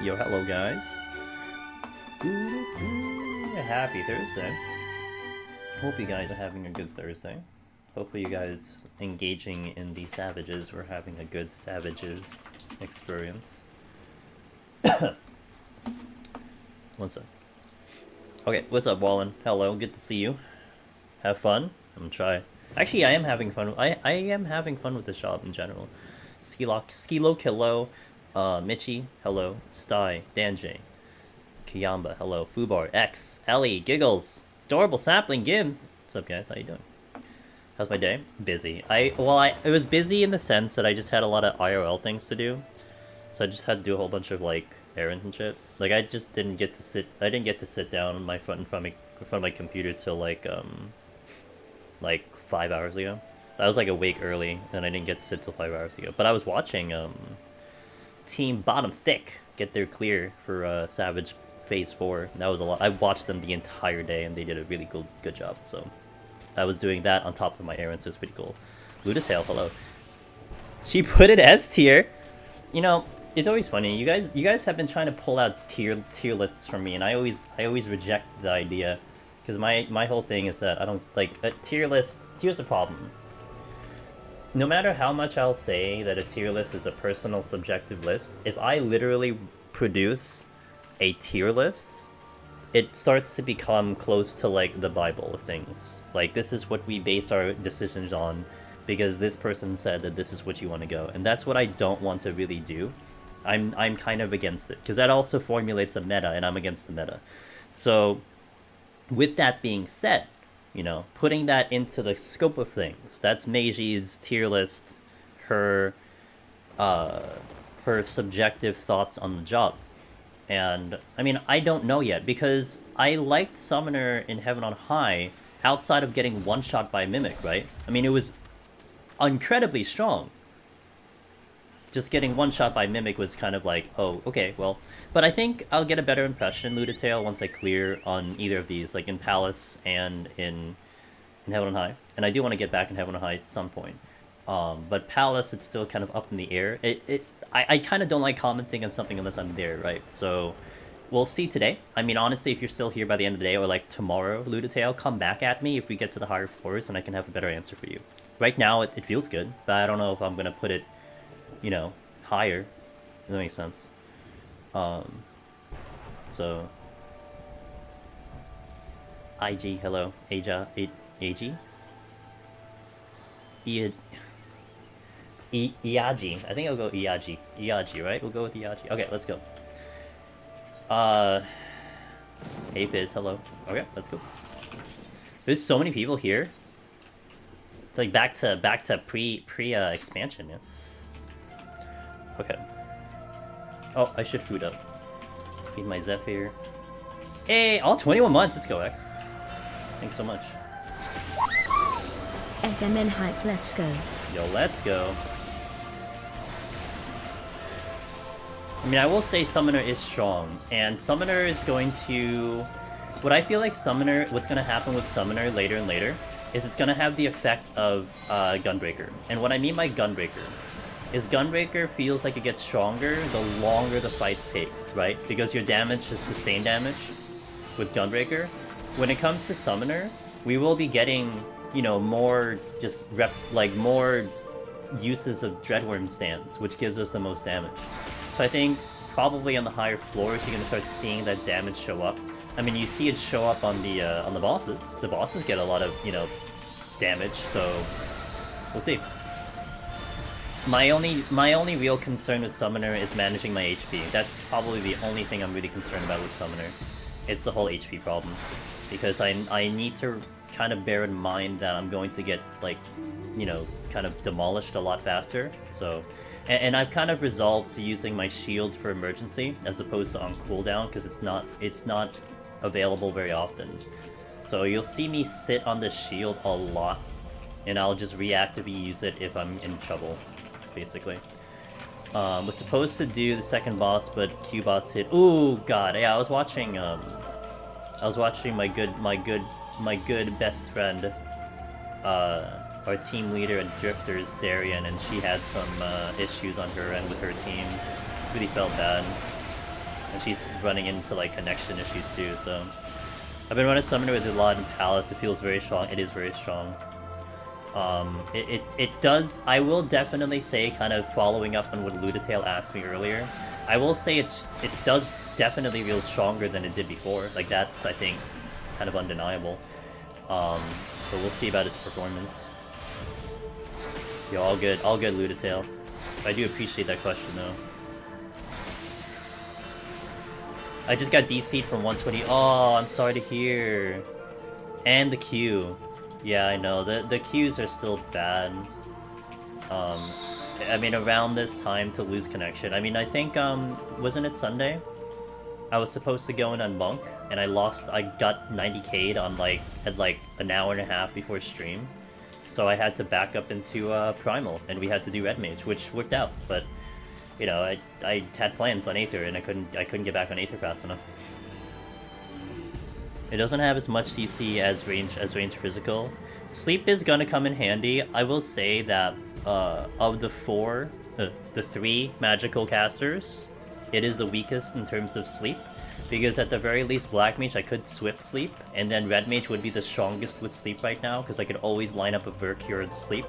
Yo, hello guys. Happy Thursday. Hope you guys are having a good Thursday. Hopefully you guys engaging in the Savages were having a good Savages experience. One sec. Okay, what's up, Wallen? Hello, good to see you. Have fun? I'm gonna try. Actually, I am having fun. I am having fun with the shop in general. Skilo, Kilo, Michi, hello. Sty, Danjay, Kiyamba, hello. Fubar, X, Ellie, Giggles, Adorable Sapling, Gibbs. What's up, guys? How you doing? How's my day? Busy. It was busy in the sense that I just had a lot of IRL things to do. So I just had to do a whole bunch of like errands and shit. Like I just didn't get to sit. I didn't get to sit down in front of my computer till like 5 hours ago. I was like awake early, and I didn't get to sit till 5 hours ago. But I was watching Team Bottom Thick get their clear for Savage Phase 4. That was a lot. I watched them the entire day, and they did a really good job. So I was doing that on top of my errands. So it was pretty cool. Ludatail, hello. She put it S tier. You know, it's always funny. You guys have been trying to pull out tier lists from me, and I always reject the idea, because my whole thing is that I don't like a tier list. Here's the problem. No matter how much I'll say that a tier list is a personal subjective list, if I literally produce a tier list, it starts to become close to like the Bible of things. Like, this is what we base our decisions on because this person said that this is what you want to go. And that's what I don't want to really do. I'm kind of against it, because that also formulates a meta, and I'm against the meta. So with that being said, you know, putting that into the scope of things, that's Meiji's tier list, her subjective thoughts on the job. And I mean, I don't know yet, because I liked Summoner in Heaven on High outside of getting one shot by Mimic, right? I mean, it was incredibly strong. Just getting one shot by Mimic was kind of like, oh, okay, well. But I think I'll get a better impression, Ludatail, once I clear on either of these, like in Palace and in Heaven on High. And I do want to get back in Heaven on High at some point. But Palace, it's still kind of up in the air. I kind of don't like commenting on something unless I'm there, right? So we'll see today. I mean, honestly, if you're still here by the end of the day, or like tomorrow, Ludatail, come back at me if we get to the higher floors, and I can have a better answer for you. Right now, it feels good, but I don't know if I'm going to put it, you know, higher. Does that make sense? So IG, hello. Aja, AG? Iaji. I think I'll go Iaji. Iaji, right? We'll go with Iaji. Okay, let's go. Hey Fizz, hello. Okay, let's go. There's so many people here. It's like back to pre expansion, yeah. Okay. Oh, I should food up. Feed my Zephyr. Hey, all 21 months. Let's go, X. Thanks so much. SMN hype, let's go. Yo, let's go. I mean, I will say Summoner is strong, and Summoner is going to... What I feel like Summoner... What's going to happen with Summoner later and later is it's going to have the effect of Gunbreaker. And what I mean by Gunbreaker is Gunbreaker feels like it gets stronger the longer the fights take, right? Because your damage is sustained damage with Gunbreaker. When it comes to Summoner, we will be getting, you know, more just more uses of Dreadworm stance, which gives us the most damage. So I think probably on the higher floors you're gonna start seeing that damage show up. I mean, you see it show up on the bosses. The bosses get a lot of, you know, damage, so we'll see. My only real concern with Summoner is managing my HP. That's probably the only thing I'm really concerned about with Summoner. It's the whole HP problem, because I need to kind of bear in mind that I'm going to get, like, you know, kind of demolished a lot faster. So, and I've kind of resolved to using my shield for emergency as opposed to on cooldown, because it's not available very often. So you'll see me sit on the shield a lot, and I'll just reactively use it if I'm in trouble, basically. Was supposed to do the second boss, but Q boss hit. Ooh, God! Yeah, I was watching my good best friend, our team leader at Drifters, Darian, and she had some issues on her end with her team. Really felt bad. and she's running into like connection issues too. So I've been running Summoner with a lot in Palace. It feels very strong. It is very strong. It does. I will definitely say, kind of following up on what Ludatail asked me earlier, I will say it does definitely feel stronger than it did before. Like that's, I think, kind of undeniable. But we'll see about its performance. Yo, all good, Ludatail. I do appreciate that question though. I just got DC'd from 120. Oh, I'm sorry to hear. And the Q. Yeah, I know. The Qs are still bad. I mean, around this time to lose connection. I mean, I think, wasn't it Sunday? I was supposed to go in on Monk, and I got 90k'd on, at an hour and a half before stream. So I had to back up into, Primal, and we had to do Red Mage, which worked out, but, you know, I had plans on Aether, and I couldn't get back on Aether fast enough. It doesn't have as much CC as range physical. Sleep is gonna come in handy. I will say that of the three magical casters, it is the weakest in terms of sleep. Because at the very least, Black Mage I could Swift Sleep, and then Red Mage would be the strongest with Sleep right now, because I could always line up a Vercure and Sleep.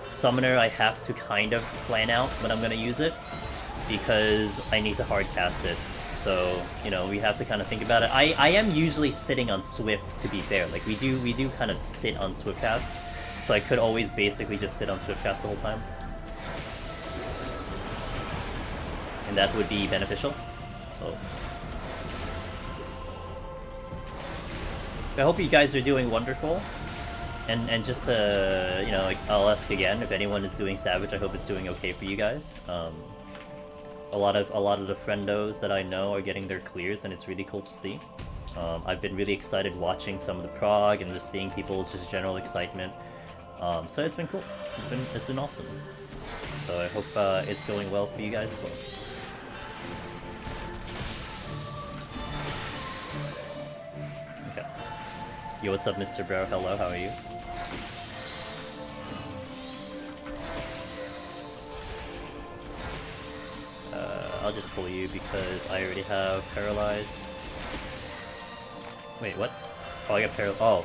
Summoner I have to kind of plan out when I'm gonna use it, because I need to hard cast it. So, you know, we have to kind of think about it. I am usually sitting on Swift, to be fair. Like, we do kind of sit on Swift cast. So I could always basically just sit on Swift cast the whole time. And that would be beneficial. Oh. I hope you guys are doing wonderful. And just to, you know, like, I'll ask again, if anyone is doing Savage, I hope it's doing okay for you guys. A lot of the friendos that I know are getting their clears, and it's really cool to see. I've been really excited watching some of the prog and just seeing people's just general excitement. So it's been cool. It's been awesome. So I hope it's going well for you guys as well. Okay. Yo, what's up, Mr. Bro? Hello, how are you? I'll just pull you because I already have Paralyzed. Wait, what? Oh, I got Paralyzed. Oh.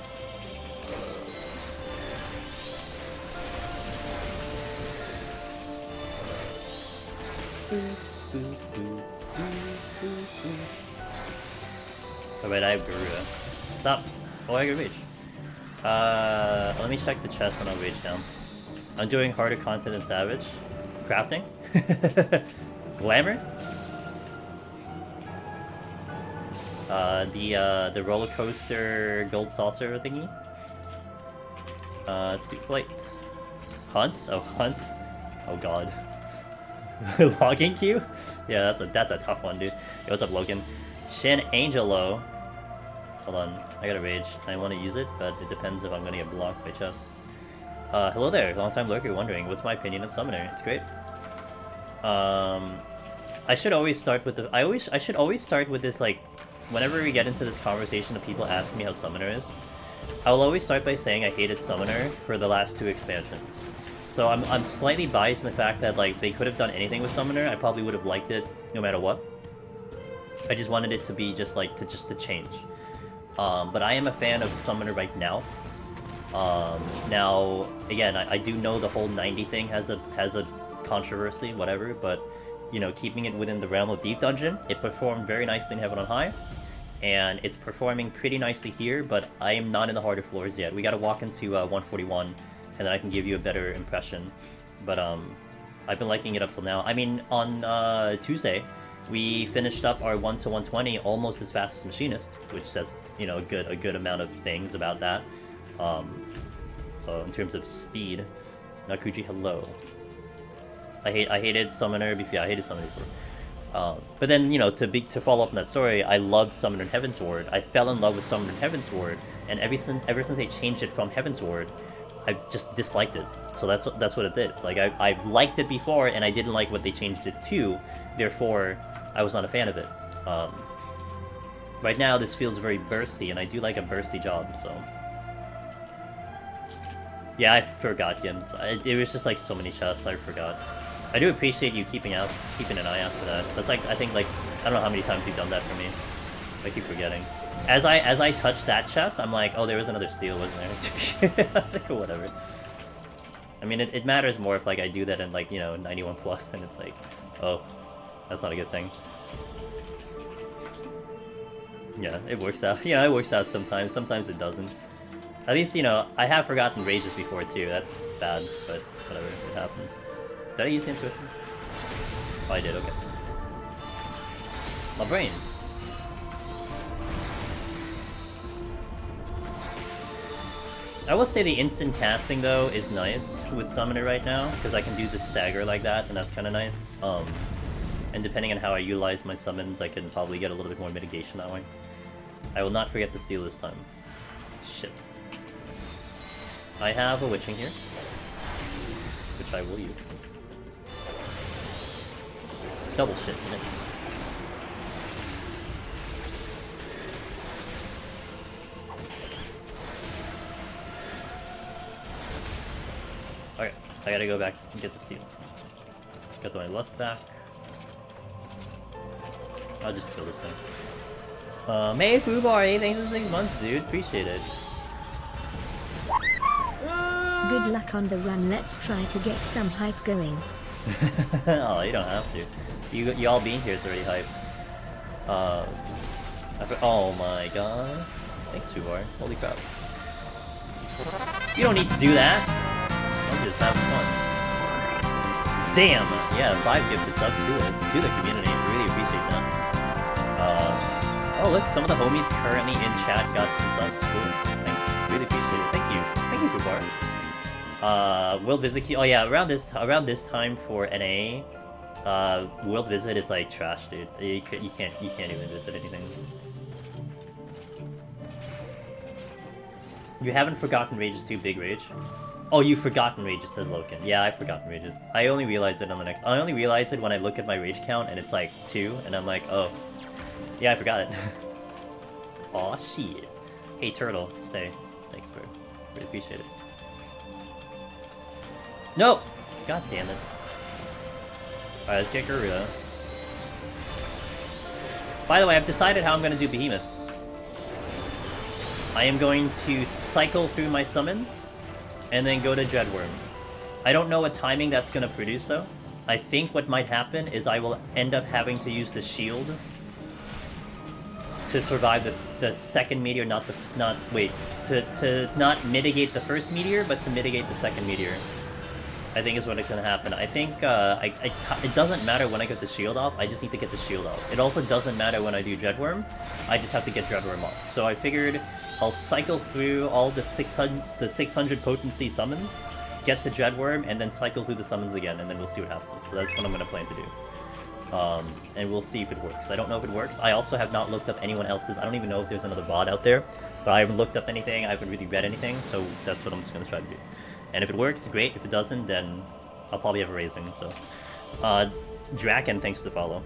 Alright, I have Garuda. Stop! Oh, I got Rage. Let me check the chest and I'll Rage down. I'm doing harder content than Savage. Crafting? Glamour? The roller coaster gold saucer thingy. Let's do flight. Hunt? Oh, hunt. Oh god. Logging queue? Yeah, that's a tough one, dude. Yo, what's up, Logan? Shin Angelo. Hold on, I got a rage. I want to use it, but it depends if I'm gonna get blocked by chess. Hello there, long time lurker wondering what's my opinion of Summoner. It's great. I should always start with the. I should always start with this, like, whenever we get into this conversation of people asking me how Summoner is, I will always start by saying I hated Summoner for the last 2 expansions. So I'm slightly biased in the fact that, like, they could have done anything with Summoner. I probably would have liked it no matter what. I just wanted it to be just like to change. But I am a fan of Summoner right now. Now again, I do know the whole 90 thing has a controversy, whatever, but you know, keeping it within the realm of Deep Dungeon, it performed very nicely in Heaven on High, and it's performing pretty nicely here, but I am not in the harder floors yet. We gotta walk into 141, and then I can give you a better impression. But I've been liking it up till now. I mean, on Tuesday, we finished up our 1 to 120 almost as fast as Machinist, which says, you know, a good amount of things about that. So in terms of speed, Nakuji, hello. I hated Summoner before. Yeah, I hated Summoner before. But then, you know, to follow up on that story, I loved Summoner and Heavensward. I fell in love with Summoner and Heavensward, and ever since they changed it from Heavensward, I just disliked it. So that's what it is. Like I liked it before, and I didn't like what they changed it to. Therefore, I was not a fan of it. Right now, this feels very bursty, and I do like a bursty job. So yeah, I forgot Gims. It was just like so many chests. I forgot. I do appreciate you keeping an eye out for that. That's like, I think like, I don't know how many times you've done that for me. I keep forgetting. As I touch that chest, I'm like, oh, there was another steel, wasn't there? I was like, whatever. I mean, it matters more if like I do that in like, you know, 91 plus, then it's like, oh, that's not a good thing. Yeah, it works out. Yeah, it works out sometimes. Sometimes it doesn't. At least, you know, I have forgotten rages before too. That's bad, but whatever, it happens. Did I use the intuition? Oh, I did, okay. My brain. I will say the instant casting, though, is nice with Summoner right now, because I can do the stagger like that, and that's kind of nice. And depending on how I utilize my summons, I can probably get a little bit more mitigation that way. I will not forget to steal this time. Shit. I have a witching here, which I will use. Double shit, isn't it? Okay, I gotta go back and get the steal. Got my lust back. I'll just kill this thing. May Fubar, thanks for 6 months, dude. Appreciate it. Good luck on the run. Let's try to get some hype going. Oh, you don't have to. You all being here is already hype. Oh my god. Thanks, Fubar. Holy crap. You don't need to do that. I'm just having fun. Damn! Yeah, 5 gifted subs to the community. Really appreciate that. Oh look, some of the homies currently in chat got some subs. Cool. Thanks. Really appreciate it. Thank you. Thank you, Fubar. World Visit Queue. Oh yeah, around this time for NA, World Visit is like trash, dude. You can't even visit anything. You haven't forgotten Rages 2 Big Rage? Oh, you've forgotten Rages, says Loken. Yeah, I've forgotten Rages. I only realized it on the next. I only realized it when I look at my rage count and it's like 2, and I'm like, oh, yeah, I forgot it. Aw, shit. Hey, Turtle, stay. Thanks, bro. Really appreciate it. No! God damn it. Alright, let's get Garuda. By the way, I've decided how I'm gonna do Behemoth. I am going to cycle through my summons, and then go to Dreadworm. I don't know what timing that's gonna produce, though. I think what might happen is I will end up having to use the shield to survive the second meteor, to not mitigate the first meteor, but to mitigate the second meteor. I think is what is going to happen. I think it doesn't matter when I get the shield off, I just need to get the shield off. It also doesn't matter when I do Dreadworm, I just have to get Dreadworm off. So I figured I'll cycle through all the 600 potency summons, get the Dreadworm, and then cycle through the summons again, and then we'll see what happens. So that's what I'm going to plan to do. And we'll see if it works. I don't know if it works. I also have not looked up anyone else's. I don't even know if there's another bot out there, but I haven't looked up anything. I haven't really read anything, so that's what I'm just going to try to do. And if it works, great. If it doesn't, then I'll probably have a raising. So, Draken, thanks to follow.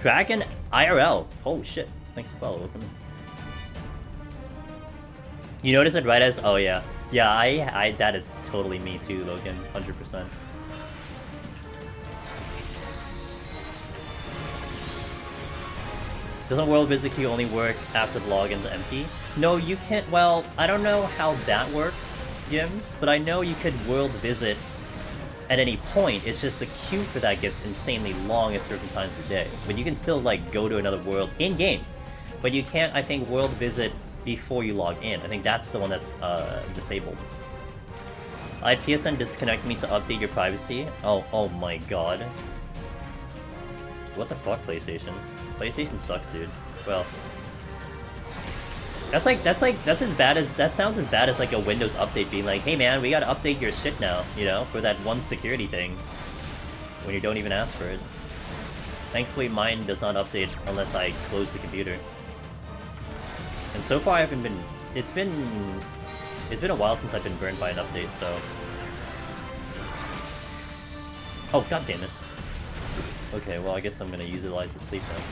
Draken IRL. Oh shit! Thanks to follow. Welcome in. You notice it right as? Oh yeah, yeah. I that is totally me too, Logan. 100%. Doesn't World Visit Queue only work after the login's empty? No, you can't. Well, I don't know how that works, Gims, but I know you could World Visit at any point. It's just the queue for that gets insanely long at certain times of the day. But you can still, like, go to another world in-game. But you can't, I think, World Visit before you log in. I think that's the one that's disabled. I had PSN disconnect me to update your privacy. Oh my god. What the fuck, PlayStation? PlayStation sucks, dude. Well, that sounds as bad as like a Windows update being like, hey man, we gotta update your shit now, you know, for that one security thing, when you don't even ask for it. Thankfully mine does not update unless I close the computer. And so far I haven't been, it's been a while since I've been burned by an update, so. Oh, god damn it. Okay, well I guess I'm gonna utilize the sleep now.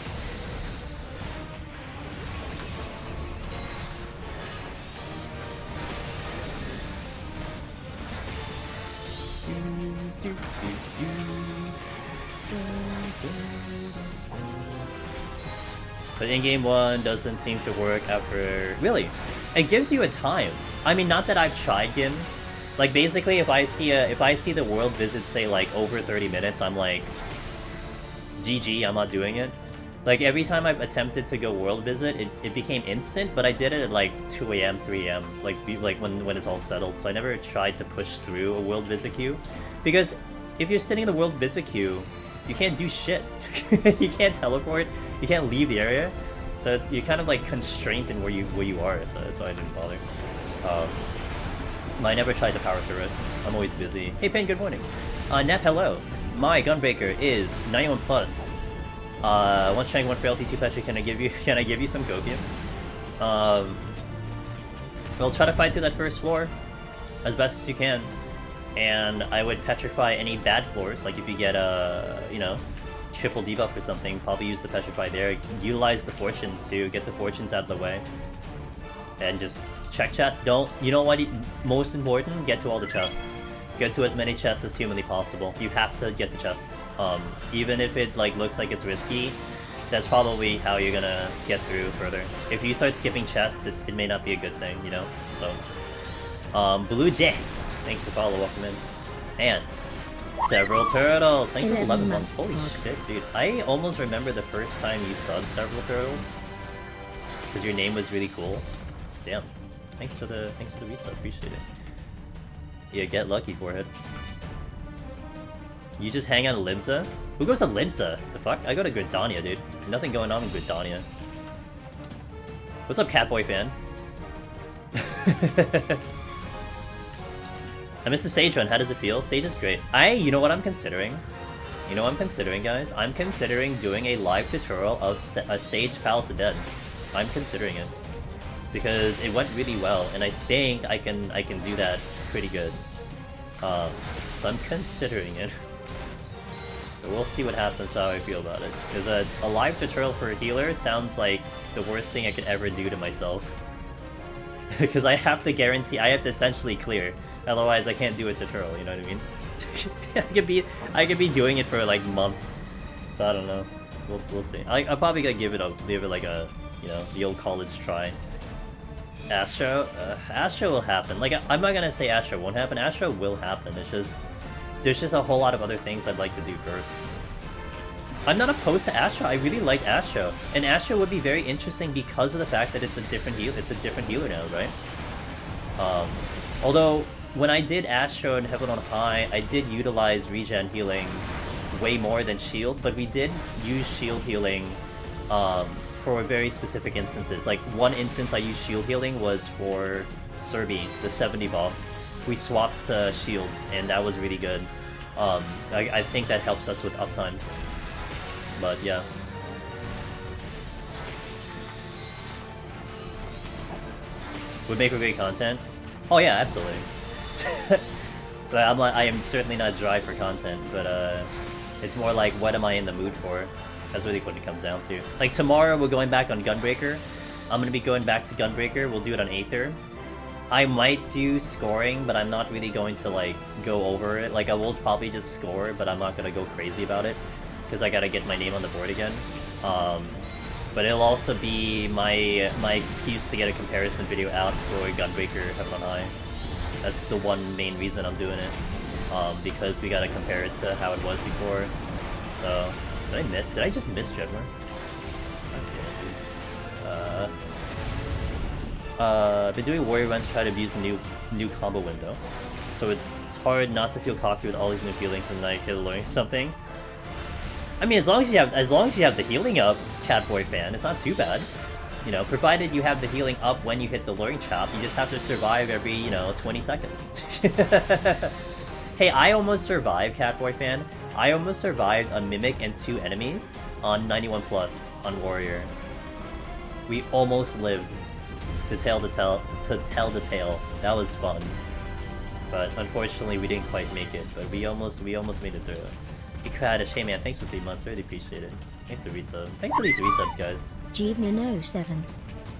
But in-game one doesn't seem to work after... Really? It gives you a time. I mean, not that I've tried gyms. Like, basically, if I see the world visit, say, like, over 30 minutes, I'm like... GG, I'm not doing it. Like, every time I've attempted to go world visit, it became instant, but I did it at, like, 2 AM, 3 AM, like when it's all settled, so I never tried to push through a world visit queue. Because if you're sitting in the world visit queue, you can't do shit. You can't teleport, you can't leave the area, so you're kind of, like, constrained in where you are, so that's why I didn't bother. I never tried to power through it. I'm always busy. Hey, Pen, good morning. Nep, hello. My Gunbreaker is 91 plus. One strength, one frailty, 2 petra. Can I give you some copium? We'll try to fight through that first floor as best as you can, and I would petrify any bad floors. Like if you get a triple debuff or something, probably use the petrify there. Utilize the fortunes to get the fortunes out of the way, and just check chat. You know what? Most important, get to all the chests. Get to as many chests as humanly possible. You have to get the chests. Even if it looks like it's risky, that's probably how you're gonna get through further. If you start skipping chests, it may not be a good thing, you know? So, Blue Jay, thanks for follow, welcome in. And several turtles, thanks for 11 months. Holy shit, dude. I almost remember the first time you subbed several turtles, because your name was really cool. Damn. Thanks for the resub, appreciate it. Yeah, get lucky, forehead. You just hang out at Libza? Who goes to Libza? The fuck? I go to Gridania, dude. Nothing going on in Gridania. What's up, Catboy fan? I missed the Sage run. How does it feel? Sage is great. You know what I'm considering? You know what I'm considering, guys? I'm considering doing a live tutorial of a Sage Palace of Dead. I'm considering it. Because it went really well, and I think I can do that pretty good. So I'm considering it. But we'll see what happens, how I feel about it. Because a live tutorial for a healer sounds like the worst thing I could ever do to myself. Because I have to essentially clear. Otherwise I can't do a tutorial, you know what I mean? I could be doing it for like months. So I don't know. We'll see. I'm probably gonna give it like a, the old college try. Astro will happen. Like, I'm not gonna say Astro won't happen. Astro will happen. It's just there's just a whole lot of other things I'd like to do first. I'm not opposed to Astro. I really like Astro, and Astro would be very interesting because of the fact that it's a different heal. It's a different healer now, right? Although when I did Astro in Heaven on High, I did utilize regen healing way more than shield, but we did use shield healing for very specific instances. Like, one instance I used shield healing was for Serbi, the 70 boss. We swapped shields, and that was really good. I think that helped us with uptime. But yeah. Would make for great content? Oh yeah, absolutely. But I am certainly not dry for content, but it's more like, what am I in the mood for? That's really what it comes down to. Like, tomorrow we're going back on Gunbreaker. I'm gonna be going back to Gunbreaker. We'll do it on Aether. I might do scoring, but I'm not really going to, like, go over it. Like, I will probably just score, but I'm not gonna go crazy about it, because I gotta get my name on the board again. But it'll also be my excuse to get a comparison video out for Gunbreaker Heaven on High. That's the one main reason I'm doing it. Because we gotta compare it to how it was before. So... Did I just miss Jedward? Been doing warrior runs to try to abuse a new combo window. So it's hard not to feel cocky with all these new feelings and like learning something. I mean, as long as you have the healing up, Catboy fan, it's not too bad. You know, provided you have the healing up when you hit the luring chop, you just have to survive every, 20 seconds. Hey, I almost survived, Catboy fan. I almost survived a Mimic and 2 enemies on 91 plus on Warrior. We almost lived to tell the tale. That was fun. But unfortunately we didn't quite make it, but we almost made it through. Ikradish, hey man, thanks for 3 months, really appreciate it. Thanks for resub. Thanks for these resubs, guys. Jeevnan07.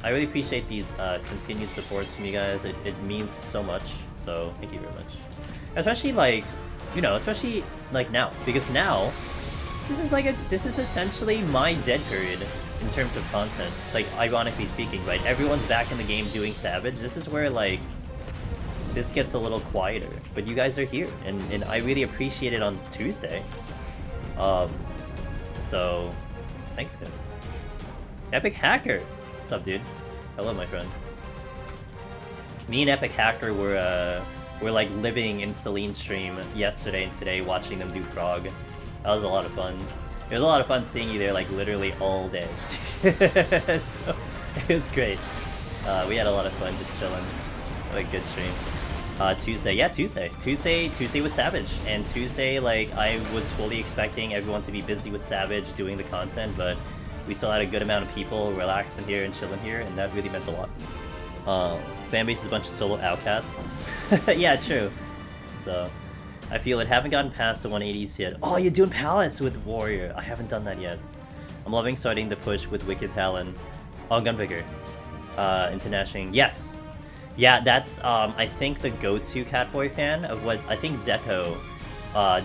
I really appreciate these continued supports from you guys. It means so much, so thank you very much. Especially like You know, especially like now, because now this is essentially my dead period in terms of content. Like, ironically speaking, right? Everyone's back in the game doing Savage. This is where like this gets a little quieter, but you guys are here, and I really appreciate it on Tuesday. So thanks, guys. Epic Hacker, what's up, dude? Hello, my friend. Me and Epic Hacker were like living in Celine's stream yesterday and today, watching them do Frog. That was a lot of fun. It was a lot of fun seeing you there, like, literally all day. So, it was great. We had a lot of fun just chilling. Like, good stream. Tuesday, yeah, Tuesday was Savage, and Tuesday, like, I was fully expecting everyone to be busy with Savage doing the content, but we still had a good amount of people relaxing here and chilling here, and that really meant a lot. Fanbase is a bunch of solo outcasts. Yeah, true. So, I feel it. Haven't gotten past the 180s yet. Oh, you're doing Palace with Warrior. I haven't done that yet. I'm loving starting the push with Wicked Talon. Oh, Gunpicker. International. Yes! Yeah, that's, I think the go-to Catboy fan of what, I think Zeto,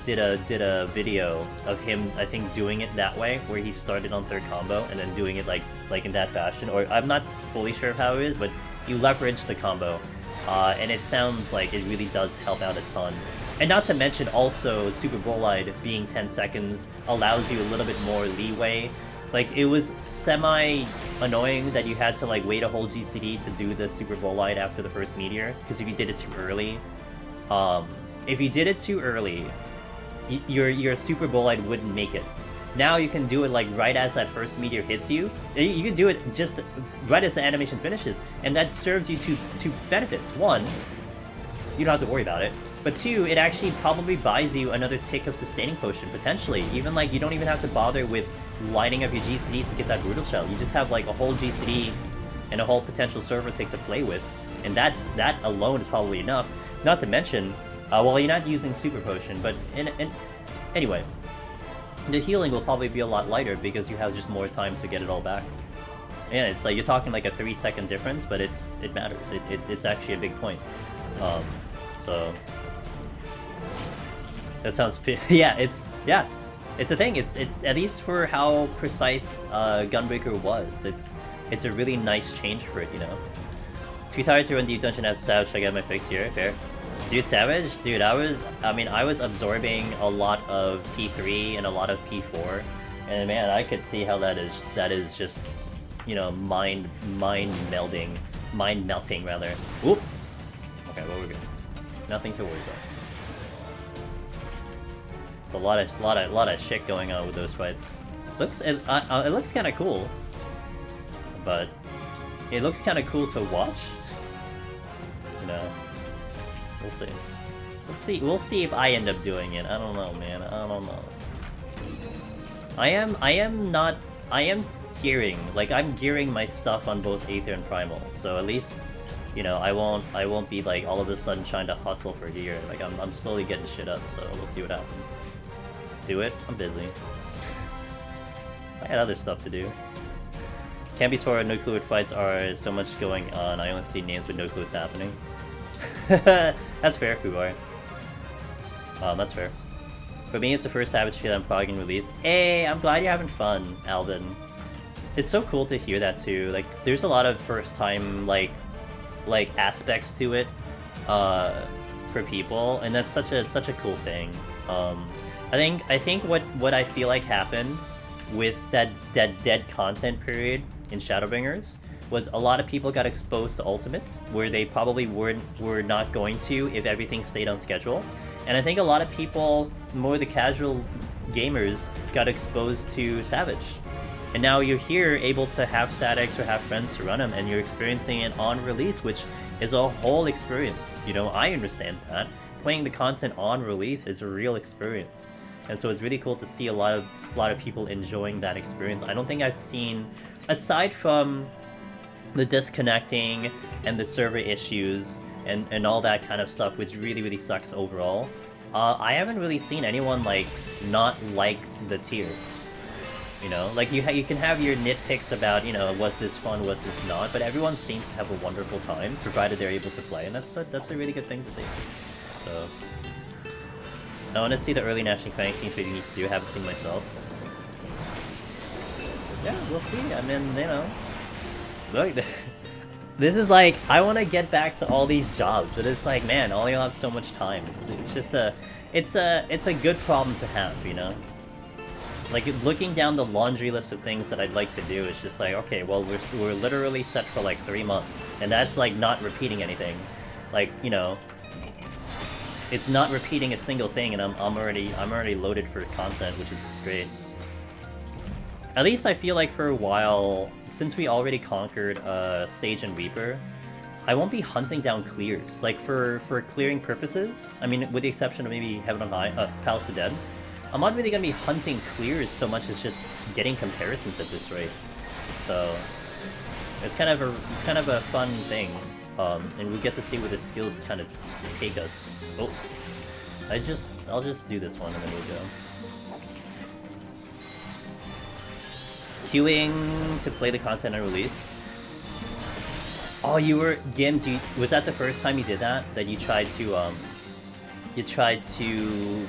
did a video of him, I think, doing it that way, where he started on third combo, and then doing it, like in that fashion. Or, I'm not fully sure of how it is, but you leverage the combo. And it sounds like it really does help out a ton. And not to mention also, Super Bolide being 10 seconds allows you a little bit more leeway. Like, it was semi-annoying that you had to, like, wait a whole GCD to do the Super Bolide after the first meteor, because if you did it too early, your Super Bolide wouldn't make it. Now you can do it, like, right as that first meteor hits you. You can do it just right as the animation finishes, and that serves you two benefits. One, you don't have to worry about it. But two, it actually probably buys you another tick of sustaining potion, potentially. Even, like, you don't even have to bother with lining up your GCDs to get that Brutal Shell. You just have, like, a whole GCD and a whole potential server tick to play with. And that alone is probably enough. Not to mention, well, you're not using Super Potion, but anyway, the healing will probably be a lot lighter because you have just more time to get it all back. Yeah, it's like, you're talking like a 3-second difference, but it matters. It's actually a big point. So... That sounds... Yeah, it's a thing. It's at least for how precise Gunbreaker was. It's a really nice change for it, you know. Too tired to run Deep Dungeon at Savage, I got my fix here. Fair. Dude, Savage? Dude, I was absorbing a lot of P3 and a lot of P4. And man, I could see how that is just, you know, mind melting rather. Whoop! Okay, well, we're good. Nothing to worry about. A lot of shit going on with those fights. It looks kind of cool, but it looks kind of cool to watch. You know, we'll see if I end up doing it. I don't know, man. I don't know. I am gearing, like, I'm gearing my stuff on both Aether and Primal, so at least, you know, I won't be like all of a sudden trying to hustle for gear. Like, I'm slowly getting shit up, so we'll see what happens. Do it. I'm busy. I had other stuff to do. Can't be sport no clue what fights are so much going on. I only see names with no clue what's happening. That's fair, Fubar. That's fair. For me, it's the first Savage feel I'm progging release. Hey, I'm glad you're having fun, Alvin. It's so cool to hear that too. Like, there's a lot of first time like aspects to it for people, and that's such a cool thing. I think what I feel like happened with that dead content period in Shadowbringers was a lot of people got exposed to ultimates where they probably were not going to if everything stayed on schedule. And I think a lot of people, more the casual gamers, got exposed to Savage. And now you're here able to have StatX or have friends to run them, and you're experiencing it on release, which is a whole experience. You know, I understand that. Playing the content on release is a real experience. And so it's really cool to see a lot of people enjoying that experience. I don't think I've seen, aside from the disconnecting and the server issues and all that kind of stuff, which really sucks overall, I haven't really seen anyone like not like the tier. You know, like you can have your nitpicks about, you know, was this fun, was this not, but everyone seems to have a wonderful time, provided they're able to play, and that's a really good thing to see. So I want to see the early National Clank scenes we need to do. I haven't seen myself. Yeah, we'll see. I mean, you know, look, this is like, I want to get back to all these jobs, but it's like, man, I only have so much time. It's just it's a good problem to have, you know. Like, looking down the laundry list of things that I'd like to do is just like, okay, well, we're literally set for like 3 months, and that's like not repeating anything. Like, you know, it's not repeating a single thing, and I'm already loaded for content, which is great. At least I feel like for a while, since we already conquered Sage and Reaper, I won't be hunting down clears. Like, for clearing purposes, I mean, with the exception of maybe Heaven on High, Palace of Dead, I'm not really gonna be hunting clears so much as just getting comparisons at this rate. So it's kind of a fun thing, and we get to see where the skills kind of take us. Oh, I'll just do this one and then we'll go. Queuing to play the content and release. Oh, you were Gims. Was that the first time you did that? That you tried to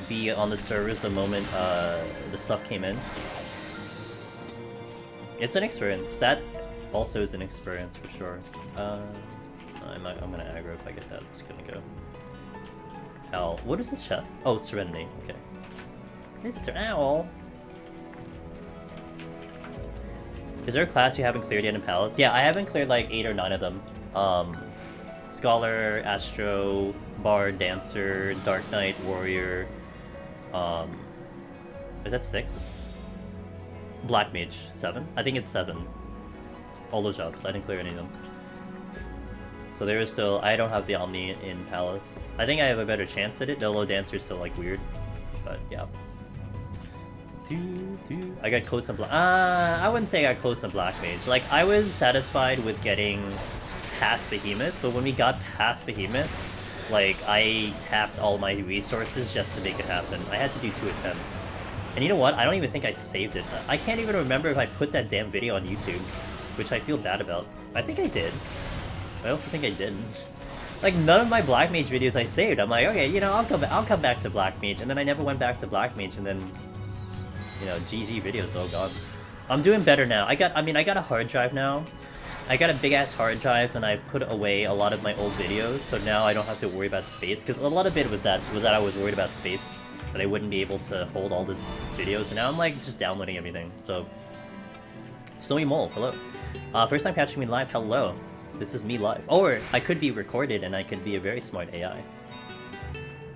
be on the servers the moment the stuff came in? It's an experience. That also is an experience for sure. I'm gonna aggro if I get that. It's gonna go. Owl. What is this chest? Oh, Serenity. Okay. Mr. Owl. Is there a class you haven't cleared yet in Palace? Yeah, I haven't cleared like 8 or 9 of them. Scholar, Astro, Bard, Dancer, Dark Knight, Warrior. Is that 6? Black Mage, 7? I think it's 7. All those jobs. I didn't clear any of them. So there is still. I don't have the Omni in Palace. I think I have a better chance at it. The low Dancer is still like weird, but yeah. I got close on Black. I wouldn't say I got close on Black Mage. Like, I was satisfied with getting past Behemoth, but when we got past Behemoth, like, I tapped all my resources just to make it happen. I had to do 2 attempts. And you know what? I don't even think I saved it. I can't even remember if I put that damn video on YouTube, which I feel bad about. I think I did. I also think I didn't. Like, none of my Black Mage videos I saved. I'm like, okay, you know, I'll come back to Black Mage, and then I never went back to Black Mage, and then, you know, GG videos, oh god. I'm doing better now. I got a hard drive now. I got a big-ass hard drive, and I put away a lot of my old videos, so now I don't have to worry about space, because a lot of it was that I was worried about space, that I wouldn't be able to hold all these videos, and now I'm, like, just downloading everything, so... Snowy Mole, hello. First time catching me live, hello. This is me live. Or, I could be recorded, and I could be a very smart AI.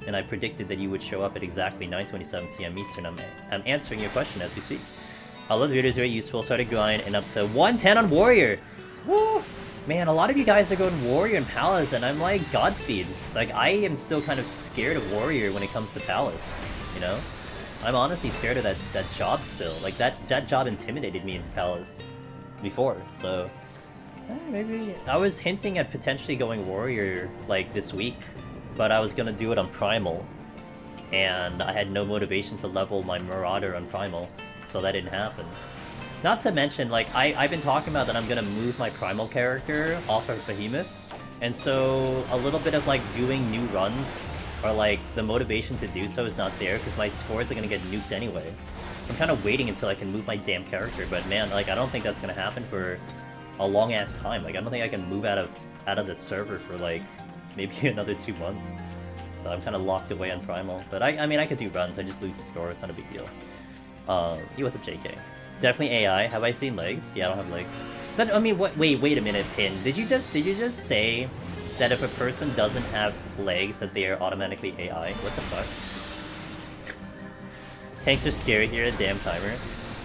And I predicted that you would show up at exactly 9:27 PM Eastern. I'm answering your question as we speak. I love the videos, very useful. Started grind and up to 110 on Warrior. Woo! Man, a lot of you guys are going Warrior and Palace, and I'm like, Godspeed. Like, I am still kind of scared of Warrior when it comes to Palace, you know? I'm honestly scared of that job still. Like, that job intimidated me in Palace before, so... maybe... I was hinting at potentially going Warrior, like, this week, but I was gonna do it on Primal, and I had no motivation to level my Marauder on Primal, so that didn't happen. Not to mention, like, I've been talking about that I'm gonna move my Primal character off of Behemoth, and so a little bit of, like, doing new runs, or, like, the motivation to do so is not there, because my scores are gonna get nuked anyway. I'm kind of waiting until I can move my damn character, but man, like, I don't think that's gonna happen for a long-ass time. Like, I don't think I can move out of the server for, like, maybe another 2 months. So I'm kind of locked away on Primal. But I mean, I could do runs, I just lose the score, it's not a big deal. What's up, JK? Definitely AI. Have I seen legs? Yeah, I don't have legs. But, I mean, wait a minute, Pin. Did you just say that if a person doesn't have legs, that they are automatically AI? What the fuck? Tanks are scary here, damn timer.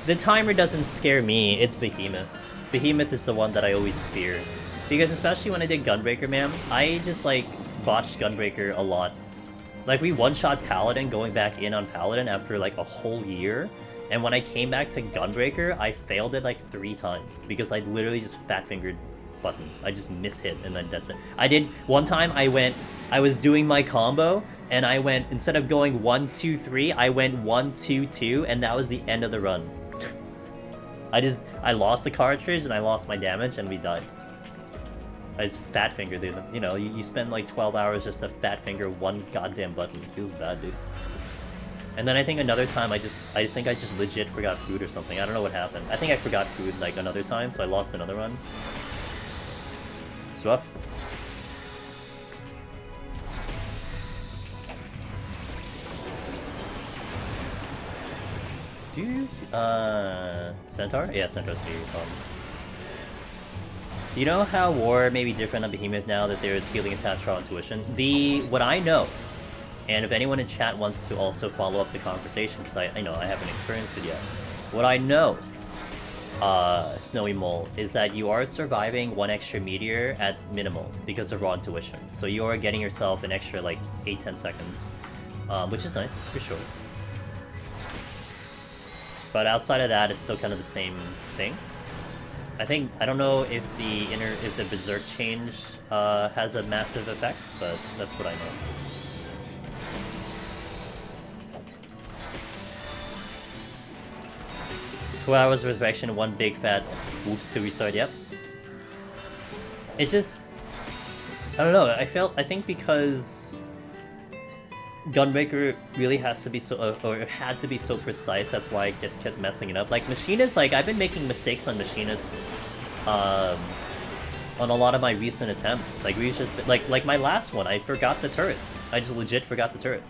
The timer doesn't scare me, it's Behemoth. Behemoth is the one that I always fear. Because especially when I did Gunbreaker, man, I just, like, botched Gunbreaker a lot. Like, we one-shot Paladin going back in on Paladin after, like, a whole year. And when I came back to Gunbreaker, I failed it, like, 3 times. Because I literally just fat-fingered buttons. I just mishit, and then that's it. One time I was doing my combo, and I went, instead of going 1, 2, 3, I went 1, 2, 2, and that was the end of the run. I lost the cartridge, and I lost my damage, and we died. I just fat fingered it. You know, you spend like 12 hours just to fat finger one goddamn button. It feels bad, dude. And then I think another time I think I just legit forgot food or something. I don't know what happened. I think I forgot food like another time, so I lost another run. It's rough. Dude, Centaur? Yeah, Centaur's pretty fun. You know how War may be different on Behemoth now that there is healing attached to our intuition? What I know, and if anyone in chat wants to also follow up the conversation, because I know I haven't experienced it yet. What I know, Snowy Mole, is that you are surviving 1 extra meteor at minimal because of raw intuition. So you are getting yourself an extra like 8-10 seconds, which is nice for sure. But outside of that, it's still kind of the same thing. I don't know if the Berserk change has a massive effect, but that's what I know. Two hours resurrection, 1 big fat whoops to restart, yep. It's just, I don't know, I think because Gunbreaker really has to be so, or had to be so precise, that's why I just kept messing it up. Like, Machinist, like, I've been making mistakes on Machinist, on a lot of my recent attempts. Like, we've just, like my last one, I forgot the turret. I just legit forgot the turret.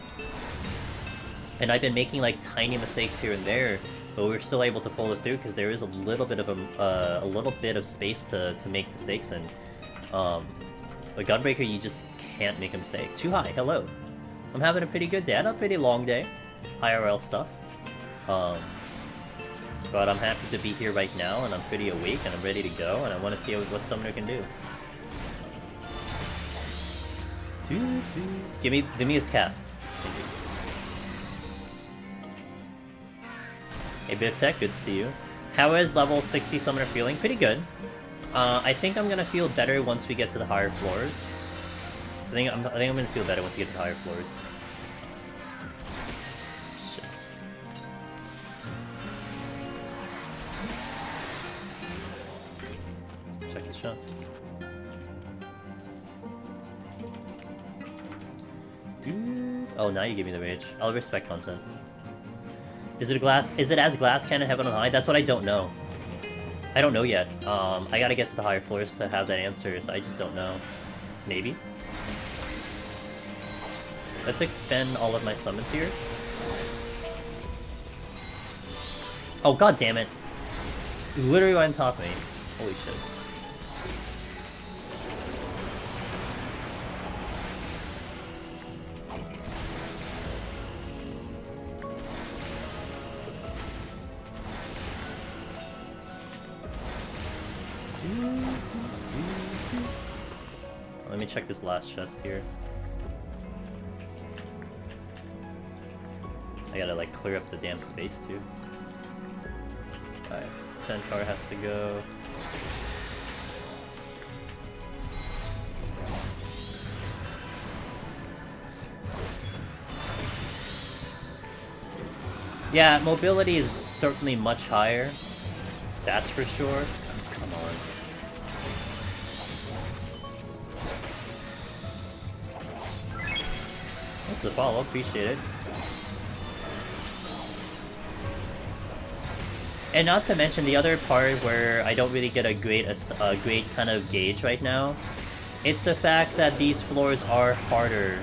And I've been making, like, tiny mistakes here and there, but we're still able to pull it through, because there is a little bit of space to make mistakes in. But Gunbreaker, you just can't make a mistake. Too high, hello. I'm having a pretty good day. I had a pretty long day. IRL stuff. But I'm happy to be here right now, and I'm pretty awake, and I'm ready to go, and I want to see what Summoner can do. Give me his cast. Thank you. Hey Biftech, good to see you. How is level 60 Summoner feeling? Pretty good. I think I'm gonna feel better once we get to the higher floors. I think I'm gonna feel better once we get to the higher floors. Shit. Check his shots. Dude. Oh, now you give me the rage. I'll respect content. Is it as glass cannon heaven on high? That's what I don't know. I don't know yet. I gotta get to the higher floors to have that answer, so I just don't know. Maybe. Let's expend all of my summons here. Oh, god damn it. It literally right on top of me. Holy shit. Let me check this last chest here. I gotta like clear up the damn space too. Alright, Centaur has to go. Yeah, mobility is certainly much higher. That's for sure. Oh, come on. Thanks for the follow, appreciate it. And not to mention the other part where I don't really get a great kind of gauge right now. It's the fact that these floors are harder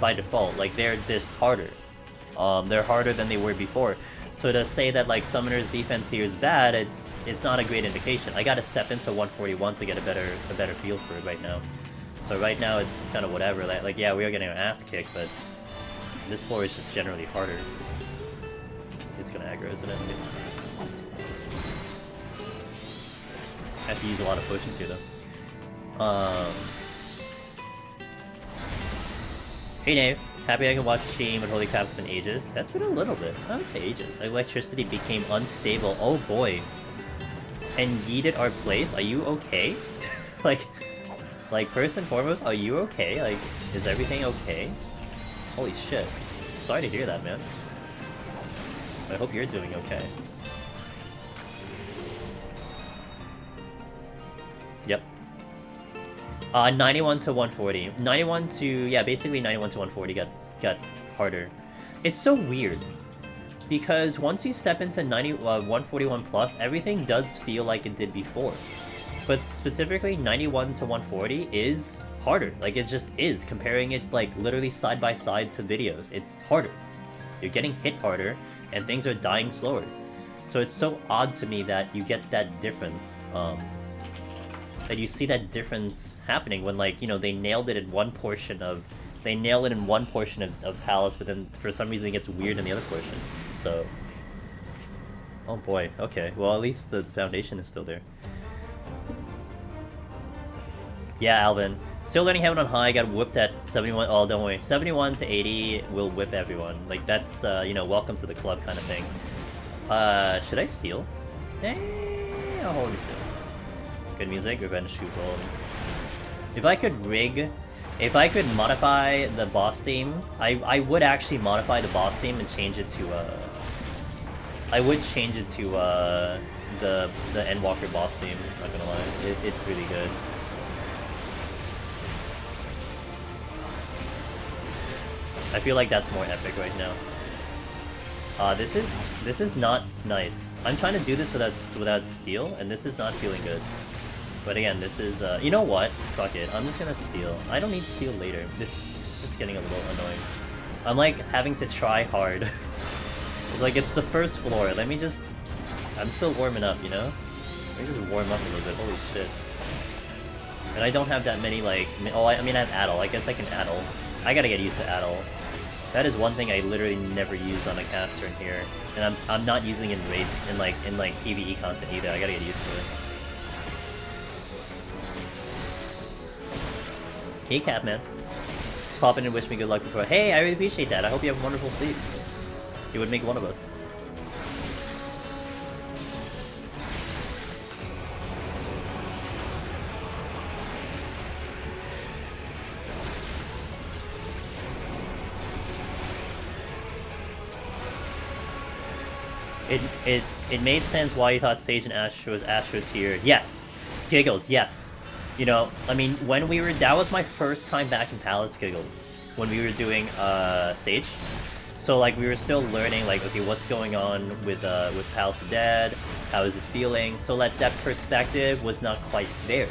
by default. Like, they're this harder. They're harder than they were before. So to say that like Summoner's defense here is bad, it's not a great indication. I gotta step into 141 to get a better feel for it right now. So right now it's kind of whatever. Like yeah, we are getting our ass kicked, but this floor is just generally harder. It's gonna aggro, isn't it? I have to use a lot of potions here though. Hey Nave, happy I can watch a stream, but holy crap, it's been ages. That's been a little bit. I would say ages. Electricity became unstable. Oh boy. And yeeted our place. Are you okay? like first and foremost, are you okay? Like, is everything okay? Holy shit. Sorry to hear that, man. I hope you're doing okay. Yep. 91 to 140. 91 to, yeah, basically 91 to 140 got harder. it's so weird. Because once you step into 141 plus, everything does feel like it did before. But specifically, 91 to 140 is harder. Like, it just is. Comparing it, like, literally side by side to videos, it's harder. You're getting hit harder, and things are dying slower. So it's so odd to me that you get that difference. That you see that difference happening when, like, you know, they nailed it in one portion of... They nail it in one portion of Palace, but then for some reason it gets weird in the other portion. So... Oh boy, okay. Well, at least the foundation is still there. Yeah, Alvin. Still learning Heaven on High, got whipped at 71... Oh, don't worry. 71 to 80 will whip everyone. Like, that's, you know, welcome to the club kind of thing. Should I steal? I'll hold it soon. Good music, Revenge Shoot Gold. If I could rig... If I could modify the boss theme, I would actually modify the boss theme and change it to, I would change it to, the Endwalker boss theme, not gonna lie. It's really good. I feel like that's more epic right now. This is not nice. I'm trying to do this without steal, and this is not feeling good. But again, this is, you know what? Fuck it. I'm just gonna steal. I don't need steal later. This is just getting a little annoying. I'm like having to try hard. Like, it's the first floor. Let me just... I'm still warming up, you know? Let me just warm up a little bit. Holy shit. And I don't have that many, like... Oh, I mean, I have Addle. I guess I can Addle. I gotta get used to Addle. That is one thing I literally never used on a caster in here. And I'm not using it in raid, in PvE content either. I gotta get used to it. Hey, Catman. Just pop in and wish me good luck before. Hey, I really appreciate that. I hope you have a wonderful sleep. You would make one of us. It made sense why you thought Sage and Astro was Astro tier. Yes. Giggles, yes. You know, I mean, when we were... That was my first time back in Palace, Giggles. When we were doing, Sage. So, like, we were still learning, like, okay, what's going on with Palace of Dead? How is it feeling? So, like, that perspective was not quite there.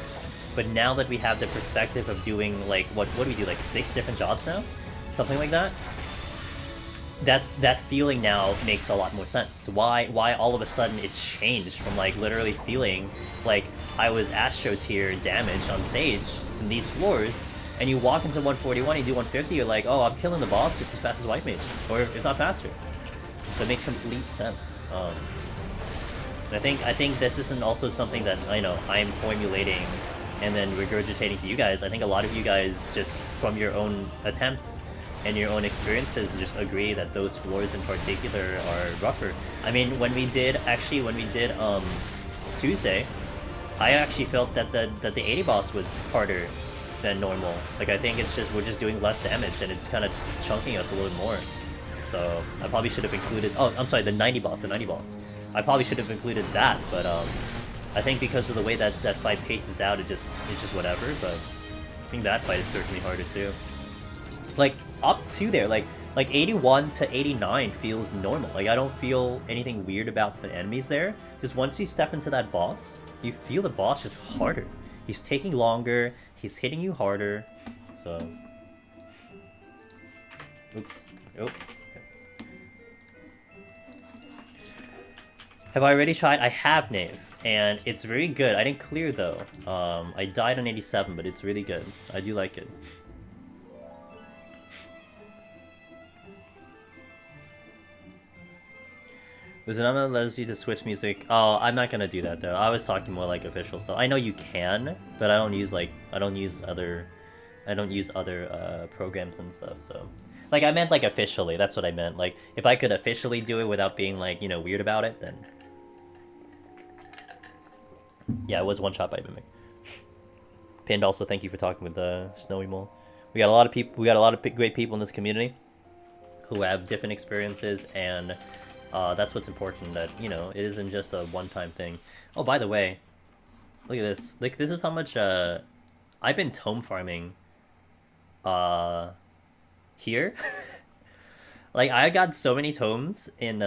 But now that we have the perspective of doing, like, what do we do, like, 6 different jobs now? Something like that? That feeling now makes a lot more sense. Why all of a sudden it changed from, like, literally feeling like I was Astro tier damage on Sage in these floors, and you walk into 141, you do 150, you're like, oh, I'm killing the boss just as fast as White Mage, or if not faster. So it makes complete sense. I think this isn't also something that I'm formulating and then regurgitating to you guys. I think a lot of you guys just from your own attempts and your own experiences just agree that those floors in particular are rougher. I mean, when we did Tuesday, I actually felt that the 80 boss was harder than normal. Like, I think it's just we're just doing less damage and it's kind of chunking us a little more. So I probably should have included... Oh, I'm sorry, the 90 boss. I probably should have included that, but I think because of the way that fight paces out, it's just whatever. But I think that fight is certainly harder too. Like, up to there, like 81 to 89 feels normal. Like, I don't feel anything weird about the enemies there. Just once you step into that boss, you feel the boss just harder. He's taking longer, he's hitting you harder, so... Oops. Oh. Have I already tried? I have, Nave, and it's very good. I didn't clear, though. I died on 87, but it's really good. I do like it. Uzunama allows you to switch music. Oh, I'm not gonna do that though. I was talking more like official stuff. I know you can, but I don't use other programs and stuff. So, like, I meant like officially. That's what I meant. Like, if I could officially do it without being like weird about it, then yeah, it was one shot by Mimic. Pinned also, thank you for talking with the Snowy Mole. We got a lot of people. We got a lot of great people in this community who have different experiences and. That's what's important, that, it isn't just a one-time thing. Oh, by the way, look at this. Like, this is how much, I've been tome farming, here. Like I got so many tomes in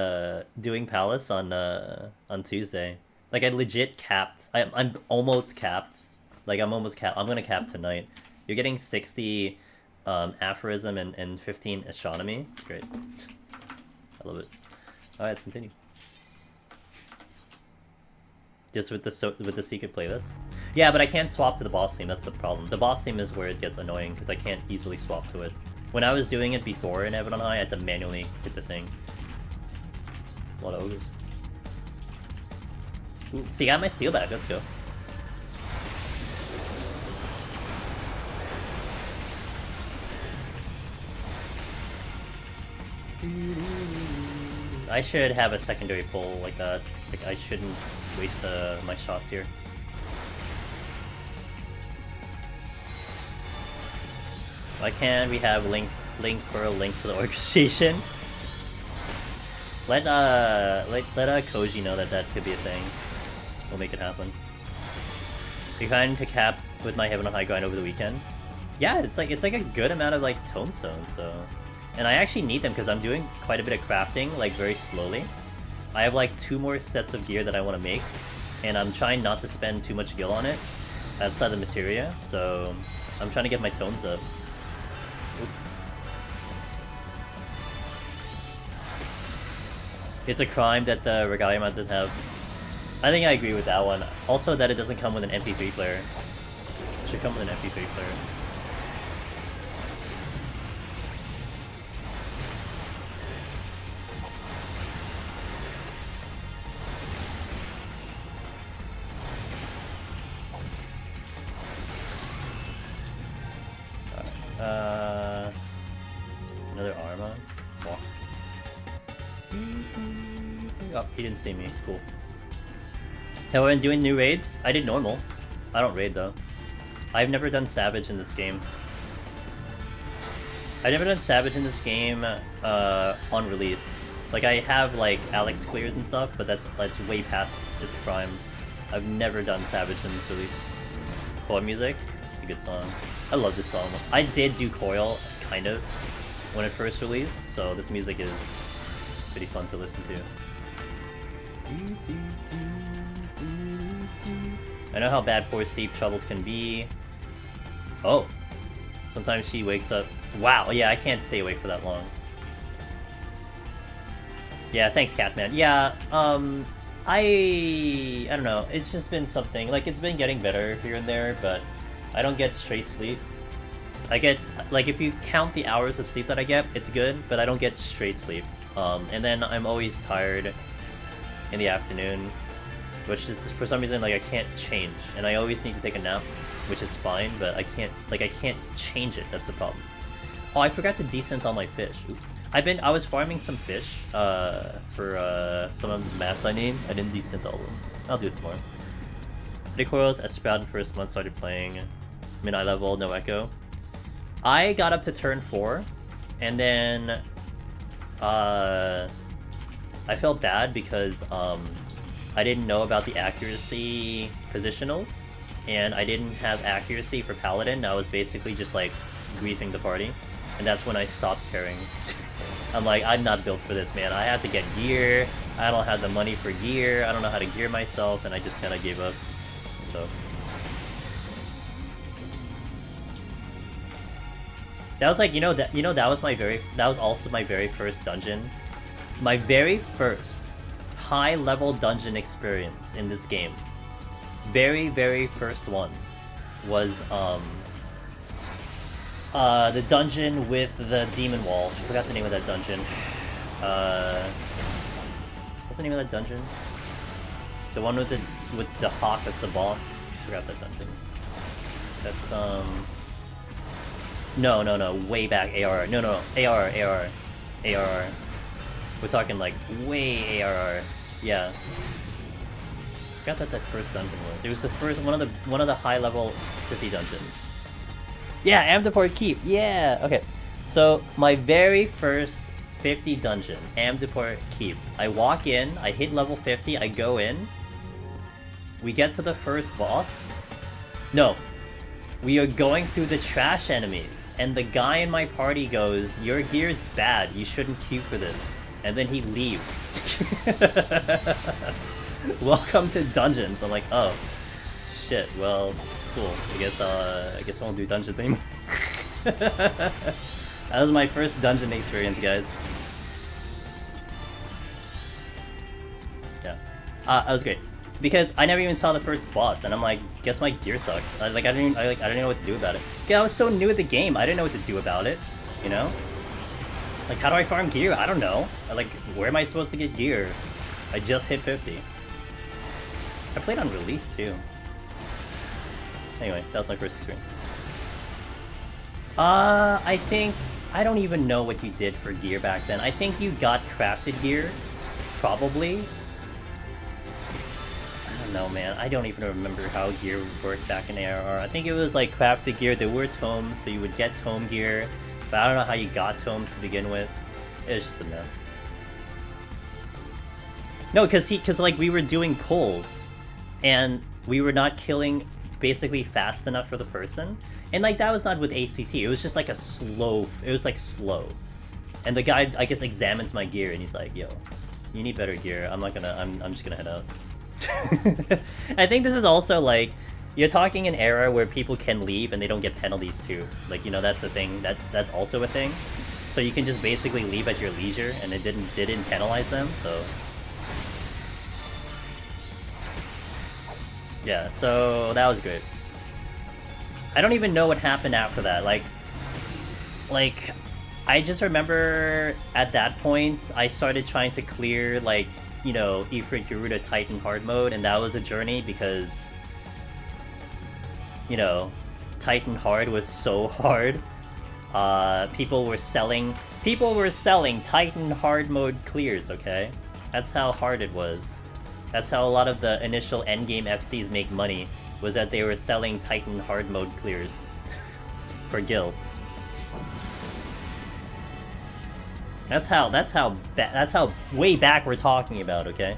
doing Palace on Tuesday. Like I legit capped. I'm almost capped. Like I'm almost capped. I'm gonna cap tonight. You're getting 60 aphorism and 15 astronomy. It's great. I love it. Alright, let's continue. Just with the secret playlist. Yeah, but I can't swap to the boss theme. That's the problem. The boss theme is where it gets annoying because I can't easily swap to it. When I was doing it before in Abaddon High, I had to manually hit the thing. A lot of ogres. Ooh, see, I got my steel back. Let's go. I should have a secondary pull like that. Like I shouldn't waste my shots here. Why can't we have link Pearl link to the orchestration? Let Koji know that could be a thing. We'll make it happen. You're trying to cap with my Heaven on High grind over the weekend. Yeah, it's like a good amount of like tomestones, so. And I actually need them because I'm doing quite a bit of crafting, like very slowly. I have like 2 more sets of gear that I want to make, and I'm trying not to spend too much gil on it outside the materia, so I'm trying to get my tomes up. Oop. It's a crime that the Regalia mod doesn't have. I think I agree with that one. Also that it doesn't come with an MP3 player. It should come with an MP3 player. Another Arma. Walk. Oh, he didn't see me. Cool. Have I been doing new raids? I did normal. I don't raid though. I've never done Savage in this game. I've never done Savage in this game on release. Like I have like Alex clears and stuff, but that's way past its prime. I've never done Savage in this release. Core music. It's a good song. I love this song. I did do Coil, kind of, when it first released, so this music is pretty fun to listen to. I know how bad poor sleep troubles can be. Oh. Sometimes she wakes up. Wow, yeah, I can't stay awake for that long. Yeah, thanks, Catman. Yeah, I don't know. It's just been something. Like, it's been getting better here and there, but I don't get straight sleep. I get, like, if you count the hours of sleep that I get, it's good, but I don't get straight sleep. And then I'm always tired in the afternoon, which is, for some reason, like, I can't change. And I always need to take a nap, which is fine, but I can't change it. That's the problem. Oh, I forgot to descent all my fish. Oops. I was farming some fish, for, some of the mats I need. I didn't descent all of them. I'll do it tomorrow. Recoils, as Sprout in first month started playing. Mid-eye level, no echo. I got up to turn 4, and then, I felt bad because, I didn't know about the accuracy positionals, and I didn't have accuracy for Paladin. I was basically just, like, griefing the party, and that's when I stopped caring. I'm like, I'm not built for this, man. I have to get gear. I don't have the money for gear. I don't know how to gear myself, and I just kind of gave up. So that was like, that was also my very first dungeon. My very first high-level dungeon experience in this game. Very, very first one was the dungeon with the demon wall. I forgot the name of that dungeon. What's the name of that dungeon? The one with the hawk that's the boss. I forgot that dungeon. That's No, way back ARR. No, ARR. We're talking like way ARR. Yeah. I forgot that first dungeon was. It was the first one of the high level 50 dungeons. Yeah, Amdaport Keep. Yeah. Okay. So my very first 50 dungeon, Amdaport Keep. I walk in, I hit level 50, I go in. We get to the first boss. No. we are going through the trash enemies, and the guy in my party goes, "Your gear's bad, you shouldn't queue for this." And then he leaves. Welcome to dungeons. I'm like, oh, shit, well, cool. I guess I won't do dungeons anymore. That was my first dungeon experience, guys. Yeah. That was great. Because I never even saw the first boss, and I'm like, guess my gear sucks. I don't know what to do about it. Yeah, I was so new at the game, I didn't know what to do about it, you know? Like, how do I farm gear? I don't know. Like, where am I supposed to get gear? I just hit 50. I played on release, too. Anyway, that was my first experience. I think... I don't even know what you did for gear back then. I think you got crafted gear. Probably. I don't know, man. I don't even remember how gear worked back in ARR. I think it was like crafted gear. There were tomes, so you would get tome gear. But I don't know how you got tomes to begin with. It was just a mess. No, because like we were doing pulls, and we were not killing basically fast enough for the person. And like that was not with ACT. It was just like a slow. It was like slow. And the guy, I guess, examines my gear, and he's like, "Yo, you need better gear. I'm not gonna. I'm just gonna head out." I think this is also like, you're talking an era where people can leave and they don't get penalties too. Like, you know, that's a thing. That's also a thing. So you can just basically leave at your leisure, and it didn't penalize them. So yeah, so that was good. I don't even know what happened after that. Like I just remember at that point I started trying to clear, like, you know, Ifrit Garuda Titan hard mode, and that was a journey because, you know, Titan hard was so hard. People were selling Titan hard mode clears, okay? That's how hard it was. That's how a lot of the initial endgame FCs make money, was that they were selling Titan hard mode clears for guild. That's how way back we're talking about, okay?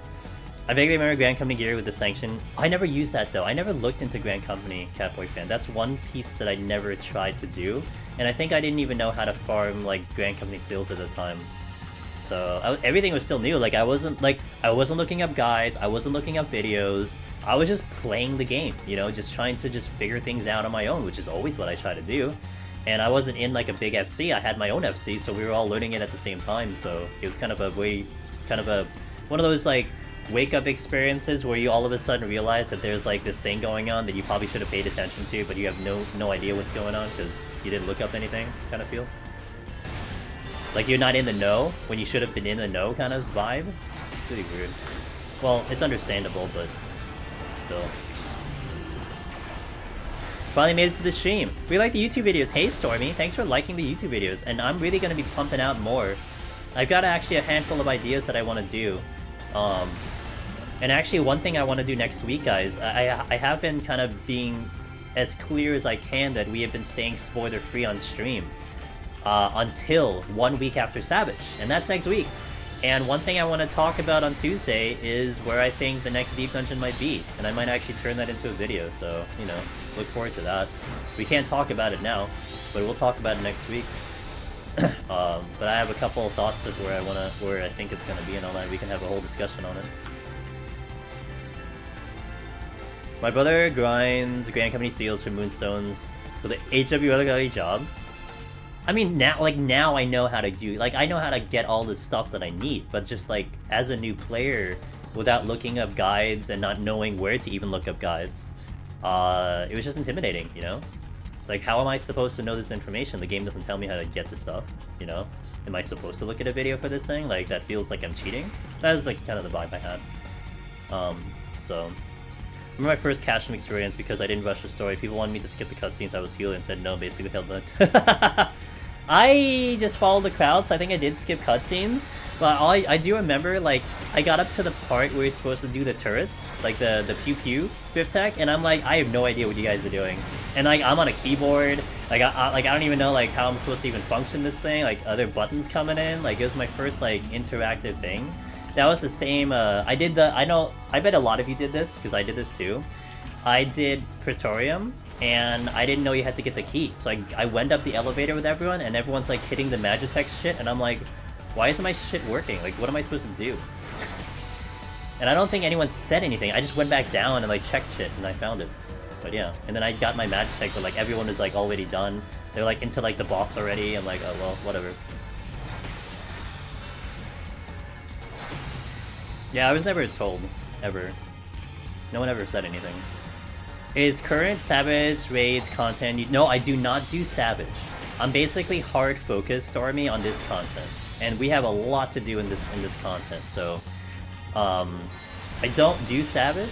I vaguely remember Grand Company gear with the sanction. I never used that though. I never looked into Grand Company Catboy fan. That's one piece that I never tried to do, and I think I didn't even know how to farm like Grand Company seals at the time. So everything was still new. Like I wasn't looking up guides. I wasn't looking up videos. I was just playing the game, you know, just trying to just figure things out on my own, which is always what I try to do. And I wasn't in like a big FC. I had my own FC, so we were all learning it at the same time. So it was kind of one of those like wake up experiences where you all of a sudden realize that there's like this thing going on that you probably should have paid attention to, but you have no idea what's going on because you didn't look up anything, kind of feel. Like you're not in the know when you should have been in the know kind of vibe. It's pretty weird. Well, it's understandable, but still. Finally made it to the stream. We like the YouTube videos. Hey Stormy, thanks for liking the YouTube videos, and I'm really going to be pumping out more. I've got actually a handful of ideas that I want to do. And actually one thing I want to do next week, guys, I have been kind of being as clear as I can that we have been staying spoiler free on stream until 1 week after Savage, and that's next week. And one thing I want to talk about on Tuesday is where I think the next deep dungeon might be, and I might actually turn that into a video, so, you know, look forward to that. We can't talk about it now, but we'll talk about it next week. But I have a couple of thoughts of where I think it's gonna be and all that. We can have a whole discussion on it. My brother grinds Grand Company seals for Moonstones with an HW job. I mean, now I know how to do, like, I know how to get all the stuff that I need, but just, like, as a new player, without looking up guides and not knowing where to even look up guides, it was just intimidating, you know? Like, how am I supposed to know this information? The game doesn't tell me how to get the stuff, you know? Am I supposed to look at a video for this thing? Like, that feels like I'm cheating? That was, like, kind of the vibe I had. So... I remember my first Cashem experience because I didn't rush the story. People wanted me to skip the cutscenes. I was healed and said no, basically held that. I just followed the crowd, so I think I did skip cutscenes. But I do remember, like, I got up to the part where you're supposed to do the turrets, like the pew pew fifth tech, and I'm like, I have no idea what you guys are doing. And like, I'm on a keyboard, like I don't even know like how I'm supposed to even function this thing. Like other buttons coming in, like it was my first like interactive thing. That was the same. I bet a lot of you did this because I did this too. I did Praetorium, and I didn't know you had to get the key. So I went up the elevator with everyone, and everyone's like hitting the Magitech shit, and I'm like, why isn't my shit working? Like, what am I supposed to do? And I don't think anyone said anything. I just went back down and like checked shit, and I found it. But yeah, and then I got my Magitech, but like everyone was like already done. They're like into like the boss already. I'm like, oh well, whatever. Yeah, I was never told, ever. No one ever said anything. Is current Savage Raids content... No, I do not do Savage. I'm basically hard focused, Stormy, on this content. And we have a lot to do in this content, so... I don't do Savage.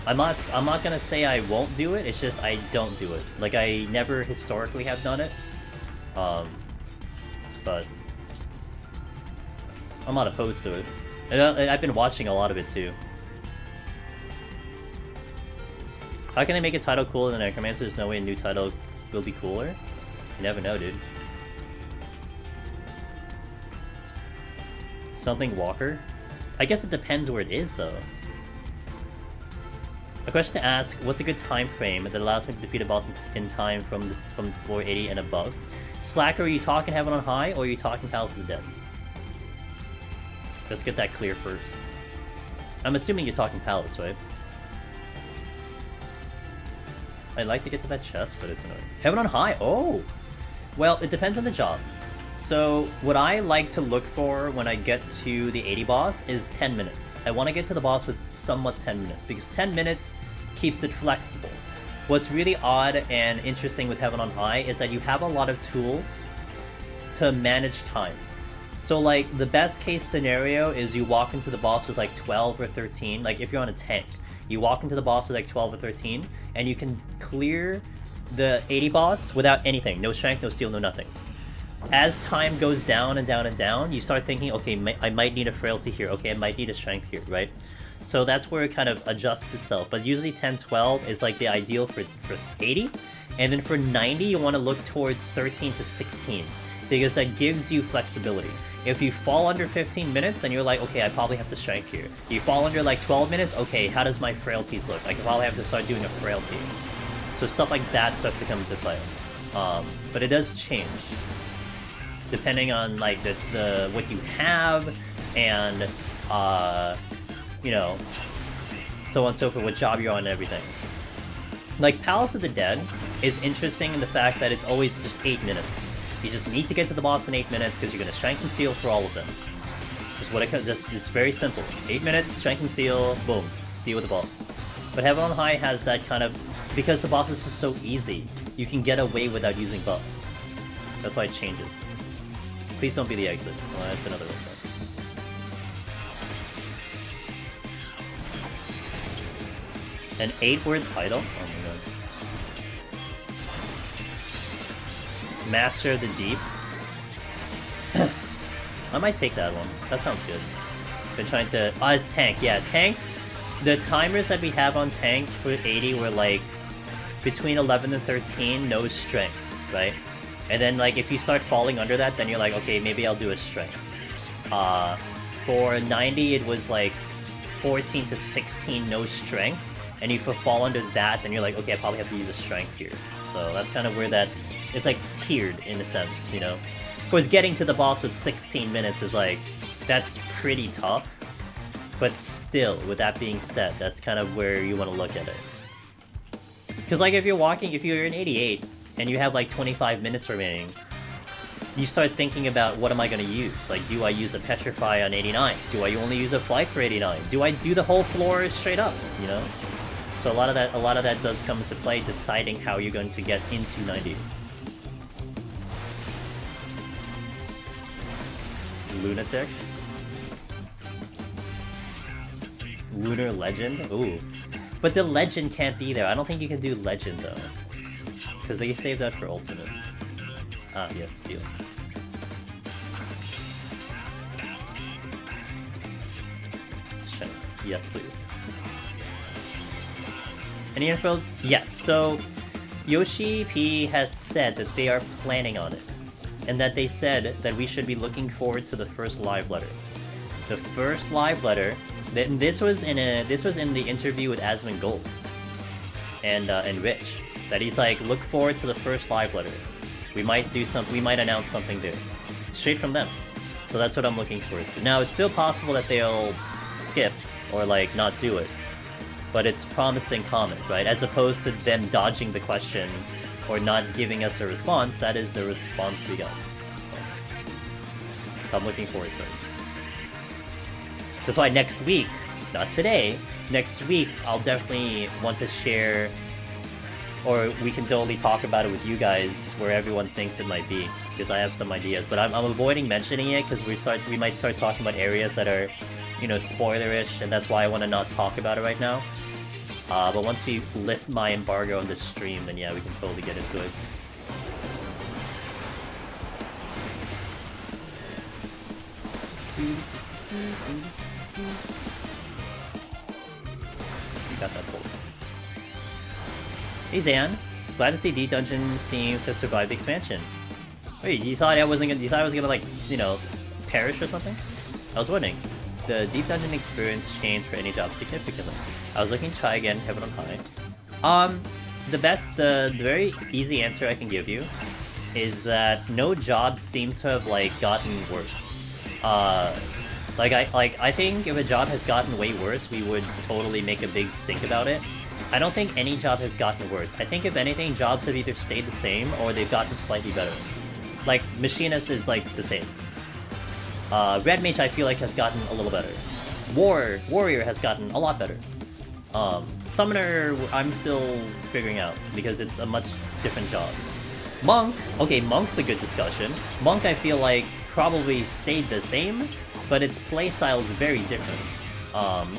I'm not gonna say I won't do it, it's just I don't do it. Like, I never historically have done it. But... I'm not opposed to it. I've been watching a lot of it too. How can I make a title cooler than Necromancer? There's no way a new title will be cooler. You never know, dude. Something Walker? I guess it depends where it is, though. A question to ask: what's a good time frame that allows me to defeat a boss in time from floor 80 and above? Slacker, are you talking Heaven on High, or are you talking Palace of the Dead? Let's get that clear first. I'm assuming you're talking Palace, right? I'd like to get to that chest, but it's annoying. Heaven on High? Oh! Well, it depends on the job. So, what I like to look for when I get to the 80 boss is 10 minutes. I want to get to the boss with somewhat 10 minutes, because 10 minutes keeps it flexible. What's really odd and interesting with Heaven on High is that you have a lot of tools to manage time. So, like, the best case scenario is you walk into the boss with, like, 12 or 13. Like, if you're on a tank, you walk into the boss with, like, 12 or 13, and you can clear the 80 boss without anything. No strength, no steel, no nothing. As time goes down and down and down, you start thinking, okay, I might need a frailty here. Okay, I might need a strength here, right? So that's where it kind of adjusts itself. But usually 10, 12 is, like, the ideal for 80. And then for 90, you want to look towards 13 to 16. Because that gives you flexibility. If you fall under 15 minutes, then you're like, okay, I probably have to strength here. You fall under like 12 minutes, okay, how does my frailties look? I could probably have to start doing a frailty. So stuff like that starts to come into play. But it does change. Depending on like the what you have and you know, so on and so forth, what job you're on and everything. Like Palace of the Dead is interesting in the fact that it's always just 8 minutes. You just need to get to the boss in 8 minutes because you're going to strength and seal for all of them. Just what it's very simple. 8 minutes, strength and seal, boom, deal with the boss. But Heaven on High has that kind of, because the bosses are so easy, you can get away without using buffs. That's why it changes. Please don't be the exit. Well, that's another one. An 8-word title? Oh my god. Master of the Deep. I might take that one. That sounds good. Been trying to... Oh, it's Tank. Yeah, Tank. The timers that we have on Tank for 80 were like between 11 and 13, no strength, right? And then like if you start falling under that, then you're like, okay, maybe I'll do a strength. For 90, it was like 14 to 16, no strength. And if you fall under that, then you're like, okay, I probably have to use a strength here. So that's kind of where that... It's like tiered in a sense, you know? Of course, getting to the boss with 16 minutes is like, that's pretty tough. But still, with that being said, that's kind of where you want to look at it. Because like if you're in 88, and you have like 25 minutes remaining, you start thinking about what am I going to use? Like, do I use a Petrify on 89? Do I only use a Flight for 89? Do I do the whole floor straight up, you know? So a lot of that does come into play, deciding how you're going to get into 90. Lunatic. Lunar Legend? Ooh. But the Legend can't be there. I don't think you can do Legend, though. Because they saved that for Ultimate. Ah, yes, Steel. Yes, please. Any info? Yes. So, Yoshi P has said that they are planning on it. And that they said that we should be looking forward to the first live letter. The first live letter. This was in the interview with Asmongold and Rich. That he's like, look forward to the first live letter. We might announce something there. Straight from them. So that's what I'm looking forward to. Now, it's still possible that they'll skip or like not do it. But it's promising comment, right? As opposed to them dodging the question or not giving us a response, that is the response we got. So I'm looking forward to it. That's why next week, not today, next week I'll definitely want to share, or we can totally talk about it with you guys where everyone thinks it might be, because I have some ideas. But I'm avoiding mentioning it because we might start talking about areas that are, you know, spoilerish, and that's why I want to not talk about it right now. But once we lift my embargo on this stream, then yeah, we can totally get into it. You got that pulled. Hey Zan, glad to see D Dungeon seems to survive the expansion. Wait, you thought I was gonna like, you know, perish or something? I was wondering. The Deep Dungeon experience changed for any job significantly. I was looking to try again, Heaven on High. The very easy answer I can give you is that no job seems to have like gotten worse. I think if a job has gotten way worse, we would totally make a big stink about it. I don't think any job has gotten worse. I think if anything, jobs have either stayed the same or they've gotten slightly better. Like Machinist is like the same. Red Mage I feel like has gotten a little better. Warrior has gotten a lot better. Summoner I'm still figuring out because it's a much different job. Monk, okay, Monk's a good discussion. Monk I feel like probably stayed the same, but its playstyle is very different.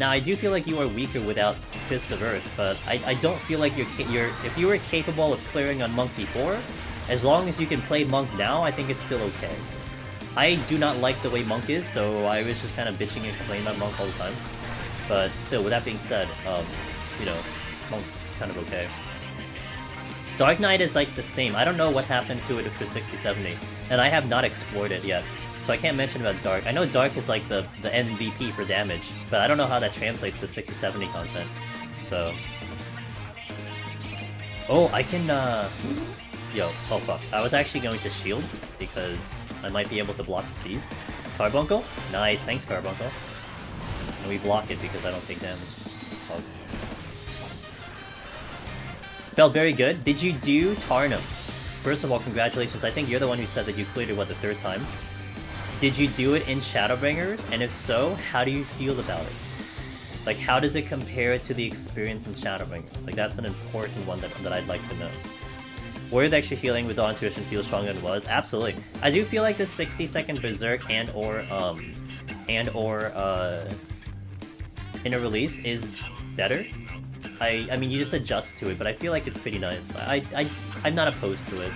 Now I do feel like you are weaker without Fists of Earth, but I don't feel like if you were capable of clearing on Monk before, as long as you can play Monk now, I think it's still okay. I do not like the way Monk is, so I was just kind of bitching and complaining about Monk all the time. But still, with that being said, you know, Monk's kind of okay. Dark Knight is like the same. I don't know what happened to it for 6070, and I have not explored it yet. So I can't mention about Dark. I know Dark is like the MVP for damage, but I don't know how that translates to 6070 content. So... Oh, I can, Yo, oh fuck. I was actually going to shield, because I might be able to block the C's. Carbuncle? Nice, thanks Carbuncle. And we block it because I don't take damage. Oh. Felt very good. Did you do Tarnum? First of all, congratulations. I think you're the one who said that you cleared it, what, the third time? Did you do it in Shadowbringers? And if so, how do you feel about it? Like, how does it compare to the experience in Shadowbringers? Like, that's an important one that I'd like to know. Were the extra healing with Dawn Tuition feel stronger than it was? Absolutely. I do feel like the 60-second Berserk and or Inner Release is better. I mean, you just adjust to it, but I feel like it's pretty nice. I'm not opposed to it.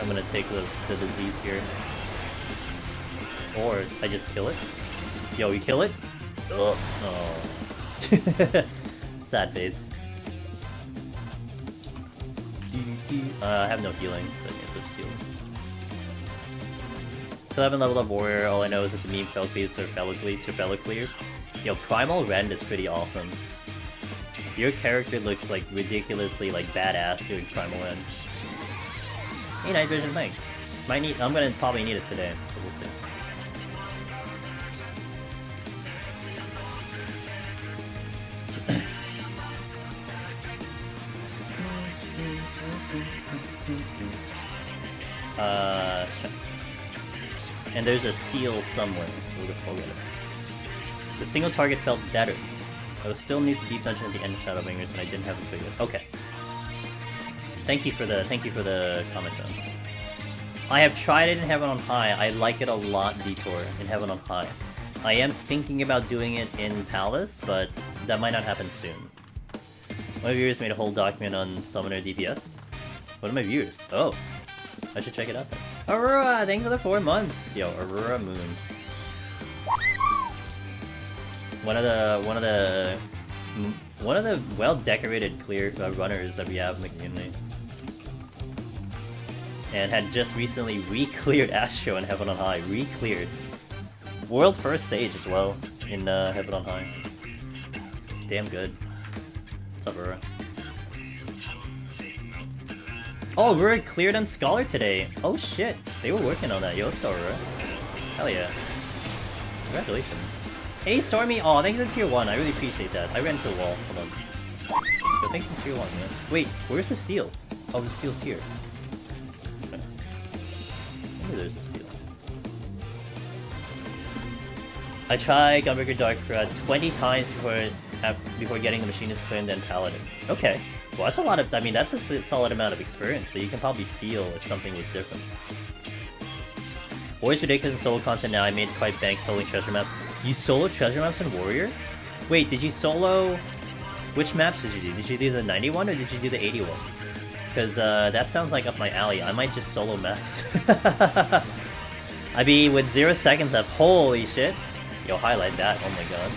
I'm gonna take the disease here. Or I just kill it. Yo, you kill it? Ugh. Oh. Sad face. I have no healing, so I can't switch healing. Still haven't leveled up Warrior, all I know is that the meme fell cleave to fellow clear. Yo, Primal Rend is pretty awesome. Your character looks like ridiculously like badass doing Primal Rend. Hey, Night Vision, thanks. I'm gonna probably need it today, so we'll see. And there's a steal somewhere. We'll just go get it. The single target felt better. I was still new to Deep Dungeon at the end of Shadowbringers, and I didn't have a clue. Okay. Thank you for the comment though. I have tried it in Heaven on High. I like it a lot, Detour, in Heaven on High. I am thinking about doing it in Palace, but that might not happen soon. One of your viewers made a whole document on Summoner DPS. What are my viewers? Oh. I should check it out then. Aurora, thanks for the 4 months. Yo, Aurora Moon. One of the well-decorated clear runners that we have in the community. And had just recently re-cleared Astro in Heaven on High. Re-cleared. World first Sage as well in Heaven on High. Damn good. What's up, Aurora? Oh, we're cleared on Scholar today. Oh shit, they were working on that. Yo, let's go, Aurora. Hell yeah. Congratulations. Hey, Stormy. Oh, thanks for tier 1. I really appreciate that. I ran into the wall. Hold on. Yo, thanks for tier 1, man. Wait, where's the steel? Oh, the steel's here. Okay. Maybe there's a steel. I tried Gunbreaker Dark 20 times before getting the Machinist Twin, then Paladin. Okay. Well, that's a lot of... I mean, that's a solid amount of experience, so you can probably feel if something was different. Warrior's ridiculous in solo content now. I made quite bank soloing treasure maps. You solo treasure maps in Warrior? Wait, did you solo... Which maps did you do? Did you do the 91 or did you do the 81? Because that sounds like up my alley. I might just solo maps. I mean, with 0 seconds left, holy shit. Yo, highlight that, oh my god.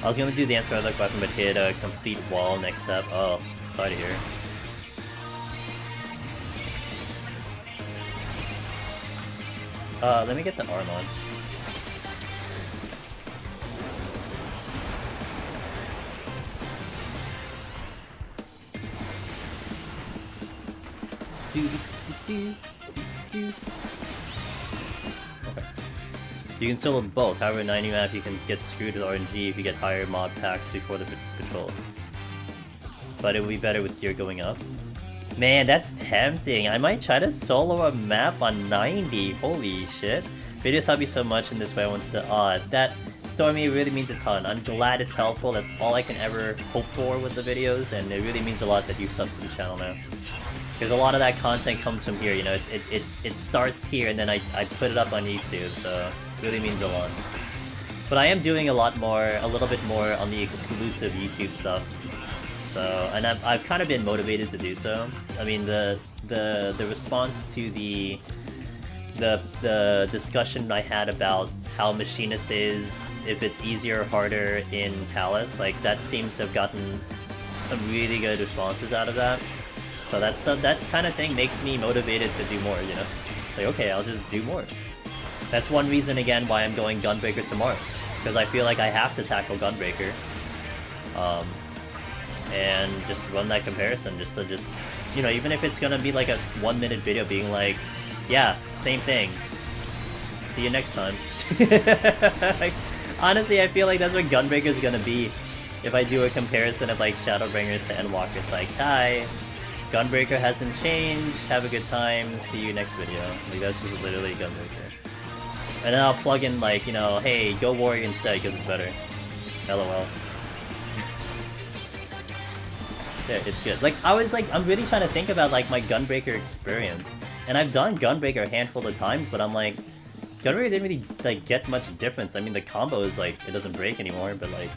I was gonna do the answer other weapon, but hit a complete wall next step. Oh, sorry to hear. Let me get the arm on. Okay. You can solo both. However, 90 map you can get screwed with RNG if you get higher mod packs before the patrol. But it would be better with gear going up. Man, that's tempting. I might try to solo a map on 90. Holy shit. Videos help you so much in this way. I want to... that Stormy really means a ton. I'm glad it's helpful. That's all I can ever hope for with the videos, and it really means a lot that you've subbed to the channel now. Because a lot of that content comes from here, you know, it starts here and then I put it up on YouTube, so it really means a lot. But I am doing a little bit more on the exclusive YouTube stuff. So, and I've kind of been motivated to do so. I mean, the response to the discussion I had about how Machinist is, if it's easier or harder in Palace, like that seems to have gotten some really good responses out of that. So that kind of thing makes me motivated to do more, you know? Like, okay, I'll just do more. That's one reason, again, why I'm going Gunbreaker tomorrow. Because I feel like I have to tackle Gunbreaker. And just run that comparison, you know, even if it's gonna be like a 1-minute video being like, yeah, same thing. See you next time. Like, honestly, I feel like that's what Gunbreaker's gonna be. If I do a comparison of like Shadowbringers to Endwalker, it's like, hi. Gunbreaker hasn't changed, have a good time, see you next video. Like, that's just literally Gunbreaker. And then I'll plug in like, you know, hey, go Warrior instead because it's better. LOL. Yeah, it's good. Like, I'm really trying to think about like my Gunbreaker experience. And I've done Gunbreaker a handful of times, but I'm like, Gunbreaker didn't really like get much difference. I mean, the combo is like, it doesn't break anymore, but like,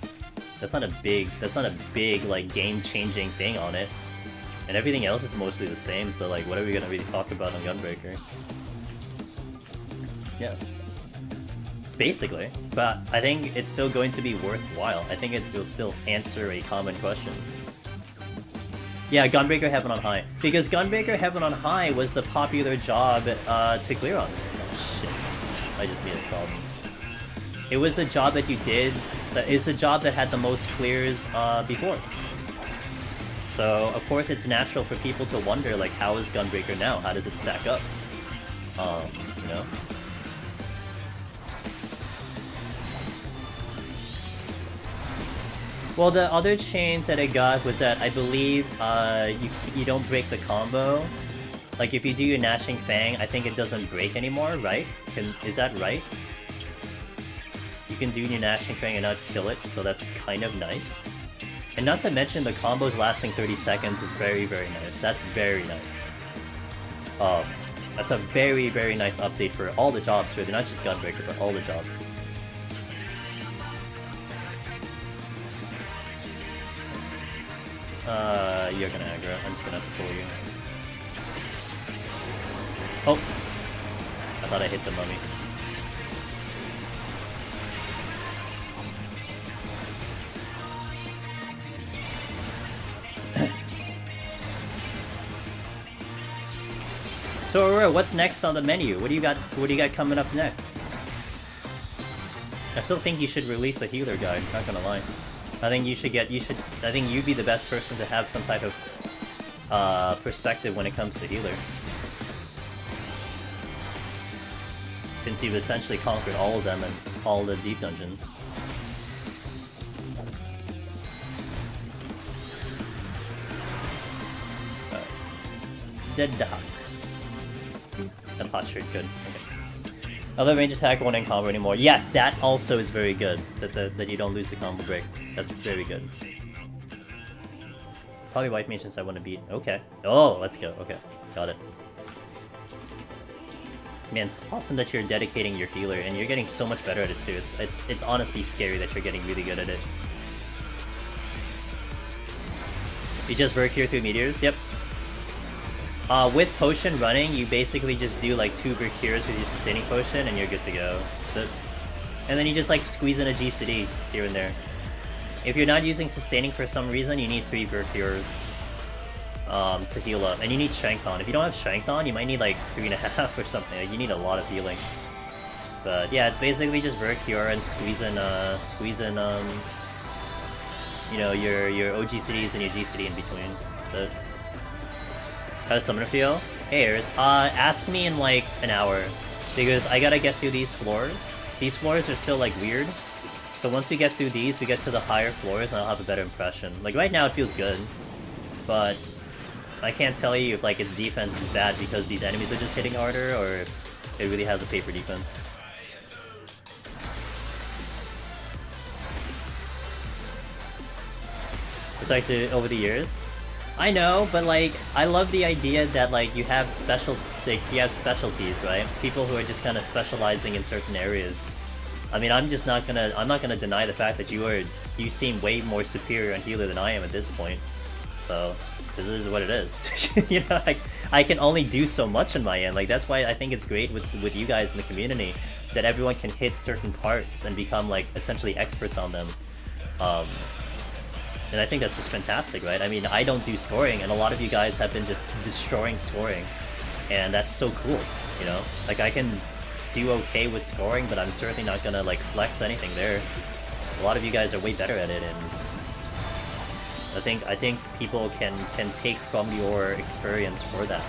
that's not a big like game-changing thing on it. And everything else is mostly the same, so like, what are we gonna really talk about on Gunbreaker? Yeah. Basically. But I think it's still going to be worthwhile. I think it will still answer a common question. Yeah, Gunbreaker Heaven on High. Because Gunbreaker Heaven on High was the popular job to clear on. Oh shit. I just made a problem. It was the job that you did, it's a job that had the most clears before. So, of course, it's natural for people to wonder, like, how is Gunbreaker now? How does it stack up? You know? Well, the other change that it got was that I believe you don't break the combo. Like, if you do your Gnashing Fang, I think it doesn't break anymore, right? Is that right? You can do your Gnashing Fang and not kill it, so that's kind of nice. And not to mention the combos lasting 30 seconds is very, very nice. That's very nice. That's a very, very nice update for all the jobs, really. Not just Gunbreaker, but all the jobs. You're gonna aggro. I'm just gonna have to pull you. Oh! I thought I hit the mummy. So Aurora, what's next on the menu? What do you got coming up next? I still think you should release a healer guide, not gonna lie. I think I think you'd be the best person to have some type of perspective when it comes to healer. Since you've essentially conquered all of them and all the deep dungeons. Dead dog. And hot shirt, good. Okay. Other range attack won't end combo anymore. Yes, that also is very good. That you don't lose the combo break. That's very good. Probably white mage since I want to beat. Okay. Oh, let's go. Okay, got it. Man, it's awesome that you're dedicating your healer, and you're getting so much better at it too. It's honestly scary that you're getting really good at it. You just work here through meteors. Yep. With potion running, you basically just do like 2 Berkures with your sustaining potion and you're good to go. And then you just like squeeze in a GCD here and there. If you're not using sustaining for some reason, you need 3 Berkures to heal up. And you need Strength on. If you don't have Strength on, you might need like 3.5 or something. Like, you need a lot of healing. But yeah, it's basically just Berkure and squeeze in you know, your OGCDs and your GCD in between. So how does Summoner feel? Hey Ayers, ask me in like an hour, because I gotta get through these floors. These floors are still like weird, so once we get through these, we get to the higher floors and I'll have a better impression. Like right now it feels good, but I can't tell you if like its defense is bad because these enemies are just hitting harder, or if it really has a paper defense. It's like over the years. I know, but like, I love the idea that like you have specialties, right? People who are just kind of specializing in certain areas. I mean, I'm not gonna deny the fact that you seem way more superior on healer than I am at this point. So this is what it is. You know, I can only do so much on my end. Like that's why I think it's great with you guys in the community that everyone can hit certain parts and become like essentially experts on them. And I think that's just fantastic, right? I mean, I don't do scoring, and a lot of you guys have been just destroying scoring. And that's so cool, you know? Like, I can do okay with scoring, but I'm certainly not gonna, like, flex anything there. A lot of you guys are way better at it, and I think people can take from your experience for that.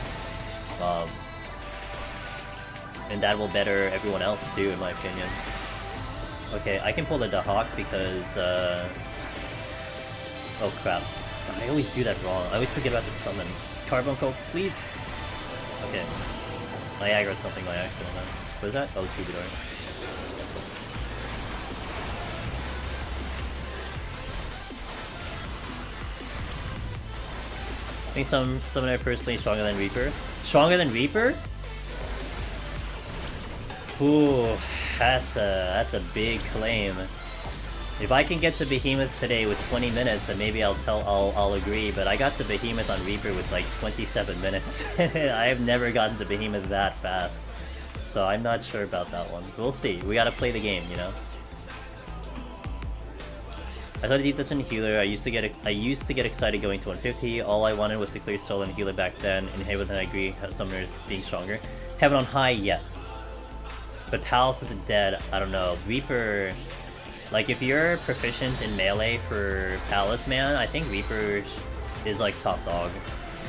And that will better everyone else, too, in my opinion. Okay, I can pull the Dahak because, oh crap. I always do that wrong. I always forget about the summon. Carbon Coke, please? Okay. I aggroed something by accident then. What is that? Oh, Troubadour. I think Summoner personally stronger than Reaper. Stronger than Reaper? Ooh, that's a big claim. If I can get to Behemoth today with 20 minutes, then maybe I'll agree, but I got to Behemoth on Reaper with like 27 minutes. I have never gotten to Behemoth that fast. So I'm not sure about that one. We'll see. We gotta play the game, you know? I thought a deep dungeon healer, I used to get excited going to 150. All I wanted was to clear solo and healer back then. In Heaven, I agree, Summoners being stronger. Heaven on high, yes. But Palace of the Dead, I don't know. Reaper... Like, if you're proficient in melee for Palace, man, I think Reaper is, like, top dog.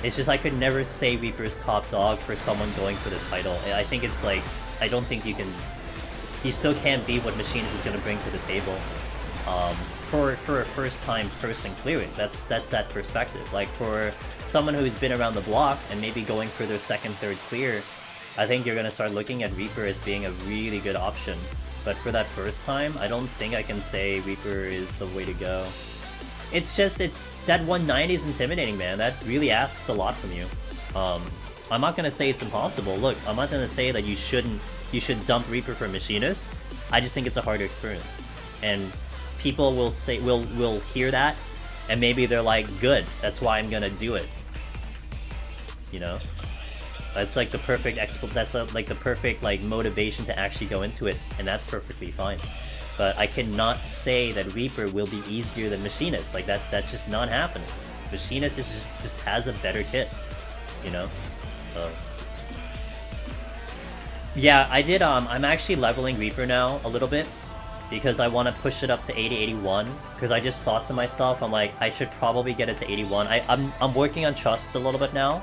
It's just I could never say Reaper's top dog for someone going for the title. I think it's, like, I don't think you can... You still can't beat what Machines is going to bring to the table. For a first-time person clearing. That's that perspective. Like, for someone who's been around the block and maybe going for their second, third clear, I think you're going to start looking at Reaper as being a really good option. But for that first time, I don't think I can say Reaper is the way to go. It's just, that 190 is intimidating, man. That really asks a lot from you. I'm not gonna say it's impossible. Look, I'm not gonna say that you should dump Reaper for Machinist. I just think it's a harder experience. And people will say, will hear that, and maybe they're like, good, that's why I'm gonna do it. You know? That's like the perfect like the perfect like motivation to actually go into it, and that's perfectly fine. But I cannot say that Reaper will be easier than Machinist. Like that's just not happening. Machinist is just has a better kit, you know. So yeah, I did. I'm actually leveling Reaper now a little bit. because I want to push it up to 80, 81. Because I just thought to myself, I'm like, I should probably get it to 81. I'm working on trusts a little bit now.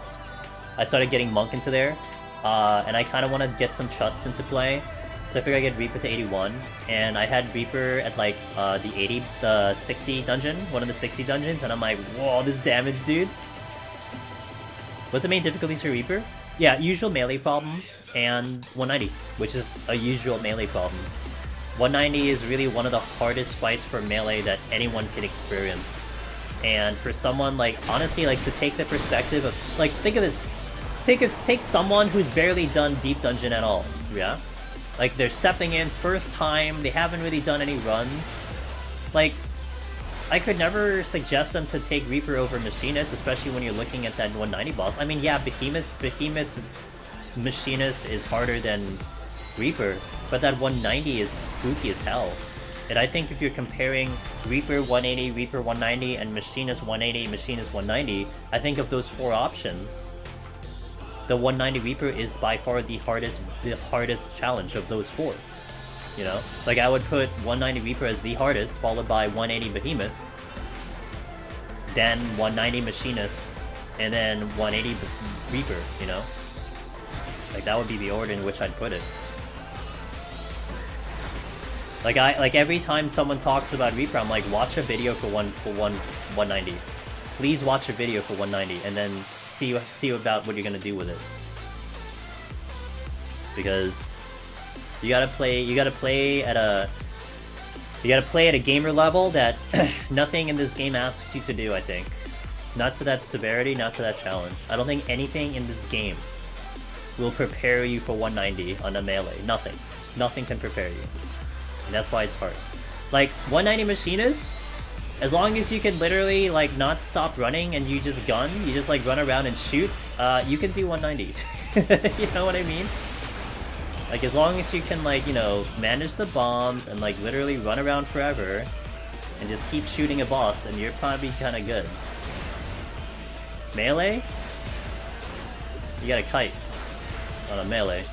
I started getting Monk into there, and I kind of want to get some trusts into play. So I figured I'd get Reaper to 81, and I had Reaper at like the 60 dungeon, one of the 60 dungeons, and I'm like, whoa, this damage, dude. What's the main difficulties for Reaper? Yeah, usual melee problems, and 190, which is a usual melee problem. 190 is really one of the hardest fights for melee that anyone can experience. And for someone, like, honestly, like, to take the perspective of, like, think of this, take someone who's barely done Deep Dungeon at all, yeah? Like, they're stepping in, first time, they haven't really done any runs. Like, I could never suggest them to take Reaper over Machinist, especially when you're looking at that 190 boss. I mean, yeah, Behemoth Machinist is harder than Reaper, but that 190 is spooky as hell. And I think if you're comparing Reaper 180, Reaper 190, and Machinist 180, Machinist 190, I think of those four options, the 190 Reaper is by far the hardest challenge of those four. You know? Like, I would put 190 Reaper as the hardest, followed by 180 Behemoth, then 190 Machinist, and then 180 Reaper, you know? Like, that would be the order in which I'd put it. Like every time someone talks about Reaper, I'm like, watch a video for 190. Please watch a video for 190, and then see about what you're gonna do with it. Because you gotta play at a gamer level that nothing in this game asks you to do, I think. Not to that severity, not to that challenge. I don't think anything in this game will prepare you for 190 on a melee. Nothing. Nothing can prepare you. And that's why it's hard. Like, 190 Machinist, as long as you can literally, like, not stop running and you just gun, you just, like, run around and shoot, you can do 190. You know what I mean? Like, as long as you can, like, you know, manage the bombs and, like, literally run around forever and just keep shooting a boss, then you're probably kind of good. Melee? You gotta kite on a melee.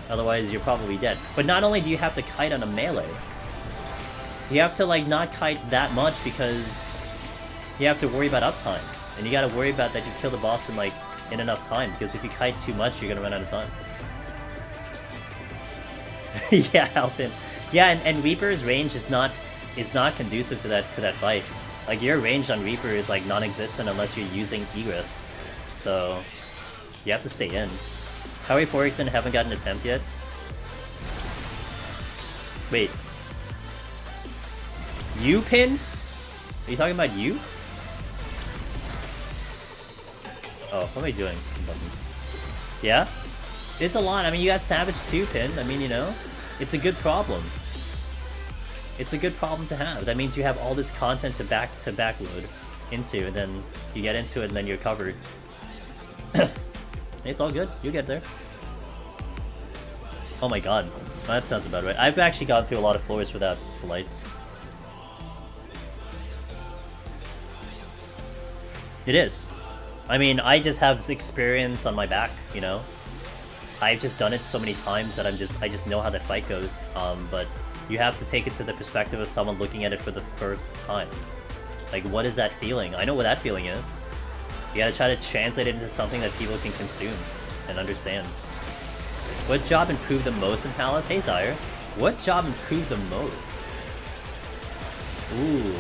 Otherwise, you're probably dead. But not only do you have to kite on a melee, you have to, like, not kite that much because you have to worry about uptime. And you gotta worry about that you kill the boss in, like, in enough time. Because if you kite too much, you're gonna run out of time. Yeah, Alvin. Yeah, and Reaper's range is not conducive to that fight. Like, your range on Reaper is, like, non-existent unless you're using egress. So you have to stay in. Howie Forrickson haven't gotten an attempt yet. Wait. You pin? Are you talking about you? Oh, what am I doing? Buttons. Yeah? It's a lot. I mean, you got Savage 2 pin. I mean, you know, it's a good problem. It's a good problem to have. That means you have all this content to backload into, and then you get into it, and then you're covered. It's all good. You get there. Oh my god. That sounds about right. I've actually gone through a lot of floors without the lights. It is. I mean, I just have experience on my back, you know? I've just done it so many times that I just know how that fight goes. But you have to take it to the perspective of someone looking at it for the first time. Like, what is that feeling? I know what that feeling is. You gotta try to translate it into something that people can consume and understand. What job improved the most in Palace? Hey, Sire. What job improved the most? Ooh.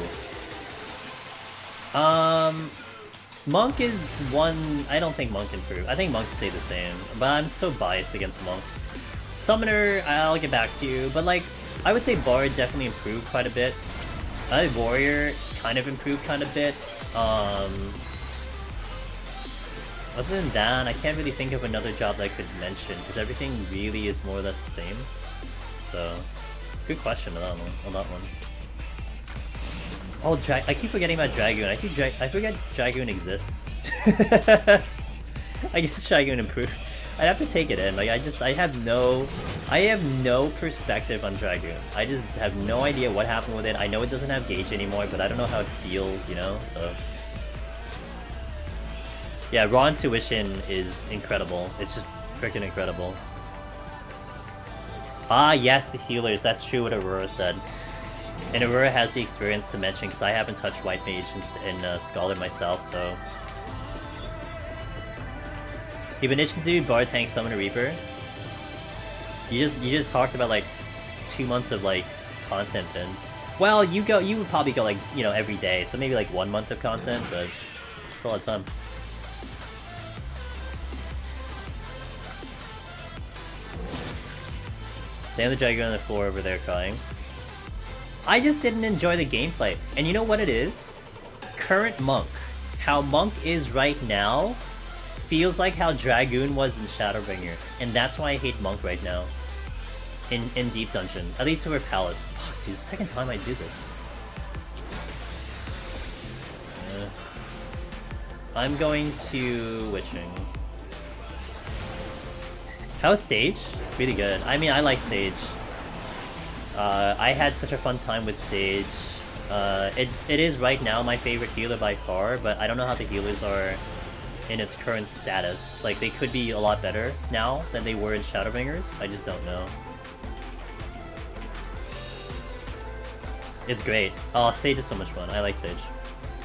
Monk is one... I don't think Monk improved. I think Monk stayed the same. But I'm so biased against Monk. Summoner, I'll get back to you. But, like, I would say Bard definitely improved quite a bit. I think Warrior kind of improved kind of bit. Other than that, I can't really think of another job that I could mention, because everything really is more or less the same. So, good question on that one. Oh, I keep forgetting about Dragoon. I forget Dragoon exists. I guess Dragoon improved. I'd have to take it in. Like, I have no perspective on Dragoon. I just have no idea what happened with it. I know it doesn't have gauge anymore, but I don't know how it feels, you know? So yeah, raw intuition is incredible. It's just freaking incredible. Ah, yes, the healers. That's true what Aurora said. And Aurora has the experience to mention, because I haven't touched White Mage in Scholar myself, so... You've been itching to do Bar Tank Summon a Reaper? You just talked about like 2 months of like content then. Well, you would probably go like, you know, every day, so maybe like 1 month of content, but it's a lot of time. Damn, the Dragon on the floor over there crying. I just didn't enjoy the gameplay. And you know what it is? Current Monk. How Monk is right now feels like how Dragoon was in Shadowbringer. And that's why I hate Monk right now. In Deep Dungeon. At least over Palace. Fuck, dude, the second time I do this. I'm going to Witching. How's Sage? Really good. I mean, I like Sage. I had such a fun time with Sage. It is right now my favorite healer by far, but I don't know how the healers are in its current status. Like, they could be a lot better now than they were in Shadowbringers. I just don't know. It's great. Oh, Sage is so much fun. I like Sage.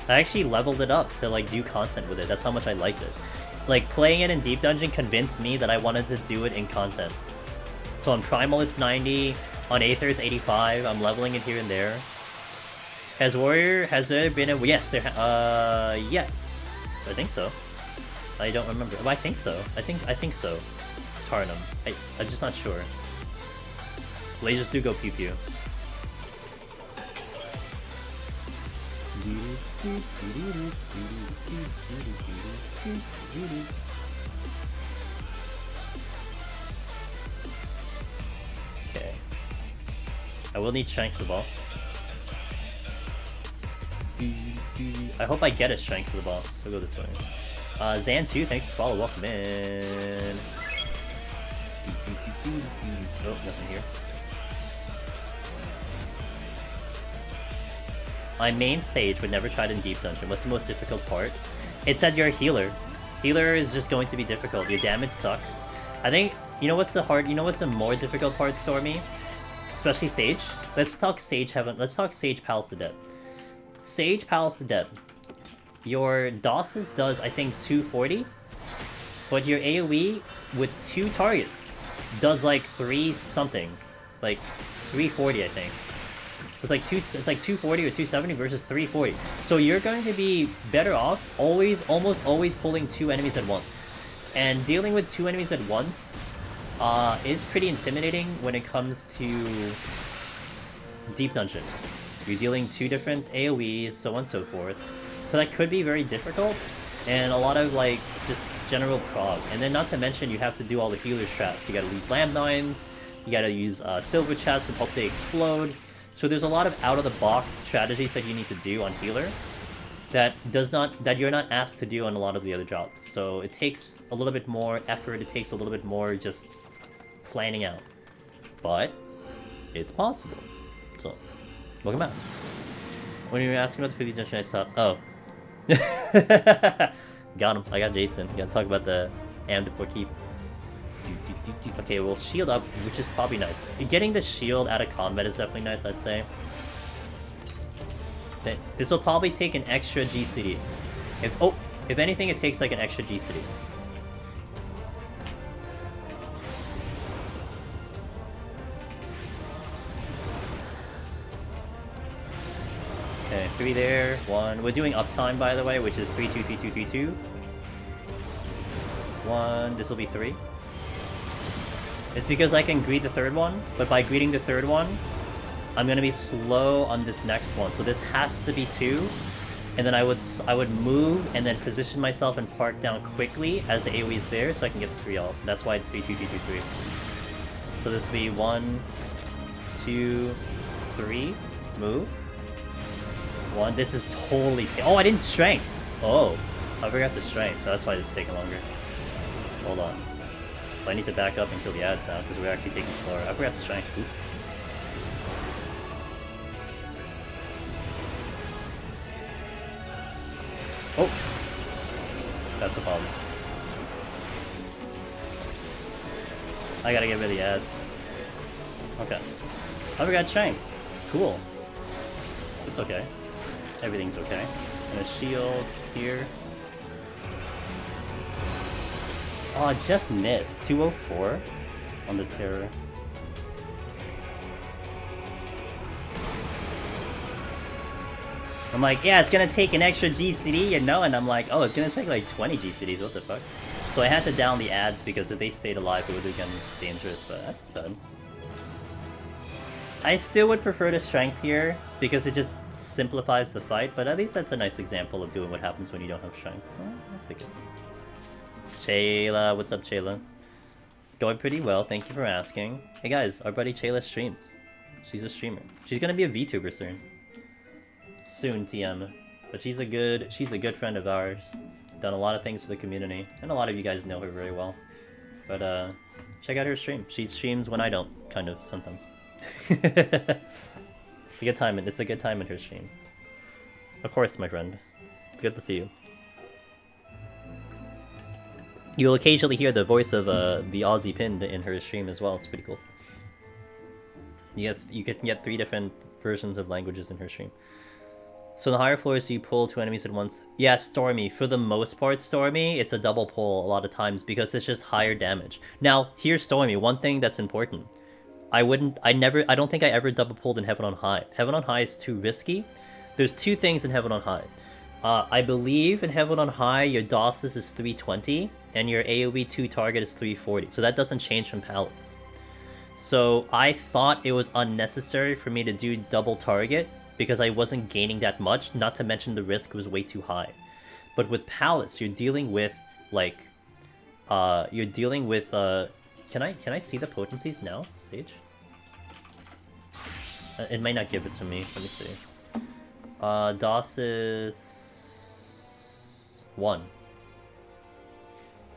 I actually leveled it up to like do content with it. That's how much I liked it. Like, playing it in Deep Dungeon convinced me that I wanted to do it in content. So on Primal it's 90, on Aether it's 85, I'm leveling it here and there. Has there been a... Yes, yes. I think so. I don't remember. Oh, I think so. I think so. Tarnum. I'm just not sure. Lasers do go pew pew. Okay. I will need strength for the boss. I hope I get a strength for the boss. We'll go this way. Zan2, thanks for the follow. Welcome in. Oh, nothing here. My main Sage would never try it in Deep Dungeon. What's the most difficult part? It said you're a healer. Healer is just going to be difficult. Your damage sucks. I think, you know what's the more difficult part, Stormy? Especially Sage. Let's talk Sage Palace to Death. Sage Palace to Death. Your DOS's does, I think, 240. But your AoE with 2 targets does like 3 something. Like 340, I think. So it's like 240 or 270 versus 340. So you're going to be better off almost always pulling 2 enemies at once. And dealing with 2 enemies at once is pretty intimidating when it comes to Deep Dungeon. You're dealing 2 different AoEs, so on and so forth. So that could be very difficult, and a lot of like just general prog. And then not to mention you have to do all the healer strats. You gotta use landmines, you gotta use silver chests and hope they explode. So there's a lot of out-of-the-box strategies that you need to do on healer that you're not asked to do on a lot of the other jobs. So it takes a little bit more effort, it takes a little bit more just planning out. But it's possible. So, welcome back. When you were asking about the 50 dungeon, I thought, oh. Got him. I got Jason. You gotta talk about the Am de Keep. Okay, we'll shield up, which is probably nice. Getting the shield out of combat is definitely nice, I'd say. This will probably take an extra GCD. If anything, it takes like an extra GCD. Okay, 3 there, 1. We're doing uptime, by the way, which is 3, 2, 3, 2, 3, 2. 1. This will be 3. It's because I can greet the 3rd one, but by greeting the 3rd one, I'm gonna be slow on this next one. So this has to be 2, and then I would move and then position myself and park down quickly as the AoE is there, so I can get the 3 off. That's why it's 3, 2, 3, 2, 3. So this will be 1, 2, 3. Move. 1. This is totally. Oh, I didn't strength. Oh, I forgot the strength. That's why this is taking longer. Hold on. So I need to back up and kill the ads now because we're actually taking slower. I forgot the strength. Oops. Oh! That's a problem. I gotta get rid of the ads. Okay. I forgot strength. Cool. It's okay. Everything's okay. And a shield here. Oh, I just missed. 204 on the terror. I'm like, yeah, it's gonna take an extra GCD, you know? And I'm like, oh, it's gonna take like 20 GCDs, what the fuck? So I had to down the ads because if they stayed alive, it would have been dangerous, but that's fun. I still would prefer the strength here because it just simplifies the fight, but at least that's a nice example of doing what happens when you don't have strength. Well, I'll take it. Chayla, what's up, Chayla? Going pretty well, thank you for asking. Hey guys, our buddy Chayla streams. She's a streamer. She's gonna be a VTuber soon. Soon, TM. But she's a good friend of ours. Done a lot of things for the community, and a lot of you guys know her very well. But check out her stream. She streams when I don't, kind of, sometimes. It's a good time. It's a good time in her stream. Of course, my friend. It's good to see you. You'll occasionally hear the voice of the Aussie pin in her stream as well. It's pretty cool. You can get 3 different versions of languages in her stream. So the higher floors, you pull 2 enemies at once. Yeah, Stormy. For the most part, Stormy, it's a double pull a lot of times because it's just higher damage. Now, here's Stormy. One thing that's important. I don't think I ever double pulled in Heaven on High. Heaven on High is too risky. There's 2 things in Heaven on High. I believe in Heaven on High, your DOS's is 320, and your AoE 2 target is 340. So that doesn't change from Palace. So I thought it was unnecessary for me to do double target, because I wasn't gaining that much, not to mention the risk was way too high. But with Palace, you're dealing with, like, can I see the potencies now, Sage? It might not give it to me, let me see. DOS is 1.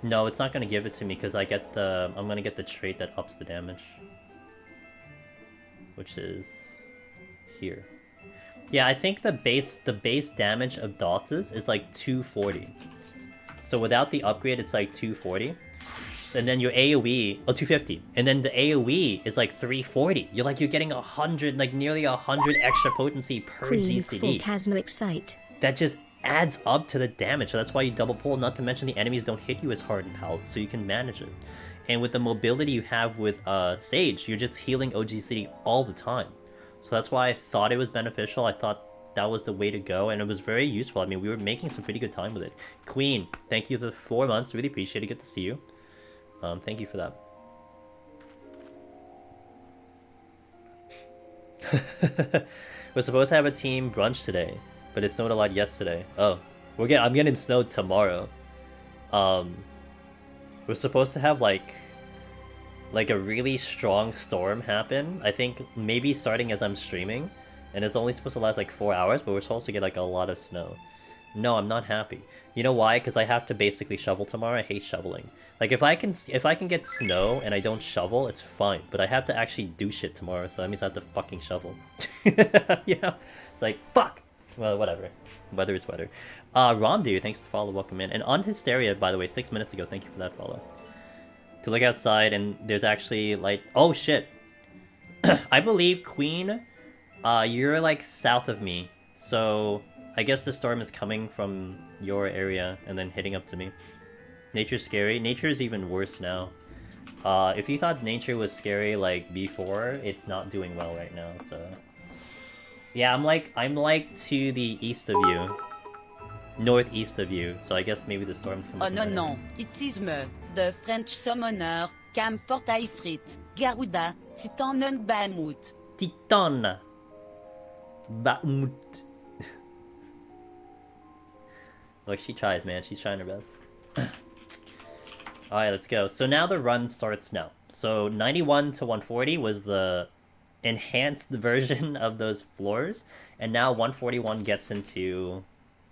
No, it's not gonna give it to me because I'm gonna get the trait that ups the damage. Which is here. Yeah, I think the base damage of DOS's is like 240. So without the upgrade, it's like 240. And then your AoE, 250. And then the AoE is like 340. You're getting 100, like nearly 100 extra potency per GCD. That just adds up to the damage. So that's why you double pull, not to mention the enemies don't hit you as hard in Palace, so you can manage it. And with the mobility you have with Sage, you're just healing OGCD all the time. So that's why I thought it was beneficial. I thought that was the way to go, and it was very useful. I mean, we were making some pretty good time with it. Queen, thank you for the 4 months. Really appreciate it. Good to see you. Thank you for that. We're supposed to have a team brunch today, but it snowed a lot yesterday. Oh, I'm getting snowed tomorrow. We're supposed to have like a really strong storm happen. I think maybe starting as I'm streaming, and it's only supposed to last like 4 hours, but we're supposed to get like a lot of snow. No, I'm not happy. You know why? Because I have to basically shovel tomorrow. I hate shoveling. Like if I can get snow and I don't shovel, it's fine. But I have to actually do shit tomorrow, so that means I have to fucking shovel. You know? It's like fuck. Well, whatever. Weather is weather. Romdeer, thanks for the follow. Welcome in. And on Hysteria, by the way, 6 minutes ago. Thank you for that follow. To look outside and there's actually like, oh shit. I believe Queen, you're like south of me, so I guess the storm is coming from your area and then hitting up to me. Nature's scary. Nature is even worse now. If you thought nature was scary like before, it's not doing well right now. So yeah, I'm like to the east of you, northeast of you. So I guess maybe the storm's coming. Oh non, it is me, the French summoner, Cam Fortaifrit, Garuda, Titanen Behemoth. Titan Behemoth. Look, she tries, man. She's trying her best. Alright, let's go. So now the run starts now. So 91 to 140 was the enhanced version of those floors, and now 141 gets into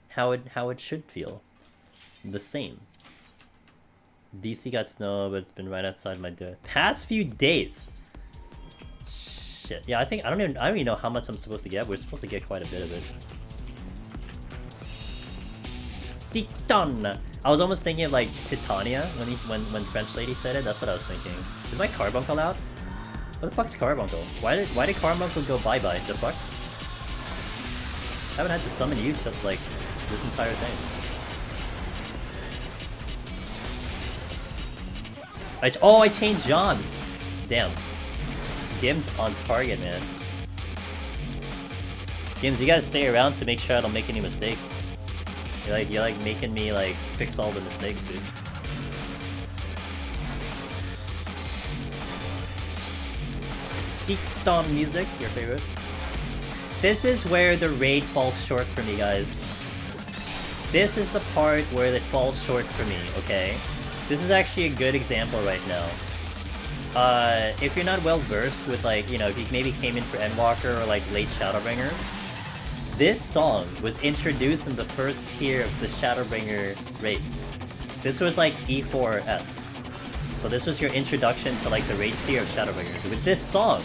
how it should feel. The same. DC got snow, but it's been right outside my door. Past few days. Shit. Yeah, I don't even know how much I'm supposed to get. We're supposed to get quite a bit of it. Titan! I was almost thinking of like Titania when French lady said it. That's what I was thinking. Is my carbuncle out? What the fuck's carbuncle? Why did carbuncle go bye bye? The fuck? haven't had to summon you to like this entire thing. I changed John's. Damn. Gim's on target, man. Gims, you gotta stay around to make sure I don't make any mistakes. You're like making me like fix all the mistakes, dude. Deep music, your favorite. This is where the raid falls short for me, guys. This is the part where it falls short for me, okay? This is actually a good example right now. If you're not well versed with like, you know, if you maybe came in for Endwalker or like late Shadowbringers, this song was introduced in the first tier of the Shadowbringer raids. This was like E4S. So this was your introduction to like the raid tier of Shadowbringers. With this song,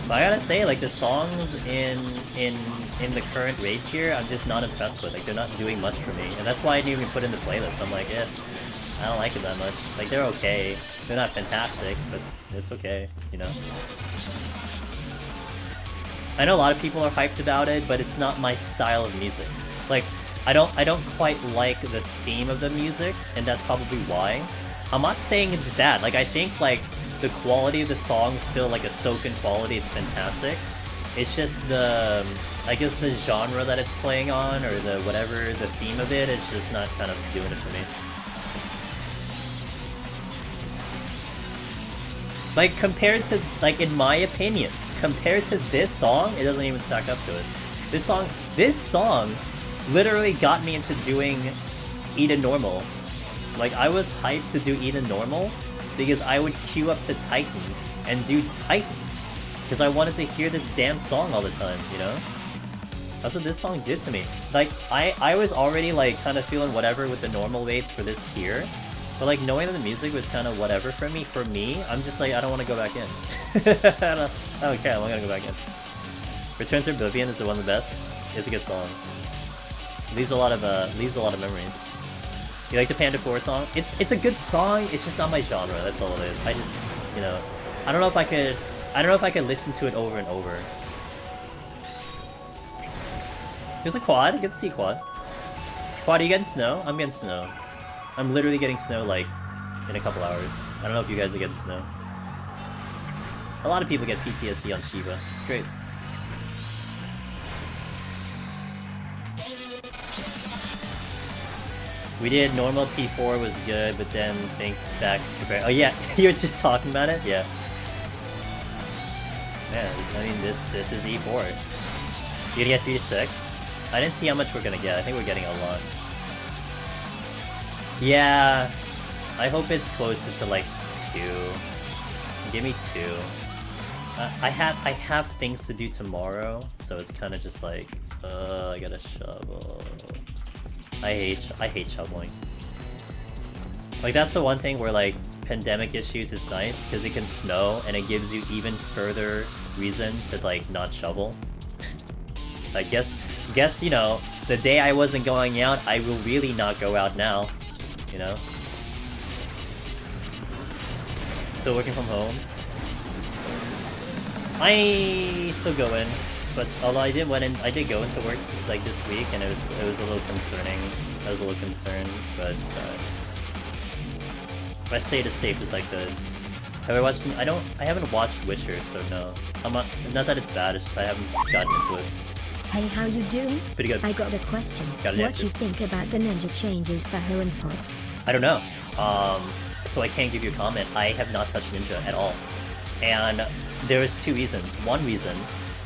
I gotta say, like the songs in the current raid tier, I'm just not impressed with. Like they're not doing much for me, and that's why I didn't even put in the playlist. I'm like, I don't like it that much. Like they're okay, they're not fantastic, but it's okay, you know. I know a lot of people are hyped about it, but it's not my style of music. Like, I don't quite like the theme of the music, and that's probably why. I'm not saying it's bad. Like, I think, like, the quality of the song is still, like, a soaking quality. It's fantastic. It's just the, I guess the genre that it's playing on, or the whatever, the theme of it, is just not kind of doing it for me. Like, compared to, like, in my opinion, compared to this song, it doesn't even stack up to it. This song literally got me into doing Eden Normal. Like, I was hyped to do Eden Normal because I would queue up to Titan and do Titan because I wanted to hear this damn song all the time, you know? That's what this song did to me. Like, I was already, like, kind of feeling whatever with the normal weights for this tier, but, like, knowing that the music was kind of whatever for me, I'm just like, I don't want to go back in. I don't care, I'm not gonna go back in. Return to Oblivion is one of the best. It's a good song. Leaves a lot of memories. You like the Panda 4 song? It's a good song, it's just not my genre, that's all it is. I just, you know, I don't know if I could listen to it over and over. There's a quad, good to see quad. Quad, are you getting snow? I'm getting snow. I'm literally getting snow, like, in a couple hours. I don't know if you guys are getting snow. A lot of people get PTSD on Shiva. It's great. We did normal P4 was good, but then think back to... Oh yeah, you were just talking about it? Yeah. Man, I mean, this is E4. You gonna get 3 to 6? I didn't see how much we're gonna get. I think we're getting a lot. Yeah, I hope it's closer to like 2. Give me 2. I have things to do tomorrow, so it's kind of just like, I gotta shovel. I hate shoveling. Like, that's the one thing where, like, pandemic issues is nice, because it can snow, and it gives you even further reason to, like, not shovel. I guess, you know, the day I wasn't going out, I will really not go out now, you know? Still working from home. I still go in. But although I did go into work like this week, and it was a little concerning. I was a little concerned, but I stayed as safe as I could. Have I watched? I haven't watched Witcher, so no. Not that it's bad. It's just I haven't gotten into it. Hey, how you doing? Pretty good. I got a question. Got an what answer. you think about the ninja changes for Ho and Pot? I don't know. So I can't give you a comment. I have not touched Ninja at all, and there was 2 reasons. One reason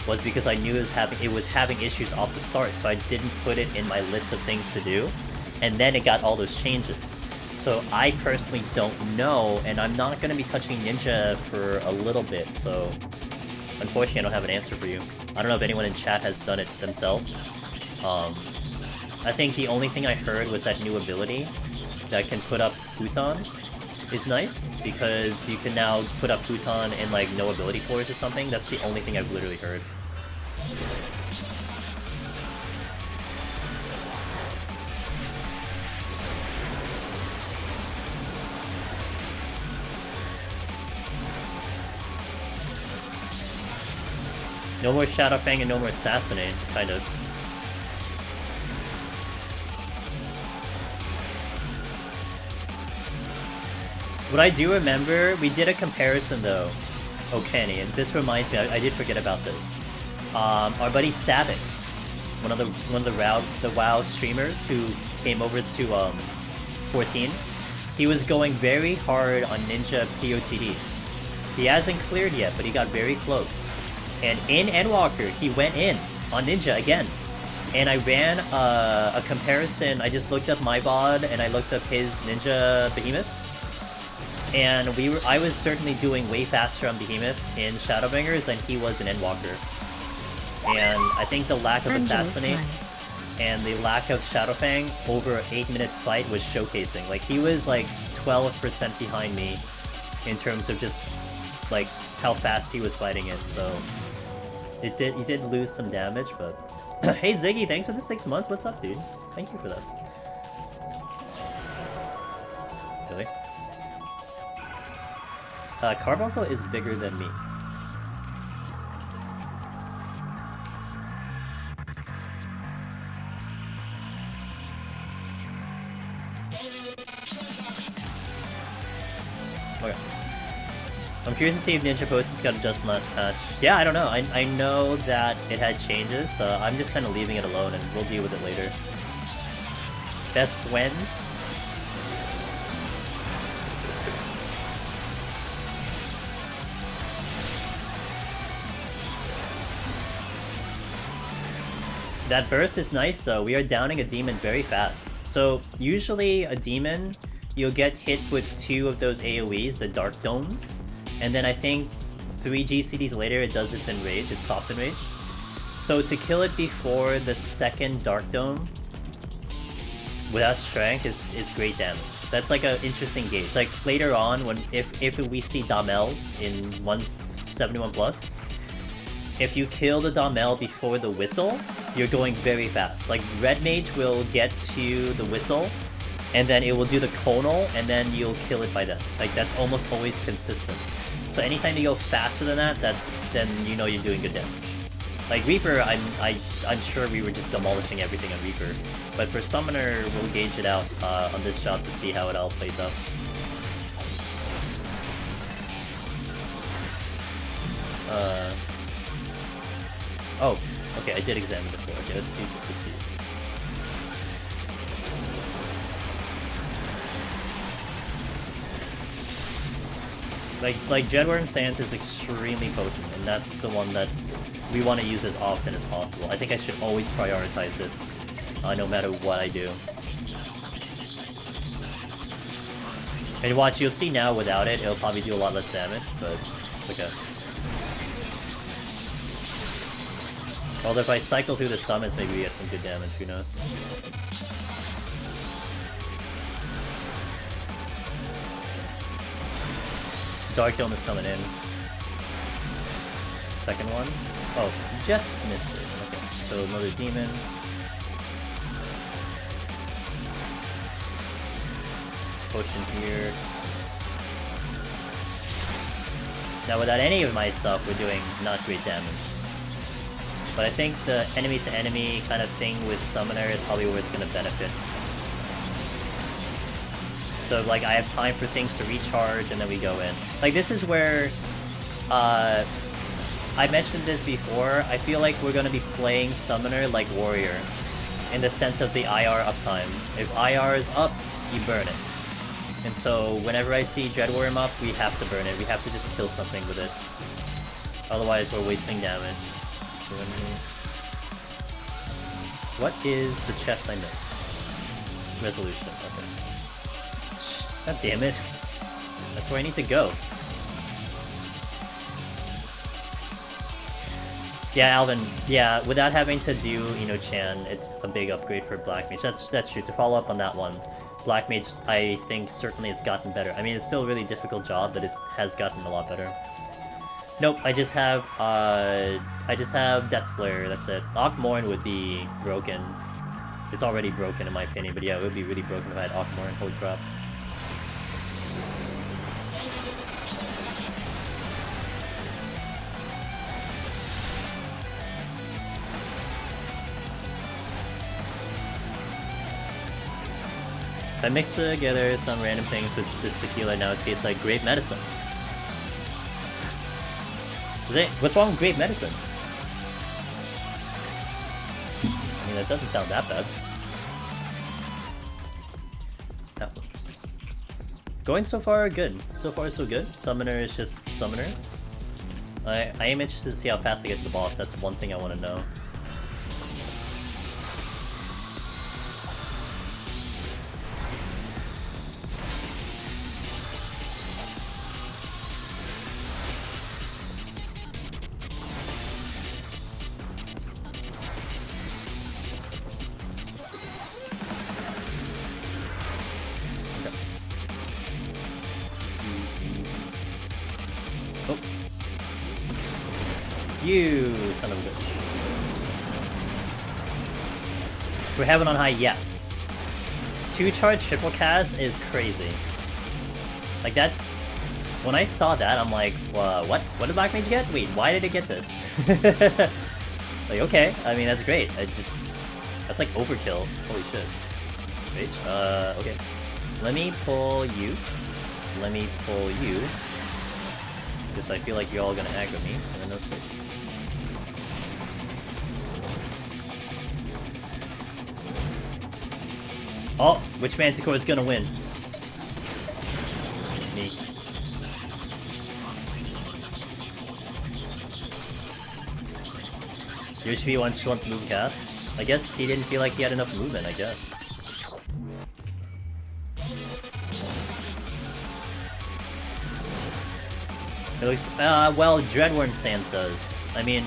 was because I knew it was having issues off the start, so I didn't put it in my list of things to do, and then it got all those changes. So I personally don't know, and I'm not going to be touching Ninja for a little bit, so unfortunately I don't have an answer for you. I don't know if anyone in chat has done it themselves. I think the only thing I heard was that new ability that can put up futon is nice, because you can now put up futon in like no ability floors or something. That's the only thing I've literally heard. No more Shadowfang and no more Assassinate, kind of. What I do remember, we did a comparison though. Oh, Kenny, and this reminds me, I did forget about this. Our buddy Savix, one of the WoW streamers who came over to 14, he was going very hard on Ninja PoTD. He hasn't cleared yet, but he got very close. And in Endwalker, he went in on Ninja again. And I ran a comparison. I just looked up my VOD and I looked up his Ninja Behemoth. And I was certainly doing way faster on Behemoth in Shadowbringers than he was in Endwalker. And I think the lack of Assassinate and the lack of Shadowfang over an 8-minute fight was showcasing. Like, he was like 12% behind me in terms of just like how fast he was fighting it. So he did lose some damage, but hey Ziggy, thanks for the 6 months. What's up, dude? Thank you for that. Really? Carbuncle is bigger than me. Okay. I'm curious to see if Ninja Post got adjusted last patch. Yeah, I don't know. I know that it had changes, so I'm just kind of leaving it alone and we'll deal with it later. Best wins? That burst is nice though. We are downing a demon very fast. So usually a demon, you'll get hit with 2 of those AoEs, the Dark Domes. And then I think 3 GCDs later it does its Enrage, its Soft Enrage. So to kill it before the second Dark Dome without Strength is great damage. That's like an interesting gauge. Like later on, when if we see Damels in 171+, if you kill the Damel before the whistle, you're going very fast. Like Red Mage will get to the whistle, and then it will do the conal, and then you'll kill it by death. Like that's almost always consistent. So anytime you go faster than that, then you know you're doing good damage. Like Reaper, I'm sure we were just demolishing everything on Reaper, but for Summoner, we'll gauge it out on this job to see how it all plays out. Oh, okay, I did examine before. Okay, let's see. Like Dreadworm Sands is extremely potent, and that's the one that we want to use as often as possible. I think I should always prioritize this, no matter what I do. And watch, you'll see now without it, it'll probably do a lot less damage, but okay. Although if I cycle through the summons, maybe we get some good damage, who knows. Dark Dome is coming in. Second one. Oh, just missed it. Okay, so another demon. Potion here. Now without any of my stuff, we're doing not great damage. But I think the enemy-to-enemy kind of thing with Summoner is probably where it's going to benefit. So, like, I have time for things to recharge, and then we go in. Like, this is where... I mentioned this before, I feel like we're going to be playing Summoner like Warrior, in the sense of the IR uptime. If IR is up, you burn it. And so, whenever I see Dreadworm up, we have to burn it. We have to just kill something with it. Otherwise, we're wasting damage. What is the chest I missed? Resolution, okay. God damn it. That's where I need to go. Yeah, Alvin, yeah, without having to do, Chan, it's a big upgrade for Black Mage. That's true. To follow up on that one, Black Mage, I think, certainly has gotten better. I mean, it's still a really difficult job, but it has gotten a lot better. Nope, I just have Death Flare, that's it. Akmorn would be broken. It's already broken in my opinion, but yeah, it would be really broken if I had Akmorn, holy crap. I mix together some random things with this tequila, now it tastes like grape medicine. What's wrong with grape medicine? I mean, that doesn't sound that bad. That looks... Going so far, good. So far, so good. Summoner is just Summoner. I am interested to see how fast I get to the boss. That's one thing I want to know. You son of a bitch. For heaven on high, yes. 2-charge triple cast is crazy. Like that. When I saw that, I'm like, what? What did Black Mage get? Wait, why did it get this? Like, okay. I mean, that's great. That's like overkill. Holy shit. Wait, okay. Let me pull you. Let me pull you. Because I feel like you're all gonna aggro me. And then no switch. Oh, which Manticore is gonna win? Me. Yoshi wants to move cast. I guess he didn't feel like he had enough movement, I guess. It looks, well, Dreadworm Stance does. I mean,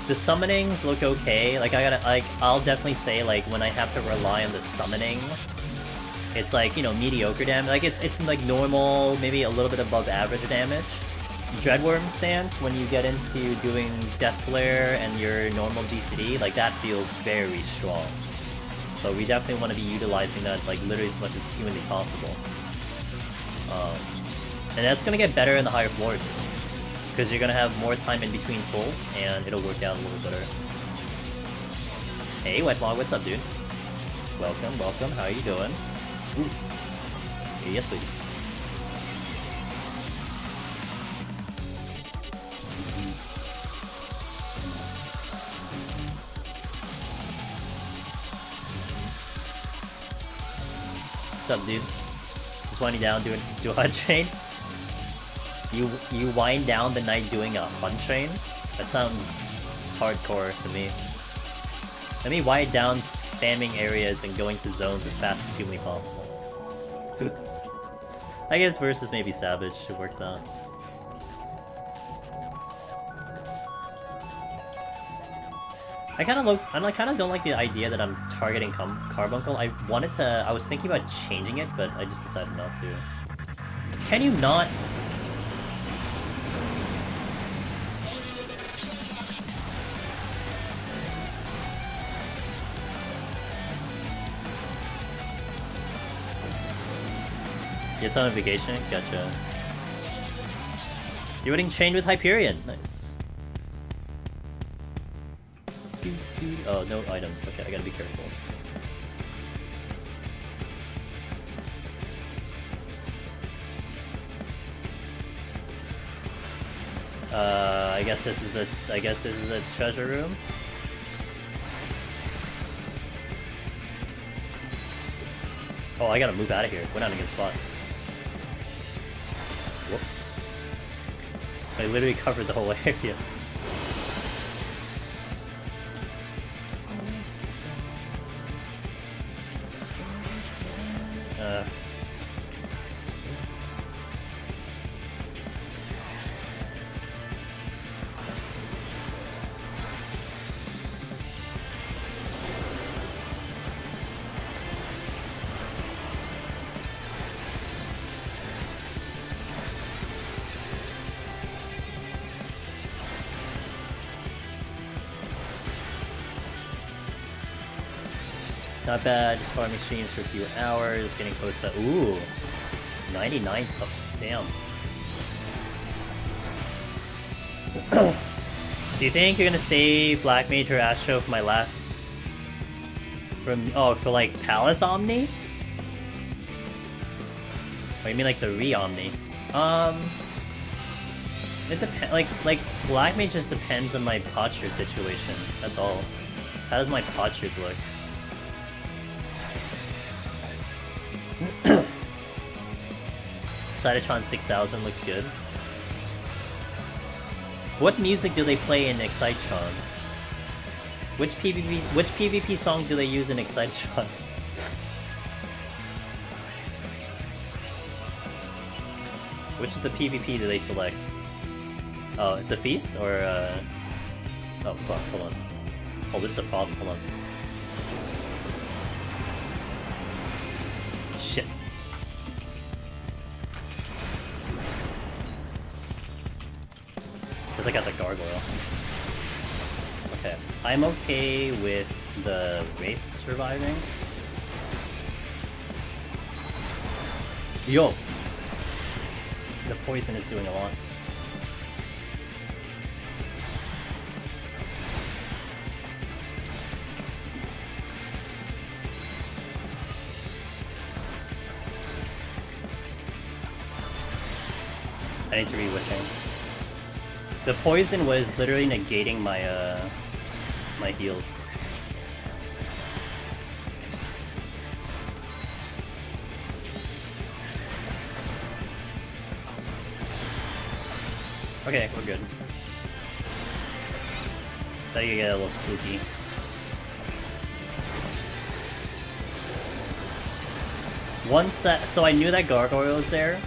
the summonings look okay. Like, I'll definitely say, like, when I have to rely on the summonings, it's like, you know, mediocre damage. Like, it's like normal, maybe a little bit above average damage. Dreadworm Stance, when you get into doing Death Flare and your normal GCD, like, that feels very strong. So we definitely want to be utilizing that, like, literally as much as humanly possible. And that's gonna get better in the higher floors, because you're gonna have more time in between pulls, and it'll work out a little better. Hey, Wetmog, what's up, dude? Welcome, welcome. How are you doing? Ooh. Yes, please. What's up, dude? Just winding down, do a HUD train. You wind down the night doing a HUD train? That sounds hardcore to me. Let me wind down spamming areas and going to zones as fast as humanly possible. I guess versus maybe Savage, it works out. I kind of don't like the idea that I'm targeting Carbuncle. I was thinking about changing it, but I just decided not to. Can you not? Yes, on a vacation? Gotcha. You're winning chained with Hyperion. Nice. Oh, no items. Okay, I gotta be careful. I guess this is a treasure room. Oh, I gotta move out of here. We're not in a good spot. Whoops. I literally covered the whole area. Not bad, just farming streams for a few hours, getting close to... Ooh! 99 stuff, damn. Do you think you're gonna save Black Mage or Astro for my last... for like Palace Omni? Oh, you mean like the re-omni? It depends. Like black mage just depends on my potsherd situation. That's all. How does my potsherds look? Cytotron 6000 looks good. What music do they play in Excitron? Which PvP song do they use in Excitron? Which of the PvP do they select? Oh, the feast or oh fuck, hold on. Oh, this is a problem, hold on. Shit. Cause I got the gargoyle. Okay. I'm okay with the Wraith surviving. Yo! The poison is doing a lot. I need to read Witching. The poison was literally negating my my heals. Okay, we're good. Thought you get a little spooky. Once that, so I knew that gargoyle was there.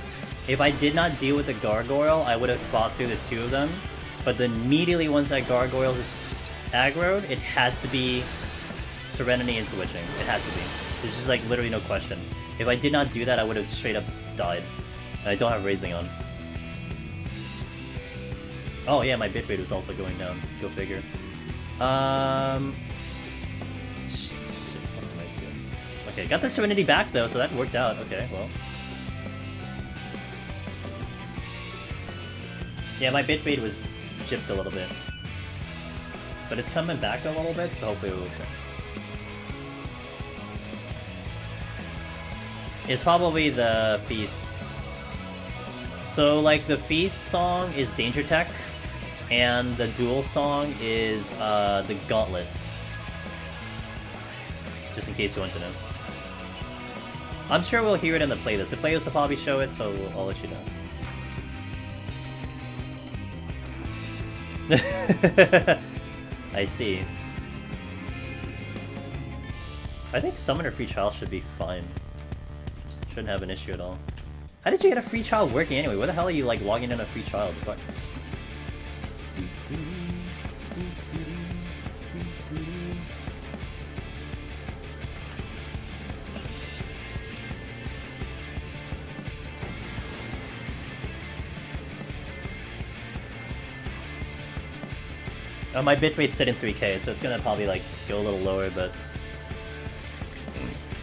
If I did not deal with the gargoyle, I would have fought through the two of them. But then immediately once that gargoyle was aggroed, it had to be Serenity into Witching. It had to be. There's just like literally no question. If I did not do that, I would have straight up died. And I don't have Raising on. Oh yeah, my bitrate was also going down. Go figure. Shit, what am I doing? Okay, got the Serenity back though, so that worked out. Okay, well. Yeah, my bitrate was gypped a little bit. But it's coming back a little bit, so hopefully it will work. It's probably the Feast. So, like, the Feast song is Danger Tech, and the Duel song is the Gauntlet. Just in case you want to know. I'm sure we'll hear it in the playlist. The playlist will probably show it, so I'll let you know. I see. I think Summoner free trial should be fine. Shouldn't have an issue at all. How did you get a free trial working anyway? Where the hell are you like logging in a free trial? Fuck. My bitrate's set in 3K, so it's gonna probably like go a little lower, but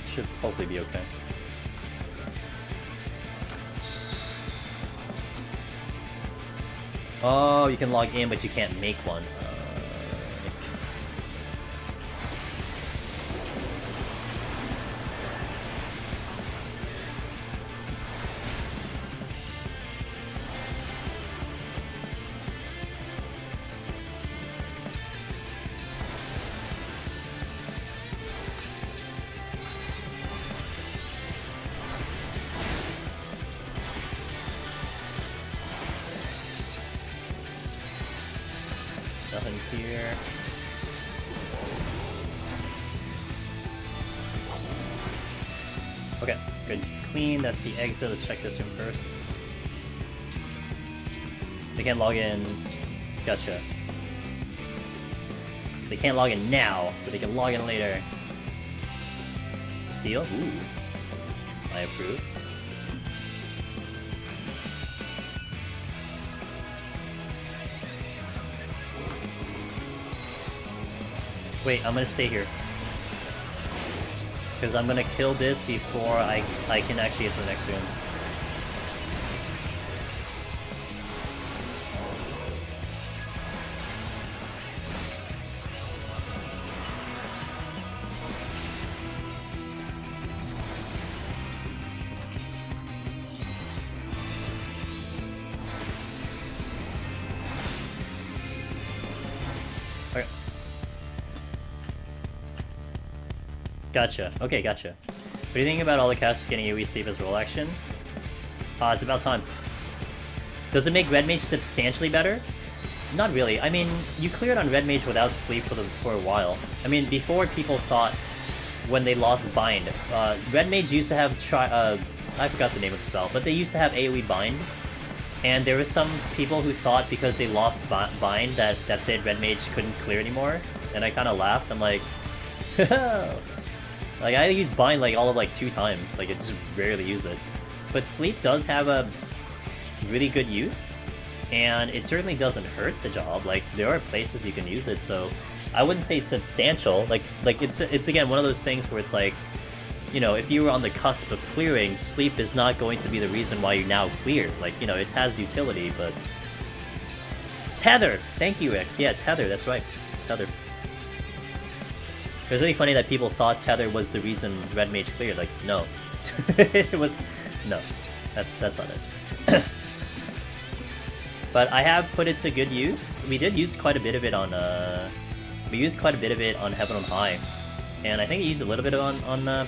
should hopefully be okay. Oh, you can log in, but you can't make one. I see. Nothing here. Okay, good. Clean, that's the exit. Let's check this room first. They can't log in. Gotcha. So they can't log in now, but they can log in later. Steal? Ooh. I approve. Wait, I'm gonna stay here. Because I'm gonna kill this before I can actually get to the next room. Gotcha. Okay, gotcha. What do you think about all the casters getting AoE sleep as roll action? It's about time. Does it make Red Mage substantially better? Not really. I mean, you cleared on Red Mage without sleep for a while. I mean, before people thought when they lost Bind, Red Mage used to have I forgot the name of the spell, but they used to have AoE Bind, and there were some people who thought because they lost Bind that said Red Mage couldn't clear anymore, and I kind of laughed. I'm like, like I used Bind like all of like 2 times, like I just rarely use it. But Sleep does have a really good use, and it certainly doesn't hurt the job. Like there are places you can use it, so I wouldn't say substantial. Like it's again one of those things where it's like, you know, if you were on the cusp of clearing, Sleep is not going to be the reason why you now clear. Like, you know, it has utility, but... Tether! Thank you, X. Yeah, Tether, that's right. It's Tether. It was really funny that people thought Tether was the reason Red Mage cleared. Like, no. It was... No. That's not it. But I have put it to good use. We did use quite a bit of it on, We used quite a bit of it on Heaven on High. And I think I used a little bit on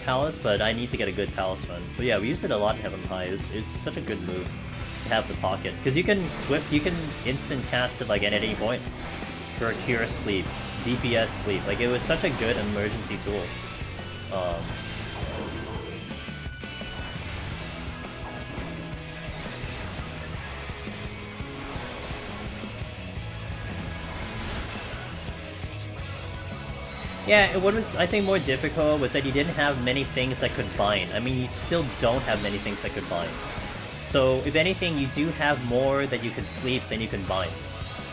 Palace, but I need to get a good Palace run. But yeah, we used it a lot in Heaven High. It's such a good move to have the pocket. Because you can instant cast it like at any point. For Cure Sleep, DPS Sleep. Like it was such a good emergency tool. Yeah, what was, I think, more difficult was that you didn't have many things that could bind. I mean, you still don't have many things that could bind. So, if anything, you do have more that you could sleep than you can bind.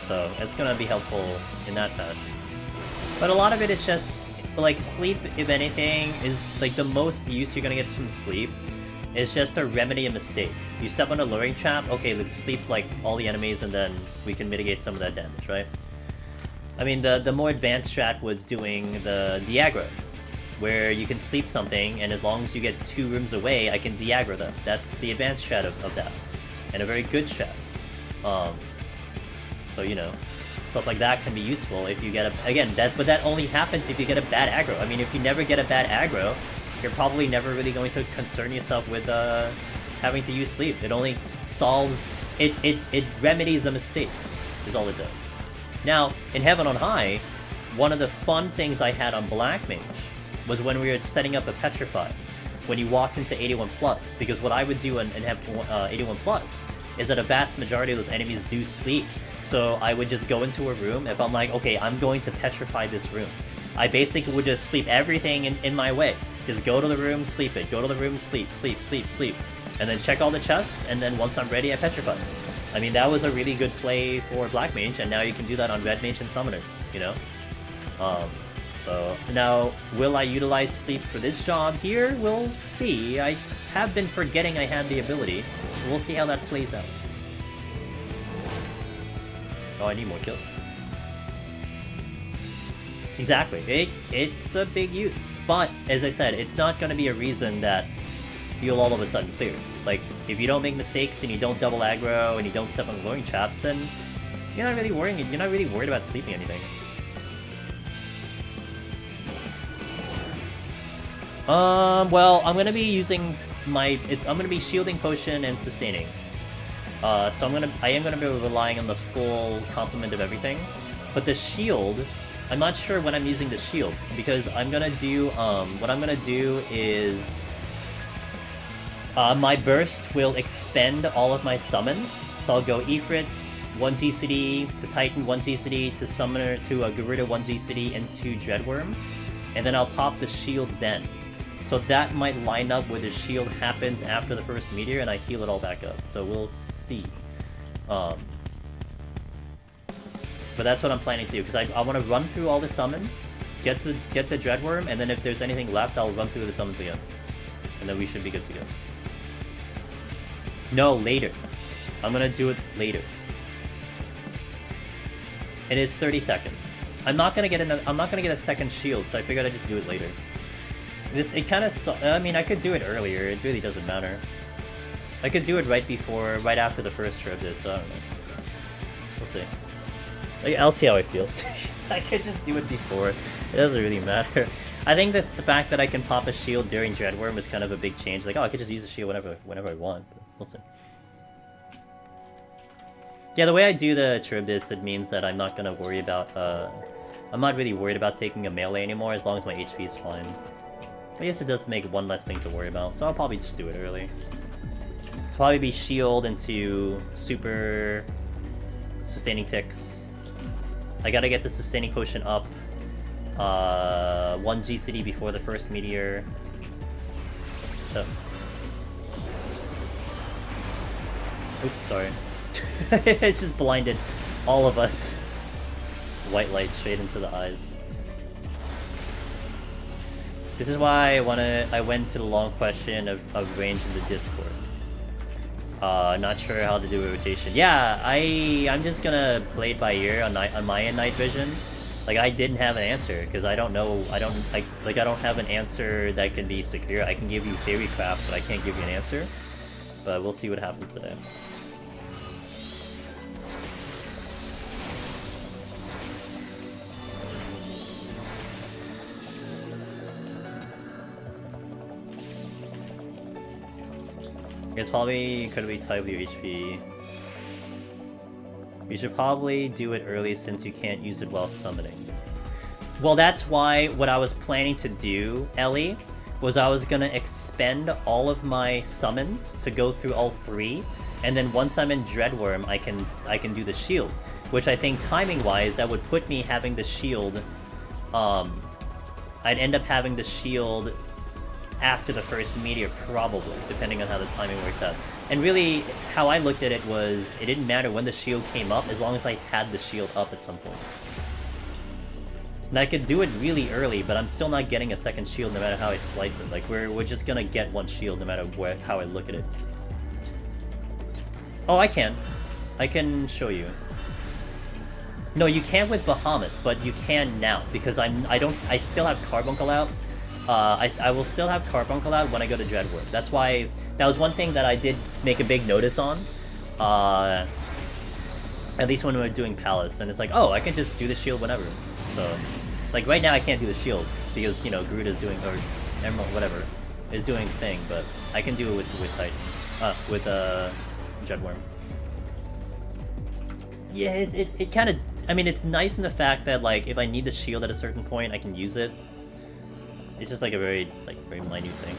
So, it's gonna be helpful in that patch. But a lot of it is just, like, sleep, if anything, is, like, the most use you're gonna get from sleep is just to remedy a mistake. You step on a luring trap, okay, let's sleep, like, all the enemies and then we can mitigate some of that damage, right? I mean, the more advanced strat was doing the aggro, where you can sleep something, and as long as you get 2 rooms away, I can de-aggro them. That's the advanced strat of that, and a very good strat. So, you know, stuff like that can be useful if you get a... Again, but that only happens if you get a bad aggro. I mean, if you never get a bad aggro, you're probably never really going to concern yourself with having to use sleep. It only solves... It remedies a mistake, is all it does. Now, in Heaven on High, one of the fun things I had on Black Mage was when we were setting up a Petrify, when you walked into 81+, because what I would do in 81+ is that a vast majority of those enemies do sleep, so I would just go into a room, if I'm like, okay, I'm going to Petrify this room, I basically would just sleep everything in my way. Just go to the room, sleep it, go to the room, sleep, and then check all the chests, and then once I'm ready, I Petrify. I mean, that was a really good play for Black Mage, and now you can do that on Red Mage and Summoner, you know? So, now, will I utilize Sleep for this job here? We'll see. I have been forgetting I had the ability. We'll see how that plays out. Oh, I need more kills. Exactly. It's a big use. But, as I said, it's not going to be a reason that you'll all of a sudden clear. Like, if you don't make mistakes and you don't double aggro and you don't step on luring traps, then you're not really worried about sleeping anything. Well, I'm gonna be using I'm gonna be shielding potion and sustaining. So I am gonna be relying on the full complement of everything. But the shield, I'm not sure when I'm using the shield, because I'm gonna do, what I'm gonna do is... my burst will expend all of my summons, so I'll go Ifrit, 1 GCD, to Titan, 1 GCD, to Summoner, to Garuda, 1 GCD, and to Dreadworm, and then I'll pop the shield then. So that might line up where the shield happens after the first meteor, and I heal it all back up, so we'll see. But that's what I'm planning to do, because I want to run through all the summons, get the Dreadworm, and then if there's anything left, I'll run through the summons again. And then we should be good to go. No, later. I'm gonna do it later. It is 30 seconds. I'm not gonna get a second shield, so I figured I'd just do it later. I mean, I could do it earlier. It really doesn't matter. I could do it right after the first Charybdis, so I don't know. We'll see. Like, I'll see how I feel. I could just do it before. It doesn't really matter. I think that the fact that I can pop a shield during Dreadworm is kind of a big change. Like, oh, I could just use the shield whenever I want. But we'll see. Yeah, the way I do the Charybdis, it means that I'm not gonna worry about, I'm not really worried about taking a melee anymore as long as my HP is fine. I guess it does make one less thing to worry about, so I'll probably just do it early. It'll probably be shield into super sustaining ticks. I gotta get the sustaining potion up. 1 GCD before the first meteor. Oh. Oops, sorry. It's just blinded all of us. White light straight into the eyes. This is why I went to the long question of range in the Discord. Not sure how to do a rotation. Yeah, I'm just gonna play it by ear on my end night vision. Like, I didn't have an answer because I don't know. I don't have an answer that can be secure. I can give you theory craft, but I can't give you an answer. But we'll see what happens today. It's probably incredibly tight with your HP. You should probably do it early since you can't use it while summoning. Well, that's why what I was planning to do, Ellie, was I was gonna expend all of my summons to go through all 3, and then once I'm in Dreadworm, I can do the shield. Which I think timing-wise, that would put me having the shield. I'd end up having the shield after the first meteor, probably, depending on how the timing works out. And really, how I looked at it was, it didn't matter when the shield came up, as long as I had the shield up at some point. And I could do it really early, but I'm still not getting a second shield no matter how I slice it. Like, we're just gonna get one shield no matter how I look at it. Oh, I can. I can show you. No, you can't with Behemoth, but you can now, because I still have Carbuncle out. I will still have Carbuncle out when I go to Dreadworm. That's why, that was one thing that I did make a big notice on. At least when we were doing Palace, and it's like, oh, I can just do the shield whenever. So, like, right now I can't do the shield, because, you know, Garuda's doing, or Emerald, whatever, is doing the thing, but I can do it with Dreadworm. Yeah, it kind of, I mean, it's nice in the fact that, like, if I need the shield at a certain point, I can use it. It's just like a very minute thing.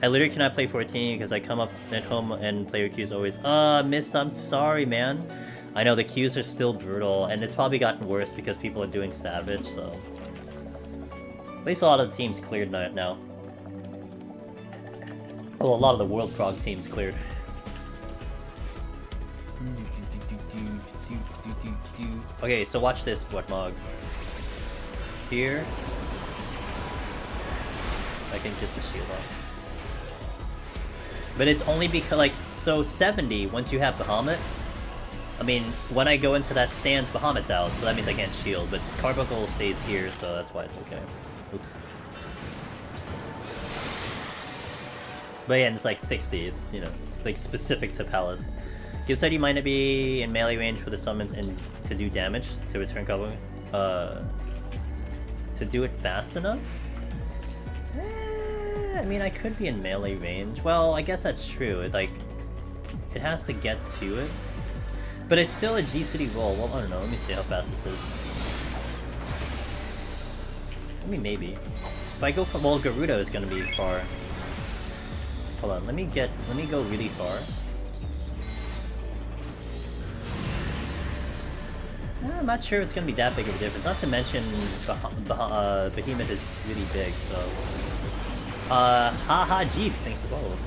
I literally cannot play 14 because I come up at home and player queues always. Mist, I'm sorry, man. I know the queues are still brutal, and it's probably gotten worse because people are doing Savage, so. At least a lot of the teams cleared now. Well, a lot of the World Prog teams cleared. Okay, so watch this, Whatmog. Here. I can get the shield off. But it's only because, like, so 70, once you have Behemoth, I mean, when I go into that stance, Behemoth's out, so that means I can't shield, but Carbuncle stays here, so that's why it's okay. Oops. But yeah, and it's like 60, it's, you know, it's like specific to Palace. Gibbs said you might not be in melee range for the summons and to do damage, to return Carbuncle. To do it fast enough? I mean, I could be in melee range. Well, I guess that's true. It has to get to it. But it's still a G-City roll. Well, I don't know. Let me see how fast this is. I mean, maybe. If I go for... Well, Garuda is going to be far. Hold on. Let me go really far. I'm not sure it's going to be that big of a difference. Not to mention, Behemoth is really big, so... haha, Jeeps, thanks for follow.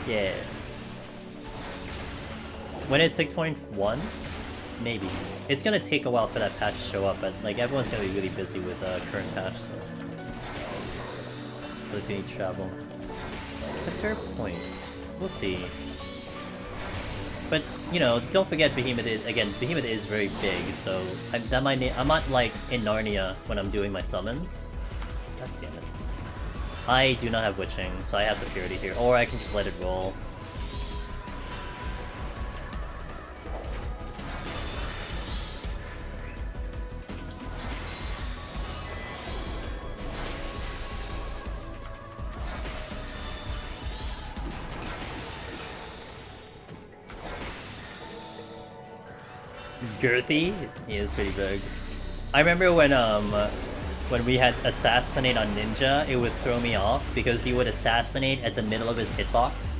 Yeah. When it's 6.1? Maybe. It's gonna take a while for that patch to show up, but, like, everyone's gonna be really busy with current patch, so... Let's need travel. It's a fair point. We'll see. But, you know, don't forget Behemoth is very big, so I'm not like in Narnia when I'm doing my summons. God damn it. I do not have Witching, so I have the Purity here, or I can just let it roll. girthy. He is pretty big. I remember when we had assassinate on Ninja, it would throw me off because he would assassinate at the middle of his hitbox,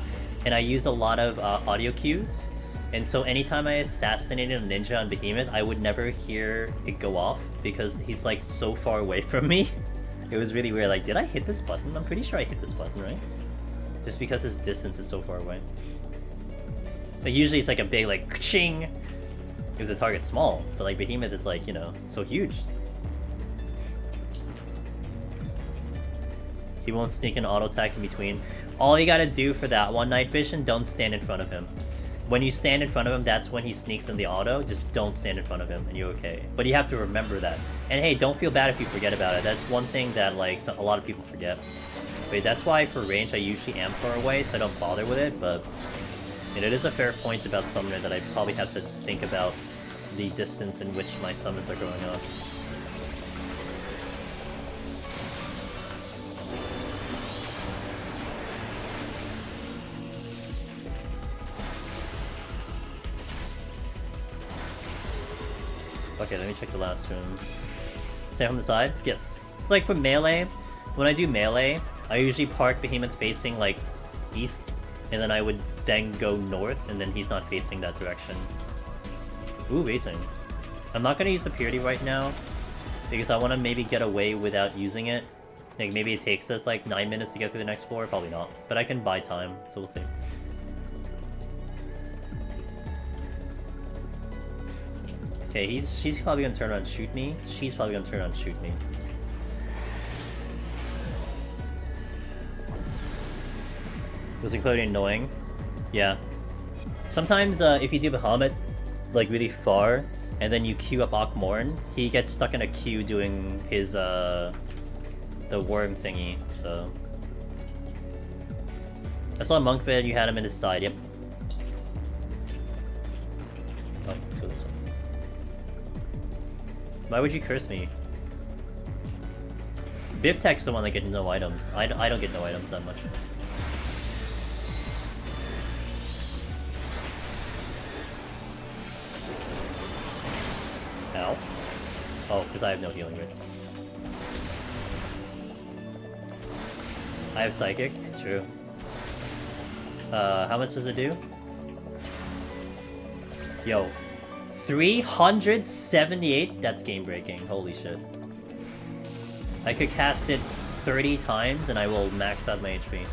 and I use a lot of audio cues, and so anytime I assassinated a Ninja on Behemoth, I would never hear it go off because he's like so far away from me. It was really weird. Like, did I hit this button? I'm pretty sure I hit this button, right? Just because his distance is so far away. But usually it's like a big like ching if the target's small, but like Behemoth is like, you know, so huge. He won't sneak an auto attack in between. All you gotta do for that one, Night Vision, don't stand in front of him. When you stand in front of him, that's when he sneaks in the auto. Just don't stand in front of him and you're okay. But you have to remember that. And hey, don't feel bad if you forget about it. That's one thing that like a lot of people forget. But that's why for range I usually am far away so I don't bother with it, but it is a fair point about Summoner that I probably have to think about the distance in which my summons are going on. Okay, let me check the last room. Stay on the side? Yes. So like for melee, when I do melee, I usually park Behemoth facing like east, and then I would then go north, and then he's not facing that direction. Ooh, racing. I'm not gonna use the purity right now, because I want to maybe get away without using it. Like maybe it takes us like 9 minutes to get through the next floor, probably not. But I can buy time, so we'll see. Okay, she's probably gonna turn around and shoot me. She's probably gonna turn around and shoot me. Was incredibly annoying. Yeah. Sometimes if you do Behemoth like really far, and then you queue up Akmorn, he gets stuck in a queue doing his the worm thingy, so. I saw a monk vid, you had him in his side, yep. Oh, let's go this way. Why would you curse me? Bivtech's the one that gets no items. I don't get no items that much. Ow. Oh, because I have no healing rate. I have Psychic, true. How much does it do? Yo. 378? That's game breaking, holy shit. I could cast it 30 times and I will max out my HP.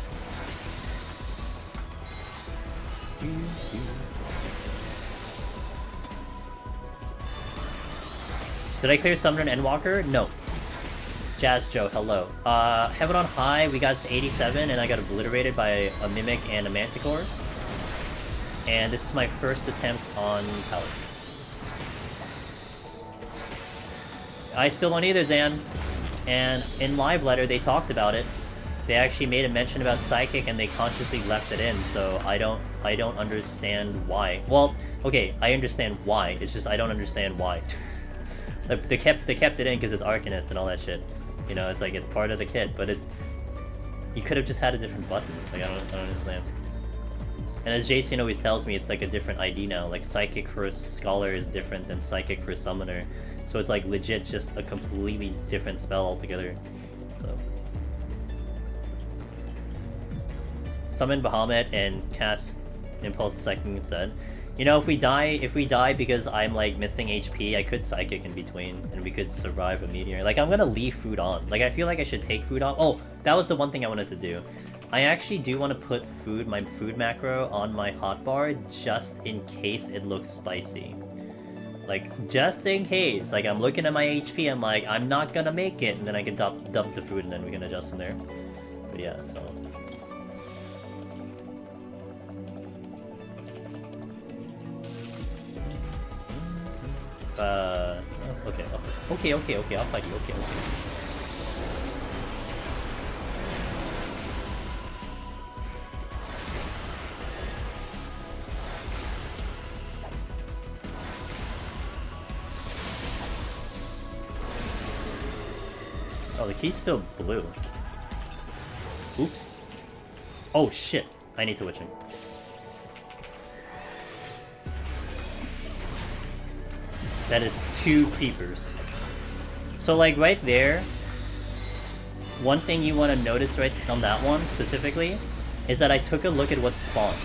Did I clear Summoner and Endwalker? No. Jazz Joe, hello. Heaven on High, we got to 87 and I got obliterated by a Mimic and a Manticore. And this is my first attempt on Palace. I still don't either, Zan. And in Live Letter, they talked about it. They actually made a mention about Psychic and they consciously left it in, so I don't understand why. Well, okay, I understand why, it's just I don't understand why. They kept it in because it's Arcanist and all that shit. You know, it's like, it's part of the kit, but you could have just had a different button. Like, I don't understand. And as Jason always tells me, it's like a different ID now. Like, Psychic for a Scholar is different than Psychic for a Summoner. So it's like legit just a completely different spell altogether. So. Summon Bahamut and cast Impulse Psychic instead. You know, if we die because I'm like missing HP, I could Psychic in between and we could survive a Meteor. Like, I'm gonna leave food on. Like, I feel like I should take food off. Oh, that was the one thing I wanted to do. I actually do want to put my food macro on my hotbar just in case it looks spicy. Like, just in case. Like, I'm looking at my HP, I'm like, I'm not gonna make it, and then I can dump the food and then we can adjust from there. But yeah, so. Okay, I'll fight you, okay. Oh, the key's still blue. Oops. Oh shit, I need to witch him. That is 2 creepers. So like right there, one thing you want to notice right on that one specifically is that I took a look at what spawned.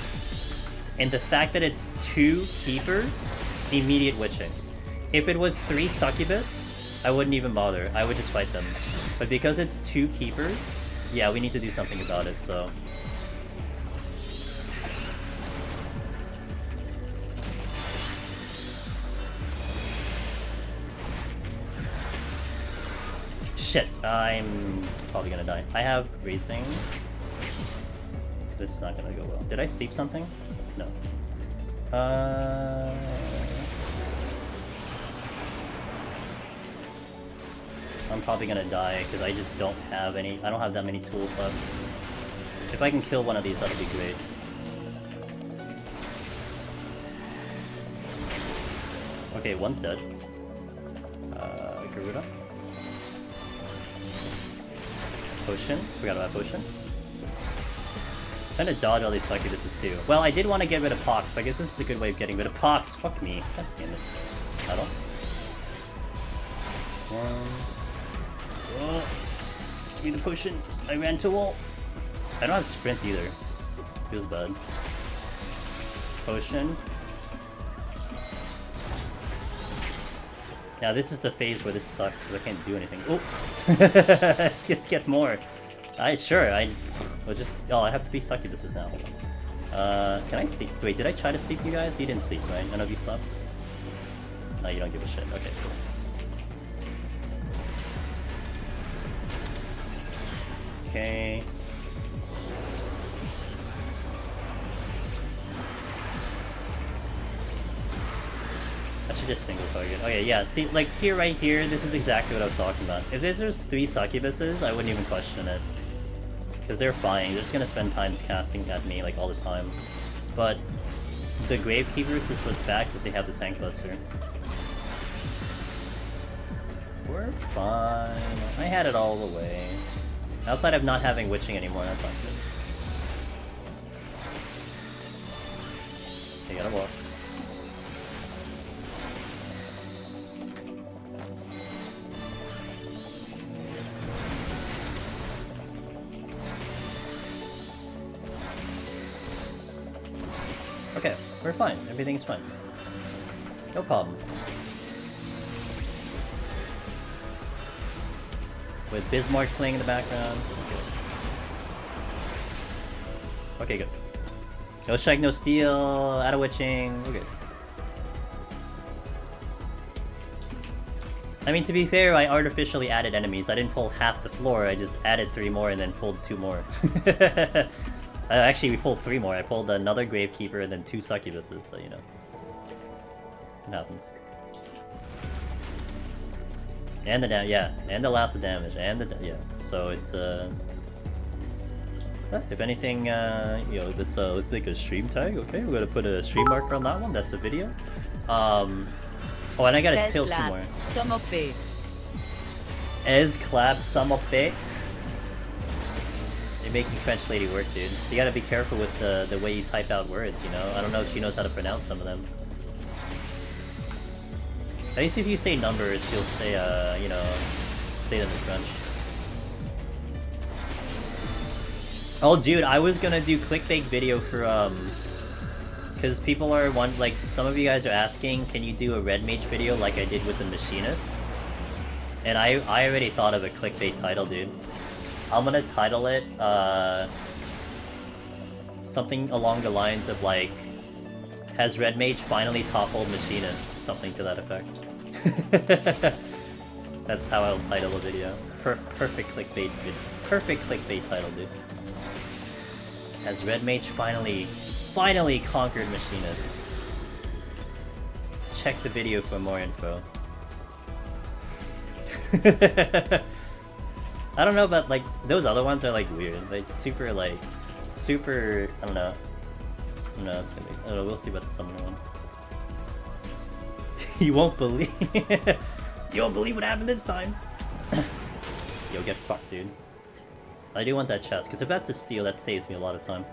And the fact that it's 2 keepers, immediate witching. If it was 3 succubus, I wouldn't even bother. I would just fight them. But because it's 2 keepers, yeah, we need to do something about it, so... Shit, I'm probably gonna die. I have racing. This is not gonna go well. Did I sleep something? No. I'm probably gonna die because I just don't have any. I don't have that many tools left. If I can kill one of these, that'll be great. Okay, one's dead. Garuda. Potion. Forgot about potion. Trying to dodge all these succubuses too. Well, I did want to get rid of Pox, so I guess this is a good way of getting rid of Pox. Fuck me. God damn it. Battle. Oh. Give me the potion. I ran to a wall. I don't have sprint either. Feels bad. Potion. Now this is the phase where this sucks because I can't do anything. Oh! let's get more. Sure, we'll just... Oh, I have 3 succubuses now. Can I sleep? Wait, did I try to sleep you guys? You didn't sleep, right? None of you slept? No, you don't give a shit. Okay, cool. Okay. I should just single target. Okay, yeah, see, like, here, right here, this is exactly what I was talking about. If there's 3 succubuses, I wouldn't even question it. Because they're fine, they're just gonna spend time casting at me, like, all the time. But the Gravekeepers is what's back because they have the tank buster. We're fine. I had it all the way. Outside of not having witching anymore, that's not good. You gotta walk. Okay, we're fine. Everything's fine. No problem. With Bismarck playing in the background. Okay, good. No strike, no steal, out of witching, we're good. I mean, to be fair, I artificially added enemies. I didn't pull half the floor, I just added 3 more and then pulled 2 more. Actually, we pulled 3 more. I pulled another Gravekeeper and then 2 succubuses, so you know. It happens. And the yeah, and the last damage, and the yeah. So it's if anything, you know, let's make a stream tag. Okay, we're gonna put a stream marker on that one. That's a video. Oh, and I gotta tilt some more. Some OP. Es clap some OP. You're making French lady work, dude. You gotta be careful with the way you type out words. You know, I don't know if she knows how to pronounce some of them. At least if you say numbers, she'll say, you know, say them in French. Oh, dude, I was gonna do clickbait video for, because people are like, some of you guys are asking, can you do a red mage video like I did with the machinist? And I already thought of a clickbait title, dude. I'm gonna title it, something along the lines of, like, has red mage finally toppled machinist? Something to that effect. That's how I'll title a video. Perfect clickbait video. Perfect clickbait title, dude. Has red mage finally conquered machinist? Check the video for more info. I don't know, but like those other ones are like weird, like super, I don't know. No, it's gonna be. I don't know. We'll see about the summoner one. You won't believe. You won't believe what happened this time. Yo, get fucked, dude. I do want that chest, because if that's a steal, that saves me a lot of time.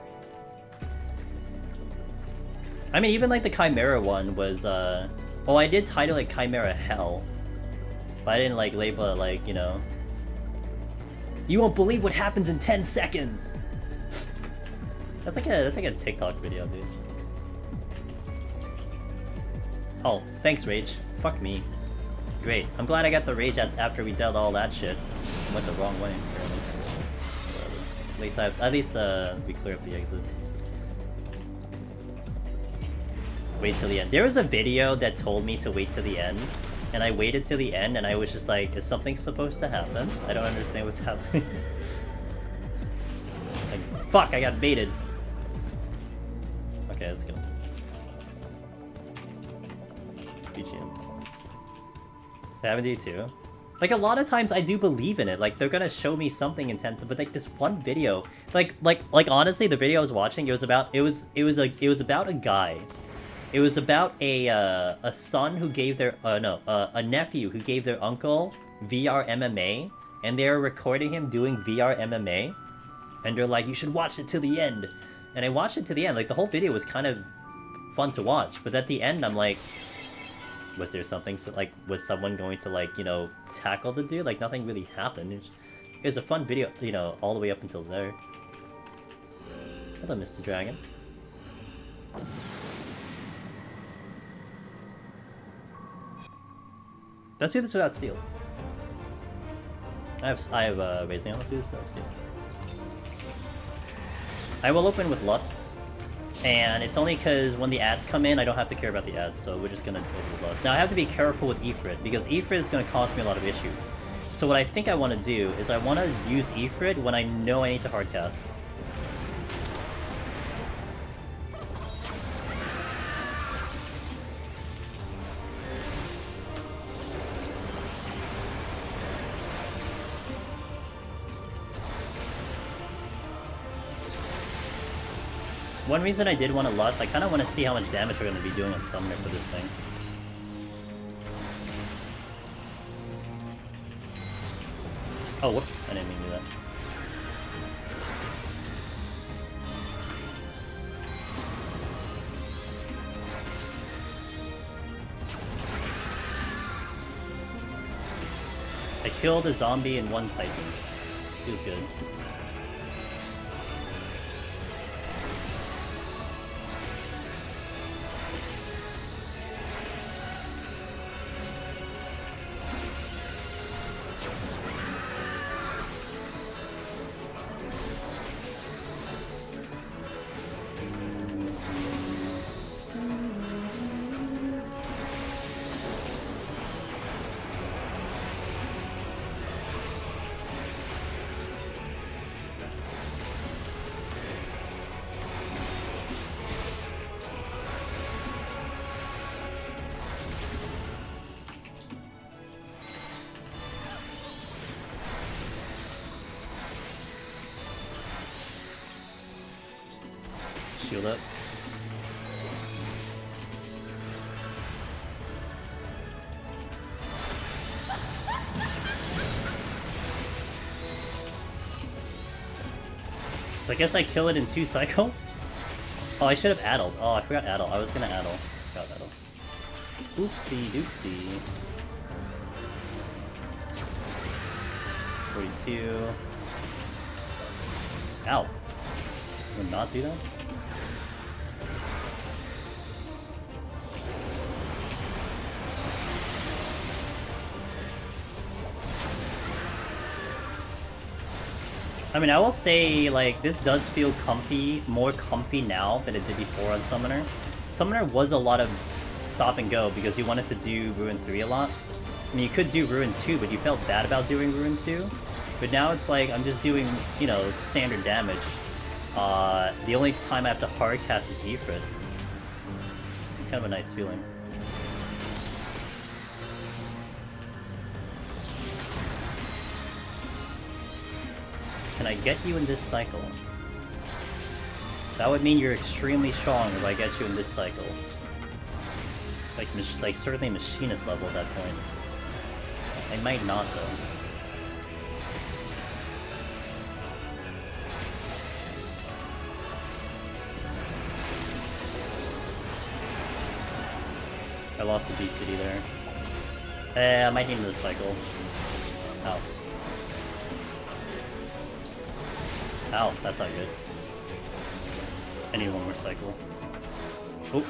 I mean, even like the Chimera one was Oh, I did title it Chimera Hell. But I didn't like label it like, you know. You won't believe what happens in 10 seconds! That's like a TikTok video, dude. Oh, thanks, Rage. Fuck me. Great. I'm glad I got the rage after we dealt all that shit. I went the wrong way, apparently. At least we clear up the exit. Wait till the end. There was a video that told me to wait till the end, and I waited till the end, and I was just like, is something supposed to happen? I don't understand what's happening. Like, fuck, I got baited. Okay, let's go. BGM. They haven't do too. Like, a lot of times I do believe in it. Like, they're gonna show me something intent, but like this one video, like honestly, the video I was watching, it was about a guy. It was about a son who gave their a nephew who gave their uncle VR MMA, and they were recording him doing VR MMA, and they're like, you should watch it till the end. And I watched it to the end. Like, the whole video was kind of fun to watch, but at the end, I'm like, was there something, like, was someone going to, like, you know, tackle the dude? Like, nothing really happened. It was a fun video, you know, all the way up until there. Hello, Mr. Dragon. Let's do this without steel. I have raising on. Let's do this without steel. I will open with lusts, and it's only because when the ads come in, I don't have to care about the ads, so we're just gonna open with lusts. Now I have to be careful with Ifrit, because Ifrit is gonna cause me a lot of issues. So what I think I want to do is I want to use Ifrit when I know I need to hardcast. One reason I did want to lust, I kind of want to see how much damage we're going to be doing on Summoner for this thing. Oh, whoops, I didn't mean to do that. I killed a zombie and one Titan. Feels good. Shield up. So I guess I kill it in 2 cycles? Oh, I should have addled. Oh, I forgot addle. I was gonna addle. Forgot addle. Oopsie doopsie. 42. Ow. Would not do that? I mean, I will say, like, this does feel comfy, more comfy now than it did before on Summoner. Summoner was a lot of stop and go because you wanted to do Ruin 3 a lot. I mean, you could do Ruin 2, but you felt bad about doing Ruin 2. But now it's like, I'm just doing, you know, standard damage. The only time I have to hardcast is Ifrit. It's kind of a nice feeling. Can I get you in this cycle? That would mean you're extremely strong if I get you in this cycle. Like certainly machinist level at that point. I might not though. I lost the GCD there. I might need another cycle. Ow. Ow, that's not good. I need one more cycle. Oh.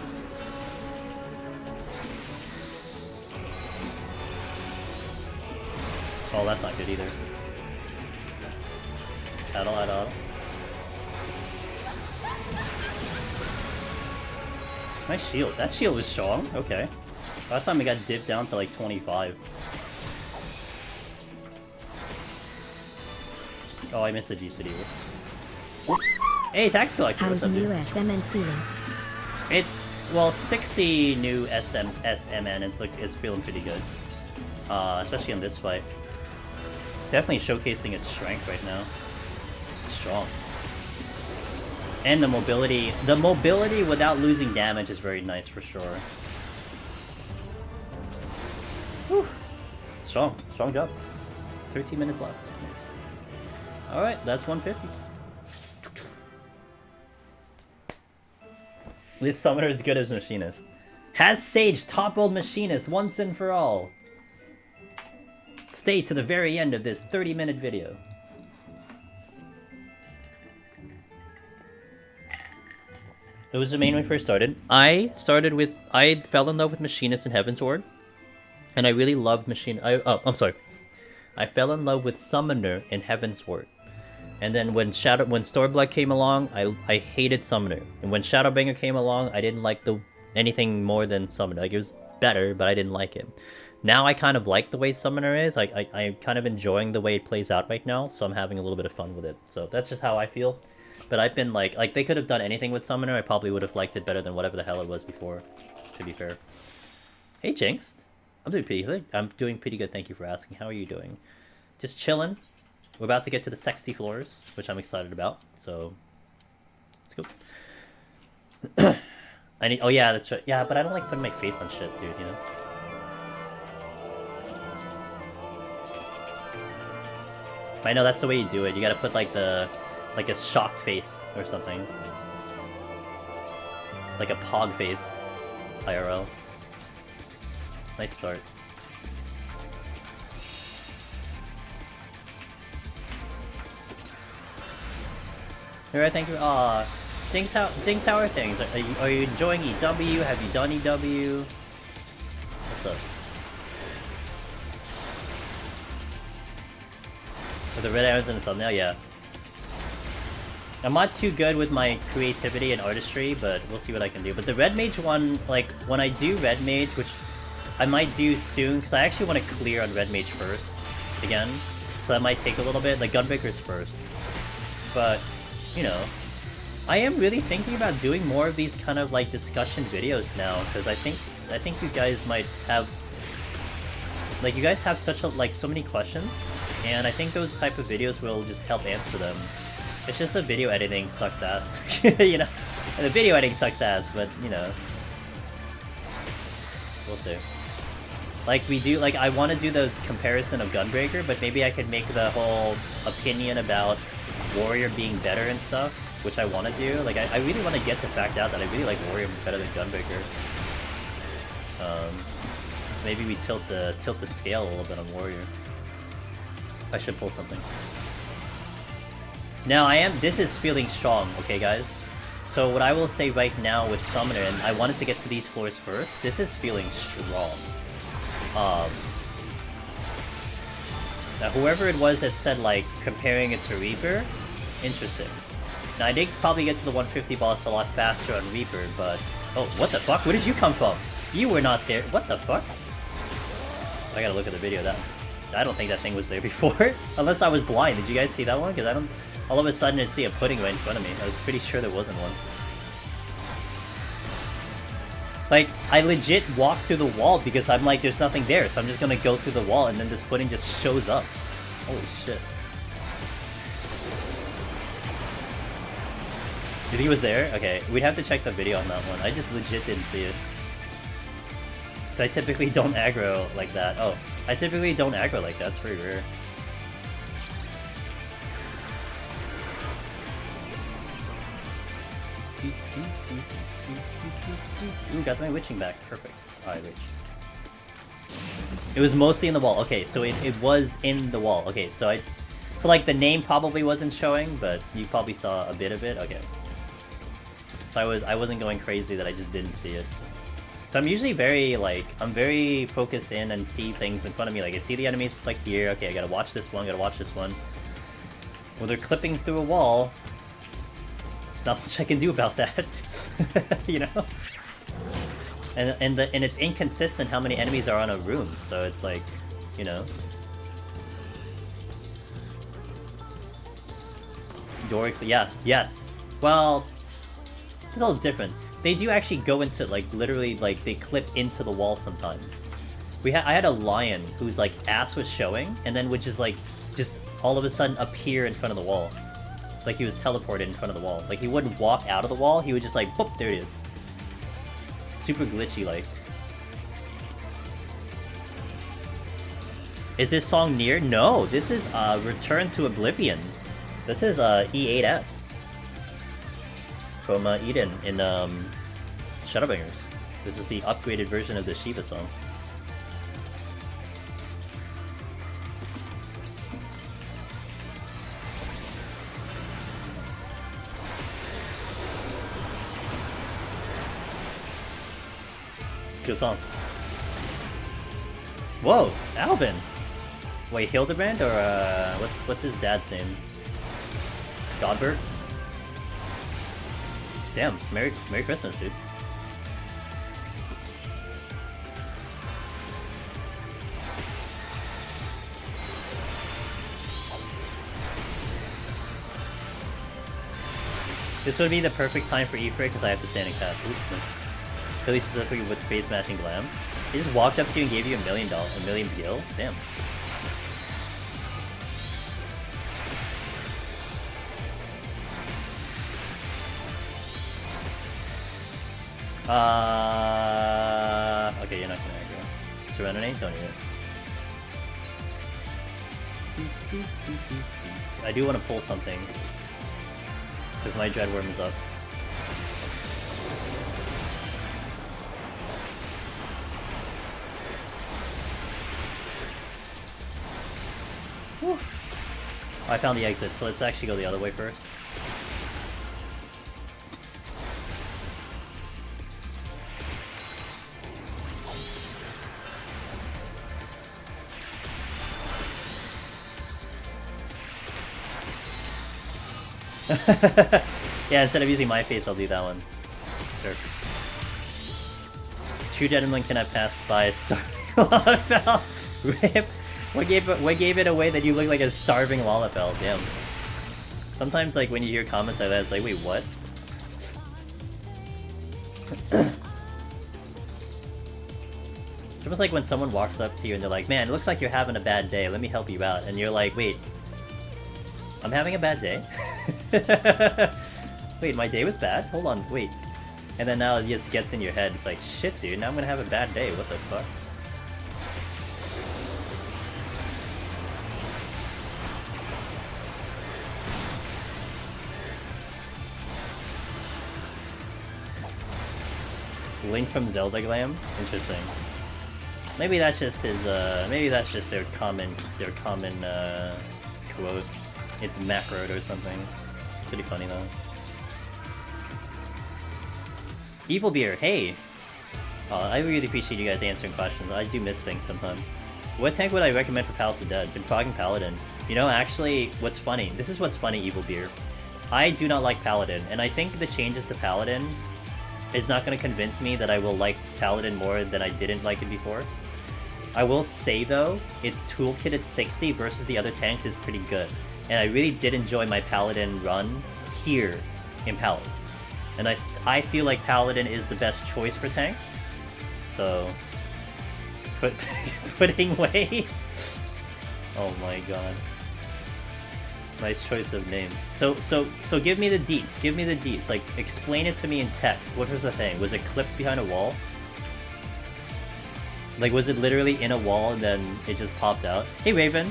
Oh, that's not good either. Addle. Nice shield. That shield was strong. Okay. Last time we got dipped down to like 25. Oh, I missed the GCD. Whoops. Hey, tax collector. How's new SMN feeling? It's, well, 60 new SMN is feeling pretty good. Especially in this fight. Definitely showcasing its strength right now. It's strong. And the mobility without losing damage is very nice for sure. Whew. Strong job. 13 minutes left. Nice. Alright, that's 150. This summoner is good as Machinist. Has Sage toppled Machinist once and for all? Stay to the very end of this 30-minute video. It was the main when I first started. I fell in love with Machinist in Heaven's Ward. And I really loved I fell in love with Summoner in Heaven's Ward. And then when Storblood came along, I hated Summoner. And when Shadowbringer came along, I didn't like anything more than Summoner. Like, it was better, but I didn't like it. Now I kind of like the way Summoner is. I'm kind of enjoying the way it plays out right now, so I'm having a little bit of fun with it. So that's just how I feel. But I've been like they could have done anything with Summoner, I probably would have liked it better than whatever the hell it was before, to be fair. Hey Jinx! I'm doing pretty good. I'm doing pretty good, thank you for asking. How are you doing? Just chilling. We're about to get to the sexy floors, which I'm excited about, so let's go. Oh yeah, that's right. Yeah, but I don't like putting my face on shit, dude, you know? I know that's the way you do it. You gotta put like a shocked face or something. Like a pog face. IRL. Nice start. Alright, thank you. Aw. Jinx, how are things? Are you enjoying EW? Have you done EW? What's up? With the red arrows in the thumbnail, yeah. I'm not too good with my creativity and artistry, but we'll see what I can do. But the Red Mage one, like, when I do Red Mage, which I might do soon, because I actually want to clear on Red Mage first, again. So that might take a little bit, like Gunbreaker's first. But, you know, I am really thinking about doing more of these kind of, like, discussion videos now, because I think you guys might have, like, you guys have such a, like, so many questions, and I think those type of videos will just help answer them. It's just the video editing sucks ass, you know? And the video editing sucks ass, but, you know. We'll see. Like, I want to do the comparison of Gunbreaker, but maybe I could make the whole opinion about Warrior being better and stuff, which I want to do. Like, I really want to get the fact out that I really like Warrior better than Gunbreaker. Maybe we tilt the scale a little bit on Warrior. I should pull something. Now this is feeling strong, okay guys? So what I will say right now with Summoner, and I wanted to get to these floors first, this is feeling strong. Now whoever it was that said like, comparing it to Reaper, interesting. Now I did probably get to the 150 boss a lot faster on Reaper, but... Oh, what the fuck? Where did you come from? You were not there. What the fuck? I gotta look at the video. I don't think that thing was there before. Unless I was blind. Did you guys see that one? Because I don't... All of a sudden I see a pudding right in front of me. I was pretty sure there wasn't one. Like, I legit walked through the wall because I'm like, there's nothing there, so I'm just gonna go through the wall and then this pudding just shows up. Holy shit. If he was there? Okay, we'd have to check the video on that one. I just legit didn't see it. So I typically don't aggro like that. Oh, I typically don't aggro like that. It's pretty rare. Ooh, got my witching back. Perfect. Alright, witch. It was mostly in the wall. Okay, so it was in the wall. Okay, so like the name probably wasn't showing, but you probably saw a bit of it. Okay. So I wasn't going crazy that I just didn't see it. So I'm usually very like I'm very focused in and see things in front of me. Like I see the enemies like here. Okay, I gotta watch this one. Gotta watch this one. Well, they're clipping through a wall. There's not much I can do about that. You know. And it's inconsistent how many enemies are on a room. So it's like, you know. Door, yeah, yes. Well, it's a little different. They do actually go into, like, literally, like, they clip into the wall sometimes. I had a lion whose, like, ass was showing, and then would just, like, just all of a sudden appear in front of the wall. Like he was teleported in front of the wall. Like, he wouldn't walk out of the wall, he would just, like, boop, there it is. Super glitchy, like. Is this song near? No, this is, Return to Oblivion. This is, E8S. From Eden in Shadowbringers. This is the upgraded version of the Shiva song. Good song. Whoa, Alvin! Wait, Hildebrand or what's his dad's name? Godbert? Damn, Merry Christmas, dude. This would be the perfect time for Ifrit because I have to stand and cast. Really specifically with face smashing glam. He just walked up to you and gave you $1 million gil? Damn. Okay, you're not gonna aggro. Serenity? Don't need it. I do want to pull something. Because my Dreadworm is up. Whew. I found the exit, so let's actually go the other way first. Yeah, instead of using my face, I'll do that one. Sure. True gentlemen cannot pass by a starving Lalafell. Rip. What gave it away that you look like a starving Lalafell? Damn. Sometimes, like, when you hear comments like that, it's like, wait, what? It's almost like when someone walks up to you and they're like, man, it looks like you're having a bad day, let me help you out. And you're like, wait, I'm having a bad day? Wait, my day was bad? Hold on, wait. And then now it just gets in your head, it's like, shit dude, now I'm gonna have a bad day, what the fuck? Link from Zelda Glam? Interesting. Maybe that's just his, maybe that's just their common, quote. It's macroed or something. Pretty funny though. Evil Beer, hey! I really appreciate you guys answering questions. I do miss things sometimes. What tank would I recommend for Palace of Dead? Been progging Paladin. You know, actually, what's funny? This is what's funny, Evil Beer. I do not like Paladin, and I think the changes to Paladin is not going to convince me that I will like Paladin more than I didn't like it before. I will say though, its toolkit at 60 versus the other tanks is pretty good. And I really did enjoy my Paladin run here in Palace. And I feel like Paladin is the best choice for tanks. So, putting away. Oh my god. Nice choice of names. So give me the deets. Give me the deets. Like, explain it to me in text. What was the thing? Was it clipped behind a wall? Like, was it literally in a wall and then it just popped out? Hey, Raven!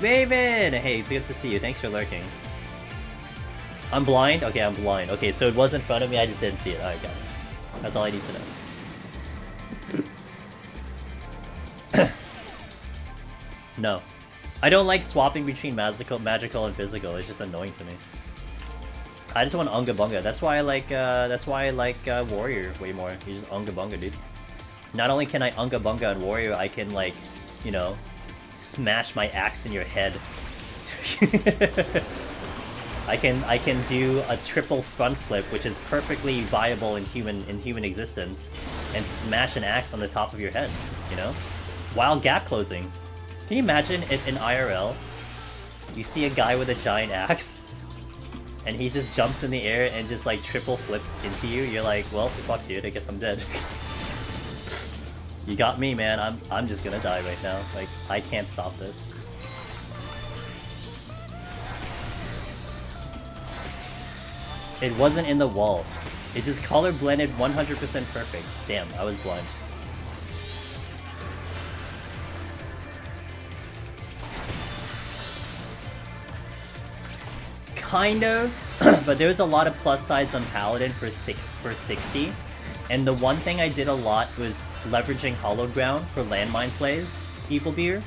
Raven! Hey, it's good to see you. Thanks for lurking. I'm blind? Okay, I'm blind. Okay, so it was in front of me, I just didn't see it. Alright, got it. That's all I need to know. No. I don't like swapping between magical and physical. It's just annoying to me. I just want Unga Bunga. That's why I like Warrior way more. You just Unga Bunga, dude. Not only can I Unga Bunga on Warrior, I can, like, you know, smash my axe in your head. I can do a triple front flip, which is perfectly viable in human existence, and smash an axe on the top of your head, you know? While gap closing. Can you imagine if in IRL you see a guy with a giant axe and he just jumps in the air and just like triple flips into you? You're like, well, fuck dude, I guess I'm dead. You got me, man. I'm just gonna die right now. Like, I can't stop this. It wasn't in the wall. It just color blended 100% perfect. Damn, I was blind. Kind of, but there's a lot of plus sides on Paladin for 60. And the one thing I did a lot was leveraging Hollow Ground for landmine plays, Evil Beer,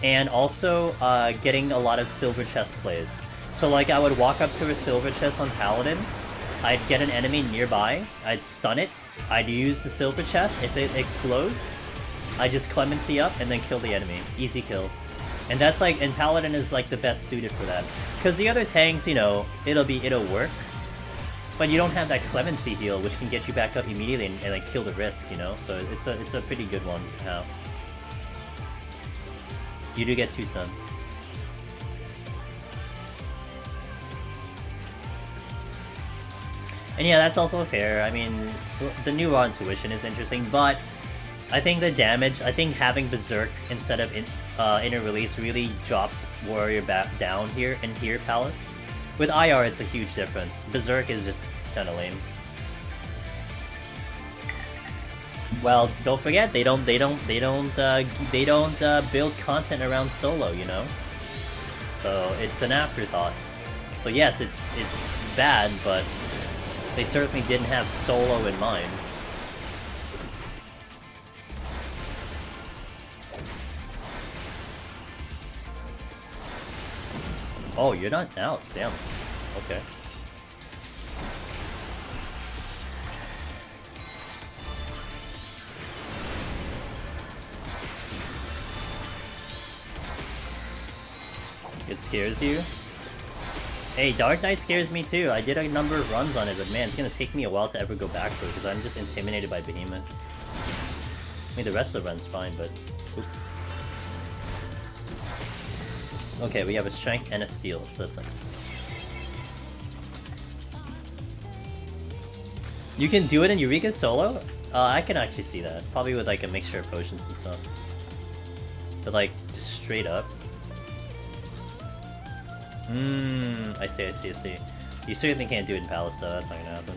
and also getting a lot of silver chest plays. So like I would walk up to a silver chest on Paladin, I'd get an enemy nearby, I'd stun it, I'd use the silver chest, if it explodes, I just Clemency up and then kill the enemy. Easy kill. And that's like, and Paladin is like the best suited for that. Because the other tanks, you know, it'll work, but you don't have that Clemency heal, which can get you back up immediately and like kill the risk, you know? So it's a pretty good one to have. You do get 2 stuns. And yeah, that's also fair. I mean, the new raw intuition is interesting, but I think the damage, I think having Berserk instead of inner release really drops Warrior back down here in here Palace. With IR, it's a huge difference. Berserk is just kind of lame. Well, don't forget they don't build content around solo, you know. So it's an afterthought. So yes, it's bad, but they certainly didn't have solo in mind. Oh, you're not out. Damn. Okay. It scares you? Hey, Dark Knight scares me too. I did a number of runs on it, but man, it's gonna take me a while to ever go back to it because I'm just intimidated by Behemoth. I mean, the rest of the run's fine, but... Oops. Okay, we have a strength and a steel, so that's nice. You can do it in Eureka solo? I can actually see that. Probably with like a mixture of potions and stuff. But like, just straight up. I see. You certainly can't do it in Palace though, that's not gonna happen.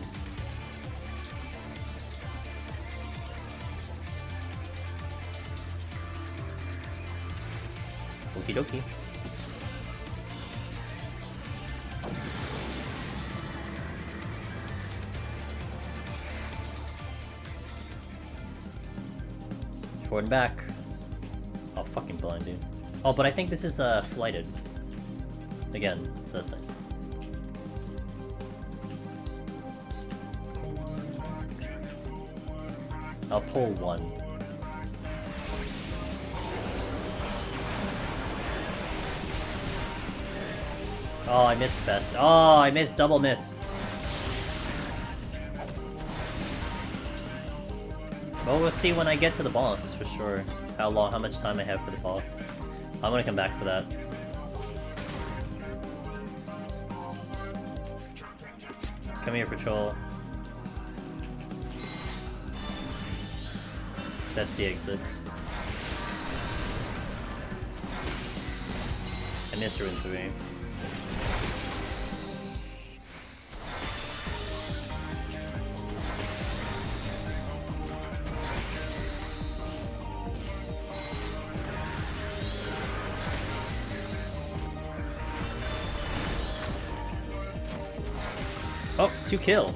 Okie dokie. Forward and back. Oh, fucking blind, dude. Oh, but I think this is flighted. Again, so that's nice. I'll pull 1. Oh, I missed best. Oh, I missed double miss. Well, we'll see when I get to the boss, for sure. How much time I have for the boss. I'm gonna come back for that. Come here, patrol. That's the exit. I missed her in 3. Oh, 2 kill.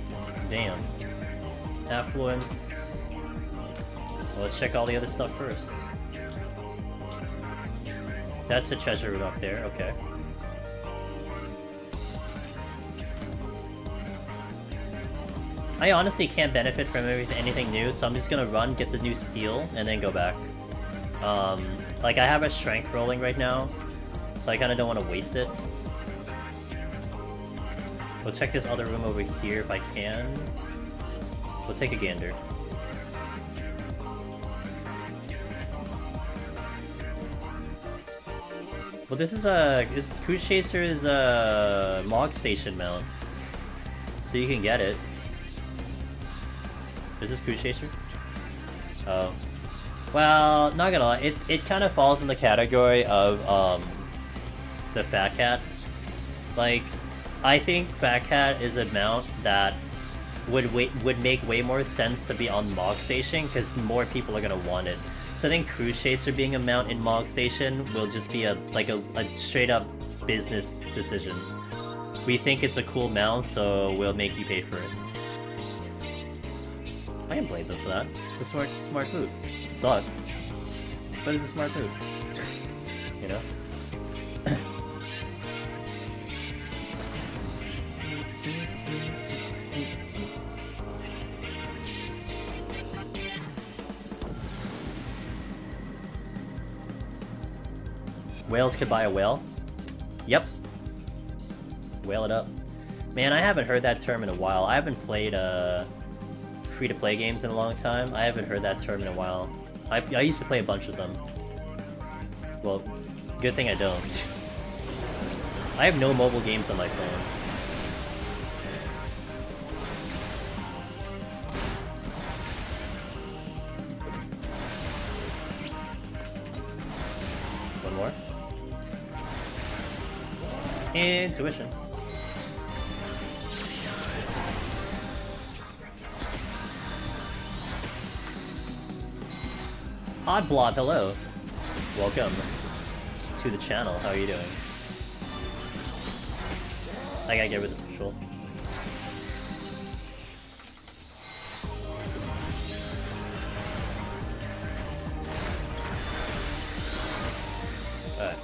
Damn. Affluence. Well, let's check all the other stuff first. That's a treasure room up there, okay. I honestly can't benefit from anything new, so I'm just gonna run, get the new steel, and then go back. Like, I have a strength rolling right now, so I kinda don't want to waste it. We'll check this other room over here if I can. We'll take a gander. Well, this Cruise Chaser is a Mog Station mount, so you can get it. Is this Cruise Chaser? Oh. Well, not gonna lie, it kind of falls in the category of, the Fat Cat. Like, I think Fat Cat is a mount that would make way more sense to be on Mog Station, because more people are gonna want it. So I think Cruise Chaser being a mount in Mog Station will just be a straight up business decision. We think it's a cool mount, so we'll make you pay for it. I can blame them for that. It's a smart move. It sucks, but it's a smart move. You know? Whales could buy a whale? Yep. Whale it up. Man, I haven't heard that term in a while. I haven't played free-to-play games in a long time. I haven't heard that term in a while. I used to play a bunch of them. Well, good thing I don't. I have no mobile games on my phone. One more. Intuition. Oddblob, hello. Welcome to the channel. How are you doing? I gotta get rid of this patrol. Alright.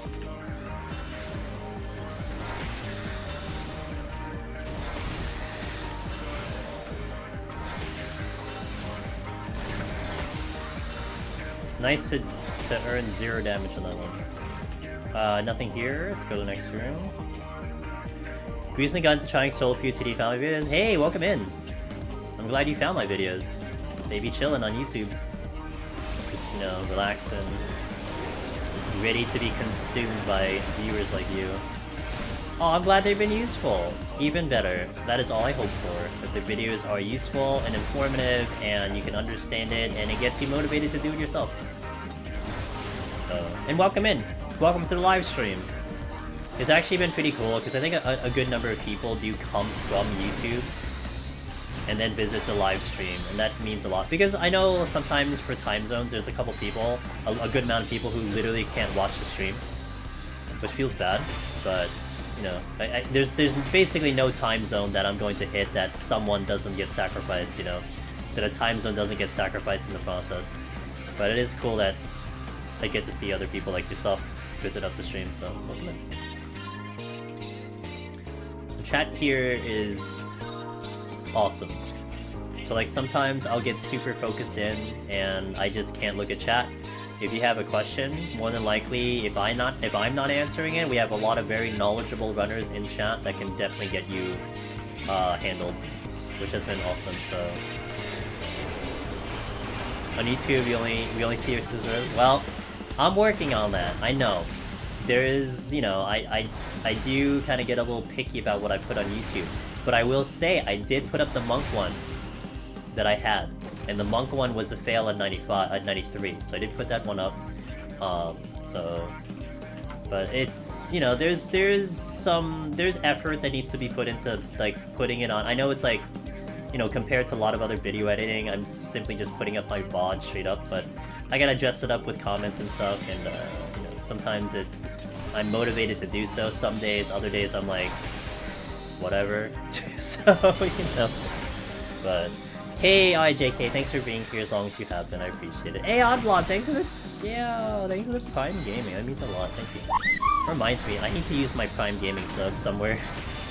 Nice to earn 0 damage on that one. Nothing here. Let's go to the next room. Recently got into trying solo PoTD family videos. Hey, welcome in! I'm glad you found my videos. They be chilling on YouTube's. Just, you know, relax and ready to be consumed by viewers like you. Oh, I'm glad they've been useful. Even better. That is all I hope for. That the videos are useful and informative and you can understand it and it gets you motivated to do it yourself. And welcome in. Welcome to the live stream. It's actually been pretty cool because I think a good number of people do come from YouTube and then visit the live stream, and that means a lot. Because I know sometimes for time zones there's a couple people, a good amount of people who literally can't watch the stream, which feels bad, but you know, there's basically no time zone that I'm going to hit that someone doesn't get sacrificed, you know, that a time zone doesn't get sacrificed in the process. But it is cool that I get to see other people like yourself visit up the stream, so welcome in. The chat here is awesome. So like sometimes I'll get super focused in and I just can't look at chat. If you have a question, more than likely, if I'm not answering it, we have a lot of very knowledgeable runners in chat that can definitely get you handled, which has been awesome. So on YouTube, we only see your scissors. Well, I'm working on that. I know there is, you know, I do kind of get a little picky about what I put on YouTube, but I will say I did put up the monk one that I had. And the monk one was a fail at 93, so I did put that one up. But it's, you know, there's effort that needs to be put into like putting it on. I know it's like, you know, compared to a lot of other video editing, I'm simply just putting up my VOD straight up, but I gotta dress it up with comments and stuff, and you know, sometimes I'm motivated to do so. Some days, other days I'm like, whatever. So, you know. But, hey, IJK, thanks for being here as long as you have been. I appreciate it. Hey, Oddblood, thanks for the... Yeah, thanks for the Prime Gaming. That means a lot. Thank you. Reminds me, I need to use my Prime Gaming sub somewhere.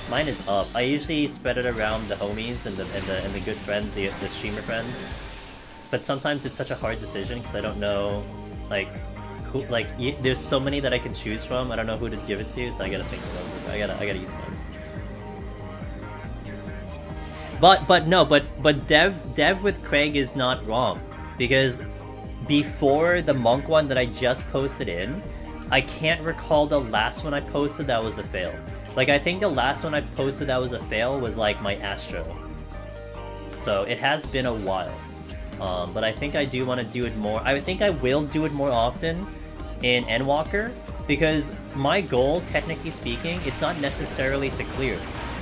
Mine is up. I usually spread it around the homies and the good friends, the streamer friends. But sometimes it's such a hard decision because I don't know, like, who, like, there's so many that I can choose from. I don't know who to give it to, so I gotta think about it. I gotta use mine. But Dev with Craig is not wrong, because before the monk one that I just posted in, I can't recall the last one I posted that was a fail. Like, I think the last one I posted that was a fail was like my Astro. So it has been a while. But I think I do want to do it more. I think I will do it more often in Endwalker, because my goal, technically speaking, it's not necessarily to clear.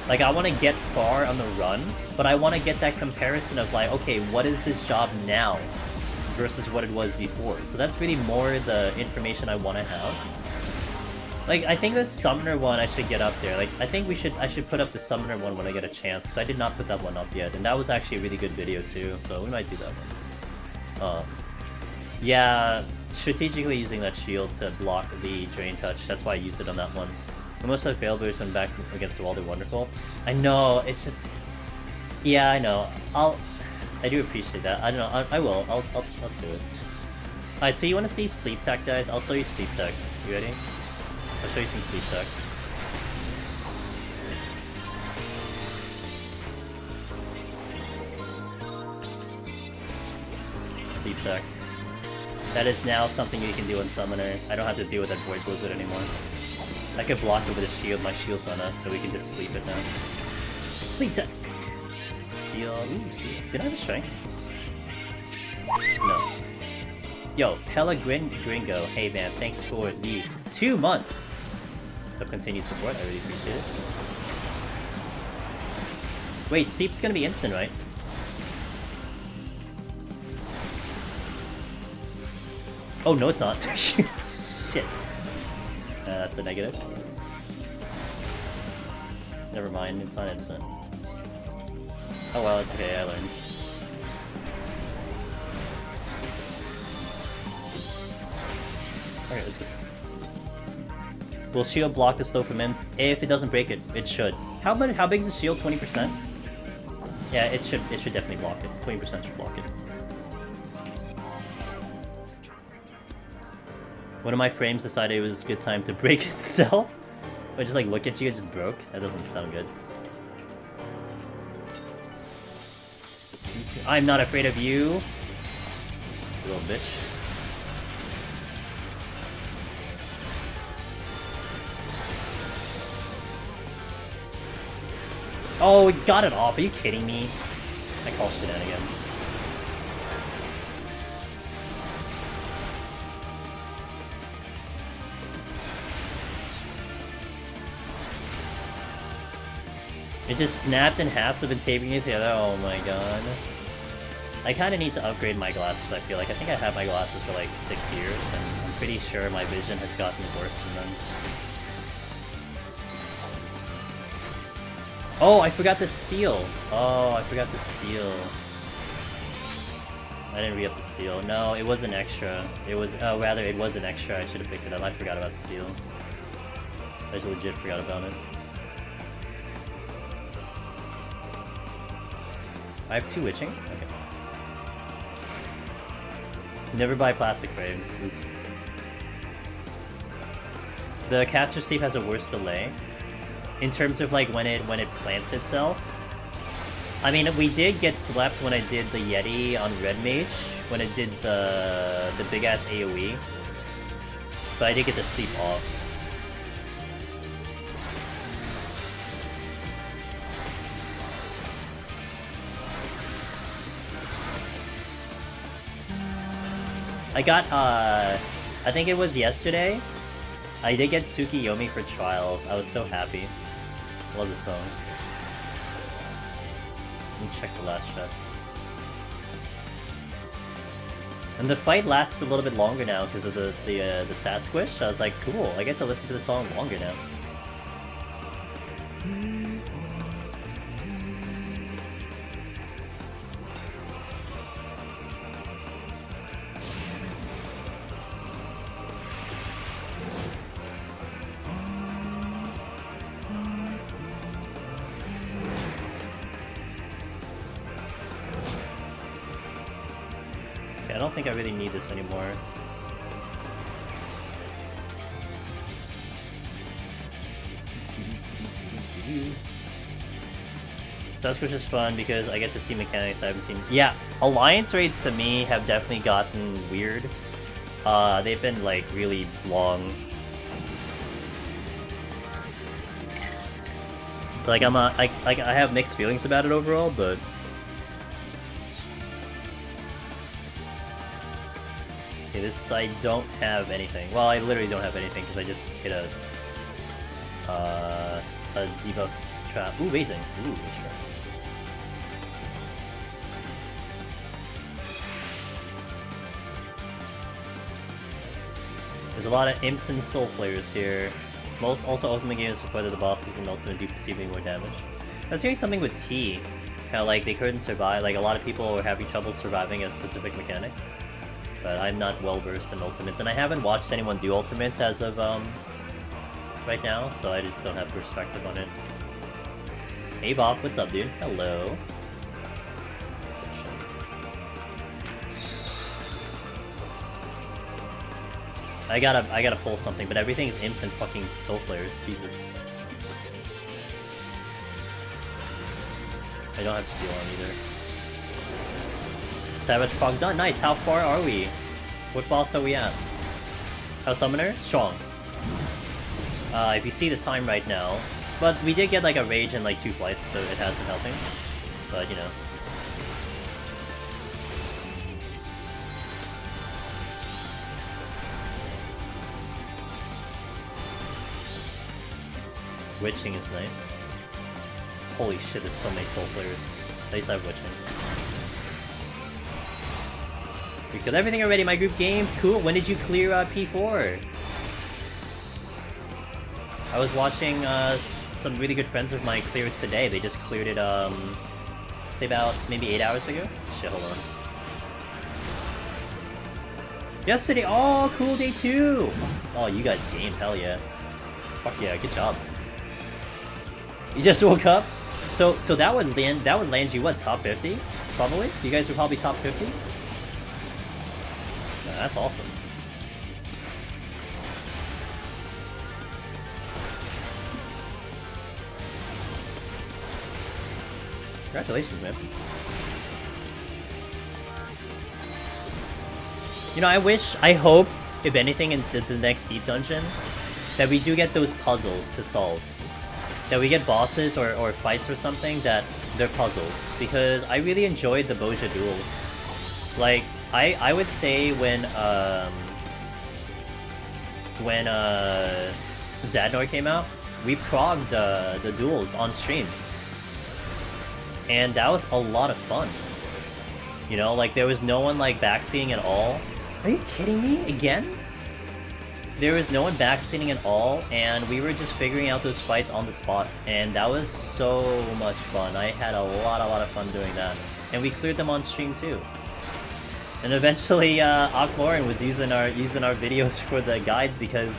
Like, I want to get far on the run, but I want to get that comparison of like, okay, what is this job now versus what it was before? So that's really more the information I want to have. Like, I think the Summoner one I should get up there. Like, I think I should put up the Summoner one when I get a chance, because I did not put that one up yet, and that was actually a really good video too, so we might do that one. Yeah, strategically using that shield to block the Drain Touch, that's why I used it on that one. And most of the failures when back against the wall, they're wonderful. I know, it's just... Yeah, I know. I do appreciate that. I don't know, I will. I'll do it. Alright, so you want to see Sleep Tech, guys? I'll show you Sleep Tech. You ready? I'll show you some Sleep Tech. Sleep Tech. That is now something you can do in Summoner. I don't have to deal with that Void Blizzard anymore. I could block it with a shield. My shield's on it, so we can just sleep it now. Sleep Tech! Steel. Ooh, Steel. Did I have a Strength? No. Yo, Pellegringo. Hey man, thanks for the 2 months of continued support. I really appreciate it. Wait, Sleep's gonna be instant, right? Oh, no it's not. Shit. That's a negative. Never mind, it's not instant. Oh well, it's okay, I learned. Alright, let's go. Will shield block the slow from ends? If it doesn't break it, it should. How big is the shield? 20%? Yeah, it should definitely block it. 20% should block it. One of my frames decided it was a good time to break itself. I just like look at you, it just broke. That doesn't sound good. I'm not afraid of you. You little bitch. Oh, we got it off. Are you kidding me? I call shenanigans. It just snapped in half, so I've been taping it together. Oh my god. I kind of need to upgrade my glasses, I feel like. I think I have my glasses for like 6 years, and I'm pretty sure my vision has gotten worse from them. Oh, I forgot to steal. Oh, I forgot to steal. I didn't re-up the steal. No, it was an extra. It was, oh, rather, it was an extra. I should have picked it up. I forgot about the steal. I just legit forgot about it. I have 2 witching? Okay. Never buy plastic frames. Oops. The caster sleep has a worse delay. In terms of like when it plants itself. I mean, we did get slept when I did the Yeti on Red Mage, when it did the big ass AoE. But I did get the sleep off. I got I think it was yesterday. I did get Tsukiyomi for Trials. I was so happy. I love the song. Let me check the last chest. And the fight lasts a little bit longer now because of the stat squish. So I was like, cool, I get to listen to the song longer now. don't think I really need this anymore. Sasquatch is fun because I get to see mechanics I haven't seen. Yeah, Alliance raids to me have definitely gotten weird. They've been like really long. Like I have mixed feelings about it overall, but okay, this I don't have anything. Well, I literally don't have anything because I just hit a debuff trap. Ooh, amazing. Ooh, insurance. There's a lot of imps and soul players here. Most also ultimate games for whether the bosses and ultimate do perceiving more damage. I was hearing something with T, kind of like they couldn't survive. Like a lot of people were having trouble surviving a specific mechanic. But I'm not well versed in ultimates, and I haven't watched anyone do ultimates as of right now, so I just don't have perspective on it. Hey Bob, what's up, dude? Hello. I gotta pull something, but everything is imps and fucking soul players. Jesus. I don't have steel on either. Savage Fog done. Nice. How far are we? What boss are we at? House Summoner? Strong. If you see the time right now, but we did get like a rage in like 2 flights, so it has been helping. But you know. Witching is nice. Holy shit, there's so many soul players. At least I have Witching. We killed everything already, my group game. Cool. When did you clear P4? I was watching some really good friends of mine clear it today. They just cleared it, say about maybe 8 hours ago. Shit, hold on. Yesterday. Oh, cool, day 2. Oh, you guys gamed. Hell yeah. Fuck yeah, good job. You just woke up? So that would land you what, top 50? Probably? You guys were probably top 50? Yeah, that's awesome. Congratulations, man. You know, I hope, if anything, in the next Deep Dungeon, that we do get those puzzles to solve. That we get bosses or fights or something that they're puzzles. Because I really enjoyed the Boja duels. Like, I would say when Zadnor came out, we progged the duels on stream. And that was a lot of fun. You know, like there was no one like backseating at all. Are you kidding me? Again? There was no one backseating at all, and we were just figuring out those fights on the spot, and that was so much fun. I had a lot of fun doing that, and we cleared them on stream too. And eventually, Akmorin was using our videos for the guides because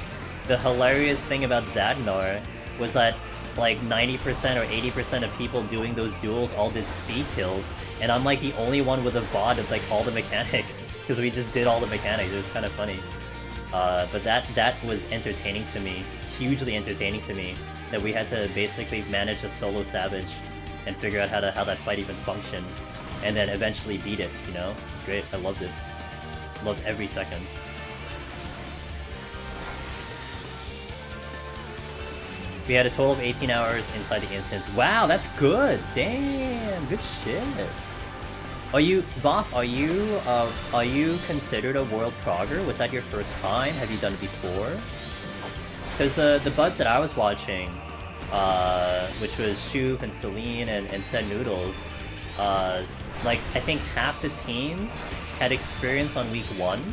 the hilarious thing about Zadnor was that like 90% or 80% of people doing those duels all did speed kills, and I'm like the only one with a VOD of like all the mechanics because we just did all the mechanics. It was kind of funny. But that was entertaining to me, hugely entertaining to me, that we had to basically manage a solo Savage and figure out how that fight even functioned, and then eventually beat it, you know? It's great, I loved it. Loved every second. We had a total of 18 hours inside the instance. Wow, that's good! Damn, good shit! Are you, Voth, are you considered a world progger? Was that your first time? Have you done it before? Because the buds that I was watching, which was Shuv and Celine and Said Noodles, like, I think half the team had experience on week 1,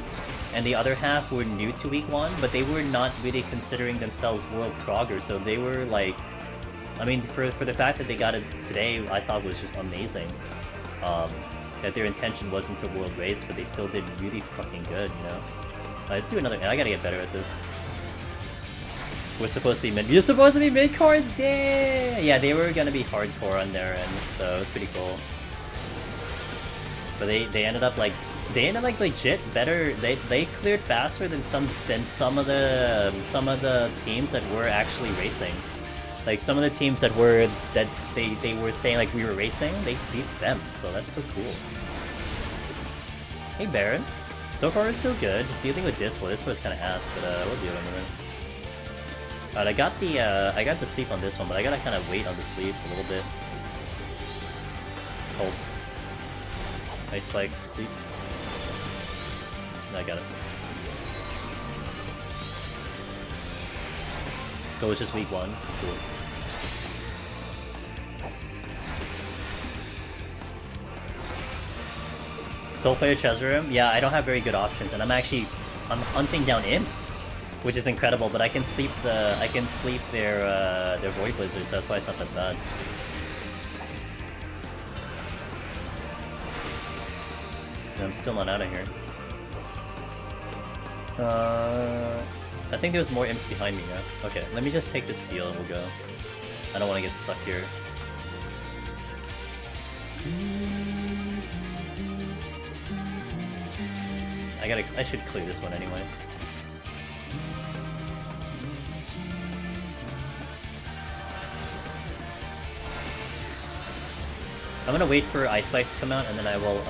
and the other half were new to week 1, but they were not really considering themselves world proggers, so they were like, I mean, for the fact that they got it today, I thought was just amazing. That their intention wasn't to world race, but they still did really fucking good, you know? Let's do another. I gotta get better at this. We're supposed to be mid. You're supposed to be mid-core? Damn! Yeah, they were gonna be hardcore on their end, so it was pretty cool. But they ended up like They ended like legit better. They cleared faster than some of the teams that were actually racing. Like some of the teams that they were saying like we were racing, they beat them. So that's so cool. Hey Baron, so far it's so good. Just dealing with this one. This one's kind of ass, but we'll deal with it. Alright, I got the sleep on this one, but I gotta kind of wait on the sleep a little bit. Hold. Ice spike sleep. I got it. So it's just week 1. Cool. Soulfire Treasure Room? Yeah, I don't have very good options, and I'm hunting down imps, which is incredible. But I can sleep their Void Blizzards. So that's why it's not that bad. And I'm still not out of here. I think there's more imps behind me, yeah? Okay, let me just take this steal and we'll go. I don't want to get stuck here. I should clear this one anyway. I'm gonna wait for Ice Spikes to come out and then I will,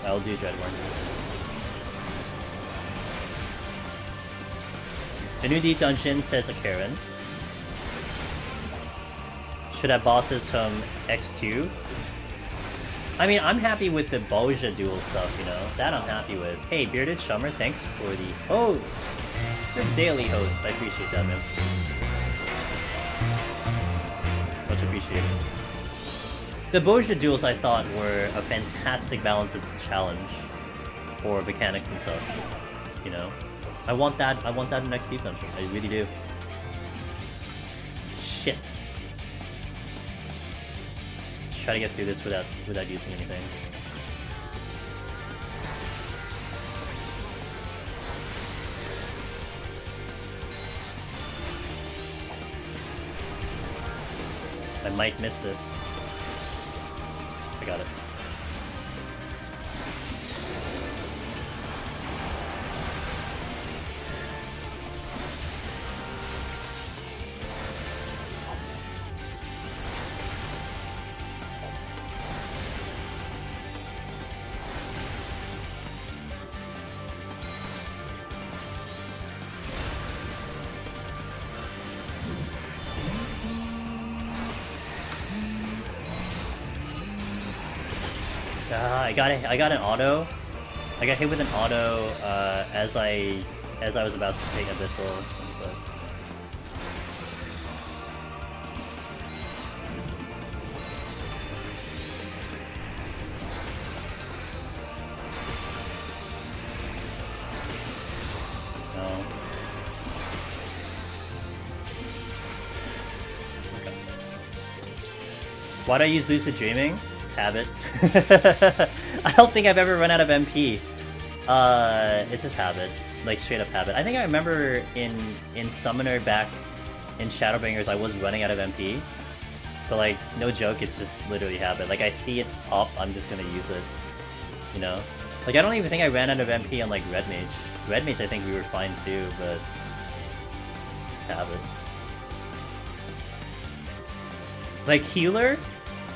I'll do Dreadborn. The new Deep Dungeon, says a Karen. Should have bosses from X2. I mean, I'm happy with the Boja duel stuff, you know? That I'm happy with. Hey, Bearded Shummer, thanks for the host. The daily host. I appreciate that, man. Much appreciated. The Boja duels I thought were a fantastic balance of challenge for mechanics and stuff. You know? I want that in next Deep Dungeon. I really do. Shit. Just try to get through this without using anything. I might miss this. I got it. I got an auto. I got hit with an auto as I was about to take Abyssal. So. No. Okay. Why'd I use Lucid Dreaming? Habit. I don't think I've ever run out of MP. It's just habit, like straight up habit. I think I remember in Summoner back in Shadowbringers I was running out of MP, but like no joke, it's just literally habit. Like I see it up, I'm just gonna use it. You know, like I don't even think I ran out of MP on like Red Mage. Red Mage I think we were fine too, but just habit. Like healer.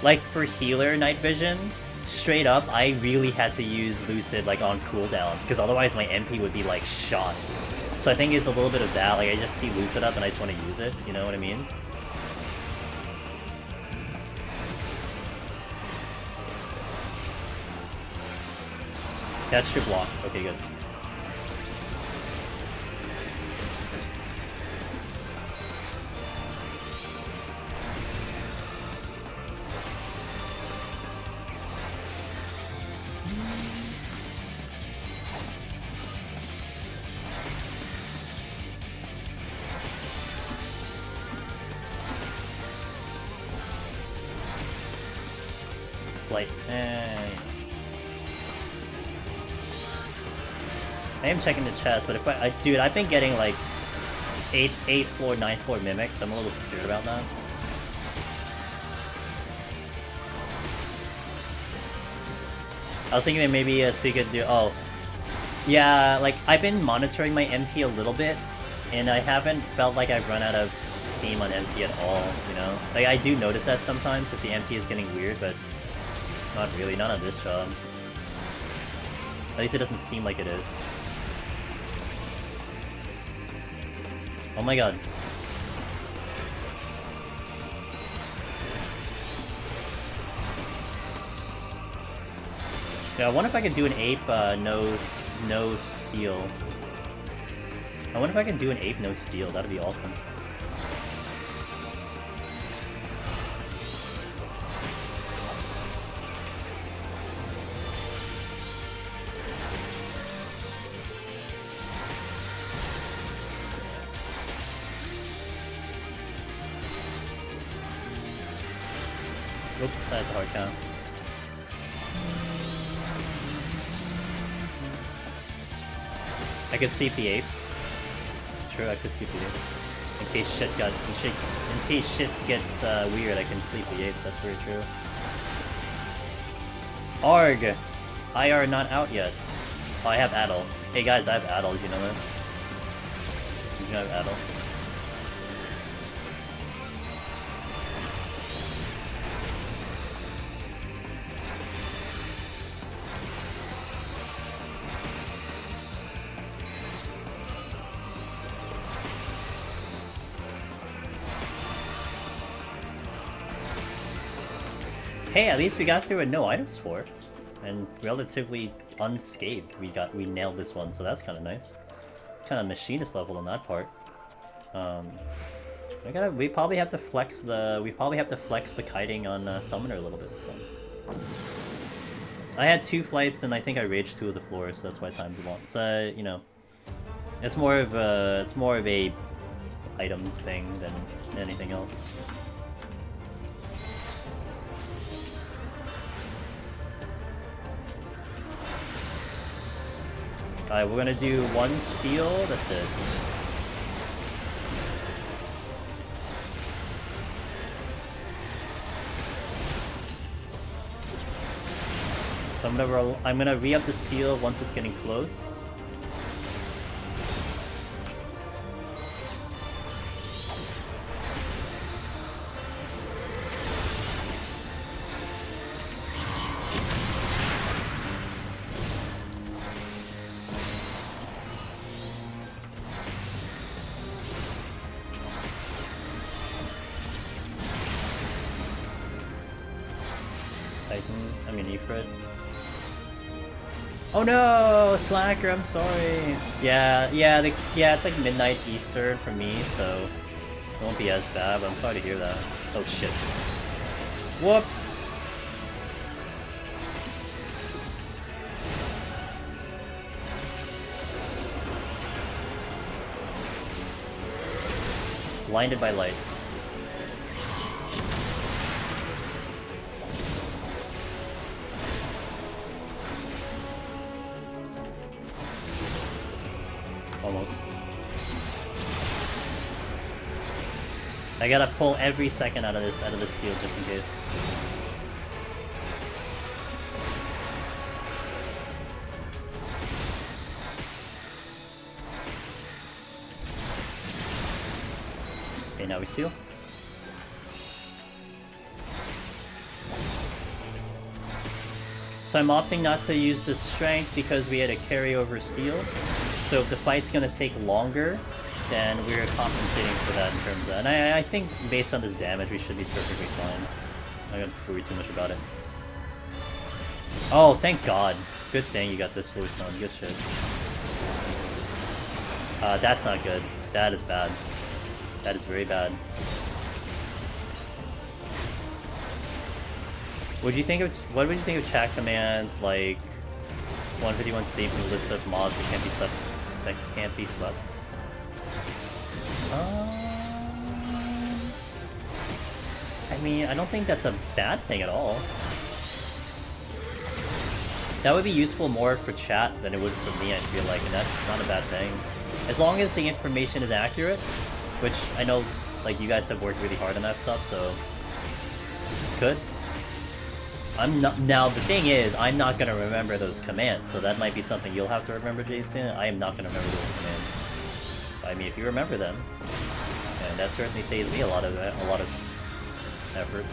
Like for healer night vision, straight up, I really had to use Lucid like on cooldown because otherwise my MP would be like shot. So I think it's a little bit of that. Like I just see Lucid up and I just want to use it. You know what I mean? That's your block. Okay, good. Light. I am checking the chest, but if dude, I've been getting like 8th floor, 9th floor mimics, so I'm a little scared about that. I was thinking that maybe so you could do. Oh, yeah. Like I've been monitoring my MP a little bit, and I haven't felt like I've run out of steam on MP at all. You know, like I do notice that sometimes if the MP is getting weird, but not really. Not on this job. At least it doesn't seem like it is. Oh my god. Yeah, I wonder if I could do an ape no steal. I wonder if I can do an ape no steal. That'd be awesome. Oops, I had the hard counts. I could see the apes. True, I could see the apes. In case shit gets weird, I can sleep the apes. That's very true. Arg! IR not out yet. Oh, I have Addle. Hey guys, I have Addle. You know that? Did you know I have Addle? Hey, at least we got through a no items for, and relatively unscathed. We nailed this one, so that's kind of nice. Kind of machinist level on that part. We probably have to flex the kiting on Summoner a little bit. So I had 2 flights, and I think I raged 2 of the floors, so that's why time's a lot. So you know, it's more of a item thing than anything else. Alright, we're gonna do 1 steal, that's it. So I'm gonna re-up the steal once it's getting close. Oh no, Slacker, I'm sorry. Yeah, it's like midnight Eastern for me, so it won't be as bad, but I'm sorry to hear that. Oh shit. Whoops! Blinded by light. Almost. I gotta pull every second out of this steal just in case. Okay, now we steal. So I'm opting not to use the strength because we had a carryover steal. So if the fight's gonna take longer, then we're compensating for that in terms of that. And I think based on this damage, we should be perfectly fine. I'm not gonna worry too much about it. Oh, thank God. Good thing you got this fully on. Good shit. That's not good. That is bad. That is very bad. What would you think of chat commands like 151 steam from the list of mods that can't be slept? I mean, I don't think that's a bad thing at all. That would be useful more for chat than it would for me, I feel like, and that's not a bad thing. As long as the information is accurate, which I know, like, you guys have worked really hard on that stuff, so... Good. I'm not. Now the thing is, I'm not gonna remember those commands, so that might be something you'll have to remember, Jason. I am not gonna remember those commands. I mean, if you remember them, and that certainly saves me a lot of effort.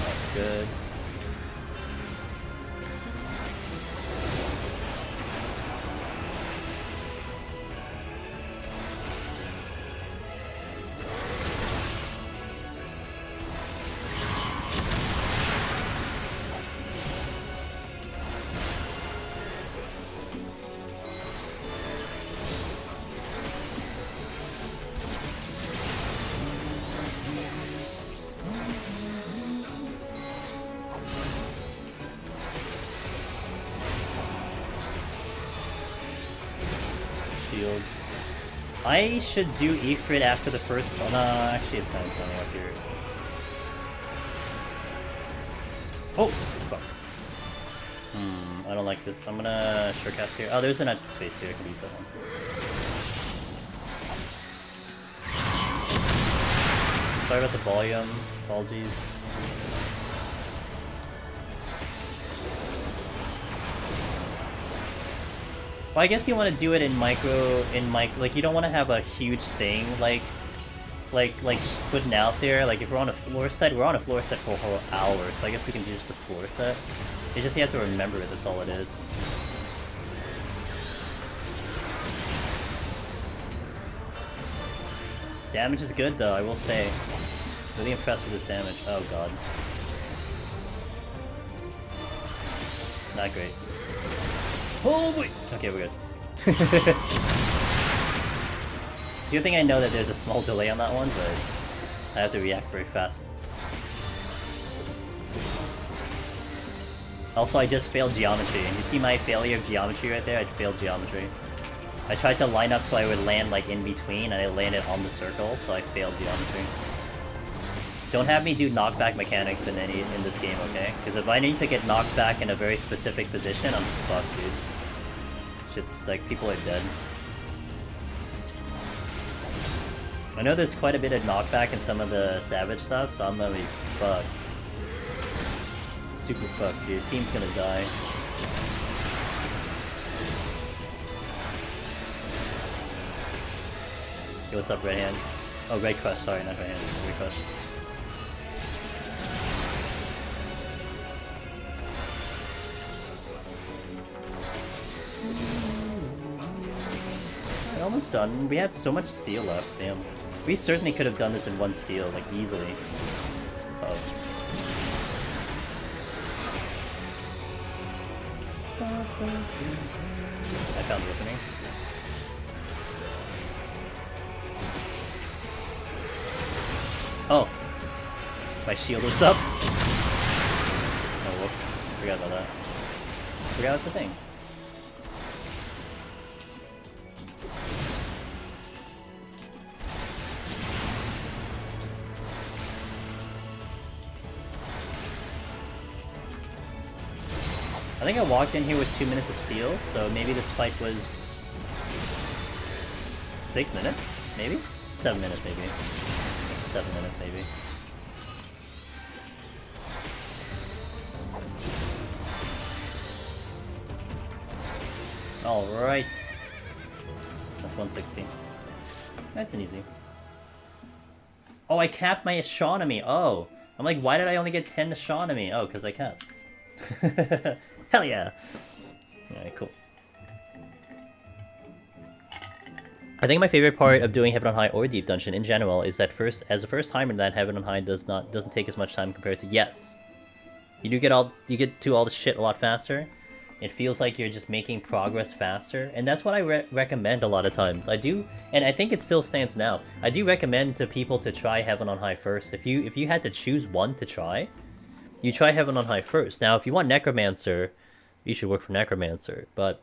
That's good. I should do Ifrit after the first. Oh, no, actually, it's kind of something up here. Oh, fuck. I don't like this. I'm gonna shortcast here. Oh, there's an empty space here. I can use that one. Sorry about the volume. Apologies. Well, I guess you want to do it in like, you don't want to have a huge thing, like putting out there. Like, if we're on a floor set, we're on a floor set for a whole hour, so I guess we can do just the floor set. It's just you have to remember it, that's all it is. Damage is good, though, I will say. Really impressed with this damage. Oh, god. Not great. Oh boy! Okay, we're good. Good thing I know that there's a small delay on that one, but I have to react very fast. Also, I just failed geometry, and you see my failure of geometry right there? I failed geometry. I tried to line up so I would land like in between, and I landed on the circle, so I failed geometry. Don't have me do knockback mechanics in this game, okay? Because if I need to get knocked back in a very specific position, I'm fucked, dude. Shit, like, people are dead. I know there's quite a bit of knockback in some of the Savage stuff, so I'm gonna be fucked. Super fucked, dude. Team's gonna die. Yo, what's up, Red Hand? Oh, Red Crush, sorry, not Red Hand. Red Crush. We're almost done. We have so much steel left, damn. We certainly could have done this in one steel, like, easily. Oh. I found the opening. Oh! My shield was up! Oh, whoops. Forgot about that. Forgot that's a thing. I think I walked in here with 2 minutes of steel, so maybe this fight was 6 minutes, maybe? 7 minutes, maybe. 7 minutes, maybe. Alright. That's 160. Nice and easy. Oh, I capped my astronomy. Oh. I'm like, why did I only get 10 astronomy? Oh, because I capped. Hell yeah! Alright, cool. I think my favorite part of doing Heaven on High or Deep Dungeon in general is that as a first timer, that Heaven on High doesn't take as much time compared to yes. You get to all the shit a lot faster. It feels like you're just making progress faster, and that's what I recommend a lot of times. I do, and I think it still stands now. I do recommend to people to try Heaven on High first. If you had to choose one to try, you try Heaven on High first. Now, if you want Necromancer, you should work for Necromancer. But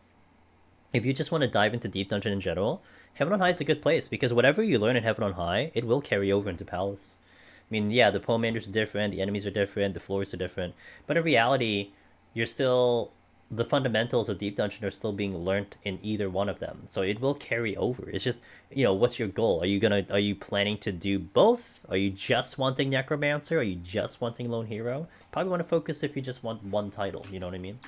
if you just want to dive into Deep Dungeon in general, Heaven on High is a good place, because whatever you learn in Heaven on High, it will carry over into Palace. I mean, yeah, the Pomanders are different, the enemies are different, the floors are different, but in reality, you're still the fundamentals of Deep Dungeon are still being learnt in either one of them, so it will carry over. It's just, you know, what's your goal? Are you planning to do both? Are you just wanting Necromancer? Are you just wanting Lone Hero? Probably want to focus if you just want one title, you know what I mean?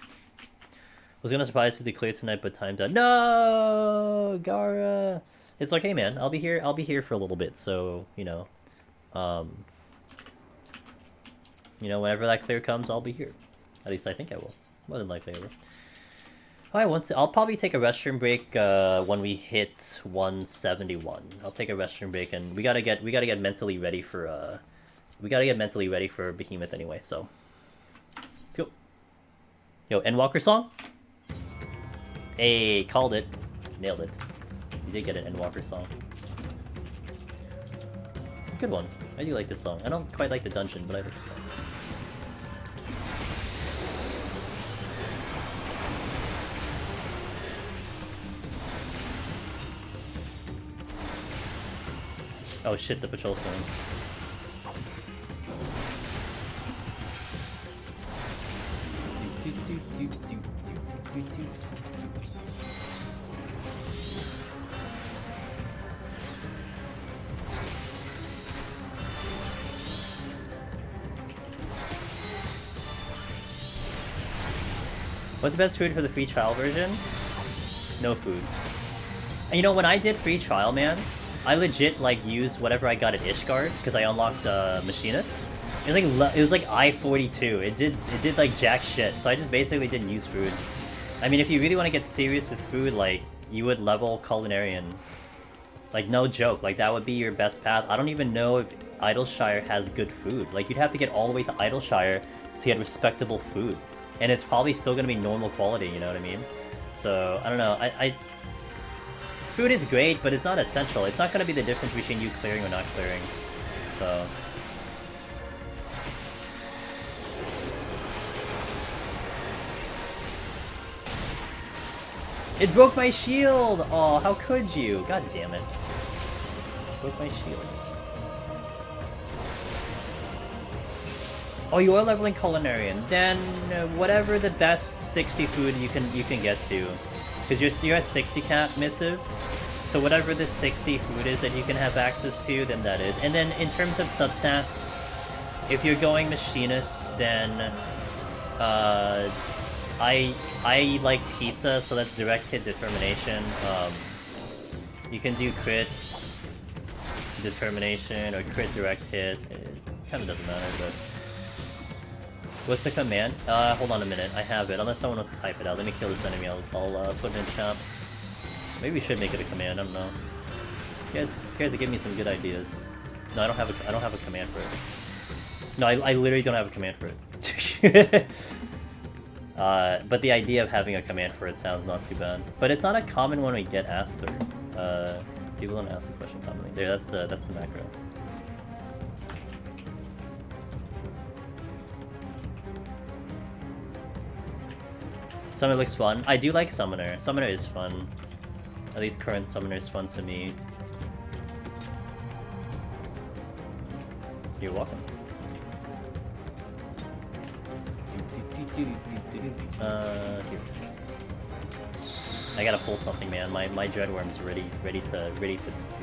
Was gonna surprise you to clear tonight, but time done. No, Gara. It's okay, man. I'll be here. I'll be here for a little bit. So whenever that clear comes, I'll be here. At least I think I will. More than likely I will. Alright, I'll probably take a restroom break when we hit 171. I'll take a restroom break, and we gotta get mentally ready for Behemoth anyway. So, go. Yo, Endwalker song. Hey, called it. Nailed it. You did get an Endwalker song. Good one. I do like this song. I don't quite like the dungeon, but I like the song. Oh shit, the patrol's coming. What's the best food for the free trial version? No food. And you know, when I did free trial, man, I legit like used whatever I got at Ishgard because I unlocked Machinist. It was like I-42. It did like jack shit. So I just basically didn't use food. I mean, if you really want to get serious with food, like you would level Culinarian. Like no joke. Like that would be your best path. I don't even know if Idleshire has good food. Like you'd have to get all the way to Idleshire to get respectable food, and it's probably still gonna be normal quality. You know what I mean? So I don't know. Food is great, but it's not essential. It's not going to be the difference between you clearing or not clearing. So... It broke my shield! Oh, how could you? God damn it. Broke my shield. Oh, you are leveling Culinarian. Then whatever the best 60 food you can get to. Because you're at 60 cap missive, so whatever the 60 food is that you can have access to, then that is. And then in terms of substats, if you're going Machinist, then I like pizza, so that's direct hit determination. You can do crit determination or crit direct hit. It kind of doesn't matter, but... What's the command? Hold on a minute. I have it. Unless someone wants to type it out. Let me kill this enemy. I'll put it in chat. Maybe we should make it a command. I don't know. You guys give me some good ideas. No, I don't have a command for it. No, I literally don't have a command for it. But the idea of having a command for it sounds not too bad. But it's not a common one we get asked to. People don't ask the question commonly. There, that's the macro. Summoner looks fun. I do like Summoner. Summoner is fun. At least current Summoner is fun to me. You're welcome. Here. I gotta pull something, man. My Dreadworm's ready to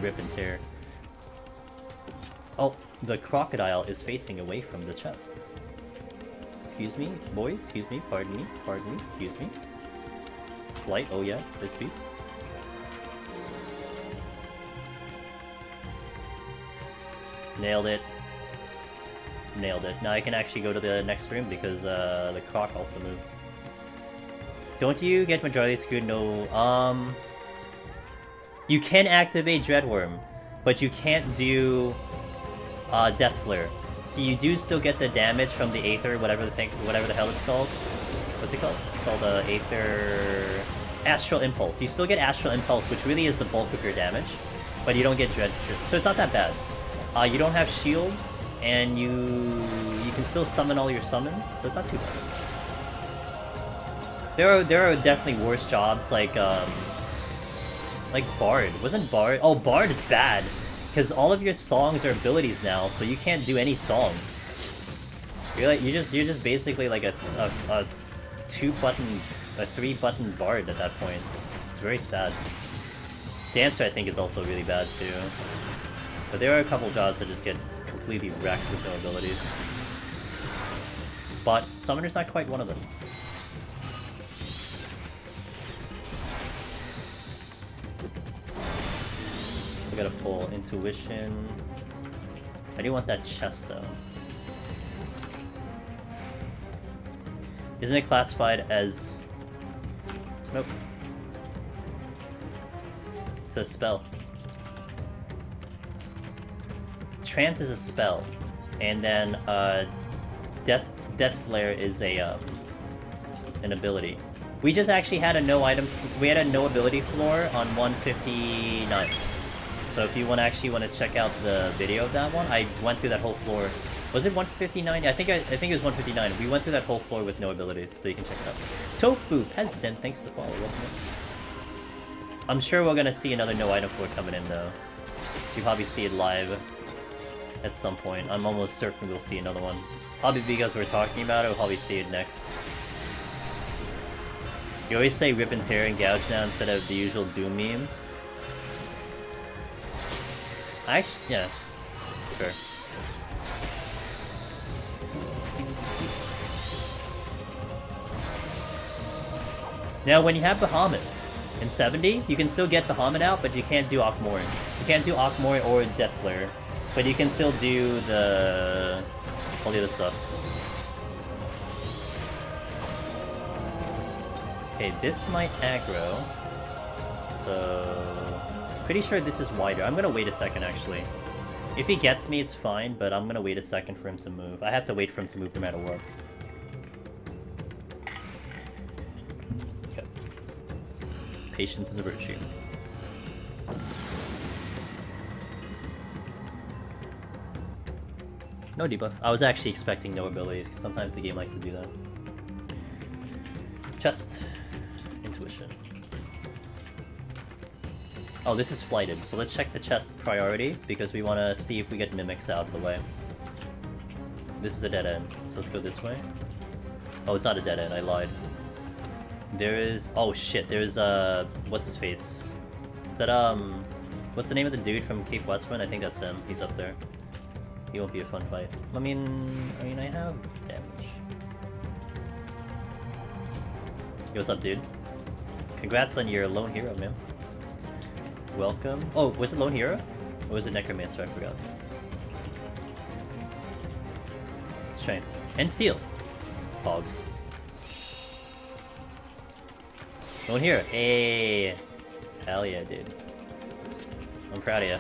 rip and tear. Oh, the crocodile is facing away from the chest. Excuse me, boys, excuse me, pardon me, excuse me. Flight, oh yeah, this piece. Nailed it. Nailed it. Now I can actually go to the next room because the croc also moved. Don't you get majority screwed? No, you can activate Dreadworm, but you can't do Death Flare. So you do still get the damage from the Aether, whatever the hell it's called. What's it called? It's called Aether... Astral Impulse. You still get Astral Impulse, which really is the bulk of your damage, but you don't get Dread... So it's not that bad. You don't have shields, and you can still summon all your summons, so it's not too bad. There are definitely worse jobs, like Bard. Wasn't Bard... Oh, Bard is bad! Because all of your songs are abilities now, so you can't do any songs. You're just basically like a a 3-button bard at that point. It's very sad. Dancer, I think, is also really bad too. But there are a couple jobs that just get completely wrecked with no abilities. But Summoner's not quite one of them. So gotta pull Intuition. I do want that chest though. Isn't it classified as... Nope. It's a spell. Trance is a spell. And then Death Flare is a an ability. We just actually had a no ability floor on 159. So if you actually want to check out the video of that one, I went through that whole floor. Was it 159? I think it was 159. We went through that whole floor with no abilities, so you can check it out. Tofu Peasant, thanks for the follow. I'm sure we're gonna see another no item floor coming in though. You probably see it live at some point. I'm almost certain we'll see another one. Probably because we're talking about it, we'll probably see it next. You always say rip and tear and gouge now instead of the usual Doom meme. Actually, yeah, sure. Now, when you have Behemoth in 70, you can still get Behemoth out, but you can't do Akmori. You can't do Akmori or Death Flare, but you can still do all the other stuff. Okay, this might aggro, so pretty sure this is wider. I'm gonna wait a second actually. If he gets me, it's fine, but I'm gonna wait a second for him to move. I have to wait for him to move no matter what. Okay. Patience is a virtue. No debuff. I was actually expecting no abilities. Sometimes the game likes to do that. Chest. Intuition. Oh, this is flighted, so let's check the chest priority, because we want to see if we get mimics out of the way. This is a dead end, so let's go this way. Oh, it's not a dead end, I lied. There is... oh shit, there's what's his face? Is that, what's the name of the dude from Cape Westwind? I think that's him, he's up there. He won't be a fun fight. I mean, I have damage. Yo, what's up, dude? Congrats on your lone hero, man. Welcome. Oh, was it Lone Hero? Or was it Necromancer? I forgot. Strength. And Steel. Hog. Lone Hero. Hey. Hell yeah, dude. I'm proud of you.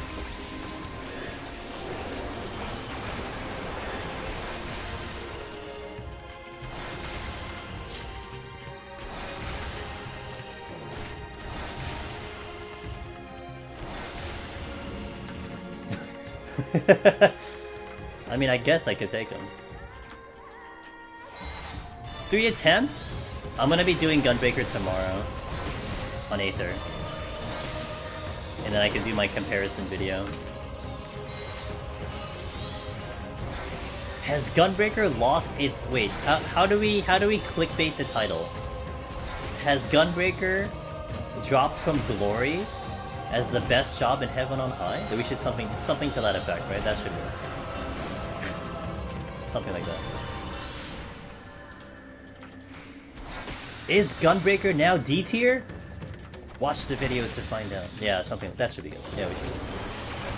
I mean, I guess I could take him. 3 attempts? I'm gonna be doing Gunbreaker tomorrow on Aether. And then I can do my comparison video. Has Gunbreaker lost its... wait, how do we clickbait the title? Has Gunbreaker dropped from glory as the best job in heaven on high? We should something to that effect, right? That should work. Something like that. Is Gunbreaker now D tier? Watch the video to find out. Yeah, something that should be good. Yeah, we should.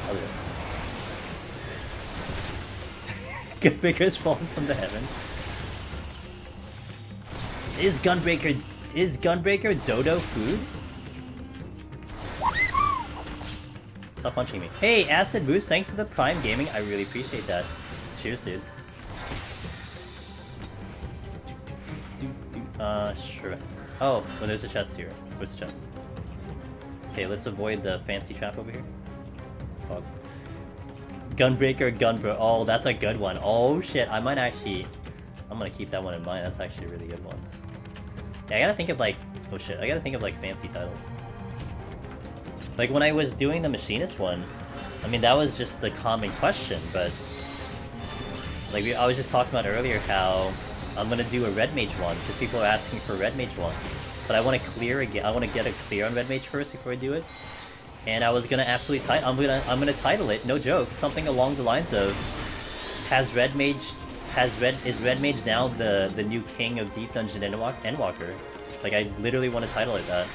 I'll do it. Gunbreaker has fallen from the heavens. Is Gunbreaker dodo food? Stop punching me. Hey, Acid Boost, thanks for the Prime Gaming. I really appreciate that. Cheers, dude. Sure. Oh, well, there's a chest here. Where's the chest? Okay, let's avoid the fancy trap over here. Oh. Gunbreaker, Gunbro. Oh, that's a good one. Oh, shit. I'm gonna keep that one in mind. That's actually a really good one. Yeah, I gotta think of, like... oh, shit. I gotta think of, like, fancy titles. Like, when I was doing the Machinist one, I mean, that was just the common question, but... like, I was just talking about earlier how I'm gonna do a red mage one because people are asking for a red mage one. But I want to clear again. I want to get a clear on red mage first before I do it. And I was gonna absolutely I'm gonna title it, no joke, something along the lines of is red mage now the new king of deep dungeon endwalker? Like I literally want to title it that.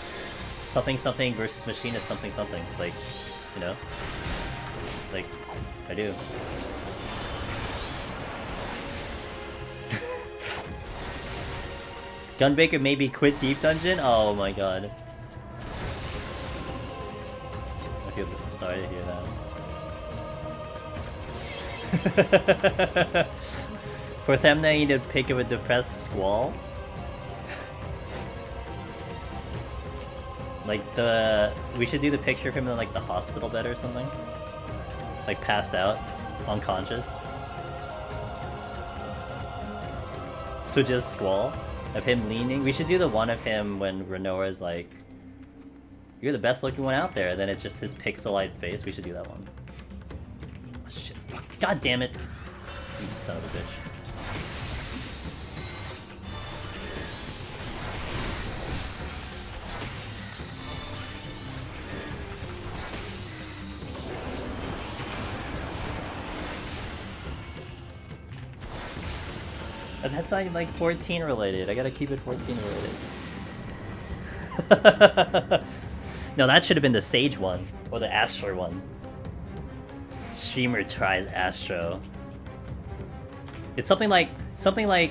Something something versus machinist something something. Like, you know? Like, I do. Gunbaker maybe quit deep dungeon? Oh my god. I feel sorry to hear that. For thumbnail, you need a pic of a depressed squall. Like we should do the picture of him in like the hospital bed or something. Like passed out, unconscious. So just squall of him leaning. We should do the one of him when Renora's like, "You're the best looking one out there." And then it's just his pixelized face. We should do that one. Oh, shit! Fuck. God damn it! You son of a bitch. That's not like 14 related. I gotta keep it 14 related. No, that should have been the Sage one or the Astro one. Streamer tries Astro. It's something like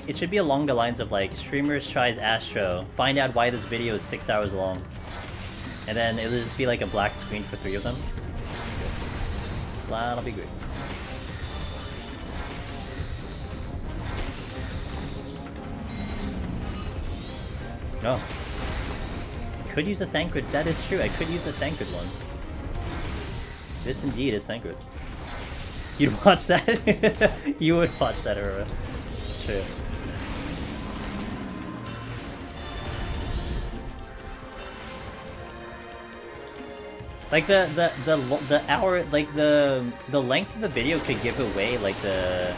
it should be along the lines of like streamers tries Astro. Find out why this video is 6 hours long, and then it'll just be like a black screen for 3 of them. That'll be great. Oh. I could use a Thancred. That is true. I could use a Thancred one. This indeed is Thancred. You'd watch that? You would watch that, Aurora. It's true. Like the hour, like the length of the video could give away like the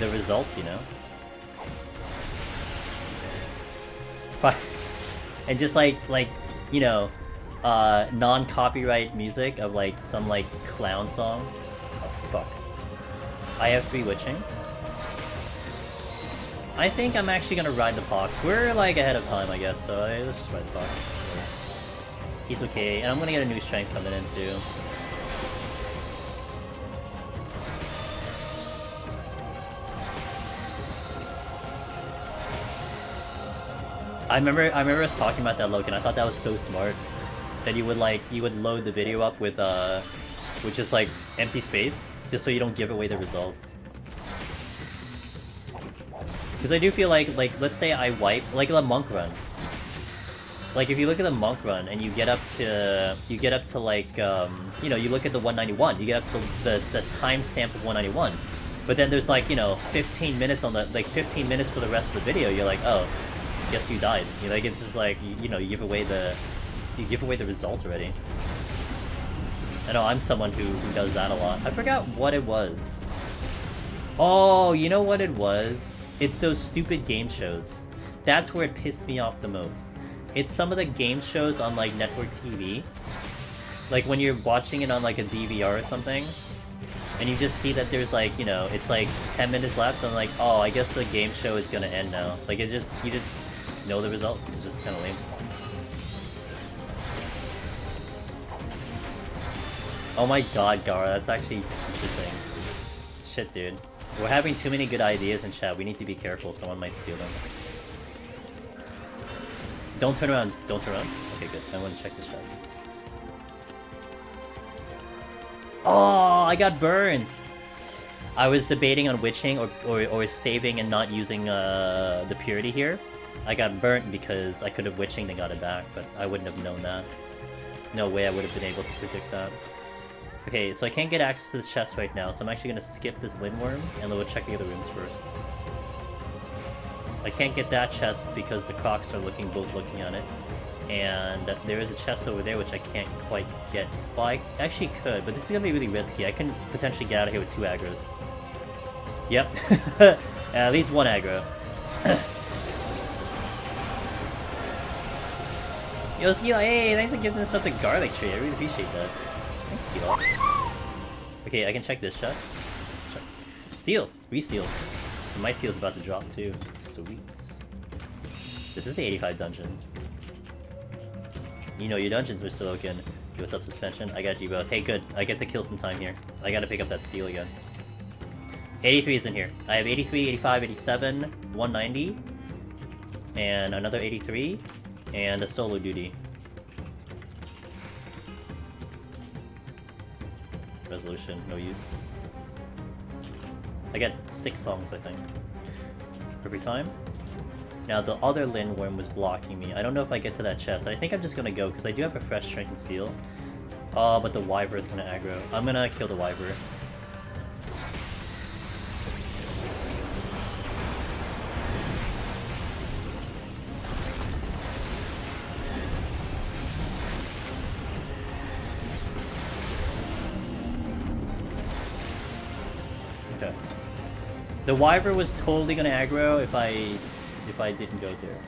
results, you know. And just like you know, non-copyright music of like some like clown song. Oh fuck. I have 3 witching. I think I'm actually gonna ride the Pox. We're like ahead of time, I guess. So let's just ride the Pox. He's okay, and I'm gonna get a new strength coming in too. I remember us talking about that, Logan. I thought that was so smart. That you would load the video up with just like empty space, just so you don't give away the results. Because I do feel like let's say I wipe like the monk run. Like if you look at the monk run and you get up to like you know, you look at the 191, you get up to the timestamp of 191, but then there's like, you know, 15 minutes on the 15 minutes for the rest of the video. You're like, oh. Guess you died. You know, like it's just like you know, you give away the result already. I know I'm someone who does that a lot. I forgot what it was. Oh, you know what it was? It's those stupid game shows. That's where it pissed me off the most. It's some of the game shows on like network TV. Like when you're watching it on like a DVR or something, and you just see that there's like, you know, it's like 10 minutes left, and like, oh, I guess the game show is gonna end now. Like you just know the results. It's just kind of lame. Oh my god, Gara, that's actually interesting. Shit, dude. We're having too many good ideas in chat. We need to be careful. Someone might steal them. Don't turn around. Don't turn around. Okay, good. I want to check this chest. Oh, I got burnt! I was debating on witching or saving and not using the purity here. I got burnt because I could have witching and got it back, but I wouldn't have known that. No way I would have been able to predict that. Okay, so I can't get access to this chest right now, so I'm actually going to skip this Lindworm and we'll check the other rooms first. I can't get that chest because the Crocs are both looking at it. And there is a chest over there which I can't quite get. Well, I actually could, but this is going to be really risky. I can potentially get out of here with 2 aggro's. Yep. leads one aggro. Yo, Skill, hey, thanks for giving us up the garlic tree. I really appreciate that. Thanks, Skill. Okay, I can check this shot. Steal! Re-steal. My steal's about to drop too. Sweet. This is the 85 dungeon. You know your dungeons were still open. Hey, what's up, Suspension? I got you both. Hey, good. I get to kill some time here. I gotta pick up that steal again. 83 is in here. I have 83, 85, 87, 190, and another 83, and a solo duty. Resolution, no use. I get 6 songs, I think. Every time. Now, the other Lindworm was blocking me. I don't know if I get to that chest. I think I'm just gonna go, because I do have a fresh Strength and Steel. Oh, but the Wyver is gonna aggro. I'm gonna kill the Wyver. Okay. The Wyver was totally gonna aggro if I didn't go there.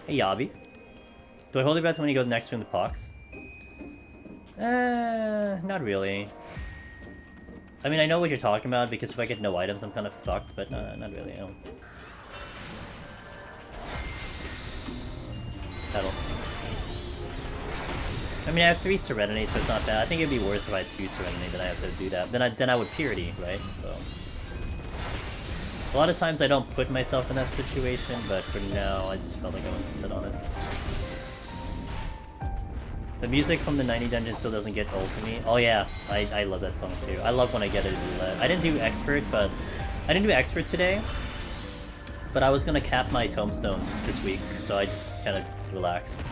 Hey, Yabi. Do I hold your breath when you go next to the pox? Not really. I mean, I know what you're talking about, because if I get no items, I'm kind of fucked, but not really. No. Pedal. I mean, I have 3 Serenity, so it's not bad. I think it'd be worse if I had 2 Serenity than I have to do that. Then I would Purity, right? So... A lot of times I don't put myself in that situation, but for now I just felt like I wanted to sit on it. The music from the 90 dungeon still doesn't get old for me. Oh yeah, I love that song too. I love when I get it roulette. I didn't do expert today, but I was gonna cap my tombstone this week, so I just kind of relaxed.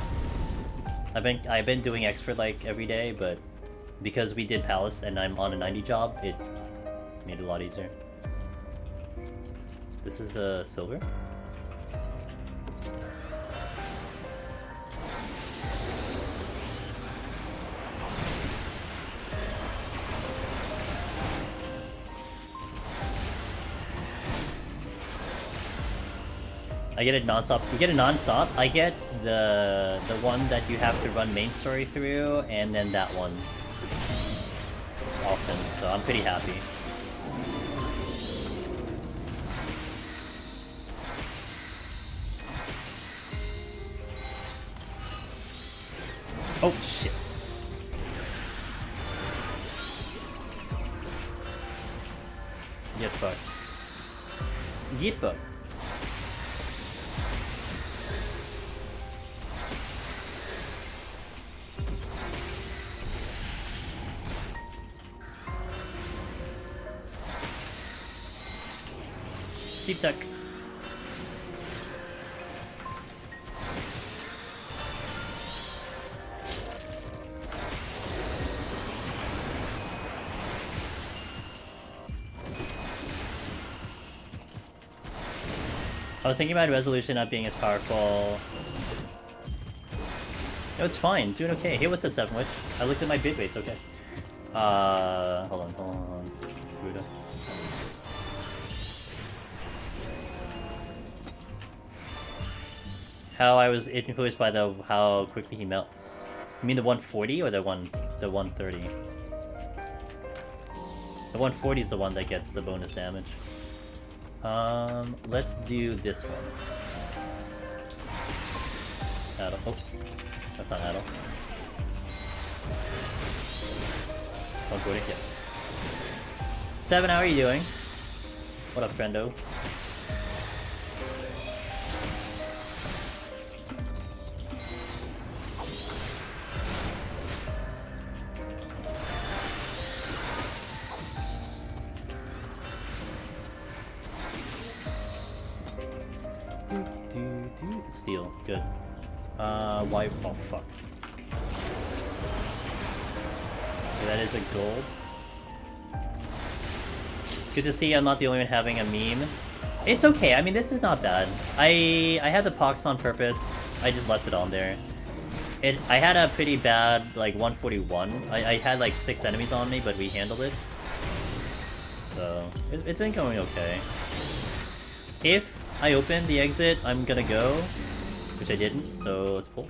I've been doing expert like every day, but because we did Palace and I'm on a 90 job, it made it a lot easier. This is a silver. I get it non-stop. You get it non-stop. I get the one that you have to run main story through, and then that one often. So I'm pretty happy. Oh shit. Get fucked. Get fucked. Deep duck. I was thinking about resolution not being as powerful. No, it's fine. Doing okay. Hey, what's up, 7witch? I looked at my bit rates. Okay. Hold on. Buddha. How I was influenced by how quickly he melts. You mean the 140 or the 130? The 140 is the one that gets the bonus damage. Let's do this one. Adel. Oh, that's not Adel. Oh, good. Yeah. 7, how are you doing? What up, friendo? Steel, good. Why? Oh fuck. Okay, that is a gold. Good to see I'm not the only one having a meme. It's okay, I mean this is not bad. I had the pox on purpose. I just left it on there. I had a pretty bad like 141. I had like 6 enemies on me, but we handled it. So it's been going okay. If I open the exit, I'm gonna go, which I didn't, so let's pull.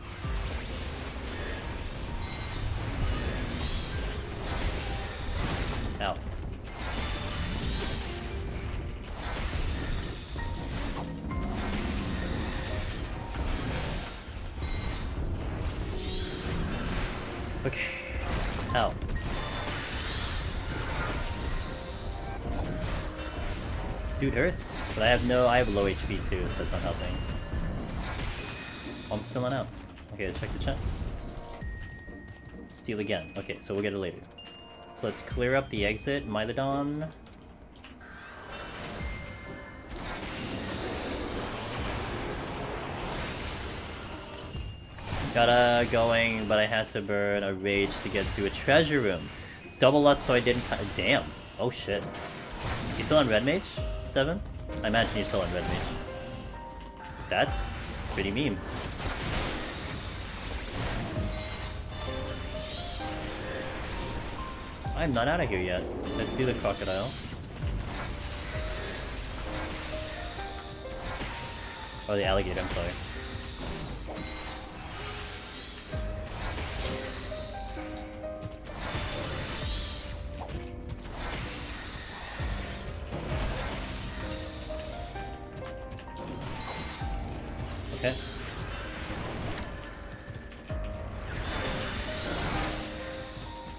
Out. Okay. Out. Dude hurts, but I have low HP too, so that's not helping. I'm still not out. Okay, let's check the chests. Steal again. Okay, so we'll get it later. So let's clear up the exit, Mylodon. Got a going, but I had to burn a rage to get to a treasure room. Double lust so I didn't damn. Oh shit. You still on Red Mage? 7? I imagine you're still on Red Mage. That's pretty mean. I'm not out of here yet. Let's do the crocodile. Oh, the alligator, I'm sorry. Okay.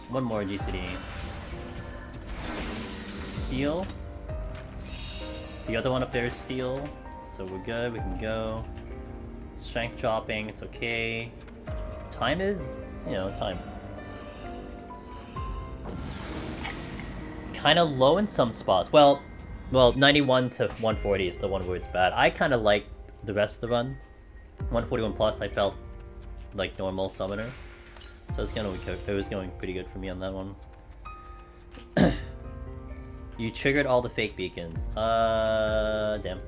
One more GCD. Steel. The other one up there is steel. So we're good, we can go. Strength dropping, it's okay. Time is, you know, time. Kinda low in some spots. Well, 91 to 140 is the one where it's bad. I kinda like the rest of the run. 141 plus I felt like normal summoner. So it was going pretty good for me on that one. You triggered all the fake beacons. Damn.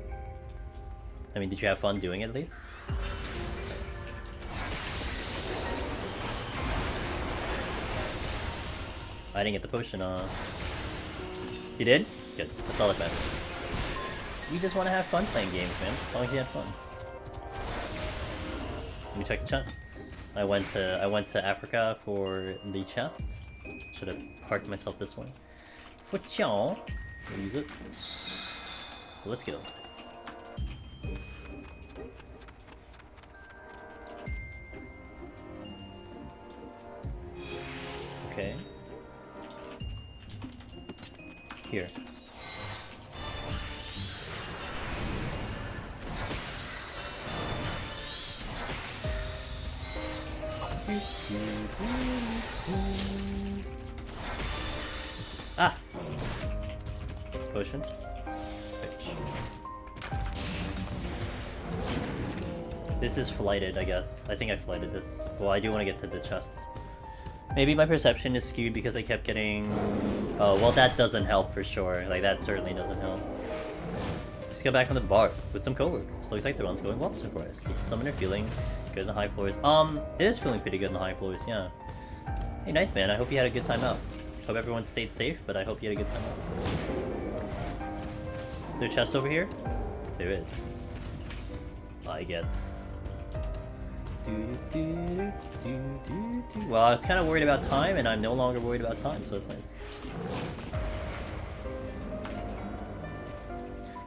I mean, did you have fun doing it at least? I didn't get the potion, You did? Good. That's all that matters. You just want to have fun playing games, man. As long as you have fun. Let me check the chests. I went to Africa for the chests. Should have parked myself this way. For Chow. Use it. Let's go. Okay. Here. Ah! Potion. Bitch. This is flighted, I guess. I think I flighted this. Well, I do want to get to the chests. Maybe my perception is skewed because I kept getting... Oh, well that doesn't help for sure. Like, that certainly doesn't help. Just get back on the bar with some coworkers. Looks like the run's going well so far. Summoner feeling good in the high floors. It is feeling pretty good in the high floors, yeah. Hey, nice man. I hope you had a good time out. Hope everyone stayed safe, but I hope you had a good time out. Is there a chest over here? There is. I get. Well, I was kind of worried about time, and I'm no longer worried about time, so it's nice.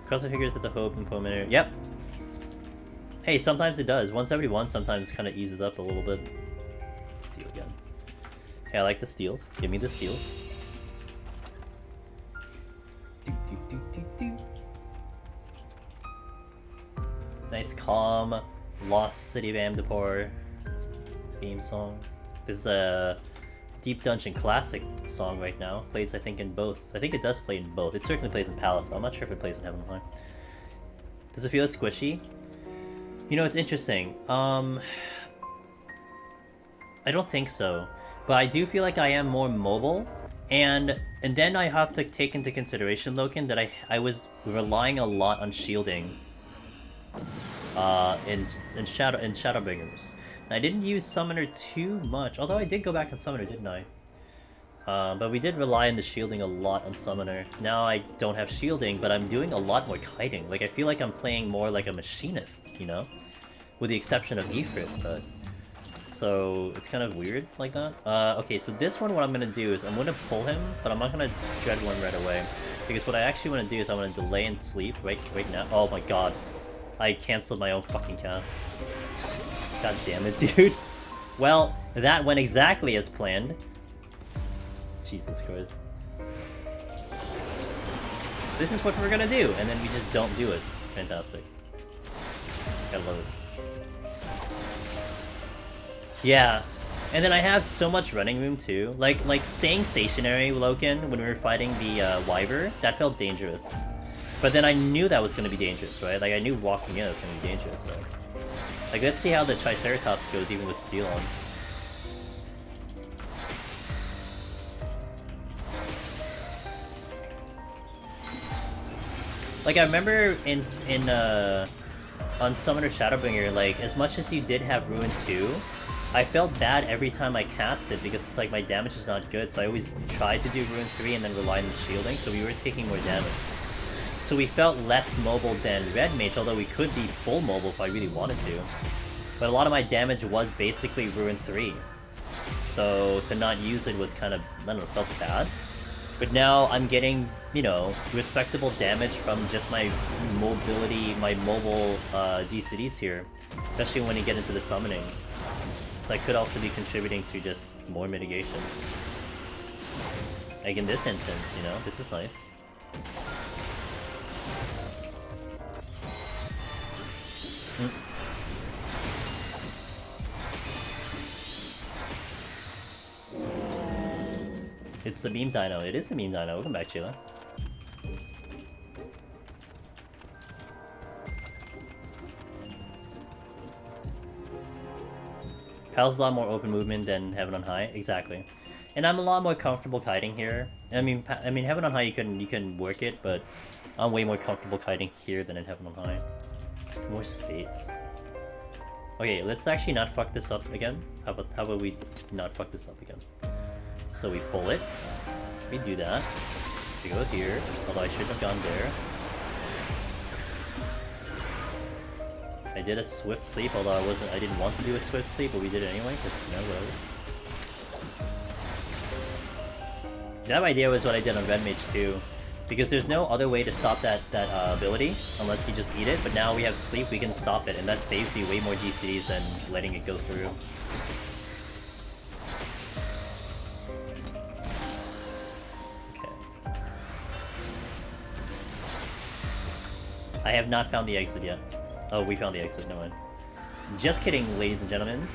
Crossfit figures that the hope and Pominator. Yep. Hey, sometimes it does. 171 sometimes kind of eases up a little bit. Steal again. Hey, I like the steals. Give me the steals. Nice, calm, Lost City of Amdapor theme song. This is a Deep Dungeon Classic song right now. Plays, I think, in both. I think it does play in both. It certainly plays in Palace, but I'm not sure if it plays in Heaven High. Does it feel squishy? You know, it's interesting. I don't think so. But I do feel like I am more mobile. And then I have to take into consideration, Loken, that I was relying a lot on shielding in Shadowbringers. I didn't use Summoner too much, although I did go back on Summoner, didn't I? But we did rely on the shielding a lot on Summoner. Now I don't have shielding, but I'm doing a lot more kiting. Like, I feel like I'm playing more like a machinist, you know? With the exception of Ifrit, but... So, it's kind of weird like that. Okay, so this one, what I'm gonna do is I'm gonna pull him, but I'm not gonna Dread Worm right away. Because what I actually want to do is I want to delay and sleep right now. Oh my god. I cancelled my own fucking cast. God damn it, dude. Well, that went exactly as planned. Jesus Christ. This is what we're gonna do, and then we just don't do it. Fantastic. I love it. Yeah. And then I have so much running room too. Like staying stationary, Loken, when we were fighting the Wyver, that felt dangerous. But then I knew that was gonna be dangerous, right? Like I knew walking in was gonna be dangerous, so... Like let's see how the Triceratops goes even with steel on. Like I remember on Summoner Shadowbringer, like as much as you did have Ruin 2, I felt bad every time I cast it because it's like my damage is not good, so I always tried to do Ruin 3 and then rely on the shielding, so we were taking more damage. So we felt less mobile than Red Mage, although we could be full mobile if I really wanted to. But a lot of my damage was basically Ruin 3. So to not use it was kind of, I don't know, felt bad. But now I'm getting, you know, respectable damage from just my mobility, my mobile GCDs here. Especially when you get into the summonings. That could also be contributing to just more mitigation. Like in this instance, you know, this is nice. It's the meme dino. It is the meme dino. Welcome back, Sheila. Pal's a lot more open movement than Heaven on High. Exactly. And I'm a lot more comfortable kiting here. I mean Heaven on High you can work it, but I'm way more comfortable kiting here than in Heaven on High. Just more space. Okay, let's actually not fuck this up again. How about we not fuck this up again? So we pull it. We do that. We go here, although I shouldn't have gone there. I did a swift sleep, although I didn't want to do a swift sleep, but we did it anyway, because, you know, whatever. That idea was what I did on Red Mage too, because there's no other way to stop that ability, unless you just eat it, but now we have sleep, we can stop it, and that saves you way more GCDs than letting it go through. Okay. I have not found the exit yet. Oh, we found the exit, no one. Just kidding, ladies and gentlemen.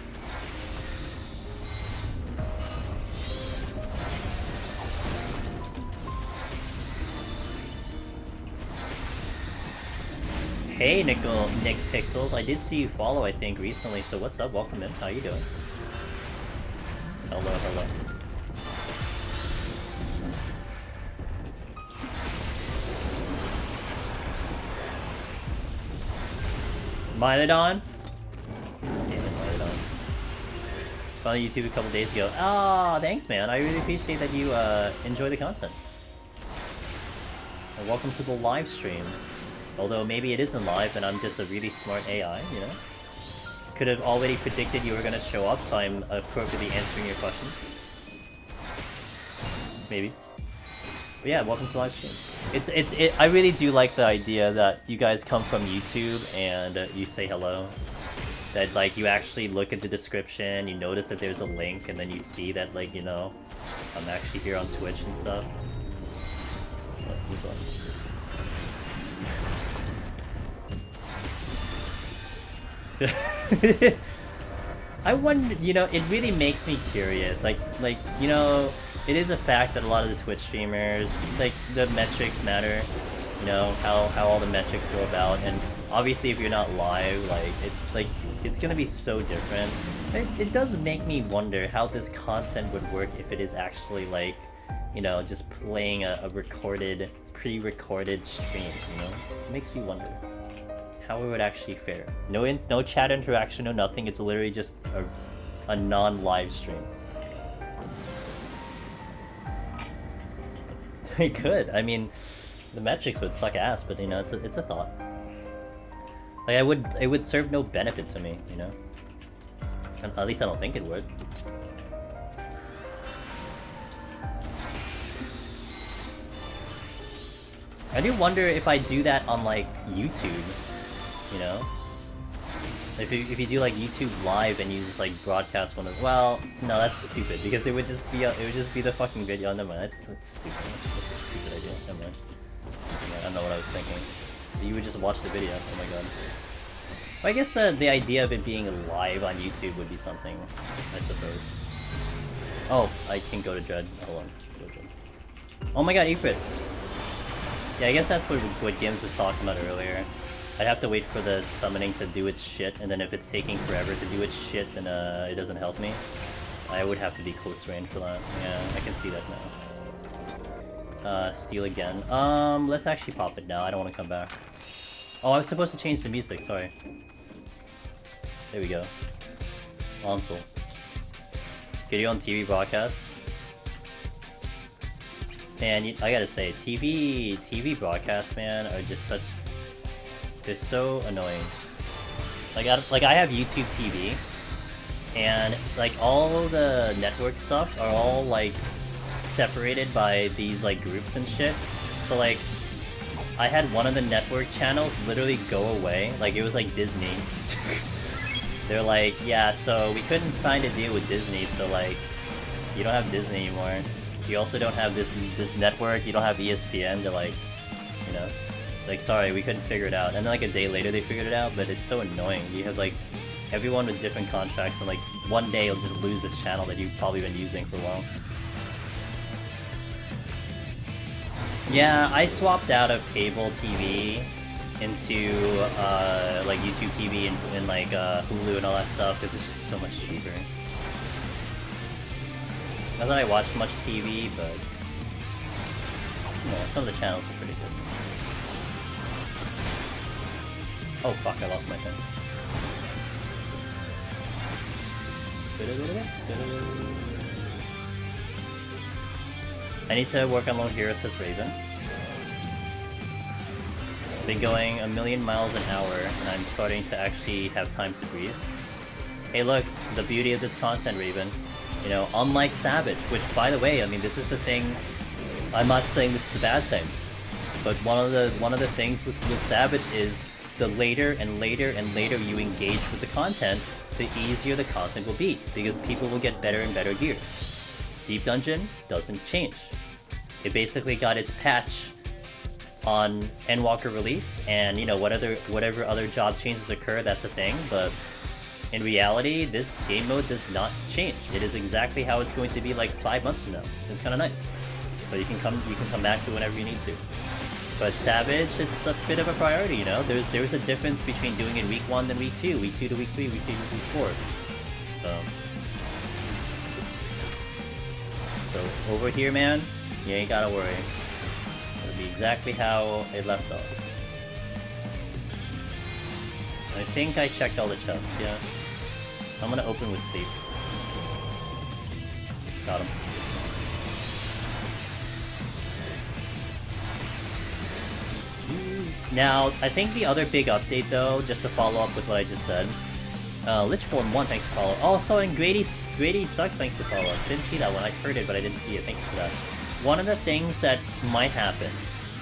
Hey, Nick Pixels. I did see you follow, I think, recently, so what's up? Welcome in. How you doing? Hello, hello. Mylodon? Damn it, Mylodon. Found YouTube a couple days ago. Ah, thanks, man. I really appreciate that you enjoy the content. And welcome to the live stream. Although maybe it isn't live and I'm just a really smart AI, you know? Could have already predicted you were gonna show up, so I'm appropriately answering your questions. Maybe. But yeah, welcome to the live stream. I really do like the idea that you guys come from YouTube and you say hello. That like you actually look at the description, you notice that there's a link, and then you see that like, you know, I'm actually here on Twitch and stuff. I wonder, you know, it really makes me curious. Like, you know, it is a fact that a lot of the Twitch streamers, like, the metrics matter. You know, how all the metrics go about, and obviously if you're not live, it's gonna be so different. It does make me wonder how this content would work if it is actually, like, you know, just playing a recorded, pre-recorded stream, you know? It makes me wonder how it would actually fare. No chat interaction, no nothing, it's literally just a non-live stream. They could. I mean, the metrics would suck ass, but you know, it's a thought. Like it would serve no benefit to me, you know. At least I don't think it would. I do wonder if I do that on like YouTube, you know. If you do like YouTube live and you just like broadcast one of, well, no, that's stupid because it would just be the fucking video. Never mind, that's stupid. That's a stupid idea. Never mind. Yeah, I don't know what I was thinking. You would just watch the video. Oh my god. Well, I guess the idea of it being live on YouTube would be something, I suppose. Oh, I can go to Dread. Hold on. Oh my god, Ifrit. Yeah, I guess that's what Gims was talking about earlier. I'd have to wait for the summoning to do its shit, and then if it's taking forever to do its shit, then it doesn't help me. I would have to be close range for that. Yeah, I can see that now. Steal again. Let's actually pop it now. I don't want to come back. Oh, I was supposed to change the music, sorry. There we go. Console. Video on TV broadcast. Man, I gotta say, TV broadcasts, man, are just such... They're so annoying. Like I have YouTube TV, and like all the network stuff are all like separated by these like groups and shit. So like, I had one of the network channels literally go away. Like it was like Disney. They're like, yeah, so we couldn't find a deal with Disney, so like, you don't have Disney anymore. You also don't have this network. You don't have ESPN. They're like, you know. Like, sorry, we couldn't figure it out. And then like a day later they figured it out, but it's so annoying. You have like everyone with different contracts, and like one day you'll just lose this channel that you've probably been using for a while. Yeah, I swapped out of cable TV into like YouTube TV and like Hulu and all that stuff because it's just so much cheaper. Not that I watch much TV, but you know, some of the channels are pretty good. Oh fuck, I lost my thing. I need to work on Lone Hero, says Raven. Been going a million miles an hour, and I'm starting to actually have time to breathe. Hey look, the beauty of this content, Raven. You know, unlike Savage, which by the way, I mean, this is the thing, I'm not saying this is a bad thing, but one of the things with Savage is the later and later and later you engage with the content, the easier the content will be, because people will get better and better gear. Deep Dungeon doesn't change. It basically got its patch on Endwalker release, and you know, whatever other job changes occur, that's a thing, but in reality, this game mode does not change. It is exactly how it's going to be like 5 months from now. It's kind of nice. So you can come back to it whenever you need to. But Savage, it's a bit of a priority, you know? There's a difference between doing it week 1 than week 2, week 2 to week 3, week 3 to week 4. So over here, man, you ain't gotta worry. It'll be exactly how it left off. I think I checked all the chests, yeah. I'm gonna open with Steve. Got him. Now, I think the other big update though, just to follow up with what I just said, Lichform1, thanks for follow. Also, and Grady Sucks, thanks for follow. Didn't see that one, I heard it, but I didn't see it, thank you for that. One of the things that might happen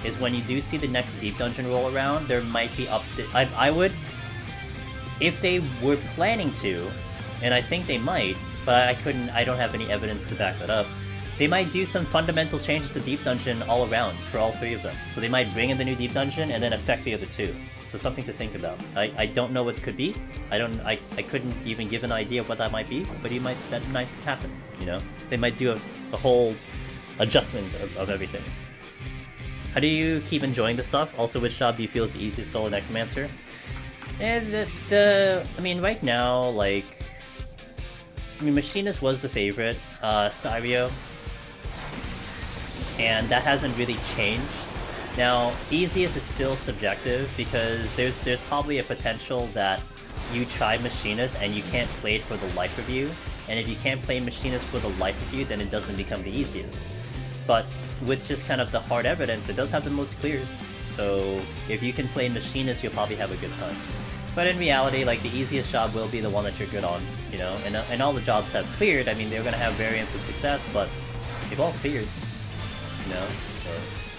is when you do see the next Deep Dungeon roll around, there might be I would, if they were planning to, and I think they might, but I don't have any evidence to back that up, they might do some fundamental changes to Deep Dungeon all around for all 3 of them. So they might bring in the new Deep Dungeon and then affect the other 2. So something to think about. I don't know what it could be. I couldn't even give an idea of what that might be, but that might happen, you know? They might do a whole adjustment of everything. How do you keep enjoying the stuff? Also, which job do you feel is the easiest solo Necromancer? And I mean, right now, like, I mean, Machinist was the favorite, Cyrio, and that hasn't really changed. Now, easiest is still subjective, because there's probably a potential that you try Machinist and you can't play it for the life of you, and if you can't play Machinist for the life of you, then it doesn't become the easiest. but with just kind of the hard evidence, it does have the most clears. So if you can play Machinist, you'll probably have a good time. But in reality, like, the easiest job will be the one that you're good on, you know? And all the jobs have cleared. I mean, they're gonna have variants of success, but they've all cleared, you know? So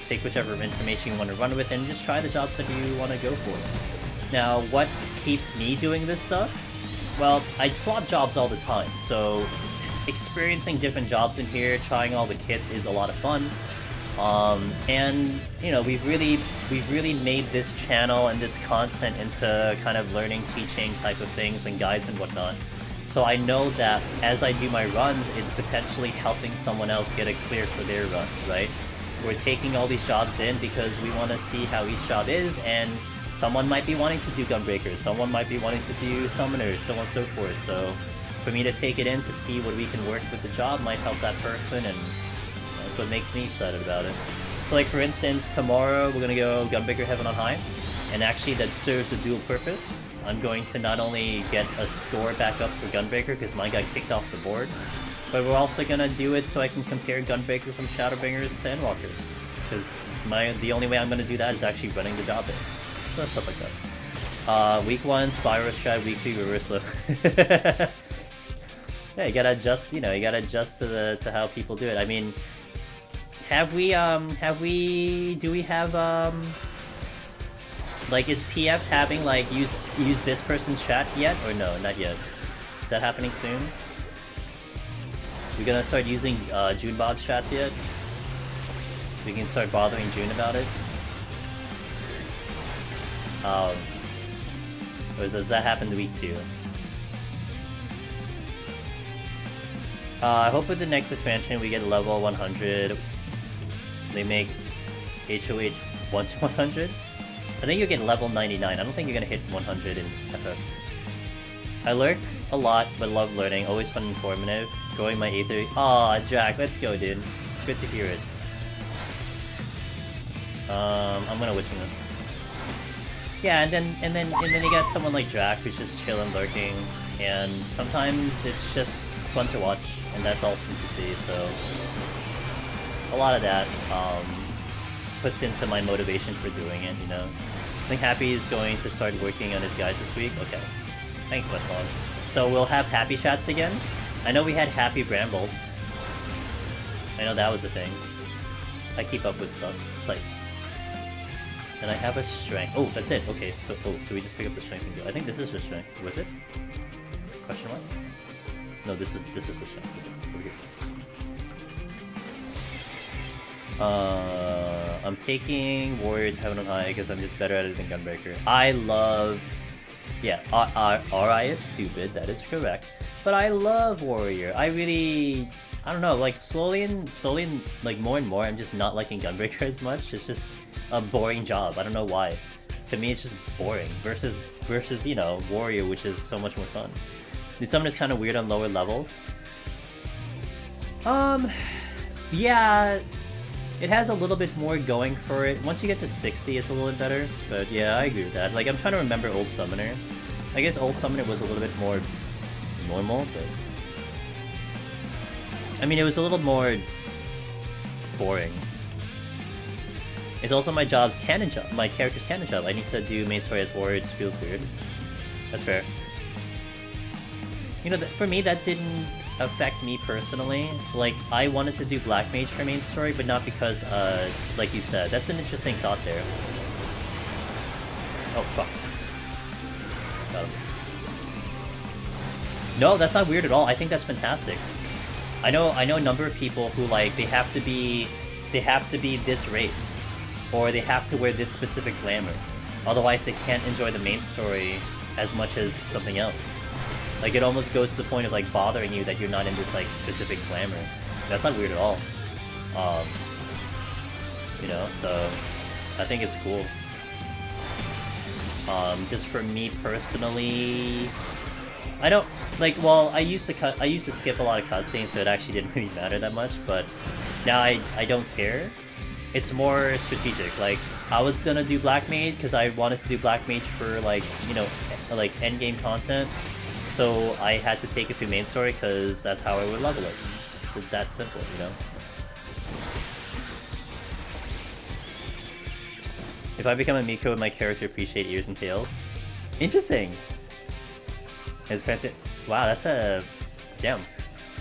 take whichever information you want to run with and just try the jobs that you want to go for. Now, what keeps me doing this stuff? Well, I swap jobs all the time, so experiencing different jobs in here, trying all the kits is a lot of fun. And you know, we've really made this channel and this content into kind of learning, teaching type of things and guides and whatnot. So I know that as I do my runs, it's potentially helping someone else get a clear for their run, right? We're taking all these jobs in because we want to see how each job is, and someone might be wanting to do Gunbreakers, someone might be wanting to do Summoners, so on and so forth. So for me to take it in to see what we can work with the job might help that person, and that's what makes me excited about it. So like, for instance, tomorrow we're going to go Gunbreaker Heaven on High, and actually that serves a dual purpose. I'm going to not only get a score back up for Gunbreaker because mine got kicked off the board, but we're also going to do it so I can compare Gunbreaker from Shadowbringers to Endwalker, because the only way I'm going to do that is actually running the job in. So stuff like that. Week 1, Spyro Strat, weekly reverse lift. Yeah, you gotta adjust, you know, you gotta adjust to how people do it. I mean, do we have, like, is PF having, like, use this person's chat yet? Or no, not yet. Is that happening soon? We gonna start using June Bob's chats yet? We can start bothering June about it? Or does that happen to week 2? I hope with the next expansion we get level 100. They make HOH 1 to 100. I think you'll get level 99. I don't think you're gonna hit 100 in FF. I lurk a lot, but love learning. Always fun and informative. Growing my Aether. Aw, Jack, let's go, dude. Good to hear it. I'm gonna witching this. Yeah, and then you got someone like Jack who's just chilling, lurking, and sometimes it's just fun to watch, and that's awesome to see. So a lot of that puts into my motivation for doing it. You know, I think Happy is going to start working on his guides this week. Okay, thanks, Westlaw. So we'll have Happy Chats again. I know we had Happy Brambles. I know that was a thing. I keep up with stuff. It's like. And I have a strength. Oh, that's it. Okay, so so we just pick up the strength and go. I think this is the strength. Was it? Question mark? No, this is the strength. Over here. I'm taking Warrior to Heaven on High because I'm just better at it than Gunbreaker. I love, yeah, RI is stupid. That is correct. But I love Warrior. I don't know. Like slowly and like more and more, I'm just not liking Gunbreaker as much. It's just a boring job. I don't know why. To me, it's just boring. Versus you know, Warrior, which is so much more fun. The summon is kind of weird on lower levels. Yeah, it has a little bit more going for it. Once you get to 60, it's a little bit better. But yeah, I agree with that. Like, I'm trying to remember Old Summoner. I guess Old Summoner was a little bit more normal, but I mean, it was a little more boring. It's also my job's canon job, my character's canon job. I need to do main story as Warrior. It feels weird. That's fair. You know, for me, that didn't affect me personally. Like, I wanted to do Black Mage for main story, but not because, like you said. That's an interesting thought there. Oh, fuck. No, that's not weird at all. I think that's fantastic. I know a number of people who, like, they have to be this race. Or they have to wear this specific glamour. Otherwise, they can't enjoy the main story as much as something else. Like, it almost goes to the point of, like, bothering you that you're not in this, like, specific glamour. That's not weird at all. You know, so I think it's cool. Just for me personally, I don't, like, well, I used to skip a lot of cutscenes, so it actually didn't really matter that much, but now I don't care. It's more strategic. Like, I was gonna do Black Mage because I wanted to do Black Mage for, like, you know, like endgame content. So I had to take it through main story because that's how I would level it. It's just that simple, you know. If I become a Miko, would my character appreciate ears and tails? Interesting. It's fantastic. Wow, that's a damn.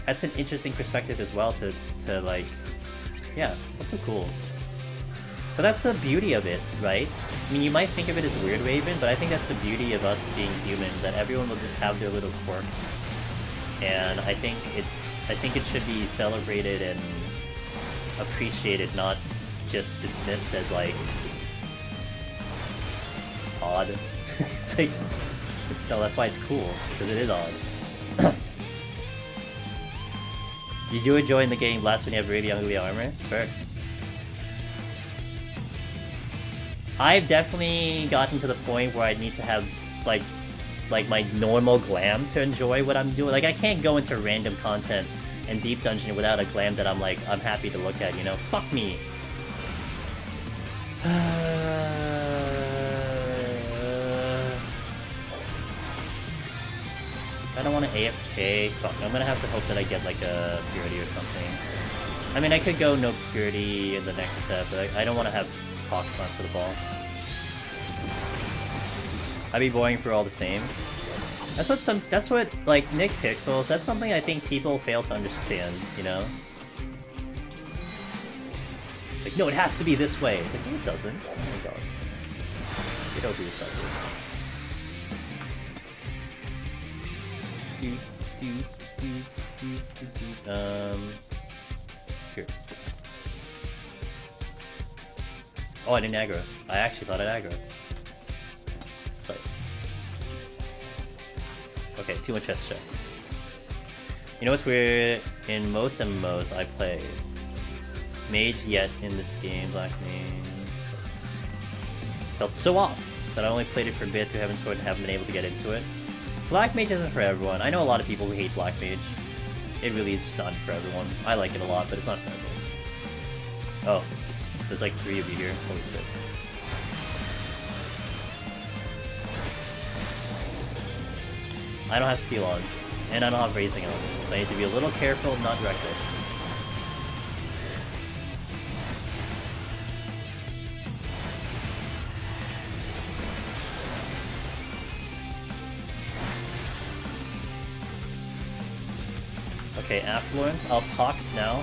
That's an interesting perspective as well. To like, yeah, that's so cool. But that's the beauty of it, right? I mean, you might think of it as weird, Raven, but I think that's the beauty of us being human. That everyone will just have their little quirks, and I think it should be celebrated and appreciated, not just dismissed as like odd. It's like, no, that's why it's cool, because it is odd. You do enjoy in the game blast when you have really ugly armor? Sure. I've definitely gotten to the point where I need to have like my normal glam to enjoy what I'm doing. Like, I can't go into random content and deep dungeon without a glam that I'm happy to look at, you know? Fuck me. I don't want to AFK. Fuck, I'm gonna have to hope that I get like a purity or something. I mean, I could go no purity in the next step, but I don't want to have Hawks on for the boss. I'd be boring for all the same. That's what like Nick Pixels, that's something I think people fail to understand, you know? Like, no, it has to be this way. It's like, no, it doesn't. Oh my god. Get over yourself. Here. Oh, I didn't aggro. I actually thought I'd aggro. So. Okay, too much chest check. You know what's weird? In most MMOs I play, Mage yet in this game, Black Mage. Felt so off that I only played it for a bit through Heaven's Sword and haven't been able to get into it. Black Mage isn't for everyone. I know a lot of people who hate Black Mage. It really is not for everyone. I like it a lot, but it's not for everyone. Oh, there's like 3 of you here. Holy shit. I don't have Steel on, and I don't have Raising on. So I need to be a little careful, not reckless. Okay, Affluence. I'll Pox now,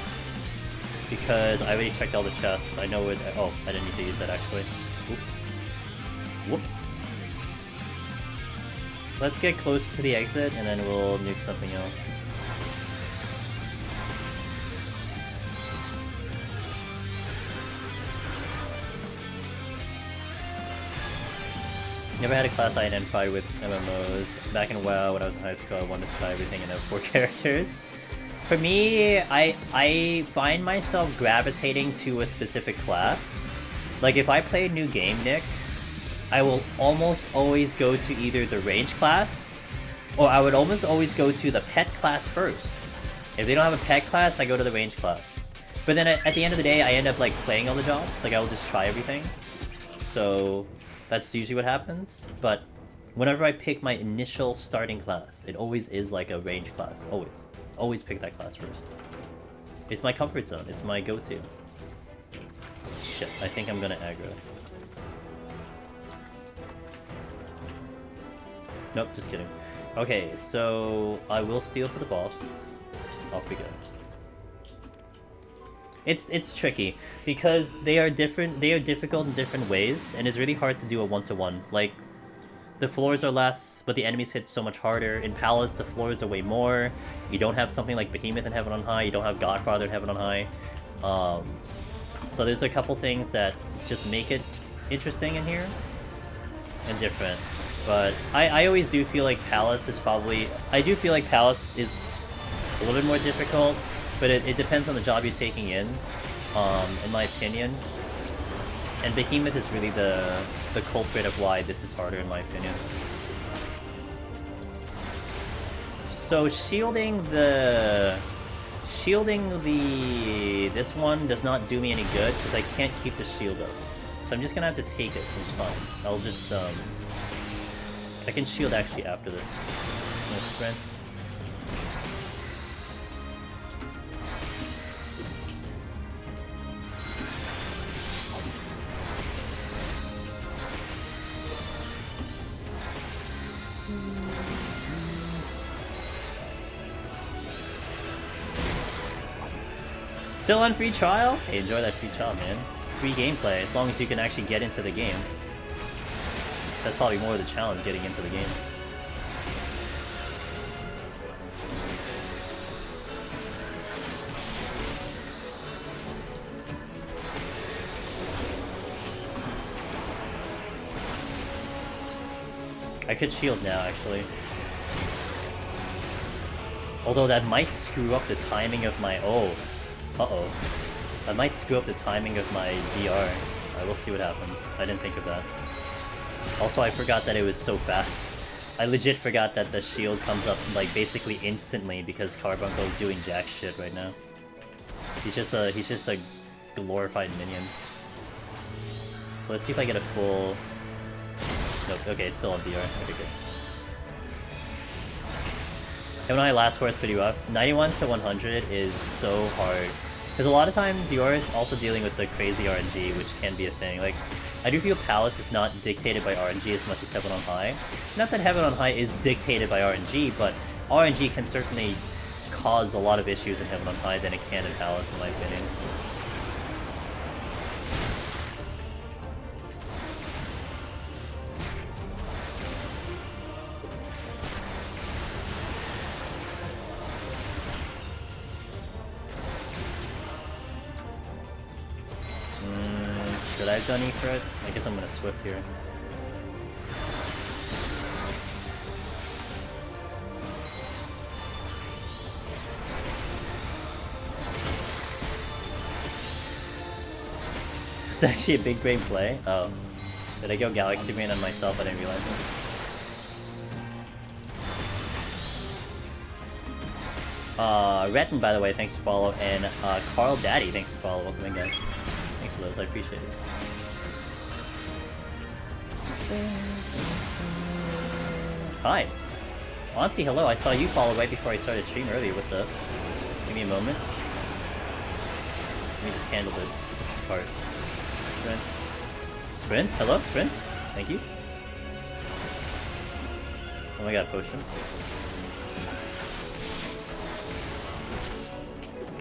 because I already checked all the chests. I know where oh, I didn't need to use that actually. Oops. Whoops. Let's get closer to the exit, and then we'll nuke something else. Never had a class I identified with MMOs. Back in WoW, when I was in high school, I wanted to try everything and have 4 characters. For me, I find myself gravitating to a specific class. Like, if I play a new game, Nick, I will almost always go to either the range class, or I would almost always go to the pet class first. If they don't have a pet class, I go to the range class. But then at the end of the day, I end up like playing all the jobs. Like, I will just try everything. So that's usually what happens. But whenever I pick my initial starting class, it always is like a range class. Always. Always pick that class first. It's my comfort zone. It's my go-to. Shit, I think I'm gonna aggro. Nope, just kidding. Okay, so I will steal for the boss. Off we go. It's tricky because they are different. They are difficult in different ways, and it's really hard to do a one-to-one. Like, the floors are less, but the enemies hit so much harder. In Palace, the floors are way more. You don't have something like Behemoth in Heaven on High. You don't have Godfather in Heaven on High. So there's a couple things that just make it interesting in here and different. But I always do feel like Palace is probably... I do feel like Palace is a little bit more difficult, but it depends on the job you're taking in my opinion. And Behemoth is really the culprit of why this is harder, in my opinion. So shielding this one does not do me any good because I can't keep the shield up. So I'm just gonna have to take it. It's fine. I'll just I can shield actually after this. I'm gonna sprint. Still on free trial? Hey, enjoy that free trial, man. Free gameplay, as long as you can actually get into the game. That's probably more of the challenge, getting into the game. I could shield now, actually. Although that might screw up the timing of my... Oh. Uh-oh. That might screw up the timing of my DR. We'll see what happens. I didn't think of that. Also, I forgot that it was so fast. I legit forgot that the shield comes up, like, basically instantly because Carbuncle is doing jack shit right now. He's just a glorified minion. So let's see if I get a full... Nope, okay, it's still on DR. Okay, good. And when I last wore this video up, 91 to 100 is so hard. Because a lot of times you are also dealing with the crazy RNG, which can be a thing. Like, I do feel Palace is not dictated by RNG as much as Heaven on High. Not that Heaven on High is dictated by RNG, but RNG can certainly cause a lot of issues in Heaven on High than it can in Palace, in my opinion. Should I have done E for it? I guess I'm gonna Swift here. It's actually a big brain play. Oh. Did I go Galaxy Brain on myself? I didn't realize it. Retin, by the way, thanks for follow, and Carl Daddy, thanks for follow. Welcome in, guys. Thanks for those, I appreciate it. Hi. Onsi, hello, I saw you follow right before I started stream earlier. What's up? Give me a moment. Let me just handle this part. Sprint. Sprint? Hello? Sprint? Thank you. Oh my god, potion.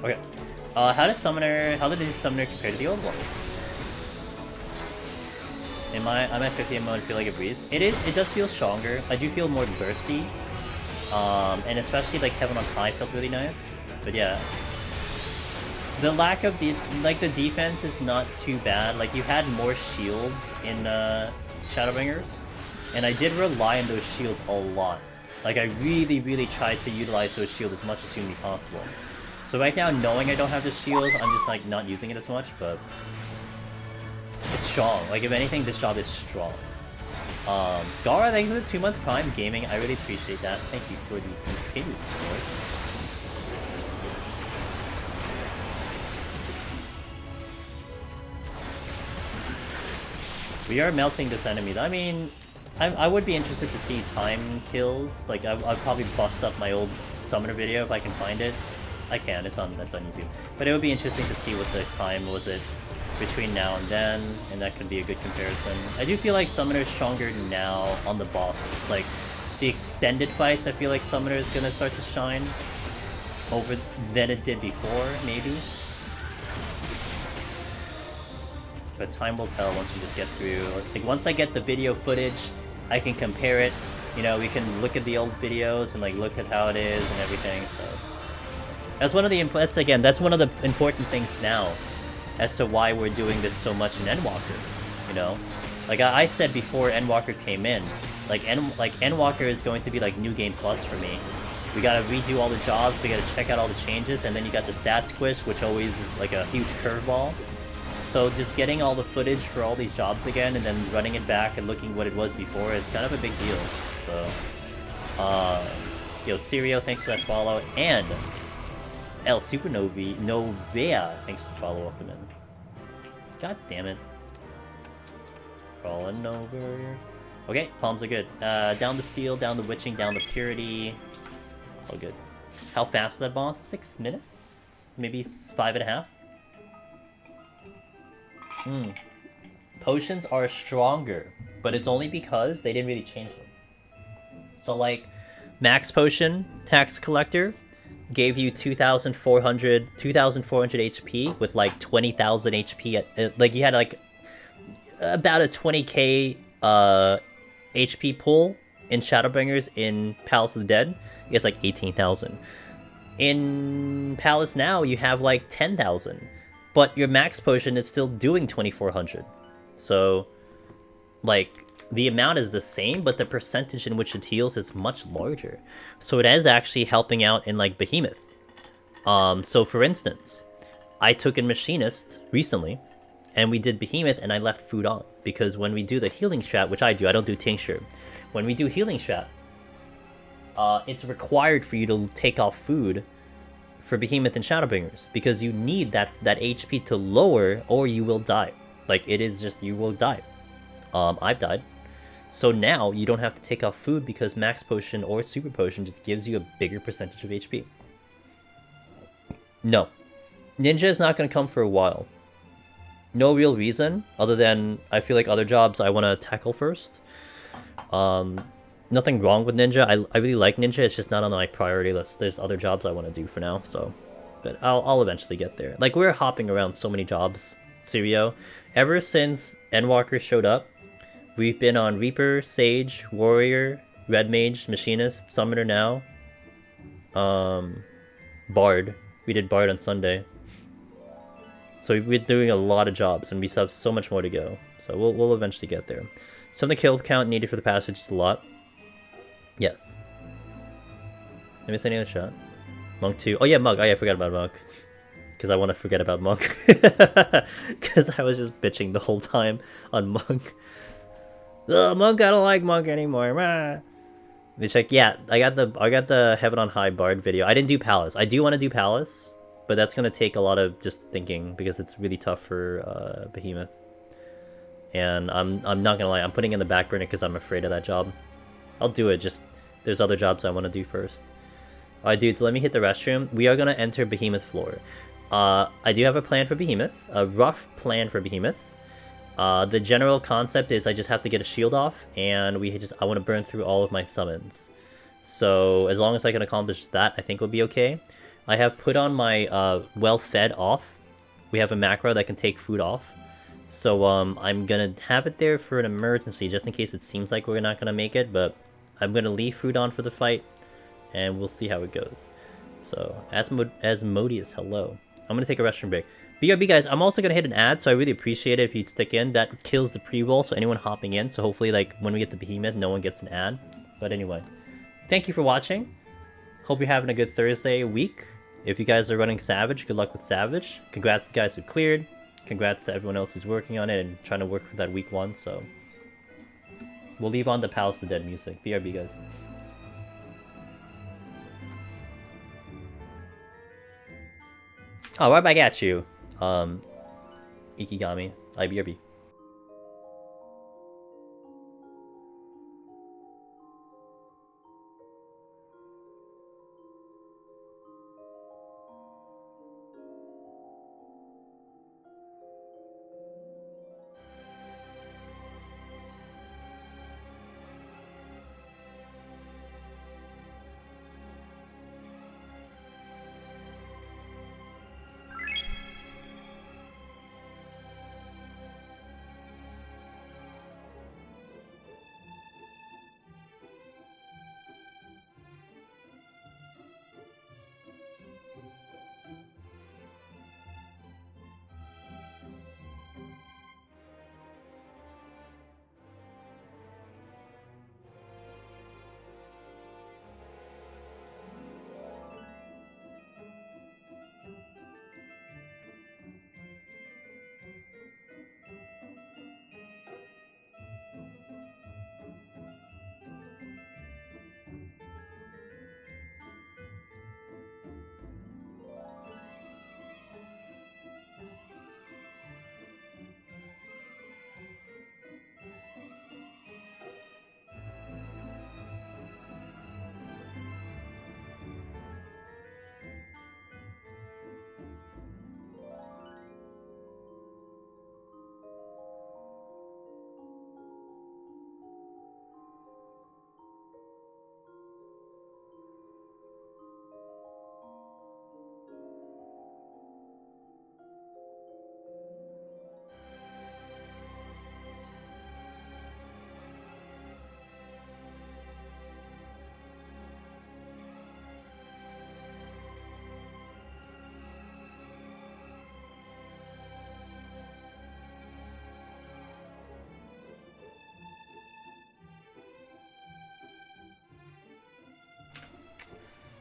Okay. How did the new Summoner compare to the old one? I'm at 50 mode, feel like a breeze. It does feel stronger. I do feel more bursty. And especially like Heaven on High felt really nice. But yeah. The lack of the defense is not too bad. Like, you had more shields in Shadowbringers, and I did rely on those shields a lot. Like, I really, really tried to utilize those shields as much as humanly possible. So right now, knowing I don't have the shield, I'm just like not using it as much, but it's strong. Like, if anything, this job is strong. Gara, thanks for the 2-month Prime Gaming. I really appreciate that. Thank you for the continued support. We are melting this enemy. I mean, I would be interested to see time kills. Like, I'd probably bust up my old Summoner video if I can find it. I can, that's on YouTube. But it would be interesting to see what the time was it between now and then, and that could be a good comparison. I do feel like Summoner is stronger now on the bosses. Like, the extended fights, I feel like Summoner is gonna start to shine over than it did before, maybe. But time will tell once you just get through. I think once I get the video footage, I can compare it. You know, we can look at the old videos and like look at how it is and everything. So that's one of the that's one of the important things now, as to why we're doing this so much in Endwalker. You know, like I said before Endwalker came in, like Endwalker is going to be like New Game Plus for me. We gotta redo all the jobs, we gotta check out all the changes, and then you got the stat squish, which always is like a huge curveball. So just getting all the footage for all these jobs again, and then running it back and looking what it was before is kind of a big deal. So, yo, Sirio, thanks for that follow, and El Supernovi Novea, thanks for the follow up, man. God damn it. Crawling over. Okay, palms are good. Down the steel, down the witching, down the purity. It's all good. How fast was that boss? 6 minutes? Maybe 5.5? Potions are stronger, but it's only because they didn't really change them. So like, Max Potion, Tax Collector, gave you 2,400 HP with like 20,000 HP. Like you had like about a 20k HP pool in Shadowbringers. In Palace of the Dead, it's like 18,000. In Palace now, you have like 10,000, but your Max Potion is still doing 2,400. So, like, the amount is the same, but the percentage in which it heals is much larger. So it is actually helping out in, like, Behemoth. So for instance, I took in Machinist recently, and we did Behemoth, and I left food on. Because when we do the healing strat, which I don't do Tincture. When we do healing strat, it's required for you to take off food for Behemoth and Shadowbringers. Because you need that HP to lower, or you will die. Like, it is just, you will die. I've died. So now, you don't have to take off food because Max Potion or Super Potion just gives you a bigger percentage of HP. No. Ninja is not going to come for a while. No real reason, other than I feel like other jobs I want to tackle first. Nothing wrong with Ninja. I really like Ninja, it's just not on my priority list. There's other jobs I want to do for now, so... But I'll eventually get there. Like, we're hopping around so many jobs, Sirio. Ever since Endwalker showed up, we've been on Reaper, Sage, Warrior, Red Mage, Machinist, Summoner now. Bard. We did Bard on Sunday. So we've been doing a lot of jobs, and we still have so much more to go. So we'll eventually get there. Some of the kill count needed for the passage is a lot. Yes. Let me send you a shot. Monk 2. Oh yeah, Monk. Oh yeah, I forgot about Monk. Because I want to forget about Monk. Because I was just bitching the whole time on Monk. Ugh, Monk, I don't like Monk anymore. It's like, yeah, I got the Heaven on High Bard video. I didn't do Palace. I do want to do Palace, but that's gonna take a lot of just thinking because it's really tough for Behemoth. And I'm not gonna lie, I'm putting it in the back burner because I'm afraid of that job. I'll do it. Just there's other jobs I want to do first. Alright, dudes, let me hit the restroom. We are gonna enter Behemoth floor. I do have a plan for Behemoth, a rough plan for Behemoth. The general concept is I just have to get a shield off, and I want to burn through all of my summons. So as long as I can accomplish that, I think we'll be okay. I have put on my well-fed off. We have a macro that can take food off. So I'm gonna have it there for an emergency, just in case it seems like we're not gonna make it, but I'm gonna leave food on for the fight, and we'll see how it goes. So, Asmodeus, hello. I'm gonna take a restroom break. BRB guys, I'm also gonna hit an ad, so I really appreciate it if you'd stick in. That kills the pre-roll, so anyone hopping in, so hopefully like when we get to Behemoth, no one gets an ad. But anyway, thank you for watching. Hope you're having a good Thursday week. If you guys are running Savage, good luck with Savage. Congrats to the guys who cleared. Congrats to everyone else who's working on it and trying to work for that week 1, so... We'll leave on the Palace of the Dead music. BRB guys. Oh, right back at you. Ikigami. IBRB.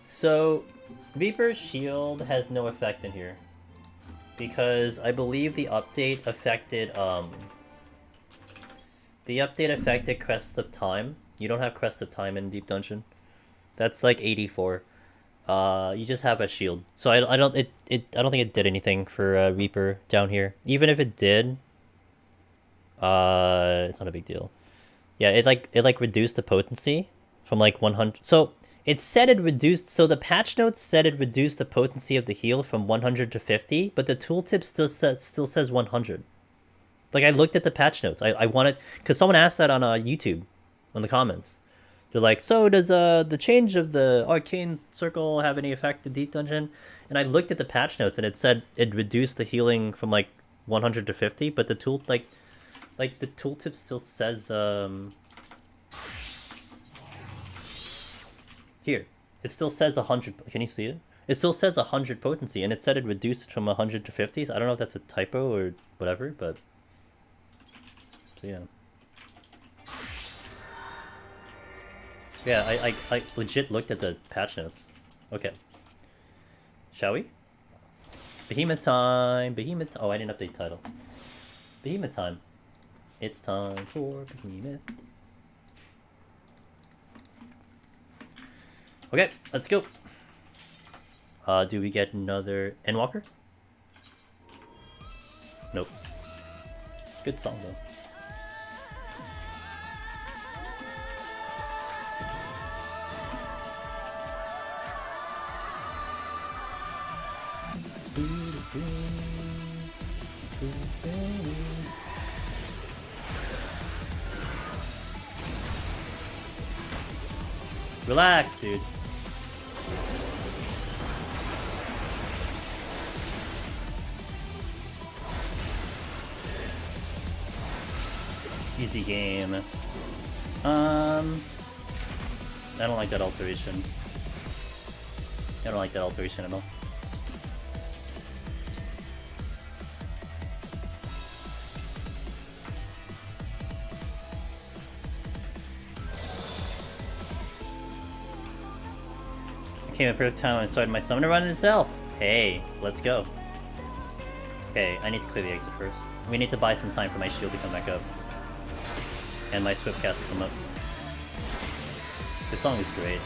So, Reaper's Shield has no effect in here. Because I believe the update affected, Crest of Time. You don't have Crest of Time in Deep Dungeon. That's like 84. You just have a shield. So I don't think it did anything for Reaper down here. Even if it did, it's not a big deal. Yeah, it reduced the potency from like 100. So it said it reduced. So the patch notes said it reduced the potency of the heal from 100 to 50, but the tooltip still says 100. Like I looked at the patch notes. I wanted, because someone asked that on YouTube, in the comments. They're like, so does the change of the arcane circle have any effect to Deep Dungeon? And I looked at the patch notes and it said it reduced the healing from like 100 to 50, but the tool the tooltip still says here. It still says 100. Can you see it? It still says 100 potency, and it said it reduced it from 100 to 50. So I don't know if that's a typo or whatever, but so yeah. Yeah, I legit looked at the patch notes. Okay. Shall we? Behemoth time! Behemoth... Oh, I didn't update title. Behemoth time. It's time for Behemoth. Okay, let's go. Do we get another Endwalker? Nope. Good song, though. Relax, dude. Easy game. I don't like that alteration. I don't like that alteration at all. Came at perfect time when I started my summoner run itself. Hey, let's go. Okay, I need to clear the exit first. We need to buy some time for my shield to come back up. And my Swiftcast to come up. This song is great.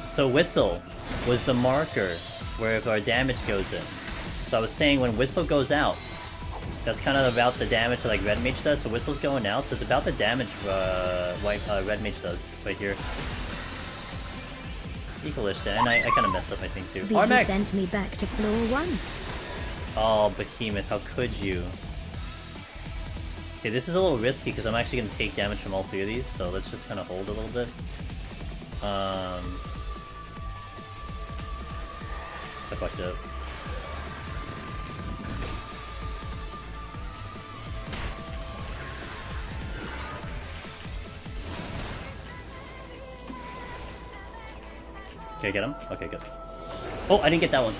So Whistle was the marker where if our damage goes in. So I was saying when Whistle goes out, that's kind of about the damage that like Red Mage does. So Whistle's going out, so it's about the damage Red Mage does right here. Equalish, and I kind of messed up, I think, too. Beaver sent me back to floor 1. Oh, Behemoth, how could you? Okay, this is a little risky because I'm actually going to take damage from all three of these, so let's just kind of hold a little bit. I fucked up. Can I get him? Okay, good. Oh, I didn't get that one.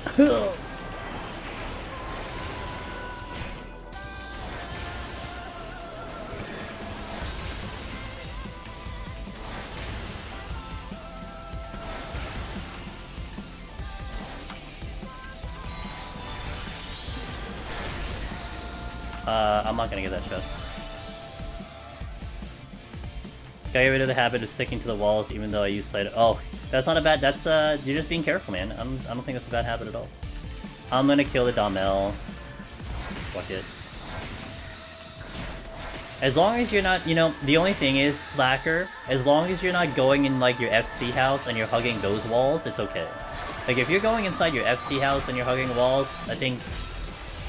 I'm not gonna get that chest. Got rid of the habit of sticking to the walls even though I use sight. Oh, that's not a bad, that's, you're just being careful, man. I don't think that's a bad habit at all. I'm gonna kill the Damel. Fuck it. As long as you're not, you know, the only thing is, Slacker, as long as you're not going in, like, your FC house and you're hugging those walls, it's okay. Like, if you're going inside your FC house and you're hugging walls, I think,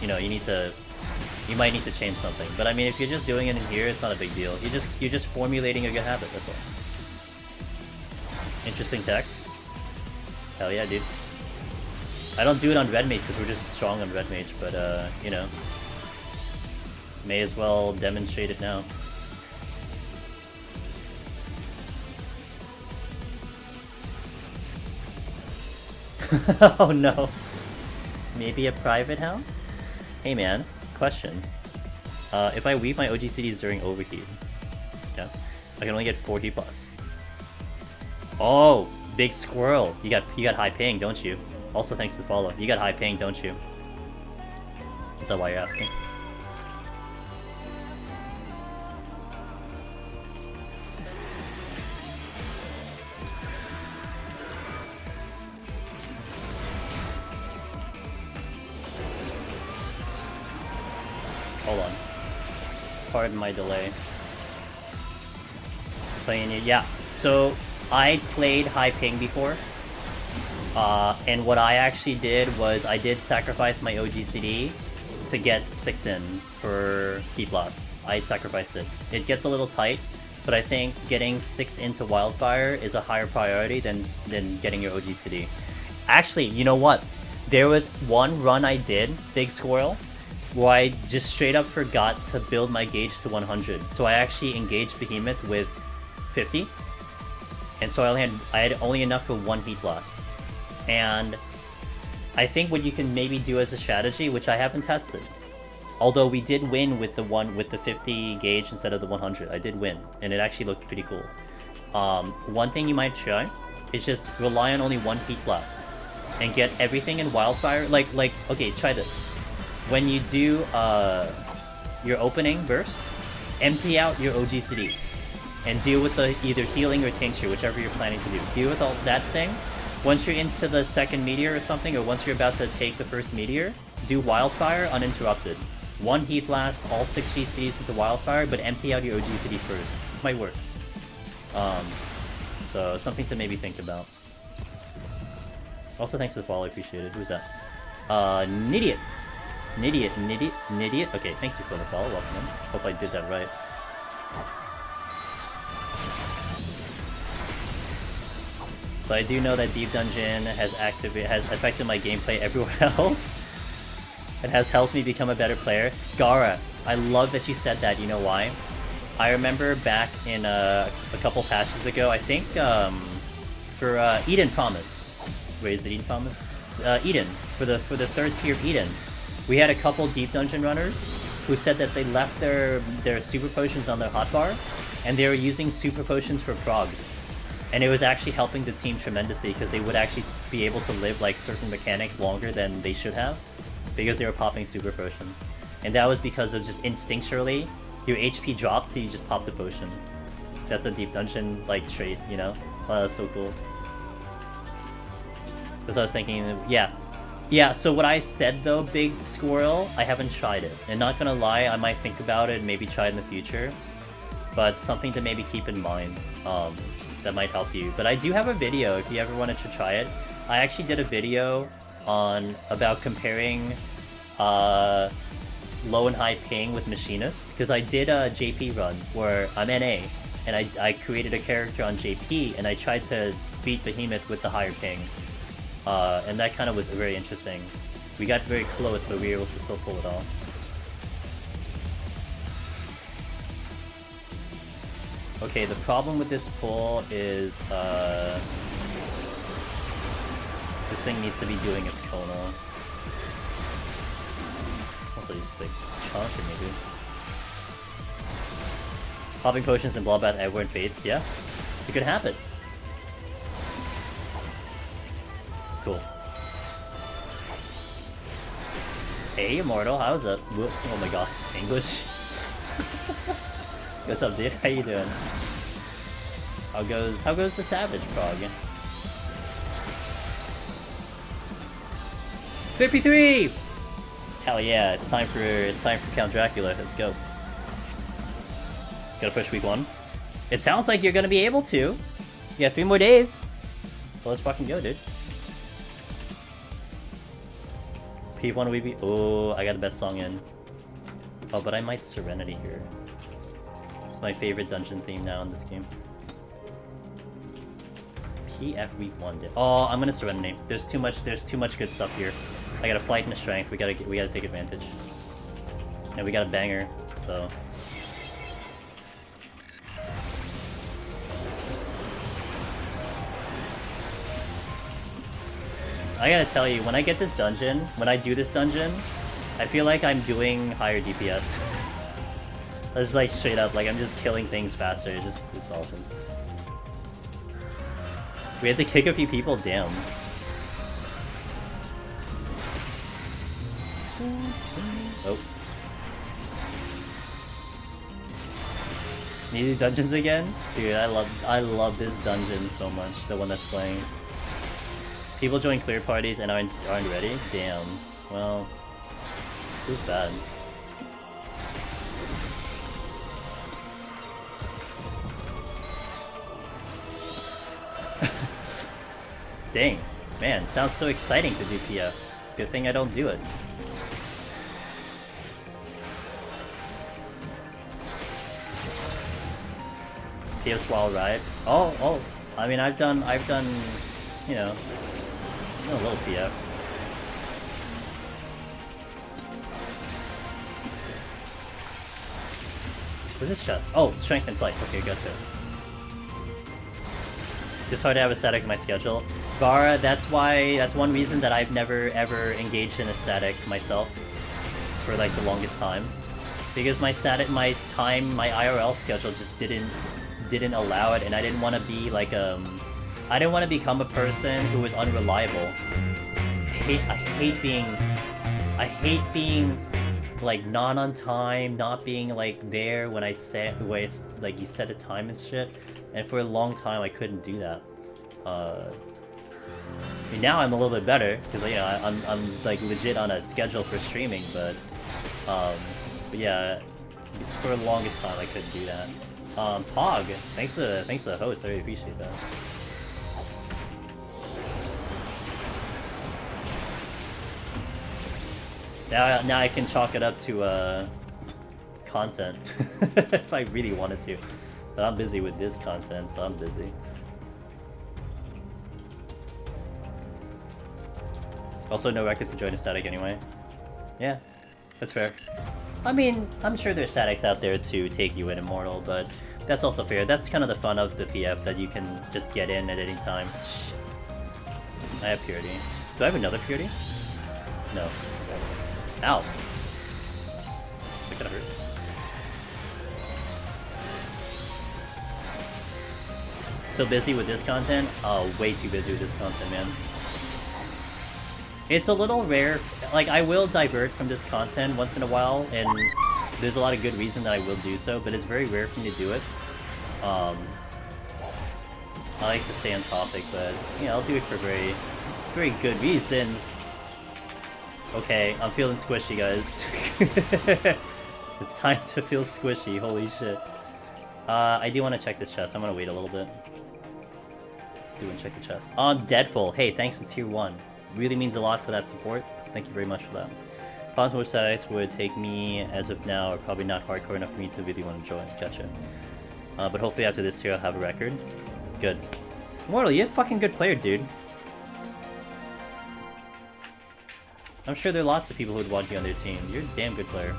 you know, you might need to change something. But I mean, if you're just doing it in here, it's not a big deal. You're just formulating a good habit, that's all. Interesting tech. Hell yeah, dude. I don't do it on Red Mage because we're just strong on Red Mage, but you know, may as well demonstrate it now. Oh no. Maybe a private house? Hey man, question. If I weave my OGCDs during overheat, yeah, I can only get 40 plus. Oh, big squirrel! You got high ping, don't you? Also, thanks to the follow. You got high ping, don't you? Is that why you're asking? Hold on. Pardon my delay. Playing it, yeah. So I played high ping before, and what I actually did was I did sacrifice my OGCD to get 6 in for Heat Blast. I sacrificed it. It gets a little tight, but I think getting 6 into Wildfire is a higher priority than getting your OGCD. Actually, you know what? There was one run I did, Big Squirrel, where I just straight up forgot to build my gauge to 100. So I actually engaged Behemoth with 50, and so I had only enough for 1 Heat Blast. And I think what you can maybe do as a strategy, which I haven't tested, although we did win with the 50 gauge instead of the 100. I did win, and it actually looked pretty cool. One thing you might try is just rely on only 1 Heat Blast and get everything in Wildfire. Like okay, try this. When you do your opening bursts, empty out your OGCDs and deal with the either healing or tincture, whichever you're planning to do. Deal with all that thing. Once you're into the second meteor or something, or once you're about to take the first meteor, do Wildfire uninterrupted. 1 Heat Blast, all 6 GCDs into Wildfire, but empty out your OGCD first. Might work. So something to maybe think about. Also, thanks for the follow, I appreciate it. Who's that? Nidiot. Nidiot. Okay, thank you for the follow. Welcome in. Hope I did that right. But I do know that Deep Dungeon has affected my gameplay everywhere else. It has helped me become a better player. Gara, I love that you said that. You know why? I remember back in a couple patches ago, I think for Eden Promise. Wait, is it Eden Promise? Eden, for the 3rd tier of Eden. We had a couple Deep Dungeon runners who said that they left their super potions on their hotbar, and they were using super potions for prog. And it was actually helping the team tremendously, because they would actually be able to live like certain mechanics longer than they should have, because they were popping super potions. And that was because of just instinctually, your HP dropped, so you just pop the potion. That's a Deep Dungeon like trait, you know? That's so cool. Because I was thinking, yeah, so what I said though, Big Squirrel, I haven't tried it. And not gonna lie, I might think about it and maybe try it in the future. But something to maybe keep in mind, that might help you. But I do have a video if you ever wanted to try it. I actually did a video about comparing low and high ping with Machinist. Because I did a JP run where I'm NA, and I created a character on JP, and I tried to beat Behemoth with the higher ping. And that kind of was very interesting. We got very close, but we were able to still pull it off. Okay, the problem with this pull is, this thing needs to be doing its Kona. Also just like chunking maybe. Popping potions and Bloodbath Edward Fates, yeah? It's a good habit. Cool. Hey, Immortal, how's up? Oh my god, English. What's up, dude? How you doing? How goes the Savage Prog? 53! Hell yeah, it's time for Count Dracula. Let's go. Gotta push week 1. It sounds like you're gonna be able to. You got 3 more days. So let's fucking go, dude. P1 WB. Oh, I got the best song in. Oh, but I might Serenity here. It's my favorite dungeon theme now in this game. PF week 1 did. Oh, I'm gonna Serenity. There's too much good stuff here. I got a flight and a strength. We gotta take advantage. And we got a banger, so. I gotta tell you, when I do this dungeon, I feel like I'm doing higher DPS. It's like straight up, like I'm just killing things faster. It's awesome. We had to kick a few people, damn. Oh. Need to do dungeons again? Dude, I love this dungeon so much, the one that's playing. People join clear parties and aren't ready? Damn. Well, feels bad. Dang. Man, sounds so exciting to do PF. Good thing I don't do it. PF's wild ride. Oh. I mean, I've done, you know, a little PF. What's this chest? Oh, strength and flight. Okay, gotcha. Just hard to have a static in my schedule. Vara, that's one reason that I've never ever engaged in a static myself for like the longest time. Because my IRL schedule just didn't allow it, and I didn't want to be like I didn't want to become a person who was unreliable. I hate being like not on time, not being like there when I say like you set a time and shit. And for a long time I couldn't do that. Now I'm a little bit better because you know I'm like legit on a schedule for streaming, but yeah, for the longest time I couldn't do that. Pog, thanks for the host. I really appreciate that. Now I can chalk it up to content if I really wanted to. But I'm busy with this content, so I'm busy. Also, no record to join a static anyway. Yeah, that's fair. I mean, I'm sure there's statics out there to take you in Immortal, but that's also fair. That's kind of the fun of the PF, that you can just get in at any time. Shit. I have Purity. Do I have another Purity? No. Ow. That kinda hurt. So busy with this content? Oh, way too busy with this content, man. It's a little rare. Like, I will divert from this content once in a while, and there's a lot of good reason that I will do so, but it's very rare for me to do it. I like to stay on topic, but, you know, I'll do it for very, very good reasons. Okay, I'm feeling squishy, guys. It's time to feel squishy, holy shit. I do want to check this chest. I'm gonna wait a little bit. Do and check the chest. Deadful. Hey, thanks to tier 1. Really means a lot for that support. Thank you very much for that. Possible statics would take me, as of now, are probably not hardcore enough for me to really want to join. Gotcha. But hopefully after this tier I'll have a record. Good. Immortal, you're a fucking good player, dude. I'm sure there are lots of people who would want you on their team. You're a damn good player.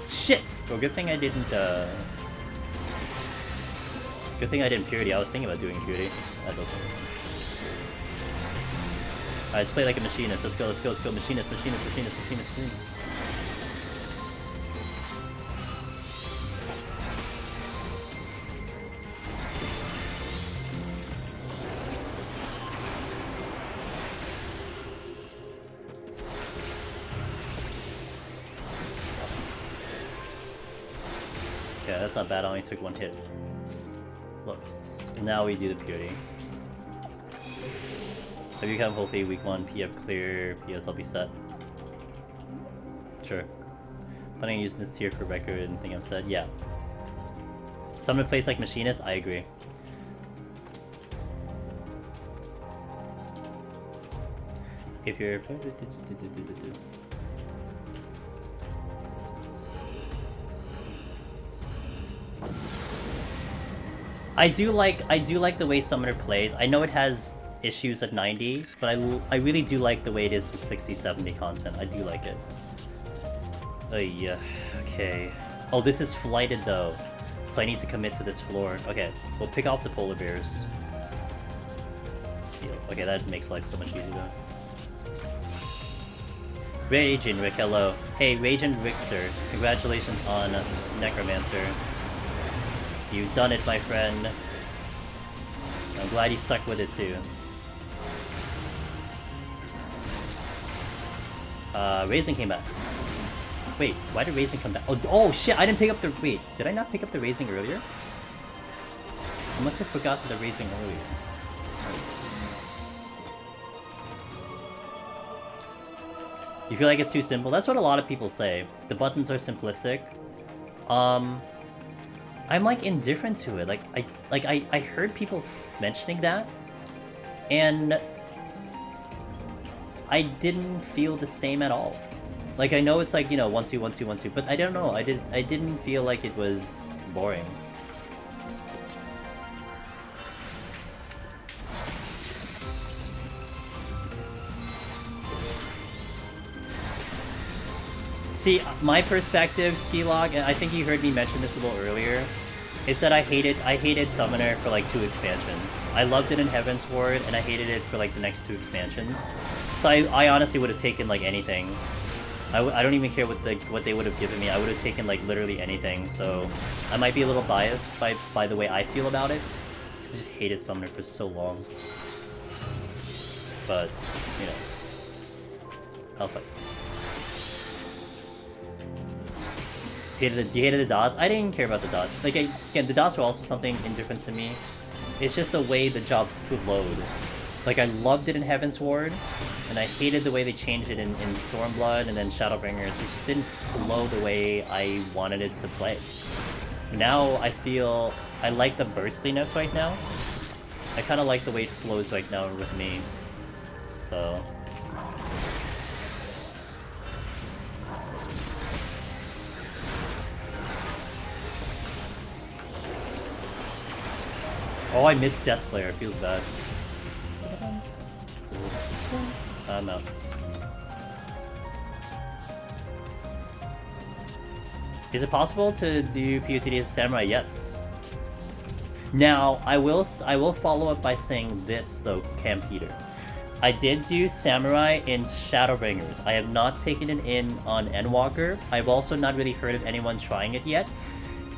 Shit! Well, good thing I didn't, Good thing I didn't Purity. I was thinking about doing Purity. That doesn't work. Alright, let's play like a machinist. Let's go. Machinist. Okay, that's not bad. I only took one hit. Now we do the Purity. Have you come hopefully week 1, PF clear, PS I'll be set. Sure. Planning on using this tier for record and think I'm set? Yeah. Someone plays like machinist? I agree. If you're... I do like the way Summoner plays. I know it has issues at 90, but I really do like the way it is with 60-70 content. I do like it. Yeah. Okay. Oh, this is flighted though, so I need to commit to this floor. Okay, we'll pick off the polar bears. Steal. Okay, that makes life so much easier though. Raging Rick, hello. Hey, Raging Rickster, congratulations on Necromancer. You've done it, my friend. I'm glad you stuck with it too. Raisin came back. Wait, why did Raisin come back? Oh shit, I didn't pick up the... Wait, did I not pick up the Raisin earlier? I must have forgotten the Raisin earlier. You feel like it's too simple? That's what a lot of people say. The buttons are simplistic. I'm like indifferent to it. I heard people mentioning that, and I didn't feel the same at all. Like, I know it's like, you know, 1 2 1 2 1 2, but I don't know. I didn't feel like it was boring. See, my perspective, Skilog, and I think you heard me mention this a little earlier, it's that I hated Summoner for like 2 expansions. I loved it in Heaven's Ward, and I hated it for like the next 2 expansions. So I honestly would have taken like anything. I don't even care what they would have given me. I would have taken like literally anything. So I might be a little biased by the way I feel about it, because I just hated Summoner for so long. But you know, I'll fight. You hated the dots? I didn't care about the dots. Like, again, the dots were also something indifferent to me. It's just the way the job flowed. Like, I loved it in Heaven's Ward, and I hated the way they changed it in Stormblood and then Shadowbringers. It just didn't flow the way I wanted it to play. Now, I feel... I like the burstiness right now. I kind of like the way it flows right now with me. So... Oh, I missed Death Flare. Feels bad. No. Is it possible to do PoTD as a samurai? Yes. Now, I will follow up by saying this though, Cam Peter. I did do samurai in Shadowbringers. I have not taken it in on Endwalker. I've also not really heard of anyone trying it yet.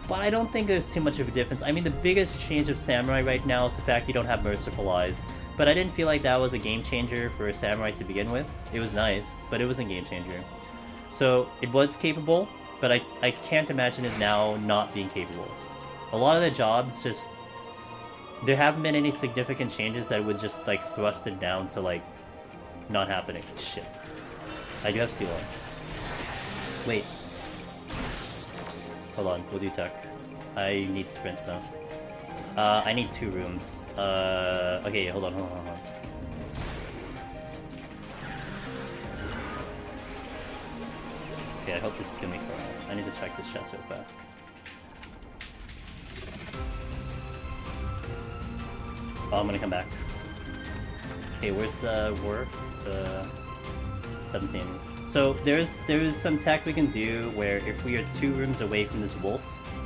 But I don't think there's too much of a difference. I mean, the biggest change of Samurai right now is the fact you don't have Merciful Eyes. But I didn't feel like that was a game changer for a Samurai to begin with. It was nice, but it wasn't a game changer. So, it was capable, but I can't imagine it now not being capable. A lot of the jobs just... There haven't been any significant changes that would just, like, thrust it down to, like, not happening. Shit. I do have Steel Arm. Wait. Hold on, we'll do tech. I need sprint though. I need 2 rooms. Okay, hold on. Okay, I hope this is gonna be correct. I need to check this chat so fast. Oh, I'm gonna come back. Okay, where's the work? The 17. So there's some tech we can do where if we are 2 rooms away from this wolf,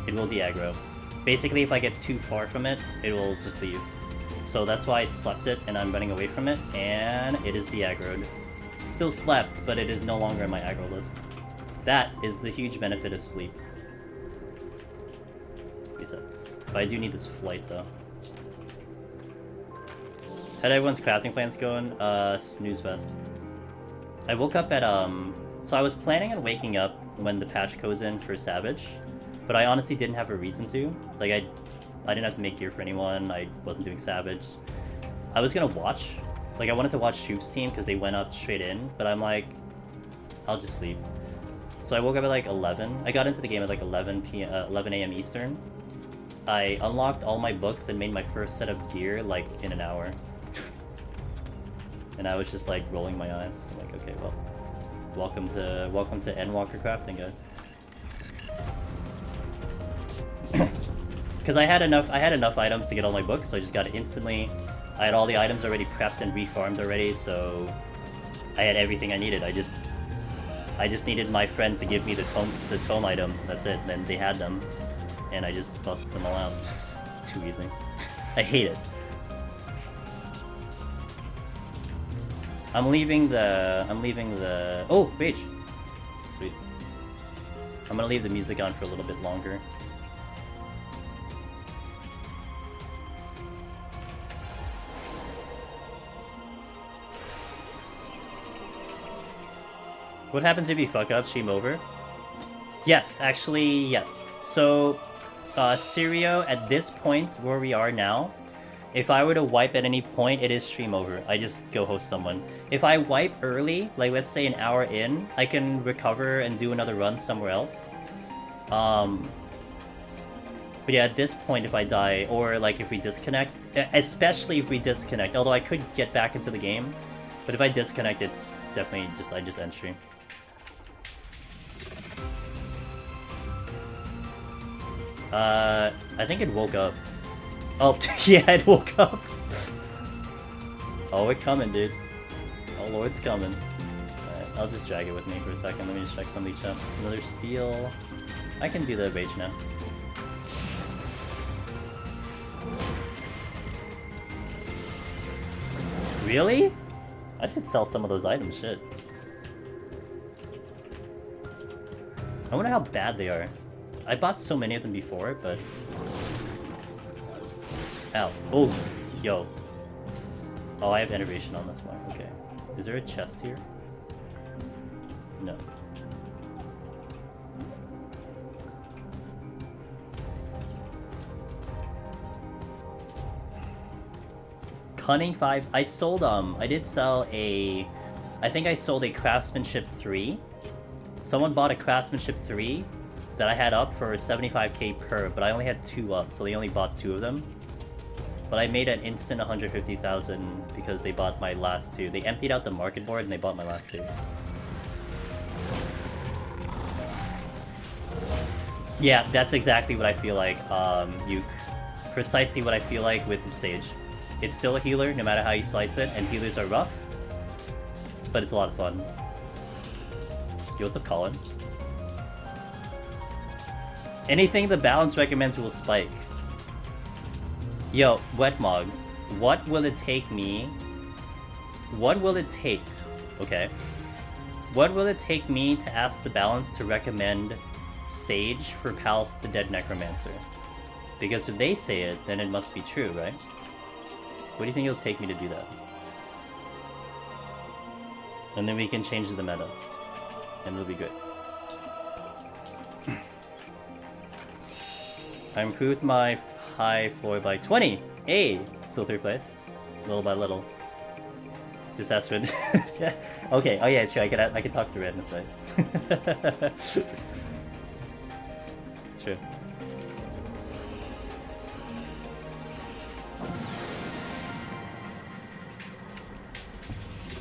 it will de-aggro. Basically, if I get too far from it, it will just leave. So that's why I slept it and I'm running away from it, and it is de-aggroed. Still slept, but it is no longer on my aggro list. That is the huge benefit of sleep. Resets. But I do need this flight though. How'd everyone's crafting plans going? Snooze fest. I woke up at, so I was planning on waking up when the patch goes in for Savage, but I honestly didn't have a reason to. Like, I didn't have to make gear for anyone, I wasn't doing Savage. I was gonna watch. Like, I wanted to watch Shoop's team because they went up straight in, but I'm like, I'll just sleep. So I woke up at like 11. I got into the game at like 11 a.m. Eastern. I unlocked all my books and made my first set of gear like in an hour. And I was just like rolling my eyes. I'm like, okay, well, welcome to Endwalker crafting, guys. Because I had enough items to get all my books, so I just got it instantly. I had all the items already prepped and refarmed already, so I had everything I needed. I just needed my friend to give me the tome items, and that's it. And then they had them, and I just busted them all out. It's too easy. I hate it. I'm leaving the... Oh, Rage! Sweet. I'm gonna leave the music on for a little bit longer. What happens if you fuck up? Stream over? Yes, actually, yes. So, Sirio, at this point where we are now, if I were to wipe at any point, it is stream over. I just go host someone. If I wipe early, like let's say an hour in, I can recover and do another run somewhere else. But yeah, at this point, if I die, or like if we disconnect, especially if we disconnect, although I could get back into the game, but if I disconnect, it's definitely just, I just end stream. I think it woke up. Oh, yeah, it woke up. Oh, it's coming, dude. Oh, Lord, it's coming. Alright, I'll just drag it with me for a second. Let me just check some of these chests. Another steel. I can do the rage now. Really? I should sell some of those items, shit. I wonder how bad they are. I bought so many of them before, but... Ow. Oh, yo. Oh, I have innovation on, that's why. Okay. Is there a chest here? No. Cunning 5. I sold, I did sell a... I think I sold a Craftsmanship 3. Someone bought a Craftsmanship 3 that I had up for 75k per, but I only had 2 up, so they only bought 2 of them. But I made an instant 150,000 because they bought my last 2. They emptied out the market board and they bought my last 2. Yeah, that's exactly what I feel like, precisely what I feel like with Sage. It's still a healer, no matter how you slice it, and healers are rough, but it's a lot of fun. Yo, what's up, Colin? Anything the balance recommends will spike. Yo, Wetmog, what will it take me? What will it take? Okay. What will it take me to ask the balance to recommend Sage for Palace of the Dead Necromancer? Because if they say it, then it must be true, right? What do you think it'll take me to do that? And then we can change the meta. And it'll be good. I improved my high floor by 20! Hey! Still 3rd place. Little by little. Just ask Red. Yeah. Okay, oh yeah, it's true. I can talk to Red, that's right. True.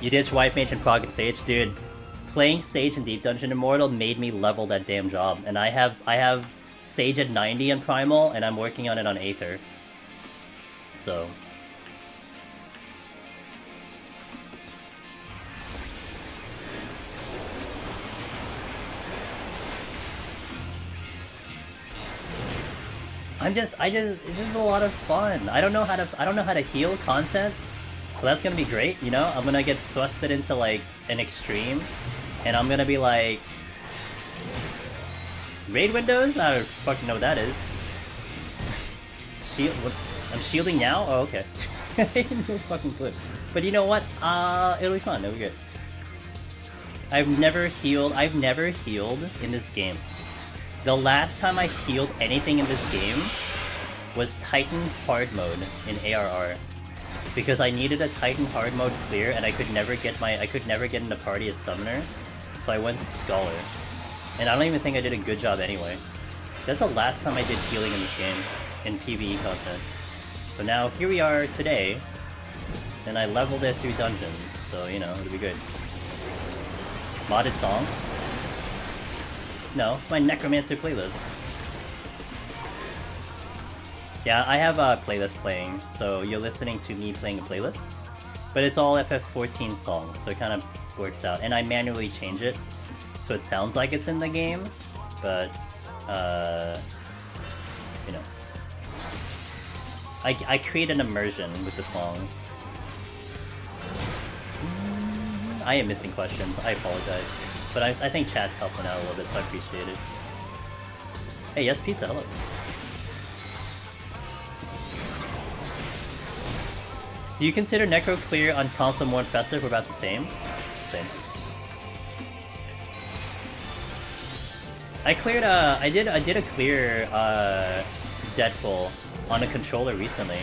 You ditch White Mage and Pocket Sage? Dude, playing Sage in Deep Dungeon Immortal made me level that damn job. And I have Sage at 90 in Primal, and I'm working on it on Aether. So... it's just a lot of fun. I don't know how to heal content, so that's gonna be great, you know? I'm gonna get thrusted into like an extreme, and I'm gonna be like, raid windows? I don't fucking know what that is. Shield? What? I'm shielding now? Oh, okay. No fucking clue. But you know what? It'll be fun. It'll be good. I've never healed in this game. The last time I healed anything in this game was Titan hard mode in ARR. Because I needed a Titan hard mode clear and I could never get in the party as summoner. So I went Scholar. And I don't even think I did a good job anyway. That's the last time I did healing in this game, in PvE content. So now, here we are today, and I leveled it through dungeons, so, you know, it'll be good. Modded song? No, it's my Necromancer playlist. Yeah, I have a playlist playing, so you're listening to me playing a playlist. But it's all FF14 songs, so it kind of works out. And I manually change it, so it sounds like it's in the game, but, you know. I create an immersion with the songs. I am missing questions. I apologize. But I think chat's helping out a little bit, so I appreciate it. Hey, yes, pizza, hello. Do you consider Necro clear on console more impressive or about the same? Same. I cleared I did a clear Deadpool on a controller recently,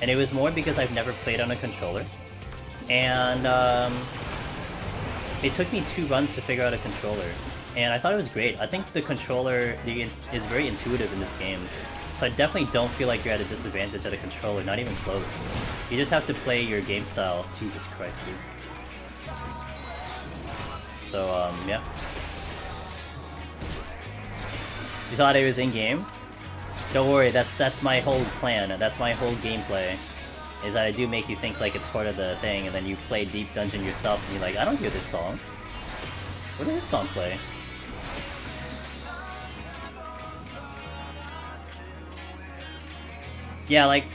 and it was more because I've never played on a controller, and it took me 2 runs to figure out a controller, and I thought it was great. I think the controller is very intuitive in this game, so I definitely don't feel like you're at a disadvantage at a controller, not even close. You just have to play your game style. Jesus Christ, dude. So yeah. You thought it was in-game? Don't worry, that's my whole plan, that's my whole gameplay. Is that I do make you think like it's part of the thing, and then you play Deep Dungeon yourself, and you're like, I don't hear this song. Where did this song play? Yeah, like,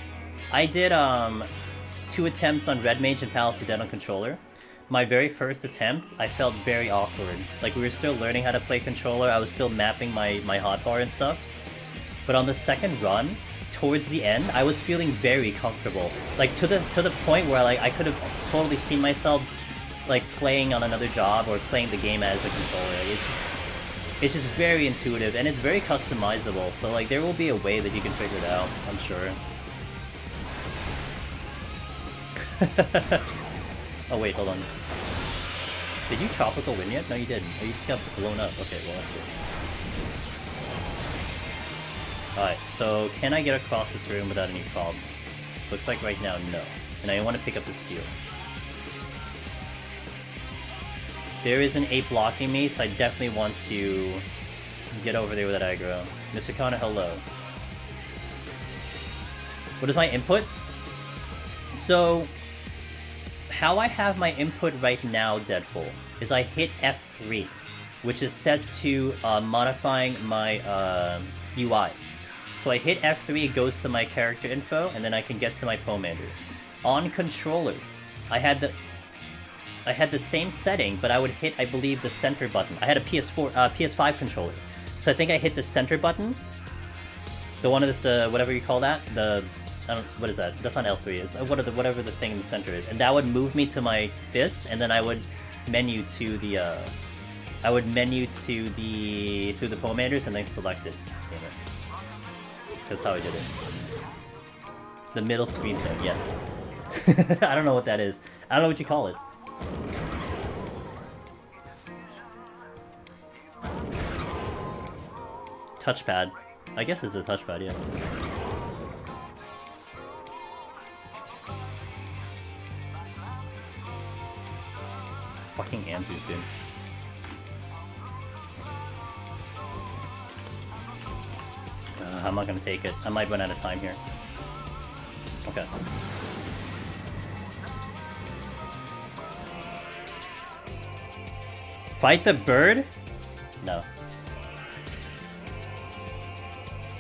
I did 2 attempts on Red Mage and Palace of Dead on controller. My very first attempt, I felt very awkward. Like, we were still learning how to play controller, I was still mapping my hotbar and stuff. But on the second run, towards the end, I was feeling very comfortable. Like, to the point where like I could have totally seen myself like playing on another job or playing the game as a controller. It's just very intuitive, and it's very customizable, so like there will be a way that you can figure it out, I'm sure. Oh wait, hold on. Did you tropical win yet? No, you didn't. Oh, you just got blown up. Okay, well that's good. Alright, so can I get across this room without any problems? Looks like right now, no. And I want to pick up the steel. There is an ape blocking me, so I definitely want to get over there with that aggro. Mr. Connor, hello. What is my input? So, how I have my input right now, Deadpool, is I hit F3, which is set to modifying my UI. So I hit F3, it goes to my character info, and then I can get to my Pomander. On controller, I had the same setting, but I would hit, I believe, the center button. I had a PS5 controller, so I think I hit the center button, the one of the whatever you call that, what is that? That's not L3. It's whatever the thing in the center is, and that would move me to my fist, and then I would menu to the through the Pomanders and then select it. Damn it. That's how I did it. The middle screen thing, yeah. I don't know what that is. I don't know what you call it. Touchpad. I guess it's a touchpad, yeah. Fucking answers, dude. I'm not gonna take it. I might run out of time here. Okay. Fight the bird? No.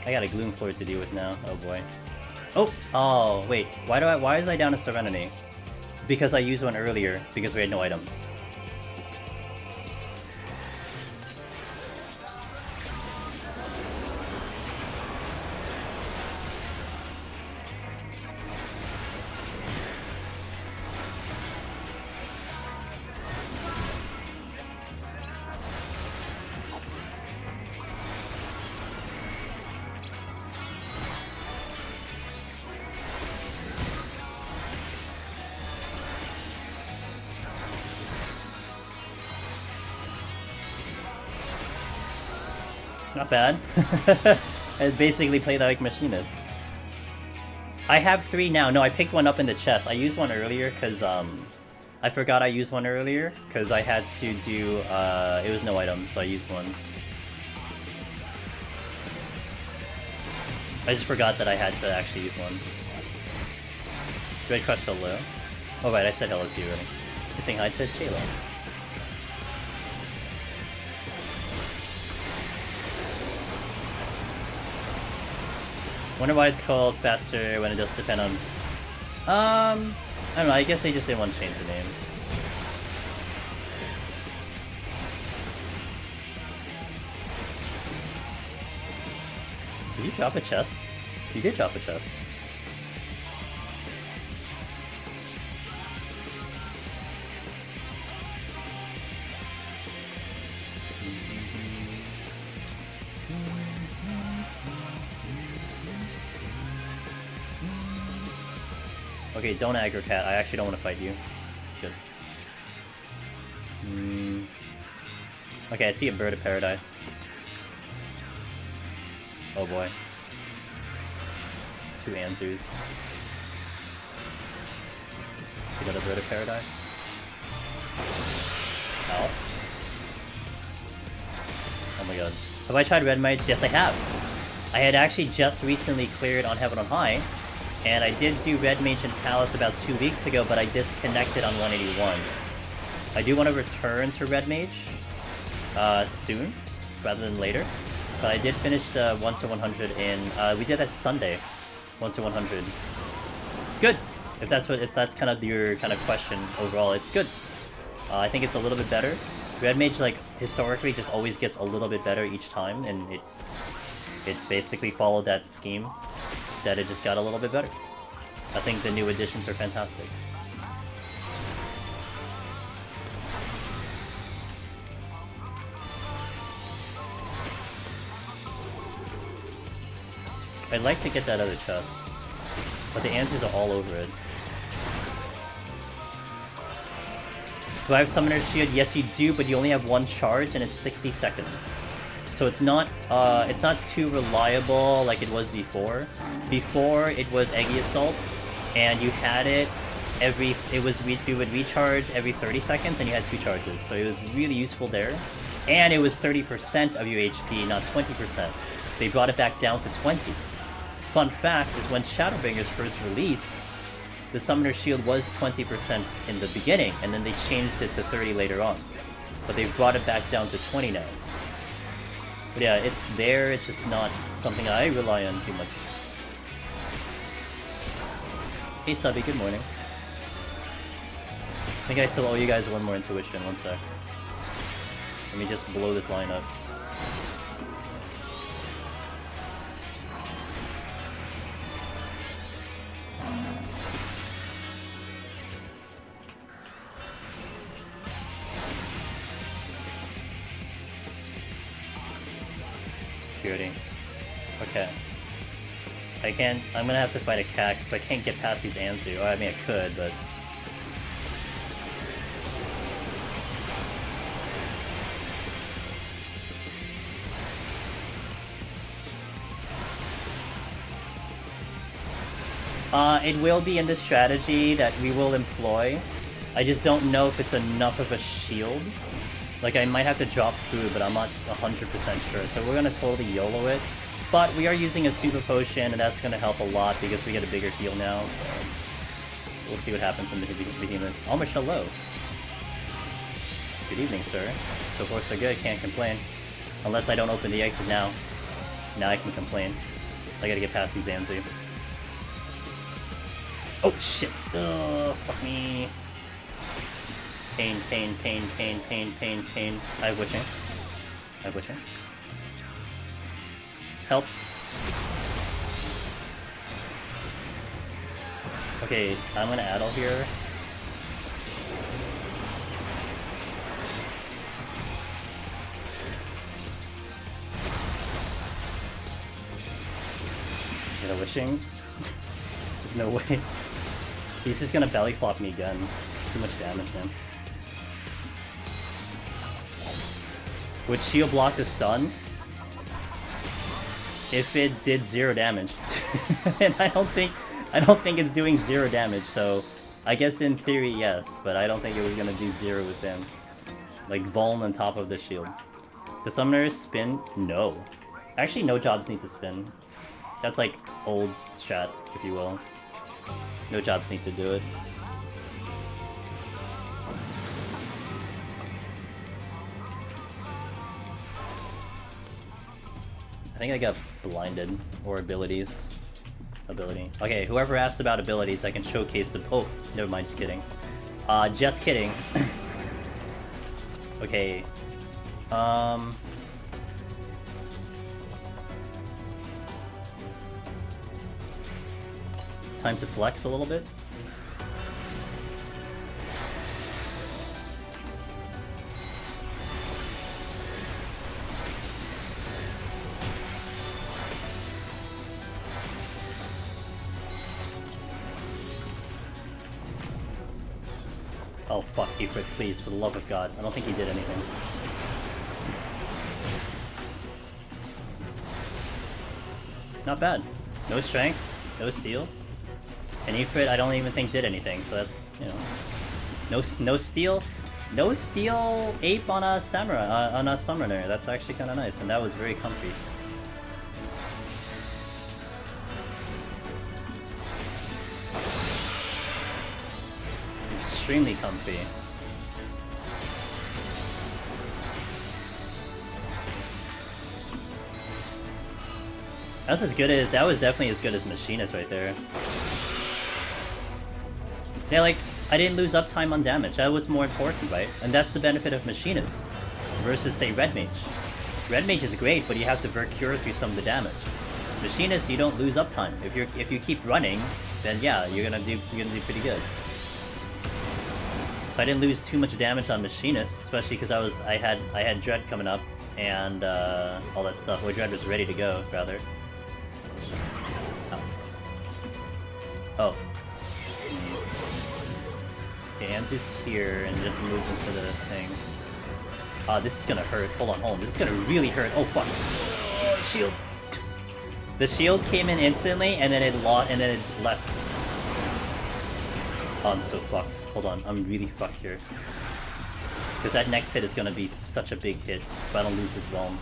I got a Gloom Floor to deal with now. Oh boy. Oh, wait. Why is I down to Serenity? Because I used one earlier, because we had no items. Not bad. I basically played like Machinist. I have 3 now. No, I picked one up in the chest. I used one earlier because I forgot I used one earlier because I had to do it was no item, so I used one. I just forgot that I had to actually use one. Red Crush, hello. Oh right, I said hello to you already. You're saying hi to Chayla. Wonder why it's called faster when it does depend on... I don't know, I guess they just didn't want to change the name. Did you drop a chest? You did drop a chest. Okay, don't aggro cat. I actually don't want to fight you. Good. Okay, I see a bird of paradise. Oh boy. 2 Anzus. Another bird of paradise. Ow. Oh my god. Have I tried red mage? Yes, I have. I had actually just recently cleared on Heaven on High, and I did do red mage in Palace about 2 weeks ago, but I disconnected on 181. I do want to return to red mage soon, rather than later. But I did finish the 1 to 100 in, we did that Sunday, 1 to 100. It's good. If that's kind of your kind of question overall, it's good. I think it's a little bit better. Red mage, like, historically just always gets a little bit better each time, and it basically followed that scheme, that it just got a little bit better. I think the new additions are fantastic. I'd like to get that other chest, but the answers are all over it. Do I have Summoner's Shield? Yes, you do, but you only have 1 charge, and it's 60 seconds. So it's not too reliable like it was before. Before, it was Eggy Assault, and you had it you would recharge every 30 seconds, and you had 2 charges. So it was really useful there. And it was 30% of your HP, not 20%. They brought it back down to 20. Fun fact is when Shadowbringers first released, the Summoner's Shield was 20% in the beginning, and then they changed it to 30 later on. But they've brought it back down to 20 now. But yeah, it's there, it's just not something I rely on too much. Hey Subby, good morning. I think I still owe you guys one more intuition, one sec. Let me just blow this line up. Security. Okay. I'm gonna have to fight a cat because I can't get past these Anzu. Or I mean I could, but... it will be in the strategy that we will employ. I just don't know if it's enough of a shield. Like, I might have to drop food, but I'm not 100% sure. So we're gonna totally YOLO it. But we are using a super potion, and that's gonna help a lot because we get a bigger heal now. So we'll see what happens in the Behemoth. Almost hello. Good evening, sir. So far so good, can't complain. Unless I don't open the exit now. Now I can complain. I gotta get past these Anzu. Oh shit! Ugh, fuck me. Pain, pain, pain, pain, pain, pain, pain. I have witching. I have witching. Help. Okay, I'm gonna addle here. Get a wishing. There's no way. He's just gonna belly flop me again. Too much damage, man. Would shield block the stun? If it did 0 damage. And I don't think it's doing 0 damage, so I guess in theory yes, but I don't think it was gonna do 0 with them. Like Vuln on top of the shield. The summoners spin? No. Actually no jobs need to spin. That's like old strat, if you will. No jobs need to do it. I think I got blinded, or abilities. Ability. Okay, whoever asked about abilities, I can showcase them. Oh, never mind, just kidding. Just kidding. Okay. time to flex a little bit. Oh fuck, Ifrit, please, for the love of God. I don't think he did anything. Not bad. No strength, no steal. And Ifrit I don't even think did anything, so that's, you know. No steal. No steal ape on a samurai, on a summoner. That's actually kinda nice, and that was very comfy. Extremely comfy. That was definitely as good as Machinist right there. Yeah, like, I didn't lose uptime on damage. That was more important, right? And that's the benefit of Machinist versus, say, Red Mage. Red Mage is great, but you have to cure through some of the damage. Machinist, you don't lose uptime. If you keep running, then yeah, you're gonna do pretty good. So I didn't lose too much damage on Machinist, especially because I had Dread coming up and all that stuff. Well, Dread was ready to go, rather. Oh. Okay, Anzu's here and just moves into the thing. This is gonna hurt. Hold on. This is gonna really hurt. Oh fuck. Oh, shield. The shield came in instantly and then it left. Oh, I'm so fucked. Hold on, I'm really fucked here. Because that next hit is gonna be such a big hit if I don't lose this realm.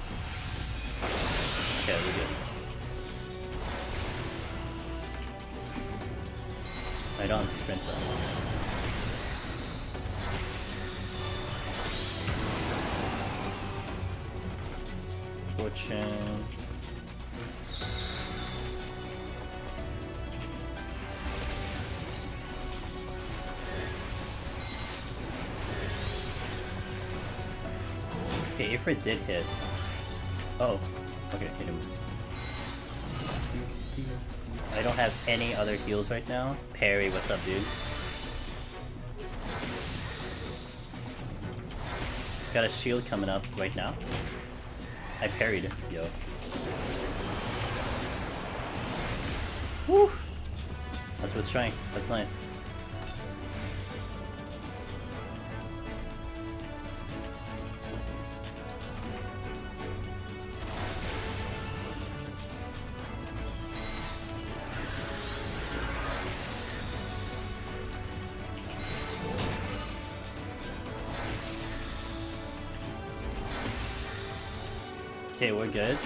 Okay, we're good. I don't sprint though. Fortune. Okay, Ifrit did hit. Oh, okay, hit him. I don't have any other heals right now. Parry, what's up, dude? Got a shield coming up right now. I parried, yo. Woo! That's with strength. That's nice. Okay, we're good.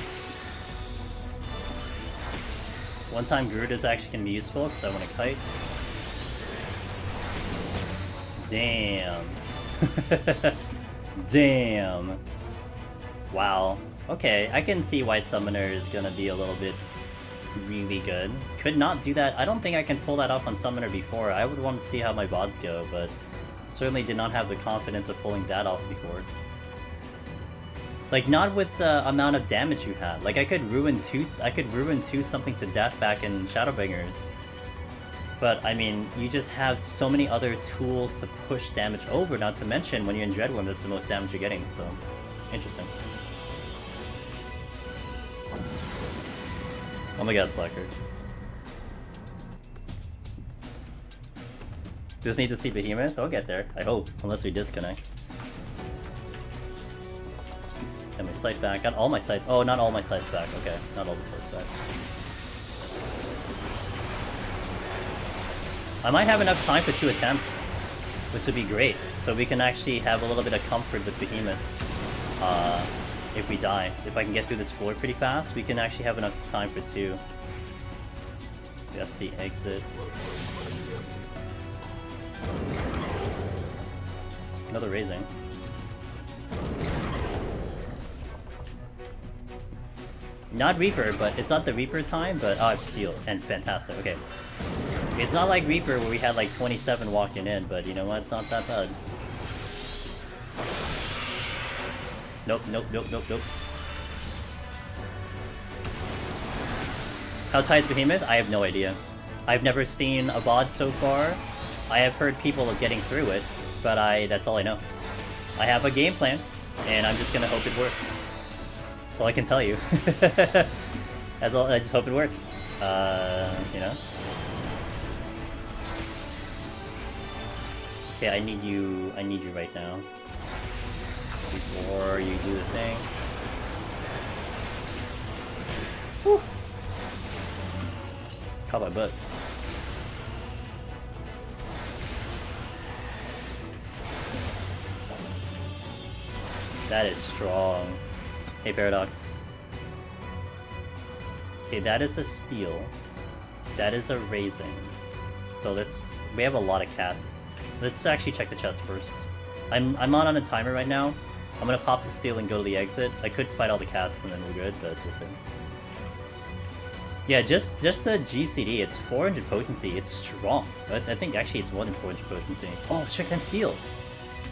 One time Groot is actually gonna be useful because I want to kite. Damn. Damn. Wow. Okay, I can see why Summoner is gonna be a little bit really good. Could not do that. I don't think I can pull that off on Summoner before. I would want to see how my VODs go, but certainly did not have the confidence of pulling that off before. Like, not with the amount of damage you had. Like, I could ruin two something to death back in Shadowbringers. But, I mean, you just have so many other tools to push damage over, not to mention when you're in Dreadworm, that's the most damage you're getting, so... Interesting. Oh my god, Slacker. Just need to see Behemoth? I'll get there, I hope, unless we disconnect. Got my sight back. Got all my sights. Oh, not all my sights back. Okay, not all the sights back. I might have enough time for 2 attempts, which would be great. So we can actually have a little bit of comfort with Behemoth if we die. If I can get through this floor pretty fast, we can actually have enough time for 2. That's the exit. Another raising. Not Reaper, but it's not the Reaper time, but oh, it's Steel, and fantastic, okay. It's not like Reaper where we had like 27 walking in, but you know what, it's not that bad. Nope. How tight is Behemoth? I have no idea. I've never seen a VOD so far. I have heard people getting through it, but that's all I know. I have a game plan, and I'm just gonna hope it works. That's all I can tell you. That's all. I just hope it works. You know. Okay, I need you right now. Before you do the thing. Whew. Caught my butt. That is strong. Hey, Paradox. Okay, that is a steal. That is a raising. So we have a lot of cats. Let's actually check the chest first. I'm not on a timer right now. I'm gonna pop the steal and go to the exit. I could fight all the cats and then we're good, but we'll see. Yeah, just the GCD, it's 400 potency. It's strong. I think actually it's more than 400 potency. Oh, check and steal.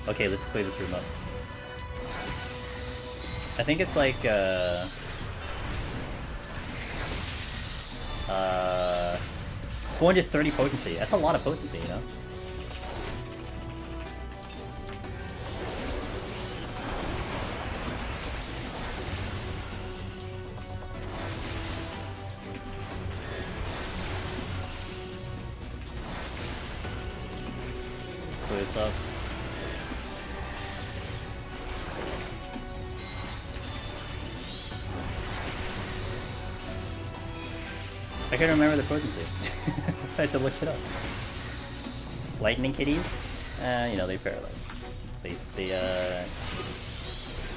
Okay, let's clear this room up. I think it's like 430 potency. That's a lot of potency, you know? Clear this up. I can't remember the potency. I had to look it up. Lightning kitties? You know, they paralyze. They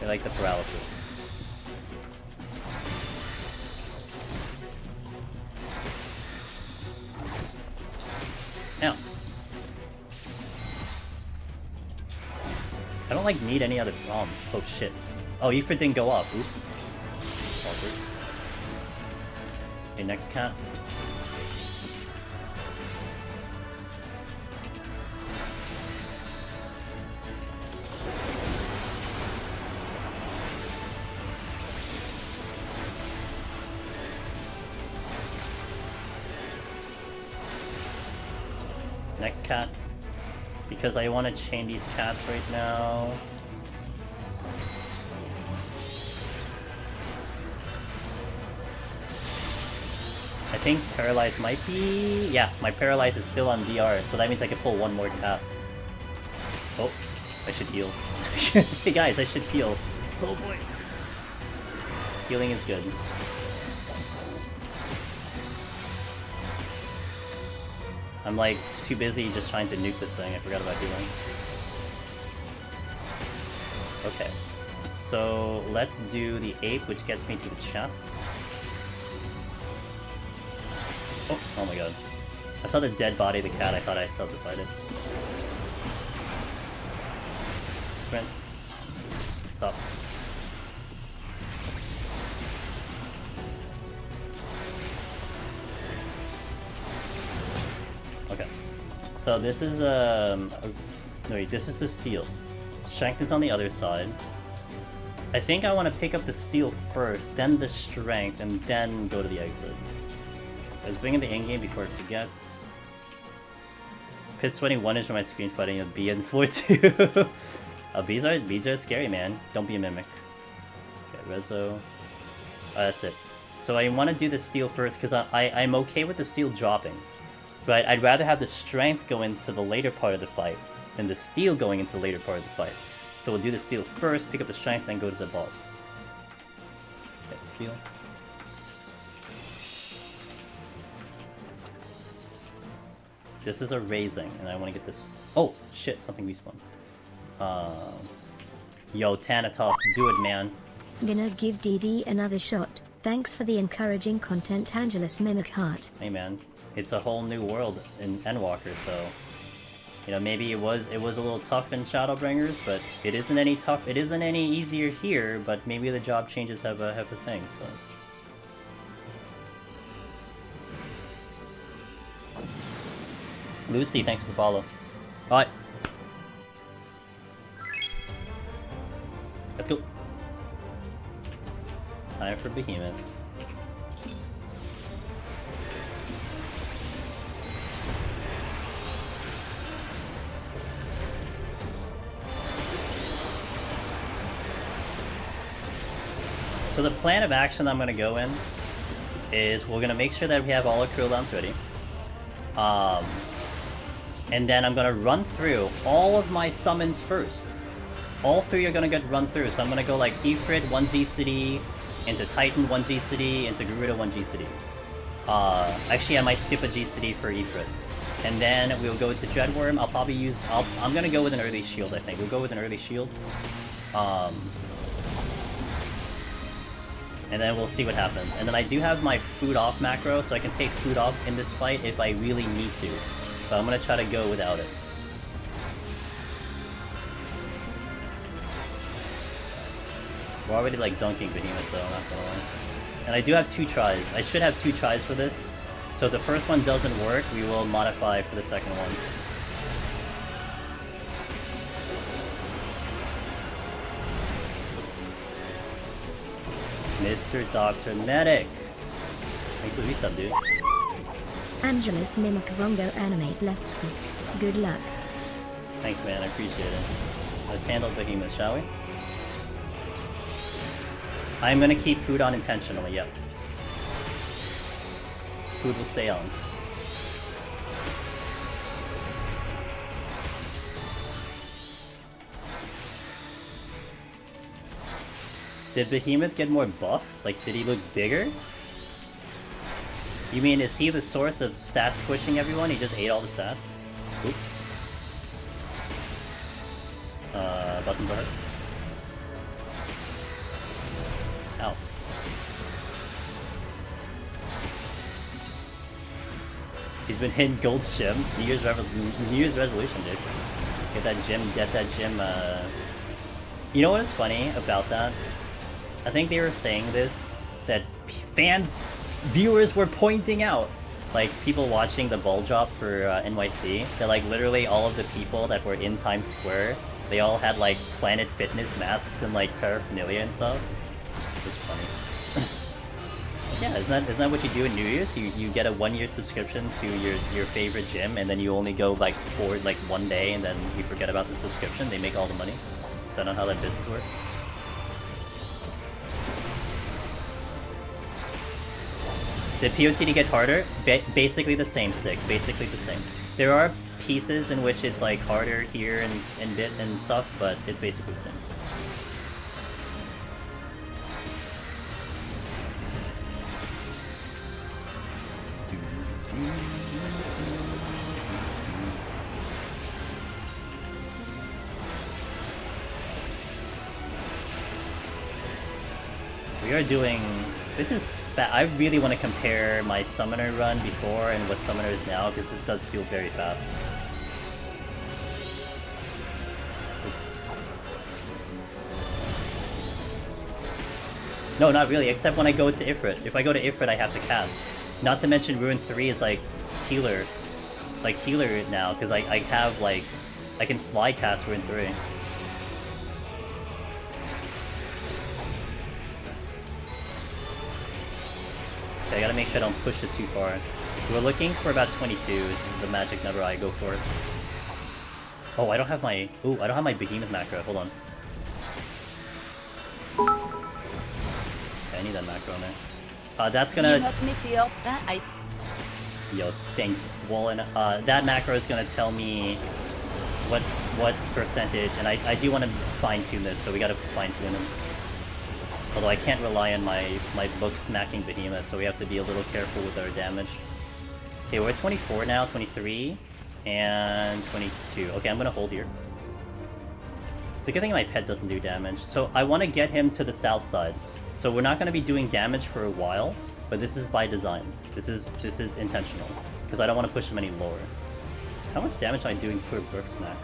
like the paralysis. Now, I don't like need any other bombs. Oh shit. Oh, Ifrit didn't go off. Oops. Awkward. Okay, next cat. Next cat. Because I want to chain these cats right now. I think Paralyze might be... Yeah, my Paralyze is still on VR, so that means I can pull one more cat. Oh, I should heal. Hey guys, I should heal. Oh boy. Healing is good. I'm like too busy just trying to nuke this thing. I forgot about healing. Okay. So let's do the ape, which gets me to the chest. Oh my god. I saw the dead body of the cat, I thought I still had to fight it. Sprint. Stop. Okay. So this is no wait, this is the steel. Strength is on the other side. I think I want to pick up the steel first, then the strength, and then go to the exit. Let's bring in the end game before it forgets. Pit sweating 1 inch from my screen fighting a bee and 4-2. Bees are scary, man. Don't be a mimic. Okay, Rezo. That's it. So I want to do the steel first because I'm okay with the steel dropping. But I'd rather have the strength go into the later part of the fight than the steel going into the later part of the fight. So we'll do the steel first, pick up the strength, then go to the boss. Okay, steel. This is a raising, and I want to get this... Oh, shit, something respawned. Yo, Thanatos, do it, man. Gonna give DD another shot. Thanks for the encouraging content, Angelus Mimic Heart. Hey, man. It's a whole new world in Endwalker, so... You know, maybe it was a little tough in Shadowbringers, but it isn't any easier here, but maybe the job changes have a thing, so... Lucy, thanks for the follow. Alright. Let's go. Time for Behemoth. So the plan of action I'm gonna go in is we're gonna make sure that we have all our cooldowns ready. And then I'm gonna run through all of my summons first. All 3 are gonna get run through, so I'm gonna go like Ifrit 1G City, into Titan 1G City, into Garuda 1G City. Actually I might skip a G City for Ifrit. And then we'll go to Dreadworm. I'll probably use... I'm gonna go with an early shield, I think. We'll go with an early shield. And then we'll see what happens. And then I do have my food off macro, so I can take food off in this fight if I really need to. But I'm gonna try to go without it. We're already like dunking Behemoth though, I'm not gonna lie. And I do have 2 tries. I should have 2 tries for this. So if the first one doesn't work, we will modify for the second one. Mr. Dr. Medic! Thanks for the resub, dude. Angelus Mimicavongo animate let's go. Good luck. Thanks, man. I appreciate it. Let's handle Behemoth, shall we? I'm gonna keep food on intentionally, yep. Food will stay on. Did Behemoth get more buff? Like, did he look bigger? You mean, is he the source of stat squishing everyone? He just ate all the stats? Oops. Button bar. Ow. He's been hitting Gold's gym. New Year's resolution, dude. Get that gym, You know what is funny about that? I think they were saying this, that viewers were pointing out, like people watching the ball drop for NYC, that like literally all of the people that were in Times Square, they all had like Planet Fitness masks and like paraphernalia and stuff. It was funny. Yeah, isn't that what you do in New Year's? You get a 1-year subscription to your favorite gym, and then you only go like for like 1 day, and then you forget about the subscription. They make all the money. Is that not how that business works? Did PoTD get harder? Basically the same sticks. Basically the same. There are pieces in which it's like harder here and bit and stuff, but it's basically the same. We are doing... This is... I really want to compare my Summoner run before and what Summoner is now, because this does feel very fast. Oops. No, not really, except when I go to Ifrit. If I go to Ifrit, I have to cast. Not to mention Rune 3 is like healer now, because I have like... I can slide cast Rune 3. Okay, I gotta make sure I don't push it too far. We're looking for about 22 is the magic number I go for. Oh, I don't have my... Ooh, I don't have my Behemoth macro. Hold on. Okay, I need that macro in there. That's gonna... Yo, thanks, Wallen. That macro is gonna tell me what percentage, and I do want to fine-tune this, so we gotta fine-tune them. Although I can't rely on my book smacking Behemoth, so we have to be a little careful with our damage. Okay, we're at 24 now, 23, and 22. Okay, I'm gonna hold here. It's a good thing my pet doesn't do damage. So I want to get him to the south side. So we're not gonna be doing damage for a while, but this is by design. This is intentional, because I don't want to push him any lower. How much damage am I doing for a book smack?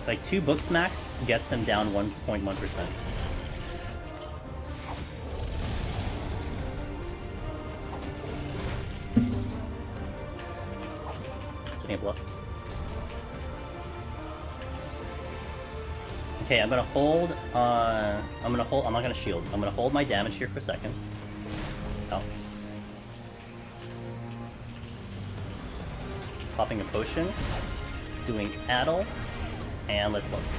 Like 2 book smacks gets him down 1.1%. Setting up lust. Okay, I'm gonna hold. I'm not gonna shield. I'm gonna hold my damage here for a second. Oh. Popping a potion. Doing Addle. And let's bust.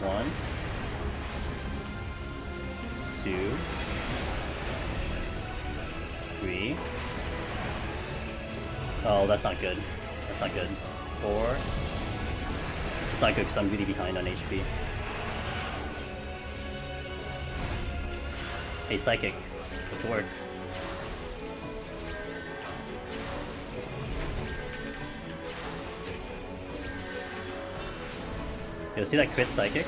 One. 2. 3. Oh, that's not good. That's not good. 4. It's not good because I'm really behind on HP. Hey, Psychic. Let's work. Yo, see that crit Psychic?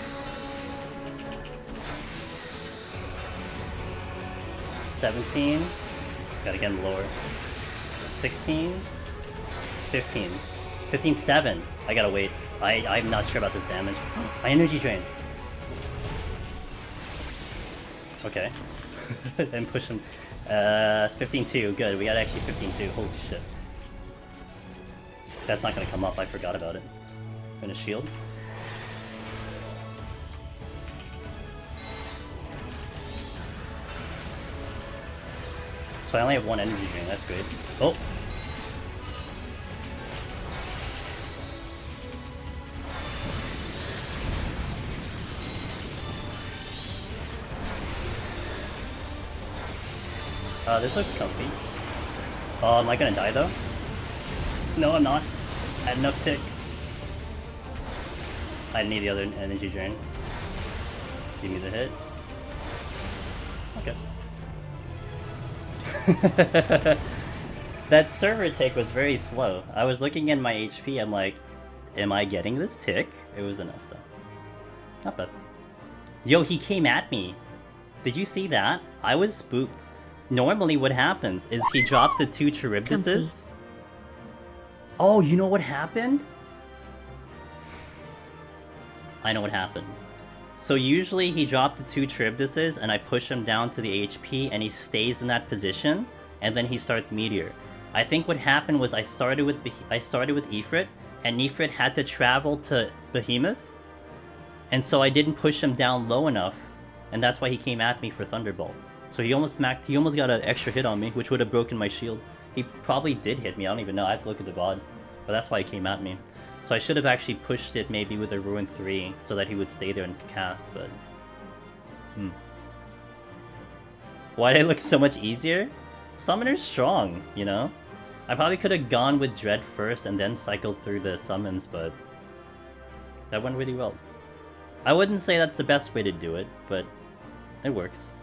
17. Gotta get him lower. 16. 15. 15-7. I gotta wait. I'm not sure about this damage. My energy drain. Okay. Then push him. 15-2. Good. We got actually 15-2. Holy shit. That's not gonna come up. I forgot about it. I'm gonna shield. So I only have one energy drain. That's great. Oh. This looks comfy. Oh, am I gonna die though? No, I'm not. I had enough tick. I need the other energy drain. Give me the hit. Okay. That server tick was very slow. I was looking at my HP, I'm like, am I getting this tick? It was enough though. Not bad. Yo, he came at me. Did you see that? I was spooked. Normally what happens is he drops the 2 Charybdises. Oh, you know what happened? I know what happened. So usually he dropped the 2 Charybdises and I push him down to the HP and he stays in that position and then he starts Meteor. I think what happened was I started with Ifrit and Ifrit had to travel to Behemoth and so I didn't push him down low enough and that's why he came at me for Thunderbolt. So he almost got an extra hit on me, which would have broken my shield. He probably did hit me, I don't even know, I have to look at the VOD. But that's why he came at me. So I should have actually pushed it maybe with a Ruin 3, so that he would stay there and cast, but... Why did it look so much easier? Summoner's strong, you know? I probably could have gone with Dread first and then cycled through the summons, but... that went really well. I wouldn't say that's the best way to do it, but it works.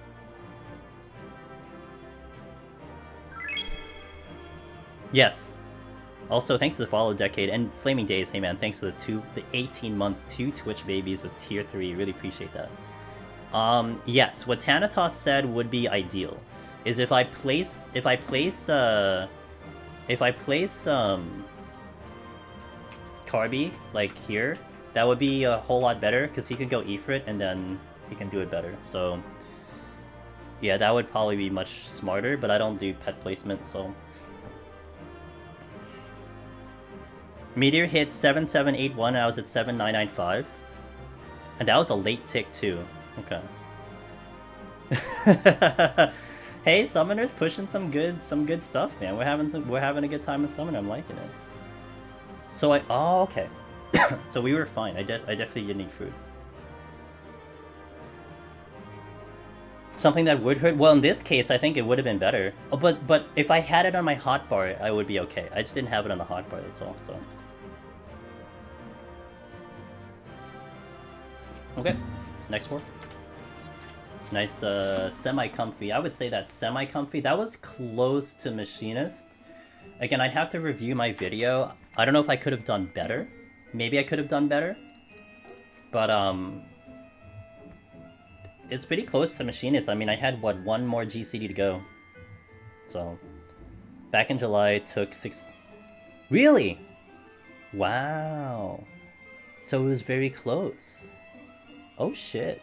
Yes. Also, thanks to the follow decade and Flaming Days. Hey man, thanks for the 18 months, 2 Twitch babies of tier 3. Really appreciate that. Yes, what Tanatoth said would be ideal is if I place Carby like here, that would be a whole lot better because he could go Ifrit and then he can do it better. So yeah, that would probably be much smarter, but I don't do pet placement, so. Meteor hit 7781 and I was at 7995. And that was a late tick too. Okay. Hey, Summoner's pushing some good stuff, man. We're having a good time with Summoner. I'm liking it. So oh, okay. So we were fine. I definitely didn't eat food. Something that would hurt? Well, in this case, I think it would have been better. Oh, but if I had it on my hotbar, I would be okay. I just didn't have it on the hotbar, that's all, so. Okay, next war. Nice, semi-comfy. I would say that's semi-comfy. That was close to Machinist. Again, I'd have to review my video. I don't know if I could have done better. Maybe I could have done better. But, it's pretty close to Machinist. I mean, I had, what, one more GCD to go. So, back in July, it took 6... Really? Wow. So it was very close. Oh, shit.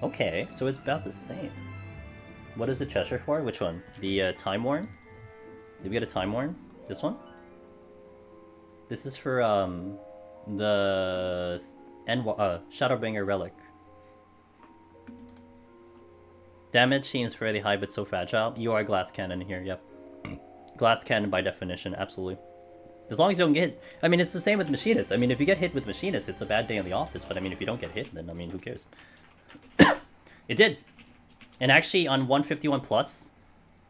Okay, so it's about the same. What is the Cheshire for? Which one? The, Time Worn? Did we get a Time Worn? This one? This is for, the... Shadowbringer Relic. Damage seems fairly high, but so fragile. You are glass cannon here, yep. Glass cannon by definition, absolutely. As long as you don't get hit. I mean, it's the same with machinists. I mean, if you get hit with machinists, it's a bad day in the office. But I mean, if you don't get hit, then I mean, who cares? It did. And actually, on 151 plus,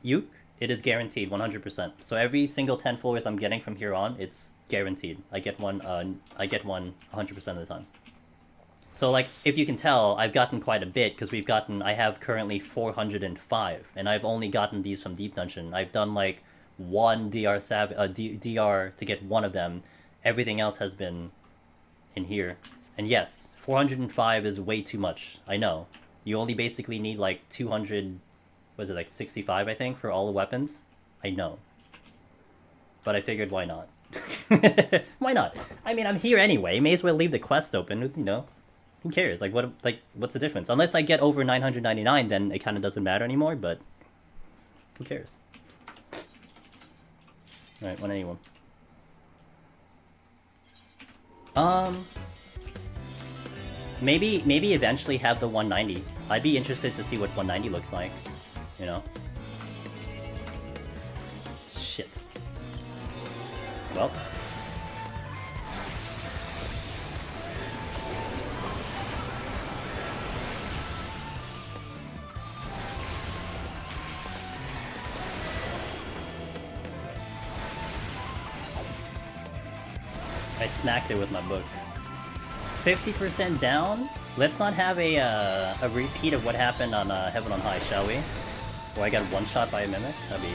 Uke, it is guaranteed 100%. So every single 10 floors I'm getting from here on, it's guaranteed. I get one 100% of the time. So like, if you can tell, I've gotten quite a bit because I have currently 405, and I've only gotten these from Deep Dungeon. I've done like one DR DR to get one of them. Everything else has been in here. And yes, 405 is way too much. I know. You only basically need like 200, was it like 65 I think for all the weapons? I know. But I figured why not? Why not? I mean, I'm here anyway. May as well leave the quest open, you know. Who cares? Like what's the difference? Unless I get over 999, then it kind of doesn't matter anymore, but who cares? All right, 181. Maybe eventually have the 190. I'd be interested to see what 190 looks like, you know? Shit. Well. I smacked it with my book. 50% down? Let's not have a repeat of what happened on Heaven on High, shall we? Where I got one shot by a mimic? That'd be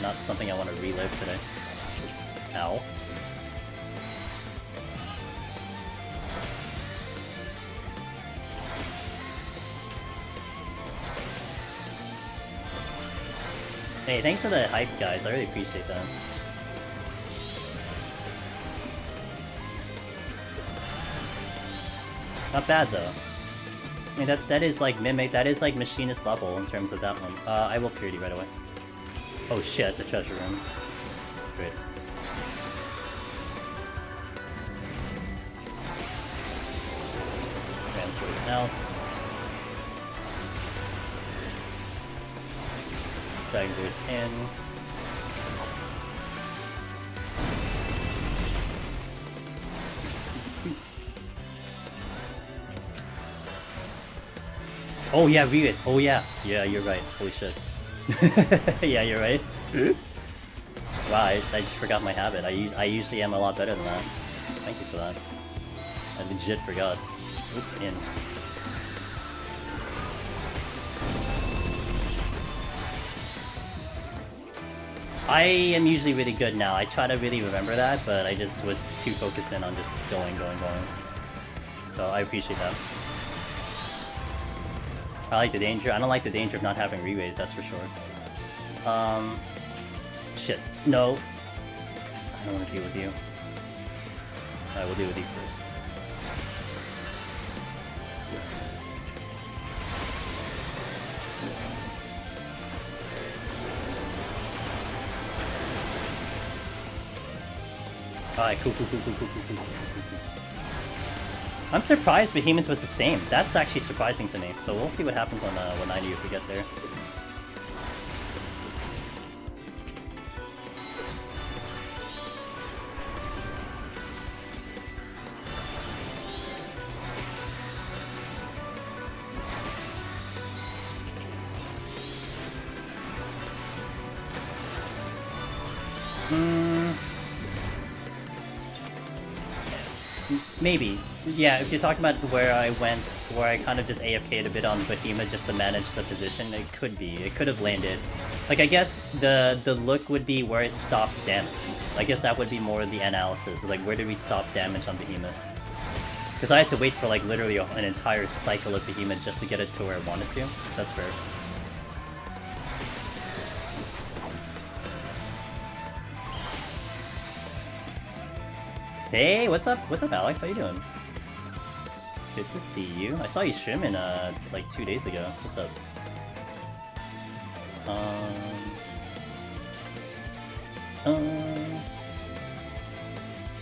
not something I want to relive today. Ow. Hey, thanks for the hype, guys. I really appreciate that. Not bad though. I mean that is like mimic, that is like machinist level in terms of that one. I will purity right away. Oh shit, it's a treasure room. Great. Transfers out. Dragon Burst in. Oh yeah, Vives. Oh yeah. Yeah, you're right. Holy shit. Yeah, you're right. Wow, I just forgot my habit. I usually am a lot better than that. Thank you for that. I legit forgot. Oop, in. I am usually really good now. I try to really remember that, but I just was too focused in on just going. So I appreciate that. I like the danger. I don't like the danger of not having re-raise, that's for sure. Shit. No. I don't want to deal with you. I will deal with you first. Alright, cool. I'm surprised Behemoth was the same. That's actually surprising to me. So we'll see what happens on 190 if we get there. Maybe. Yeah, if you're talking about where I went, where I kind of just AFK'd a bit on Behemoth just to manage the position, it could be. It could have landed. Like, I guess the look would be where it stopped damage. I guess that would be more of the analysis. Like, where did we stop damage on Behemoth? Because I had to wait for, like, literally an entire cycle of Behemoth just to get it to where I wanted to. That's fair. Hey, what's up? What's up, Alex? How you doing? Good to see you. I saw you streaming like 2 days ago. What's up?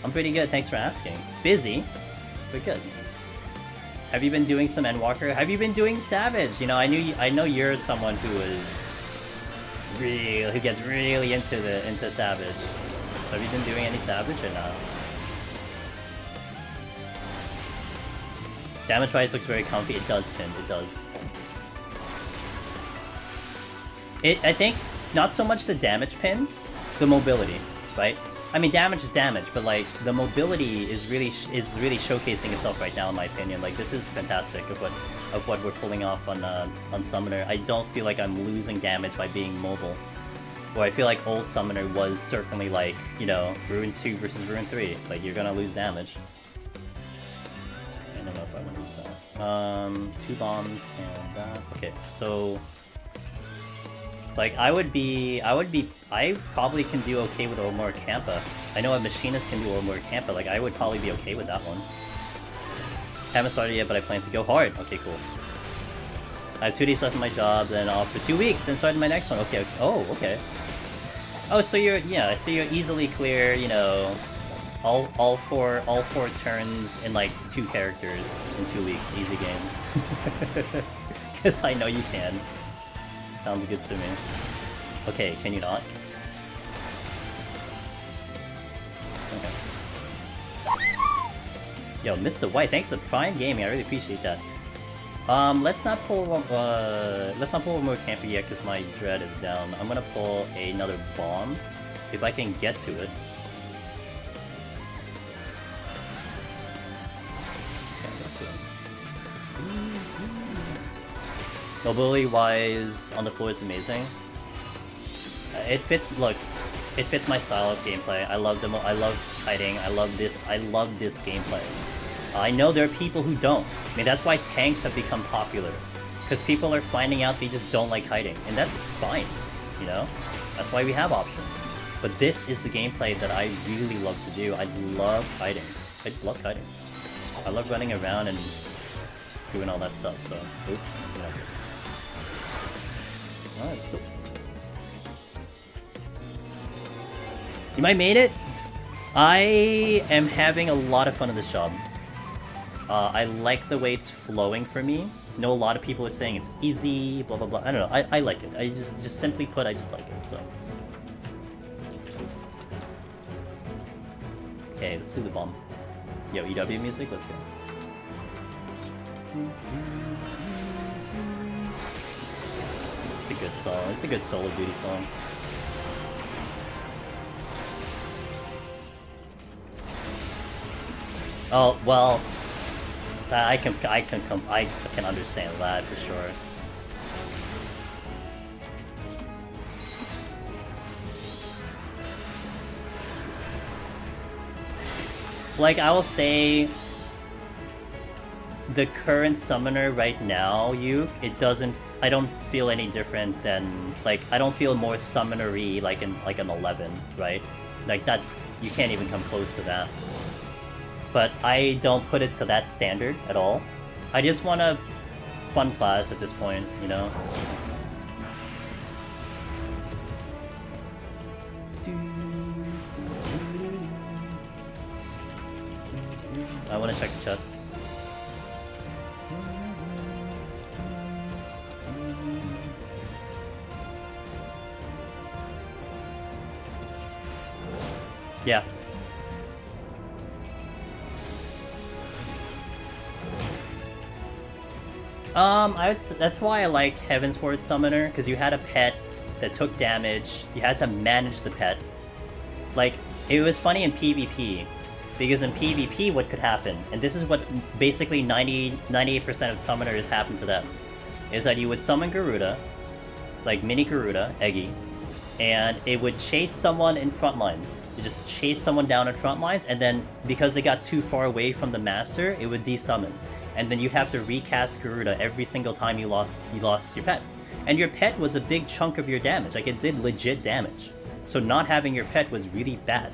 I'm pretty good. Thanks for asking. Busy, but good. Have you been doing some Endwalker? Have you been doing Savage? You know, I know you're someone who is gets really into Savage. Have you been doing any Savage or not? Damage Rise looks very comfy. It does, Pin. It does. I think not so much the damage pin, the mobility, right? I mean, damage is damage, but like the mobility is really showcasing itself right now, in my opinion. Like this is fantastic of what we're pulling off on Summoner. I don't feel like I'm losing damage by being mobile. Where I feel like old Summoner was certainly like, you know, Rune 2 versus Rune 3. Like you're gonna lose damage. I don't know if I want to use that. 2 bombs and that. Okay, so. Like, I probably can do okay with Omor Kampa. I know a machinist can do Omor Kampa, like, I would probably be okay with that one. Haven't started yet, but I plan to go hard. Okay, cool. I have 2 days left in my job, then off for 2 weeks, then starting my next one. Okay, oh, okay. Oh, so you're easily clear, you know, all four turns in, like, 2 characters in 2 weeks. Easy game. Because I know you can. Sounds good to me. Okay, can you not? Okay. Yo, Mr. White, thanks for Prime Gaming. I really appreciate that. Let's not pull one more camper yet because my dread is down. I'm gonna pull another bomb if I can get to it. Mobility wise, on the floor is amazing. It fits. Look, it fits my style of gameplay. I love I love fighting. I love this gameplay. I know there are people who don't. I mean, that's why tanks have become popular, because people are finding out they just don't like hiding, and that's fine. You know, that's why we have options. But this is the gameplay that I really love to do. I love hiding. I just love hiding. I love running around and doing all that stuff. So, oops, yeah. Oh, that's cool. You might made it? I am having a lot of fun in this job. I like the way it's flowing for me. I know a lot of people are saying it's easy, blah blah blah. I don't know. I like it. I just simply put, I just like it. So. Okay, let's do the bomb. Yo, EW music, let's go. It's a good song. It's a good solo duty song. Oh well, I can understand that for sure. Like, I will say, the current summoner right now, I don't feel any different than, like, I don't feel more summonery like an 11, right? Like that, you can't even come close to that. But I don't put it to that standard at all. I just want a fun class at this point, you know? I want to check the chests. Yeah. That's why I like Heavensward Summoner, because you had a pet that took damage. You had to manage the pet. Like, it was funny in PvP, because in PvP what could happen, and this is what basically 98% of summoners happen to them, is that you would summon Garuda, like mini Garuda, Eggy, and it would chase someone in front lines. You just chase someone down in front lines, and then because they got too far away from the master, it would desummon. And then you'd have to recast Garuda every single time you lost your pet. And your pet was a big chunk of your damage, like it did legit damage. So not having your pet was really bad.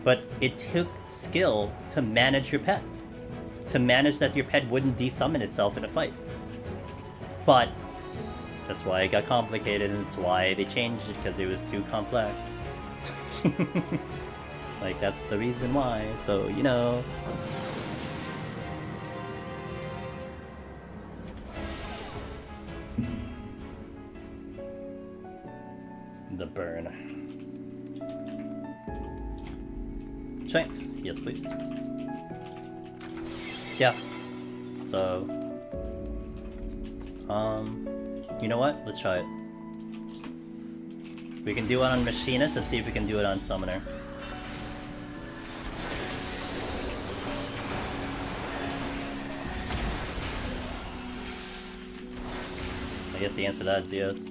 But it took skill to manage your pet. To manage that your pet wouldn't desummon itself in a fight. But that's why it got complicated, and that's why they changed it, because it was too complex. Like, that's the reason why, so, you know. please. Yeah. So, you know what? Let's try it. We can do it on Machinist. Let's see if we can do it on Summoner. I guess the answer to that is yes.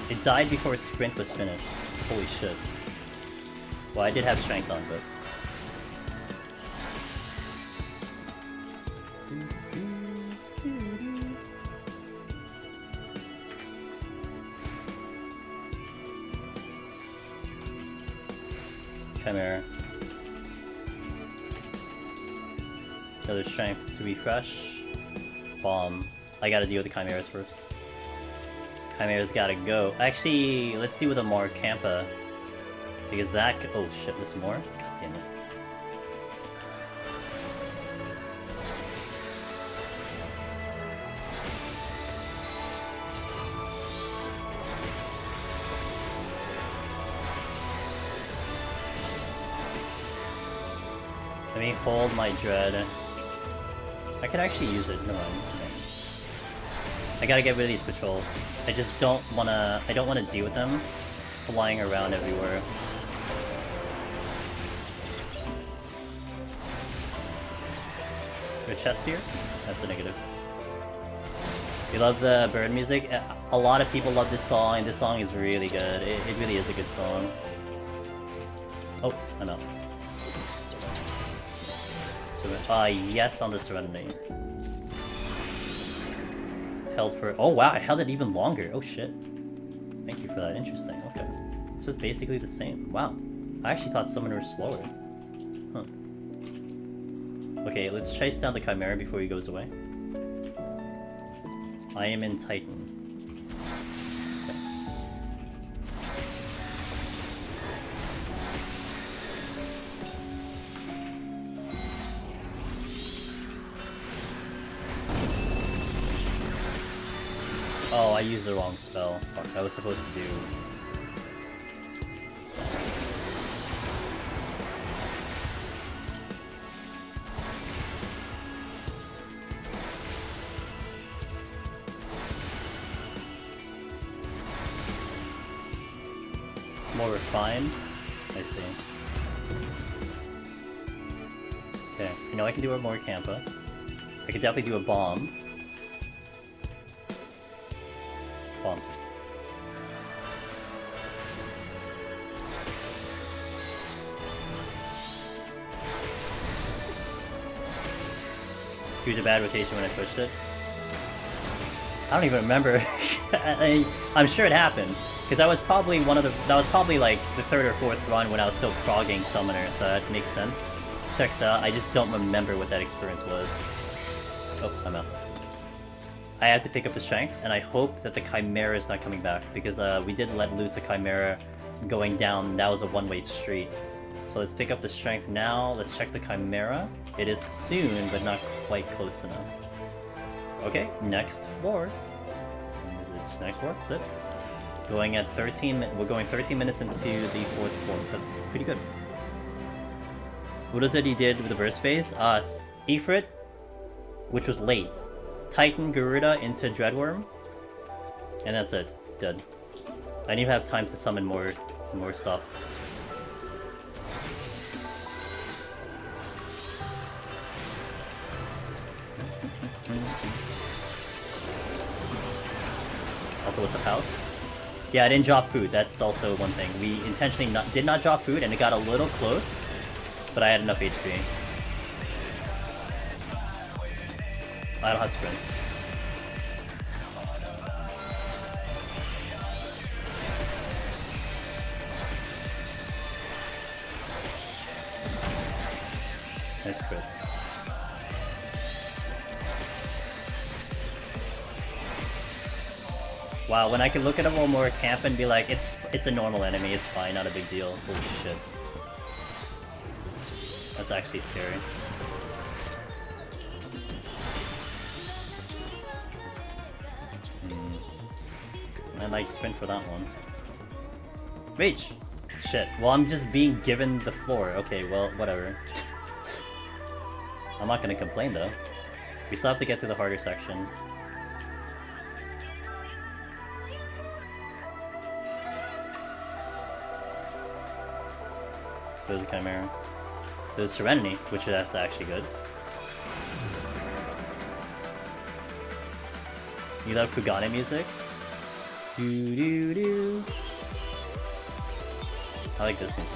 It died before Sprint was finished. Holy shit. Well, I did have Strength on, but... Chimera. Another Strength to refresh. Bomb. I gotta deal with the Chimeras first. Chimera's gotta go. Actually, let's deal with a more Campa. Because that... Oh shit, there's more? God damn it. Let me hold my Dread. I could actually use it. No, I gotta get rid of these patrols. I just don't wanna... I don't wanna deal with them flying around everywhere. Is there a chest here? That's a negative. You love the bird music? A lot of people love this song, and this song is really good. It really is a good song. Oh, I'm out. Yes on the Serenity. Held for... Oh wow, I held it even longer. Oh shit. Thank you for that. Interesting. Okay. So it's basically the same. Wow. I actually thought Summoner was slower. Huh. Okay, let's chase down the Chimera before he goes away. I am in Titan. Oh, I used the wrong spell. Fuck, I was supposed to do... More refined? I see. Okay, you know I can do a more Campa. I could definitely do a bomb. Bomb. Huge a bad rotation when I pushed it. I don't even remember. I'm sure it happened because that was probably that was probably like the third or fourth run when I was still progging Summoner, so that makes sense. Checks out. I just don't remember what that experience was. Oh, I'm out. I have to pick up the Strength, and I hope that the Chimera is not coming back, because we did let loose the Chimera going down. That was a one-way street. So let's pick up the Strength now. Let's check the Chimera. It is soon, but not quite close enough. Okay, next floor. It's next floor, that's it. Going at 13, we're going 13 minutes into the 4th floor. That's pretty good. What is it he did with the burst phase? Ifrit, which was late. Titan Garuda into Dreadworm, and that's it. Dead. I didn't even have time to summon more stuff. Also, what's up, house? Yeah, I didn't drop food. That's also one thing. We intentionally did not drop food, and it got a little close, but I had enough HP. I don't have sprint. Nice crit. Wow, when I can look at a one more camp and be like, it's a normal enemy, it's fine, not a big deal. Holy shit. That's actually scary. I like sprint for that one. Reach! Shit. Well, I'm just being given the floor. Okay, well, whatever. I'm not gonna complain though. We still have to get to the harder section. There's a Chimera. There's Serenity, which is actually good. You love Kugane music? Doo doo doo. I like this music.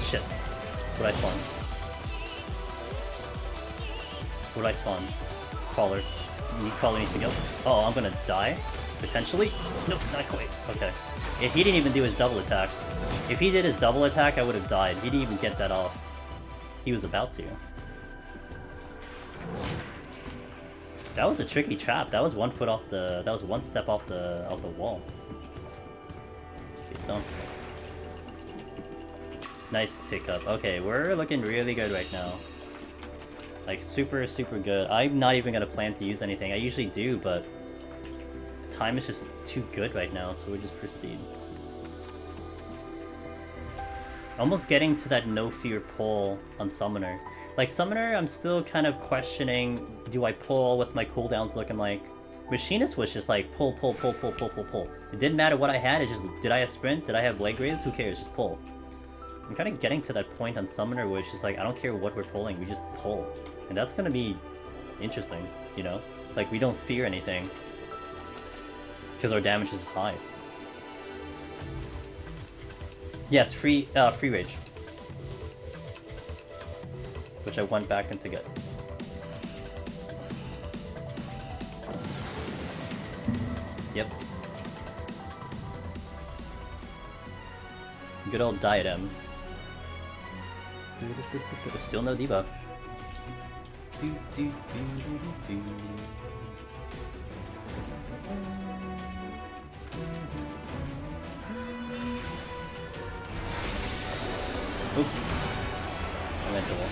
Shit. Where'd I spawn? Where'd I spawn? Crawler. Crawler needs to go. Oh, I'm gonna die? Potentially? Nope, not quite. Okay. If he didn't even do his double attack. If he did his double attack, I would have died. He didn't even get that off. He was about to. That was a tricky trap. That was 1 foot off the... That was 1 step off the wall. Okay, done. Nice pickup. Okay, we're looking really good right now. Like, super, super good. I'm not even gonna plan to use anything. I usually do, but... time is just too good right now, so we'll just proceed. Almost getting to that no fear pull on Summoner. Like, Summoner, I'm still kind of questioning, do I pull? What's my cooldowns looking like? Machinist was just like, pull, pull, pull, pull, pull, pull, pull. It didn't matter what I had, it just, did I have sprint? Did I have leg raise? Who cares? Just pull. I'm kind of getting to that point on Summoner where it's just like, I don't care what we're pulling, we just pull. And that's gonna be interesting, you know? Like, we don't fear anything. Because our damage is high. Yes, free rage. Which I went back in to get. Yep. Good old diadem. Still no debuff. Oops. I went to wall.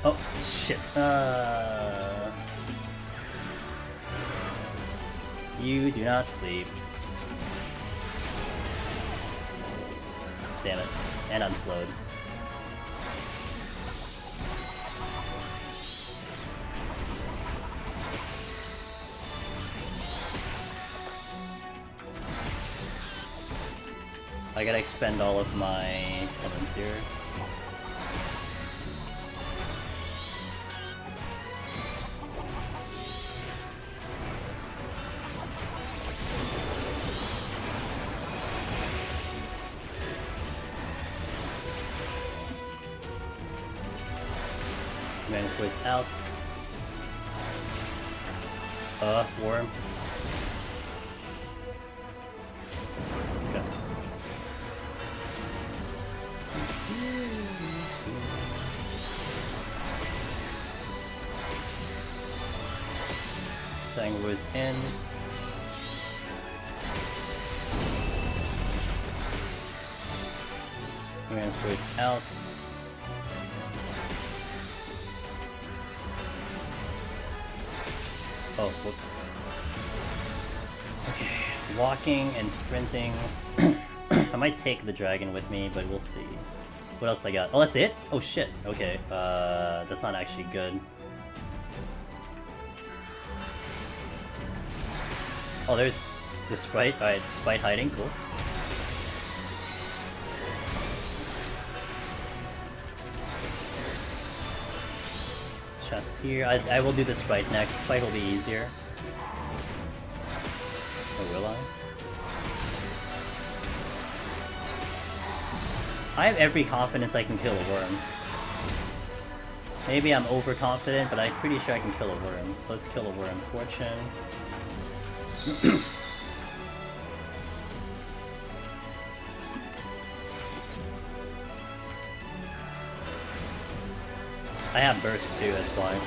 Oh, shit. You do not sleep. Damn it. And I'm slowed. I gotta expend all of my summons here. Man's Voice out. Worm. Okay. Thing was in. Man's Voice out. Oh, whoops. Okay, walking and sprinting. I might take the dragon with me, but we'll see. What else I got? Oh, that's it? Oh shit. Okay, that's not actually good. Oh, there's the sprite. Alright, sprite hiding, cool. Chest here. I will do the sprite next. Sprite will be easier. Or will I? I have every confidence I can kill a worm. Maybe I'm overconfident, but I'm pretty sure I can kill a worm. So let's kill a worm. Fortune. I have burst too, that's why.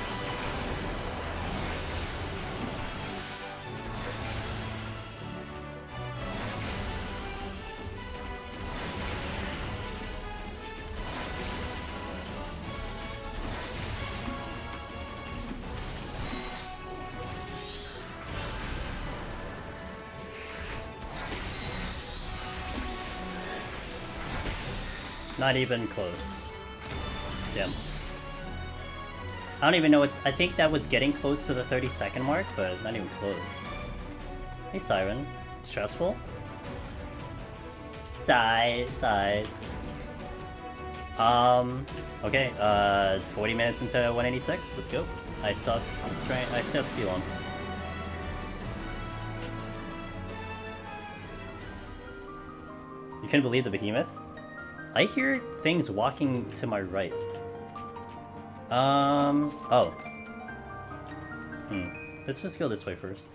Not even close. Damn. I don't even know what. I think that was getting close to the 30-second mark, but not even close. Hey, Siren. Stressful? Die. Okay, 40 minutes into 186. Let's go. I still have Steel on. You couldn't believe the Behemoth? I hear things walking to my right. Oh. Let's just go this way first.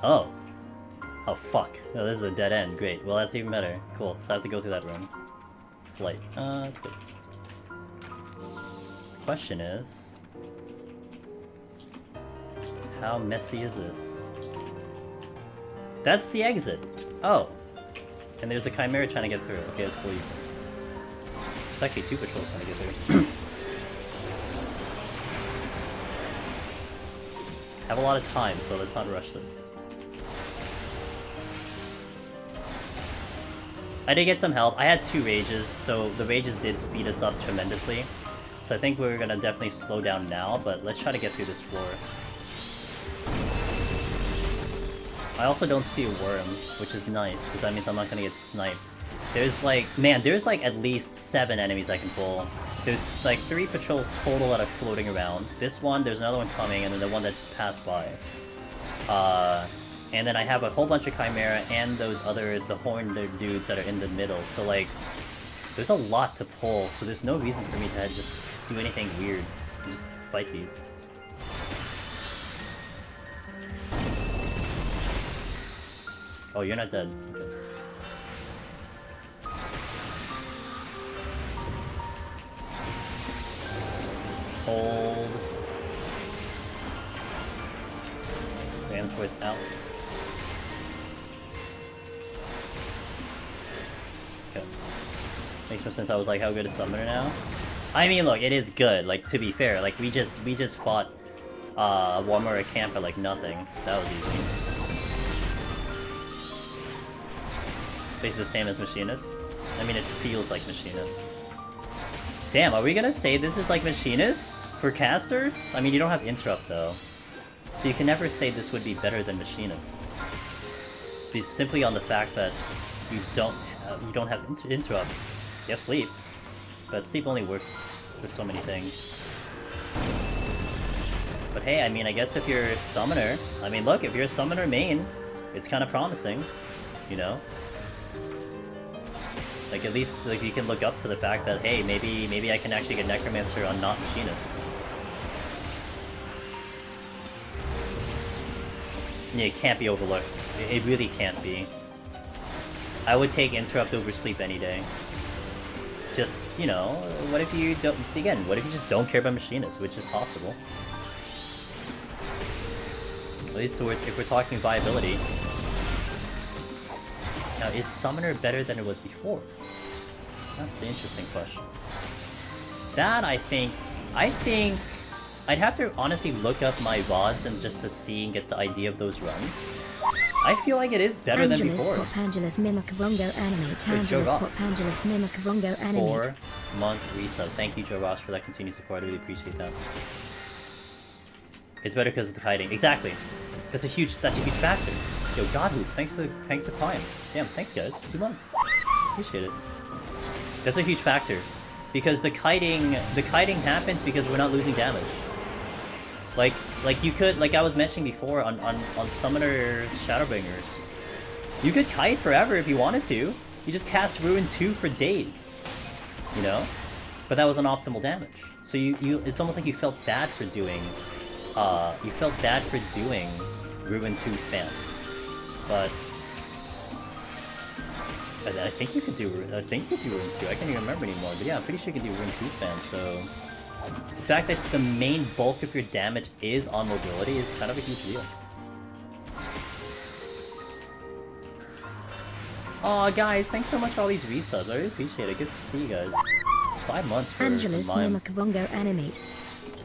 Oh. Oh, fuck. No, this is a dead end. Great. Well, that's even better. Cool. So I have to go through that room. Flight. That's good. Question is... how messy is this? That's the exit! Oh. And there's a Chimera trying to get through. Okay, let's pull you first. It's actually 2 patrols trying to get through. Have a lot of time, so let's not rush this. I did get some help. I had 2 rages, so the rages did speed us up tremendously. So I think we're gonna definitely slow down now, but let's try to get through this floor. I also don't see a worm, which is nice, because that means I'm not gonna get sniped. There's like, man, there's like at least 7 enemies I can pull. There's like 3 patrols total that are floating around. This one, there's another one coming, and then the one that just passed by. And then I have a whole bunch of Chimera and those other, the horned dudes that are in the middle. So like, there's a lot to pull, so there's no reason for me to just do anything weird. Just fight these. Oh, you're not dead. Okay. Hold. Ram's voice out. Okay. Makes more sense. I was like, how good is Summoner now? I mean, look, it is good. Like, to be fair, like we just fought Warmer at camp for like nothing. That was easy. Basically the same as Machinist. I mean, it feels like Machinist. Damn, are we gonna say this is like Machinist for casters? I mean, you don't have interrupt though, so you can never say this would be better than Machinist. It's simply on the fact that you don't have interrupt. You have sleep, but sleep only works for so many things. But hey, I mean, I guess if you're a summoner, I mean, look, if you're a summoner main, it's kind of promising, you know. Like, at least like you can look up to the fact that, hey, maybe I can actually get Necromancer on not Machinist. Yeah, it can't be overlooked. It really can't be. I would take Interrupt over Sleep any day. Just, you know, what if you don't... Again, what if you just don't care about Machinist, which is possible. At least if we're talking viability. Now, is Summoner better than it was before? That's the interesting question. That, I think I'd have to honestly look up my VODs and just to see and get the idea of those runs. I feel like it is better than before. Angelus Mimic Vongo Animate. Angelus Angelus Mimic Vongo Animate. 4-month resub. Thank you, Joe Ross, for that continued support. I really appreciate that. It's better because of the kiting. Exactly. That's a huge factor. Yo, God Hoops, thanks for Prime. Damn, thanks guys. 2 months. Appreciate it. That's a huge factor. Because the kiting happens because we're not losing damage. Like you could, like I was mentioning before on Summoner Shadowbringers, you could kite forever if you wanted to. You just cast Ruin 2 for days. You know? But that was unoptimal damage. So it's almost like you felt bad for doing Ruin 2 spam. But I think you could do runes too. I can't even remember anymore. But yeah, I'm pretty sure you can do rune 2 spam. So the fact that the main bulk of your damage is on mobility is kind of a huge deal. Aw, guys, thanks so much for all these resubs. I really appreciate it. Good to see you guys. 5 months for Angelus mime. Mimikabongo animate.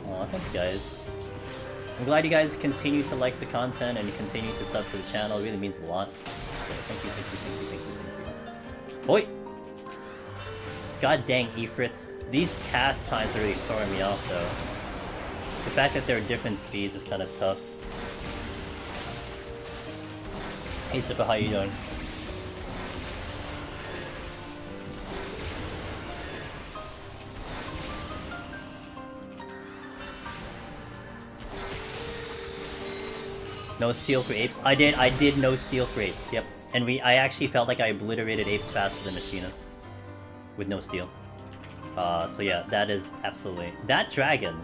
Aw, thanks guys. I'm glad you guys continue to like the content and you continue to sub to the channel. It really means a lot. So thank you. Oi! God dang, Ifrits. These cast times are really throwing me off though. The fact that there are different speeds is kind of tough. Hey Zippa, how you doing? No steal for apes? I did no steal for apes, yep. And I actually felt like I obliterated apes faster than machinists. With no steal. So yeah, that is absolutely... That dragon...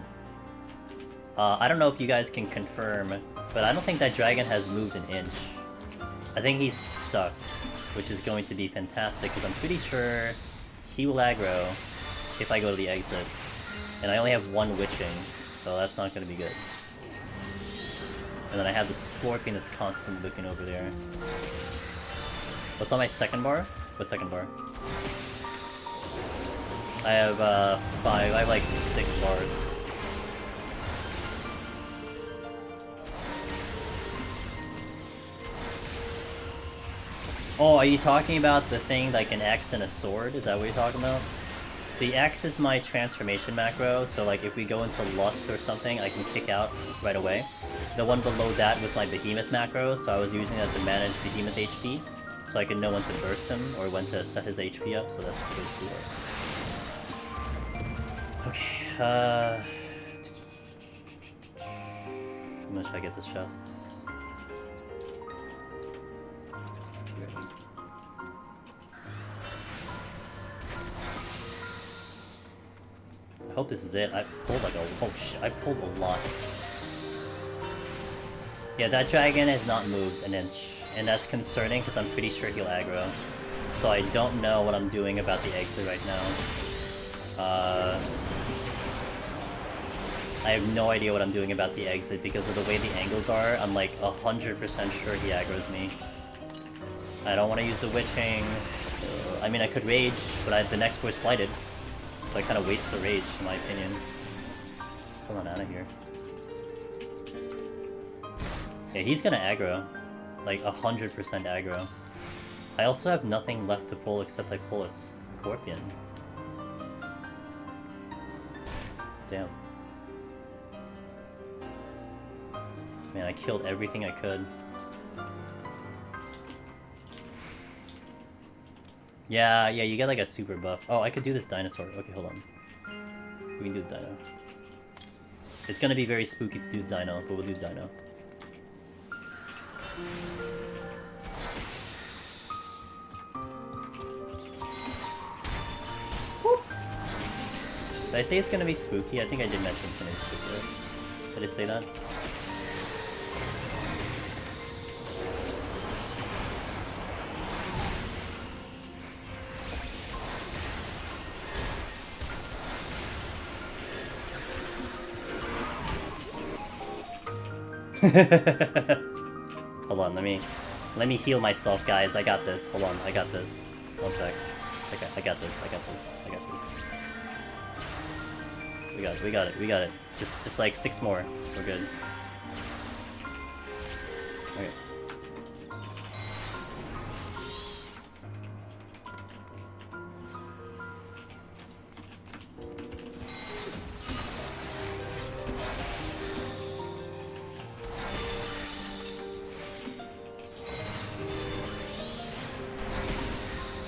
I don't know if you guys can confirm, but I don't think that dragon has moved an inch. I think he's stuck, which is going to be fantastic, because I'm pretty sure he will aggro if I go to the exit. And I only have one witching, so that's not going to be good. And then I have the scorpion that's constantly looking over there. What's on my second bar? What second bar? I have 5. I have like 6 bars. Oh, are you talking about the thing like an X and a sword? Is that what you're talking about? The X is my transformation macro, so like if we go into Lust or something, I can kick out right away. The one below that was my Behemoth macro, so I was using that to manage Behemoth HP, so I could know when to burst him or when to set his HP up, so that's pretty cool. Okay, I'm gonna try to get this chest. I hope this is it. I pulled like a... Oh shit, I pulled a lot. Yeah, that dragon has not moved an inch. And that's concerning because I'm pretty sure he'll aggro. So I don't know what I'm doing about the exit right now. I have no idea what I'm doing about the exit because of the way the angles are. I'm like 100% sure he aggroes me. I don't want to use the witching. I mean, I could rage, but the next boy's flighted. So I kind of waste the rage, in my opinion. Still not out of here. Yeah, he's gonna aggro. Like 100% aggro. I also have nothing left to pull except I pull a scorpion. Damn. Man, I killed everything I could. Yeah, you get like a super buff. Oh, I could do this dinosaur. Okay, hold on. We can do the dino. It's gonna be very spooky to do the dino, but we'll do the dino. Whoop. Did I say it's gonna be spooky? I think I did mention it's gonna be spooky, right? Did I say that? Hold on, let me heal myself, guys. I got this. Hold on, I got this. One sec. I got this. We got it. Just like 6 more. We're good. Okay.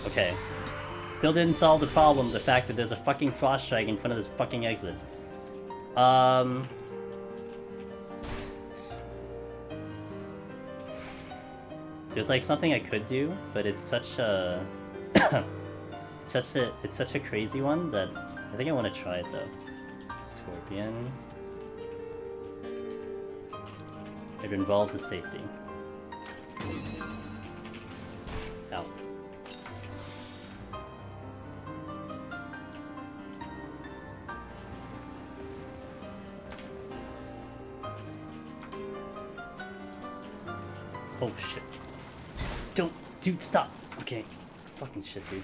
Okay. Still didn't solve the problem, the fact that there's a fucking frost strike in front of this fucking exit. There's like something I could do, but it's such a... it's such a crazy one that I think I want to try it though. Scorpion. It involves a safety. Ow. Oh shit. Don't, dude, stop. Okay. Fucking shit, dude.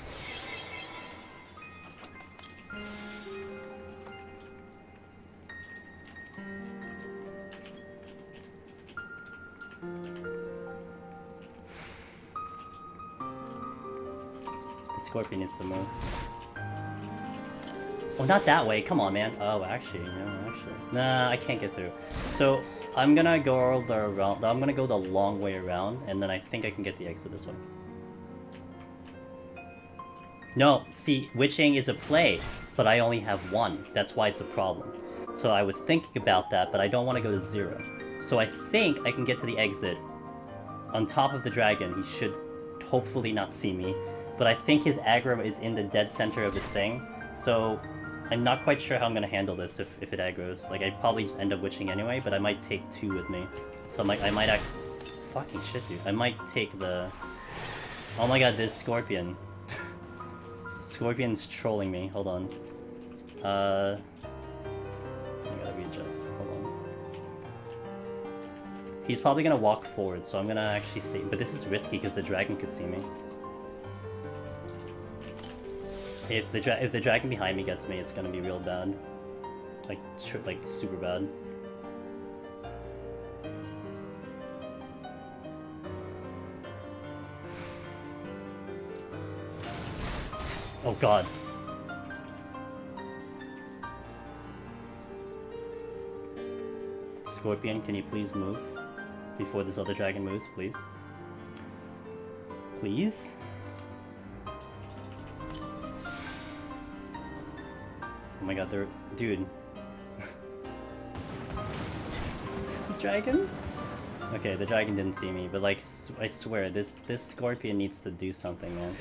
The Scorpion needs to move. Oh, not that way. Come on, man. Oh, actually, no, actually. Nah, I can't get through. So, I'm gonna go I'm gonna go the long way around, and then I think I can get the exit this way. No, see, witching is a play, but I only have one. That's why it's a problem. So I was thinking about that, but I don't want to go to 0. So I think I can get to the exit on top of the dragon. He should hopefully not see me, but I think his aggro is in the dead center of the thing. So I'm not quite sure how I'm gonna handle this if it aggros. Like, I'd probably just end up witching anyway, but I might take 2 with me. So I might act... Fucking shit, dude. I might take the... Oh my god, this Scorpion. Scorpion's trolling me. Hold on. I gotta readjust. Hold on. He's probably gonna walk forward, so I'm gonna actually stay... But this is risky because the dragon could see me. If the dragon behind me gets me, it's gonna be real bad. Like super bad. Oh god. Scorpion, can you please move? Before this other dragon moves, please? Please? Oh my god, they're... Dude. Dragon? Okay, the dragon didn't see me, but like, I swear, this Scorpion needs to do something, man.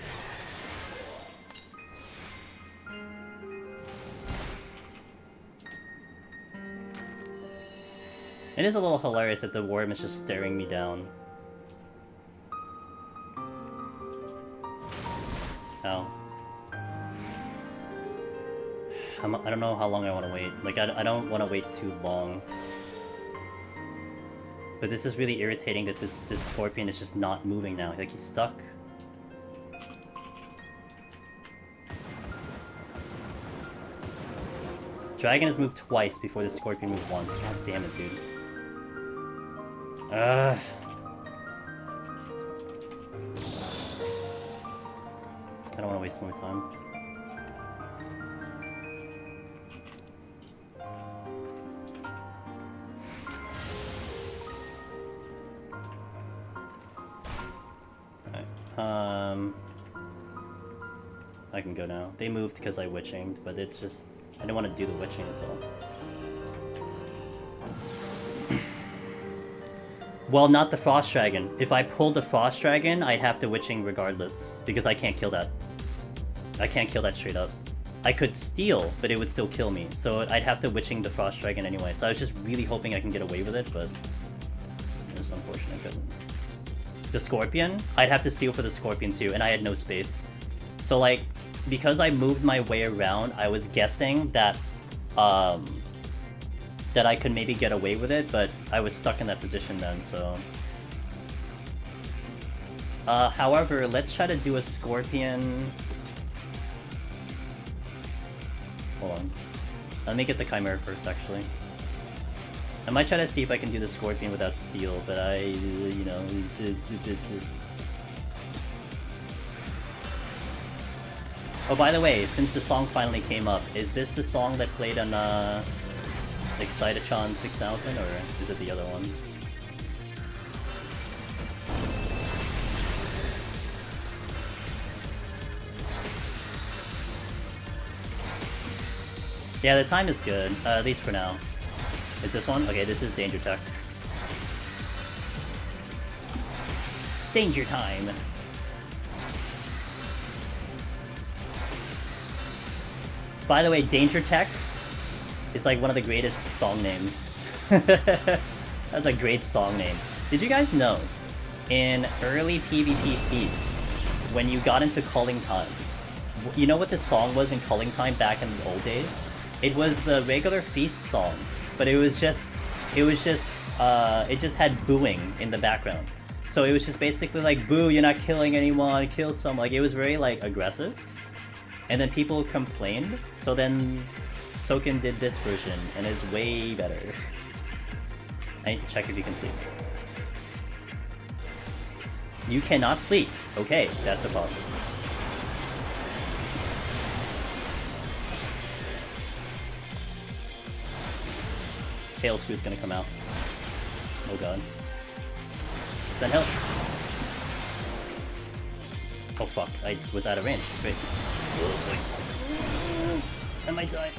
It is a little hilarious that the worm is just staring me down. Ow. I don't know how long I want to wait. Like, I don't want to wait too long. But this is really irritating that this Scorpion is just not moving now. Like, he's stuck. Dragon has moved twice before the Scorpion moved once. God damn it, dude. I don't want to waste more time. I can go now. They moved because I witchinged, but it's just... I didn't want to do the witching, that's all. Well, not the Frost Dragon. If I pulled the Frost Dragon, I'd have to witching regardless, because I can't kill that. I can't kill that straight up. I could steal, but it would still kill me, so I'd have to witching the Frost Dragon anyway. So I was just really hoping I can get away with it, but... It's unfortunate I couldn't. The Scorpion? I'd have to steal for the Scorpion too, and I had no space. So like, because I moved my way around, I was guessing that that I could maybe get away with it, but I was stuck in that position then, so... However, let's try to do a Scorpion... Hold on. Let me get the Chimera first, actually. I might try to see if I can do the Scorpion without steel, but you know, it's... Oh, by the way, since the song finally came up, is this the song that played on, like, Cytotron 6000, or is it the other one? Yeah, the time is good, at least for now. Is this one? Okay, this is Danger Tech. Danger Time! By the way, Danger Tech is like one of the greatest song names. That's a great song name. Did you guys know, in early PvP feasts, when you got into Culling Time, you know what this song was in Culling Time back in the old days? It was the regular feast song, but it just had booing in the background. So it was just basically like, boo, you're not killing anyone, kill some. Like, it was very, like, aggressive. And then people complained, so then Soken did this version, and it's way better. I need to check if you can sleep. You cannot sleep. Okay, that's a problem. Tail Screw's gonna come out. Oh god. Send help. Oh fuck, I was out of range. Wait. I might die.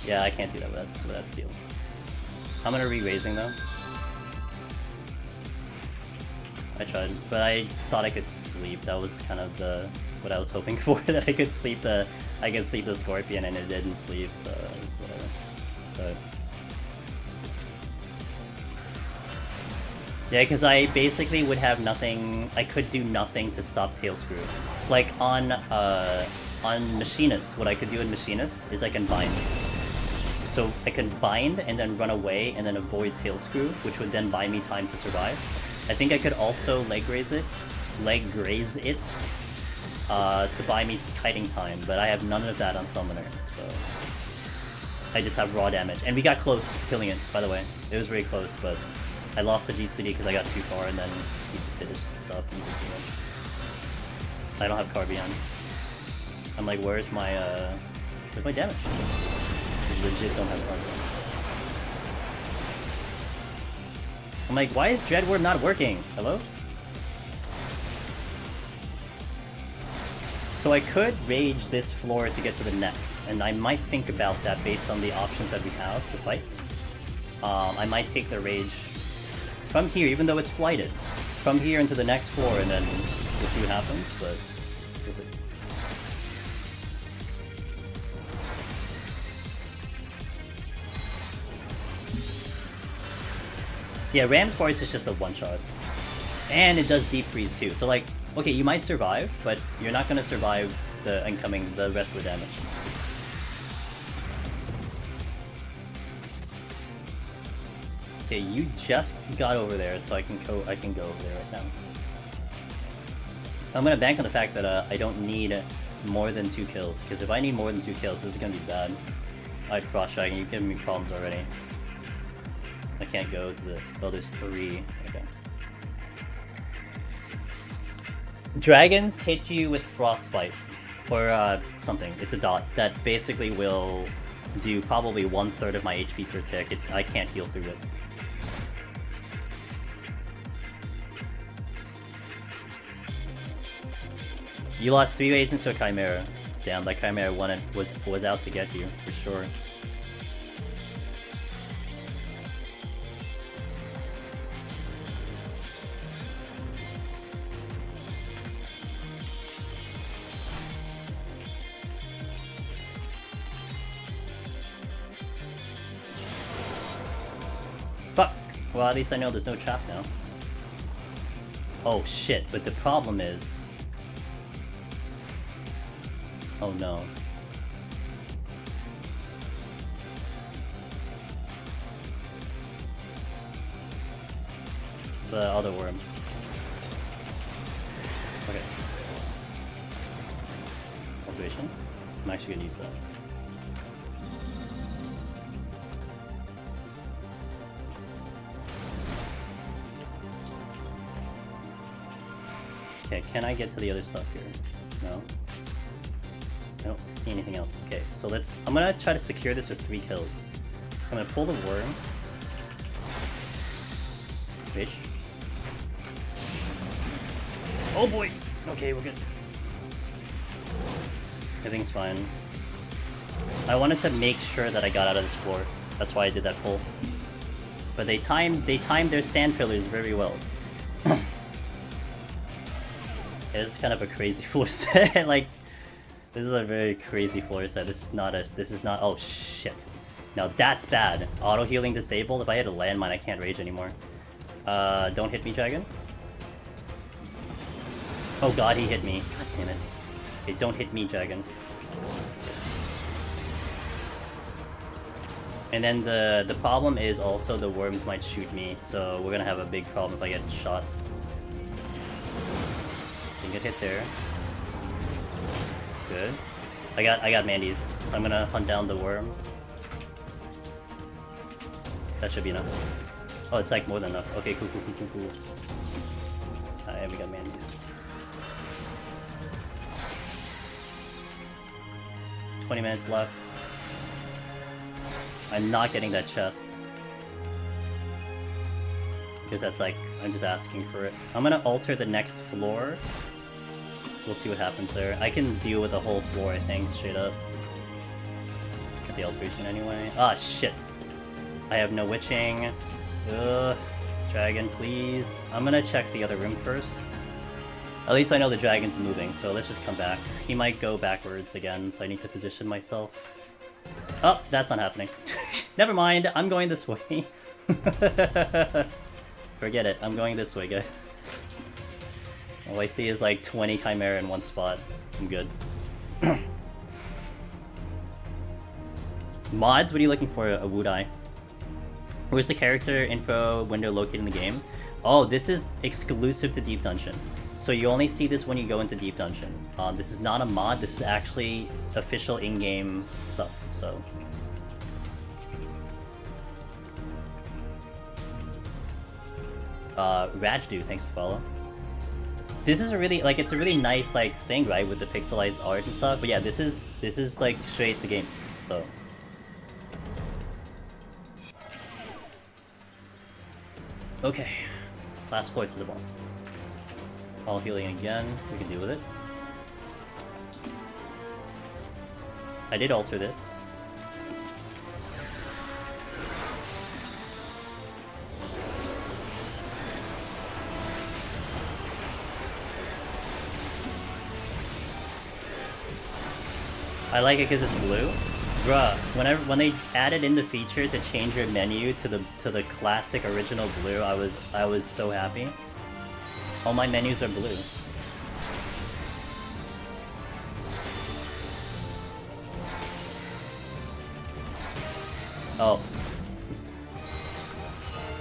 Yeah, I can't do that with that steel. I'm gonna re-raising though. I tried, but I thought I could sleep. That was kind of what I was hoping for. That I could sleep the Scorpion, and it didn't sleep. So it's whatever. So yeah, because I basically would have nothing. I could do nothing to stop Tail Screw. Like on Machinist, what I could do in Machinist is I can bind. So I can bind and then run away and then avoid Tail Screw, which would then buy me time to survive. I think I could also leg graze it to buy me kiting time, but I have none of that on Summoner, so I just have raw damage. And we got close to killing it, by the way. It was very close, but I lost the GCD because I got too far, and then he just did his stuff and did too much. I don't have Carbion. I'm like, where's my damage? I legit don't have Carbion. I'm like, why is Dreadward not working? Hello? So I could rage this floor to get to the next, and I might think about that based on the options that we have to fight. I might take the rage from here, even though it's flighted, from here into the next floor, and then we'll see what happens, but we'll see. Yeah, Ram's Force is just a one-shot. And it does deep freeze too, so like, okay, you might survive, but you're not gonna survive the rest of the damage. Okay, you just got over there, so I can go over there right now. I'm gonna bank on the fact that I don't need more than 2 kills, because if I need more than 2 kills, this is gonna be bad. I Frost Dragon, you've given me problems already. I can't go to the... Oh, there's 3. Okay. Dragons hit you with Frostbite, or something. It's a dot that basically will do probably 1/3 of my HP per tick. I can't heal through it. You lost 3 ways into a Chimera. Damn, that Chimera was out to get you, for sure. Fuck! Well, at least I know there's no trap now. Oh shit, but the problem is... Oh no. The other worms. Okay. Observation. I'm actually gonna use that. Okay, can I get to the other stuff here? No. I don't see anything else. Okay, so I'm gonna try to secure this with 3 kills. So I'm gonna pull the worm. Bitch. Oh boy! Okay, we're good. Everything's fine. I wanted to make sure that I got out of this floor. That's why I did that pull. But they timed their sand pillars very well. It's kind of a crazy floor set. Like, this is a very crazy floor set. This is not. Oh shit! Now that's bad. Auto healing disabled. If I hit a landmine, I can't rage anymore. Don't hit me, dragon. Oh god, he hit me. God damn it. Okay, don't hit me, dragon. And then the problem is also the worms might shoot me, so we're gonna have a big problem if I get shot. Didn't get hit there. Good. I got Mandy's, so I'm gonna hunt down the worm. That should be enough. Oh, it's like more than enough. Okay, cool. Alright, we got Mandy's. 20 minutes left. I'm not getting that chest. Because that's like, I'm just asking for it. I'm gonna alter the next floor. We'll see what happens there. I can deal with the whole floor, I think, straight up. Get the alteration anyway. Ah, shit. I have no witching. Ugh. Dragon, please. I'm gonna check the other room first. At least I know the dragon's moving, so let's just come back. He might go backwards again, so I need to position myself. Oh, that's not happening. Never mind, I'm going this way. Forget it, I'm going this way, guys. All I see is like 20 Chimera in one spot. I'm good. Mods, what are you looking for, a Wudai? Where's the character info window located in the game? Oh, this is exclusive to Deep Dungeon. So you only see this when you go into Deep Dungeon. This is not a mod, this is actually official in-game stuff, so... Rajdu, thanks to follow. This is a really, like, it's a really nice, like, thing, right, with the pixelized art and stuff, but yeah, this is like, straight to game, so... Okay, last point to the boss. All healing again, we can deal with it. I did alter this. I like it because it's blue. Bruh, when they added in the feature to change your menu to the classic original blue, I was so happy. All my menus are blue. Oh.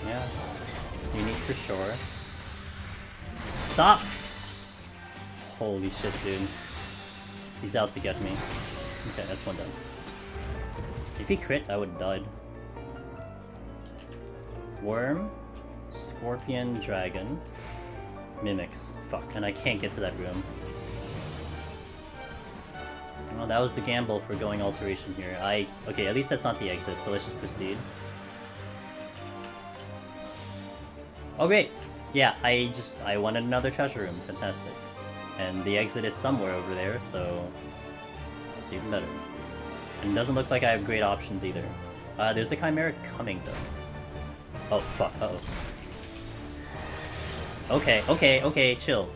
Yeah. Unique for sure. Stop! Holy shit, dude. He's out to get me. Okay, that's one done. If he crit, I would have died. Worm, Scorpion, Dragon, Mimics. Fuck, and I can't get to that room. Well, that was the gamble for going alteration here. Okay, at least that's not the exit, so let's just proceed. Oh great! Yeah, I wanted another treasure room. Fantastic. And the exit is somewhere over there, so it's even better. And it doesn't look like I have great options either. There's a Chimera coming though. Oh fuck, uh-oh. Okay, chill.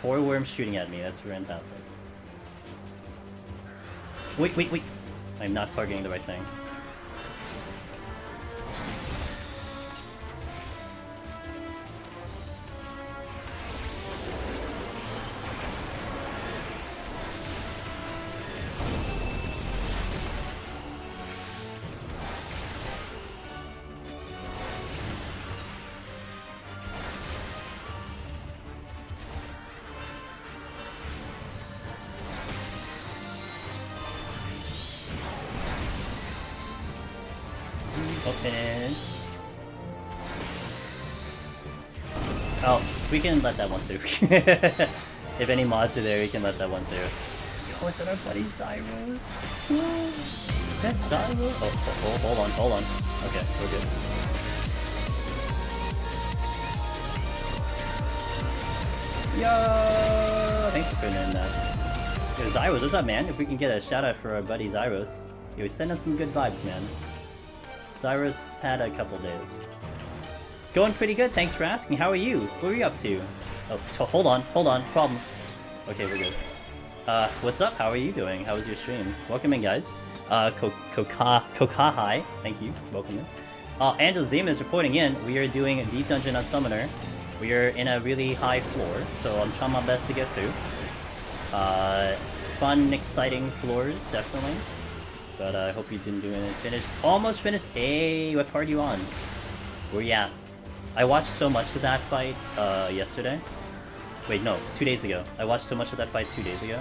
4 worms shooting at me, that's fantastic. Wait. I'm not targeting the right thing. Open. Oh, we can let that one through. If any mods are there, we can let that one through. Yo, is that our buddy Zyros? Is that Zyros? Oh, hold on. Okay, we're good. Yo! Thanks for putting in that. Yo, Zyros, what's up, man? If we can get a shout out for our buddy Zyros. Yo, he's sending some good vibes, man. Zyros had a couple days. Going pretty good, thanks for asking. How are you? What are you up to? Oh, so hold on. Problems. Okay, we're good. What's up? How are you doing? How was your stream? Welcome in, guys. Kokahai, thank you. Welcome in. Angel's Demon is reporting in. We are doing a Deep Dungeon on Summoner. We are in a really high floor, so I'm trying my best to get through. Fun, exciting floors, definitely. but I hope you didn't do it. Finished. Almost finished. Hey, what part are you on? Where you at? I watched so much of that fight yesterday. Wait, no, 2 days ago. I watched so much of that fight 2 days ago.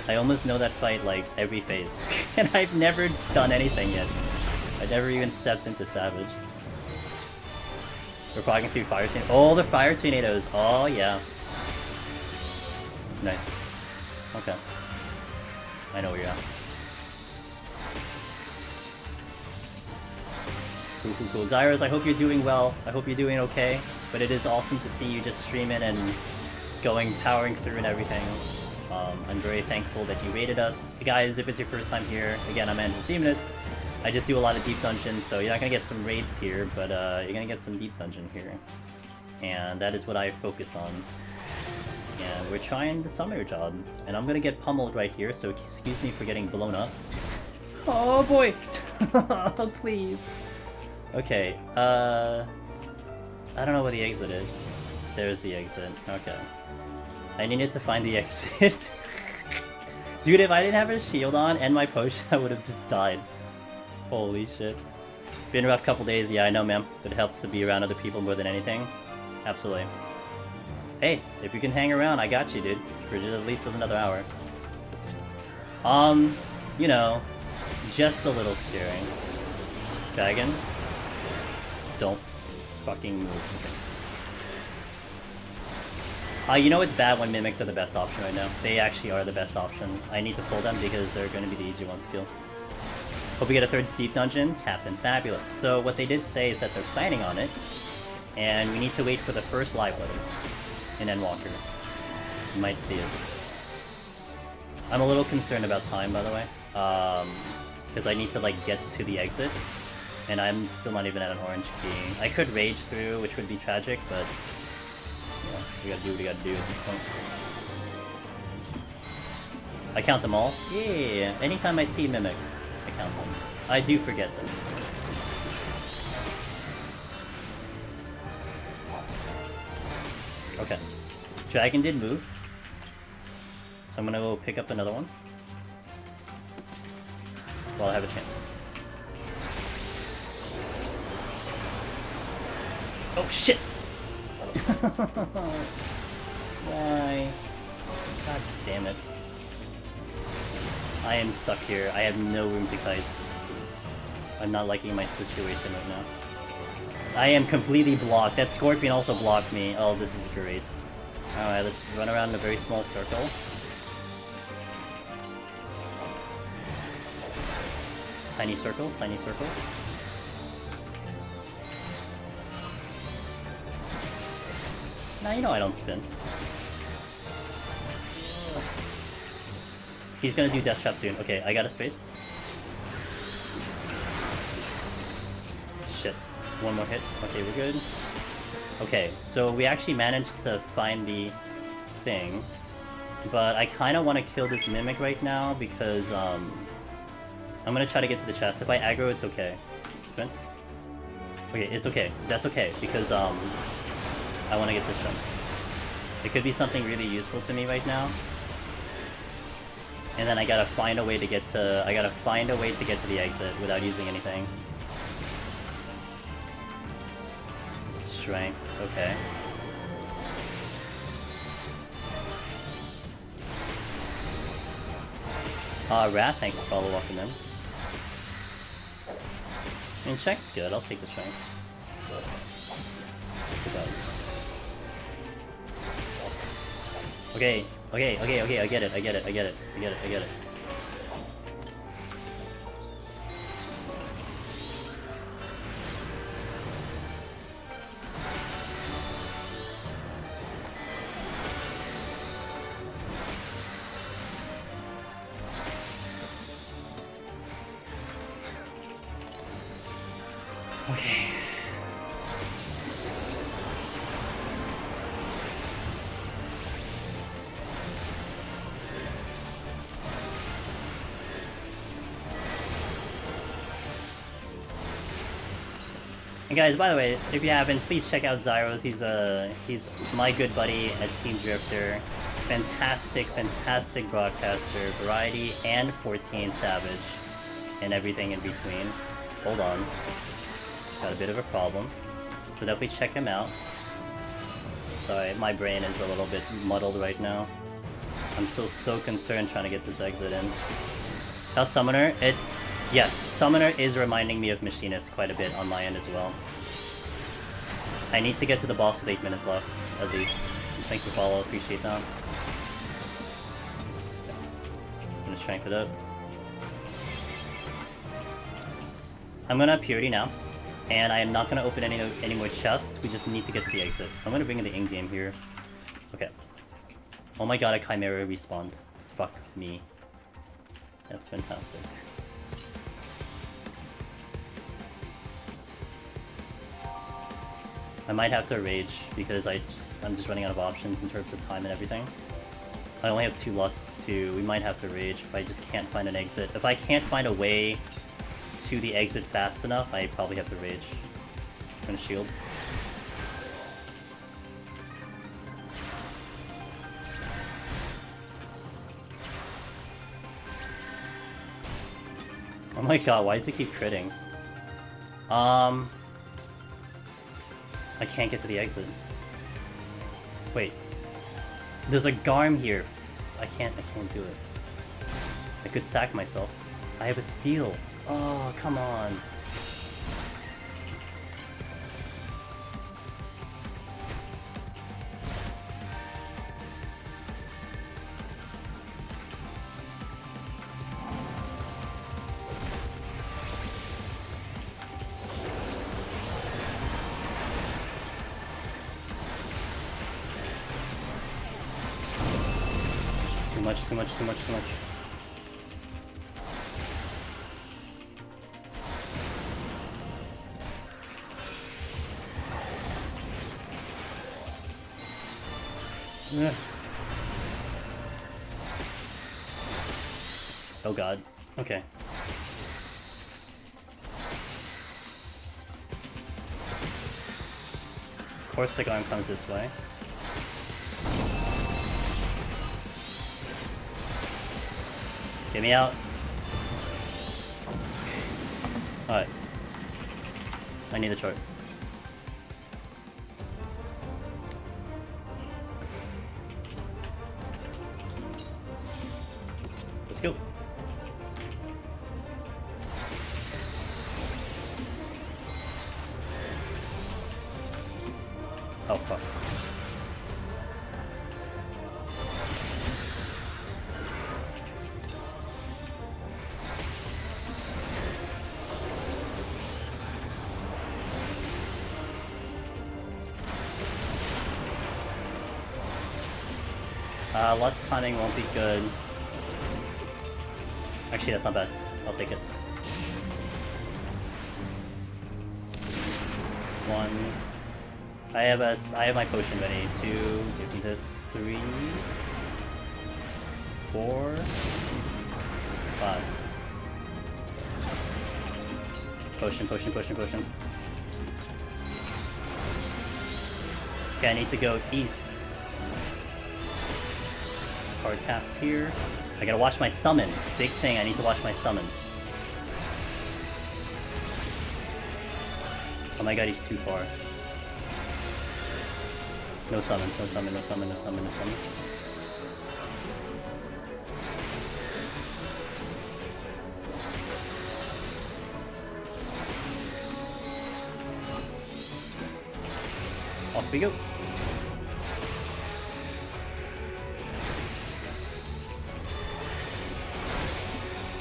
I almost know that fight like every phase. And I've never done anything yet. I never even stepped into Savage. We're fogging through fire tornadoes. Oh, the fire tornadoes. Oh, yeah. Nice. Okay. I know where you're at. Cool, cool, cool. Zyros, I hope you're doing well. I hope you're doing okay. But it is awesome to see you just streaming and powering through and everything. I'm very thankful that you rated us. Hey guys, if it's your first time here, again, I'm Andrew Demonist. I just do a lot of deep dungeons, so you're not gonna get some raids here, but you're gonna get some deep dungeon here. And that is what I focus on. And we're trying the summoner job. And I'm gonna get pummeled right here, so excuse me for getting blown up. Oh boy! Please. Okay, I don't know where the exit is. There's the exit. Okay. I needed to find the exit. Dude, if I didn't have a shield on and my potion, I would have just died. Holy shit. Been a rough couple days, yeah, I know, man. But it helps to be around other people more than anything. Absolutely. Hey, if you can hang around, I got you, dude. For just at least another hour. You know, just a little scary. Dragon. Don't fucking move. You know it's bad when mimics are the best option right now. They actually are the best option. I need to pull them because they're going to be the easy ones to kill. Hope we get a third deep dungeon. Captain Fabulous. So what they did say is that they're planning on it. And we need to wait for the first live load in Endwalker. You might see it. I'm a little concerned about time, by the way. Because I need to like get to the exit. And I'm still not even at an orange key. I could rage through, which would be tragic, but yeah, we gotta do what we gotta do at this point. I count them all? Yeah, anytime I see Mimic, I count them. I do forget them. Okay. Dragon did move. So I'm gonna go pick up another one. While I have a chance. Oh shit! Why? God damn it. I am stuck here. I have no room to kite. I'm not liking my situation right now. I am completely blocked. That scorpion also blocked me. Oh, this is great. Alright, let's run around in a very small circle. Tiny circles, tiny circles. Nah, you know I don't spin. He's gonna do Death Trap soon. Okay, I got a space. Shit. One more hit. Okay, we're good. Okay, so we actually managed to find the thing. But I kinda wanna kill this Mimic right now because, I'm gonna try to get to the chest. If I aggro, it's okay. Sprint. Okay, it's okay. That's okay, because, I want to get this chest. It could be something really useful to me right now. And then I gotta find a way to get to... I gotta find a way to get to the exit without using anything. Strength, okay. Wrath, thanks for follow walking in. I mean, strength's good, I'll take the strength. Okay, okay, okay, okay, I get it, I get it, I get it, I get it, I get it. Okay. And guys, by the way, if you haven't, please check out Zyros. He's my good buddy at Team Drifter. Fantastic, fantastic broadcaster, Variety and 14 Savage. and everything in between. Hold on. Got a bit of a problem. So definitely check him out. Sorry, my brain is a little bit muddled right now. I'm so concerned trying to get this exit in. Now Summoner, yes, Summoner is reminding me of Machinist quite a bit on my end as well. I need to get to the boss with 8 minutes left, at least. Thanks for follow, appreciate that. I'm gonna strength it up. I'm gonna have Purity now, and I am not gonna open any more chests, we just need to get to the exit. I'm gonna bring in the in-game here. Okay. Oh my god, a Chimera respawned. Fuck me. That's fantastic. I might have to rage because I'm just running out of options in terms of time and everything. I only have 2 lusts too. We might have to rage if I just can't find an exit. If I can't find a way to the exit fast enough, I probably have to rage. I'm gonna shield. Oh my god, why does it keep critting? I can't get to the exit. Wait. There's a Garm here. I can't do it. I could sack myself. I have a steal. Oh, come on. Too much. Ugh. Oh god. Okay. Of course the Garm comes this way. Get me out. Alright. I need the chart. Let's go. Oh fuck. Lust timing won't be good. Actually, that's not bad. I'll take it. 1. I have my potion ready. 2. Give me this. 3. 4. 5. Potion. Okay, I need to go east. Hard cast here. I gotta watch my summons. Big thing, I need to watch my summons. Oh my god, he's too far. No summons. Off we go.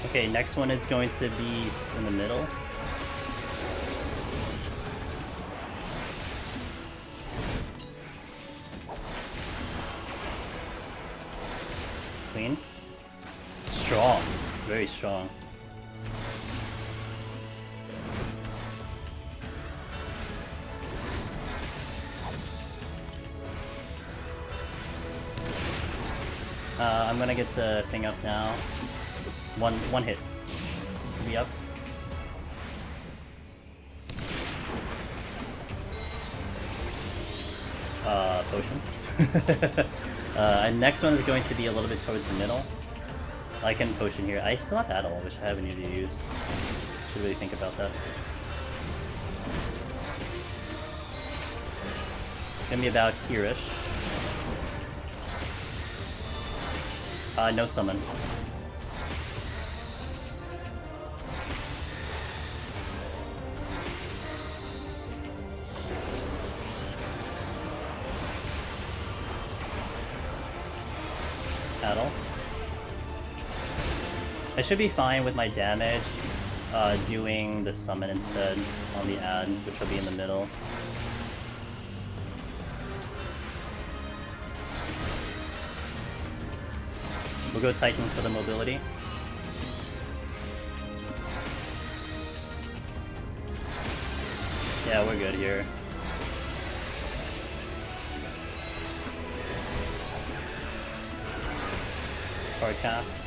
Okay, next one is going to be in the middle. Clean. Strong. Very strong. I'm gonna get the thing up now. One hit. Be up. Potion. And next one is going to be a little bit towards the middle. I can potion here. I still have Addle, which I haven't even used. Should really think about that. It's gonna be about here-ish. No summon. Addle. I should be fine with my damage, doing the summon instead on the ad, which will be in the middle. We'll go Titan for the mobility. Yeah, we're good here. Hard cast.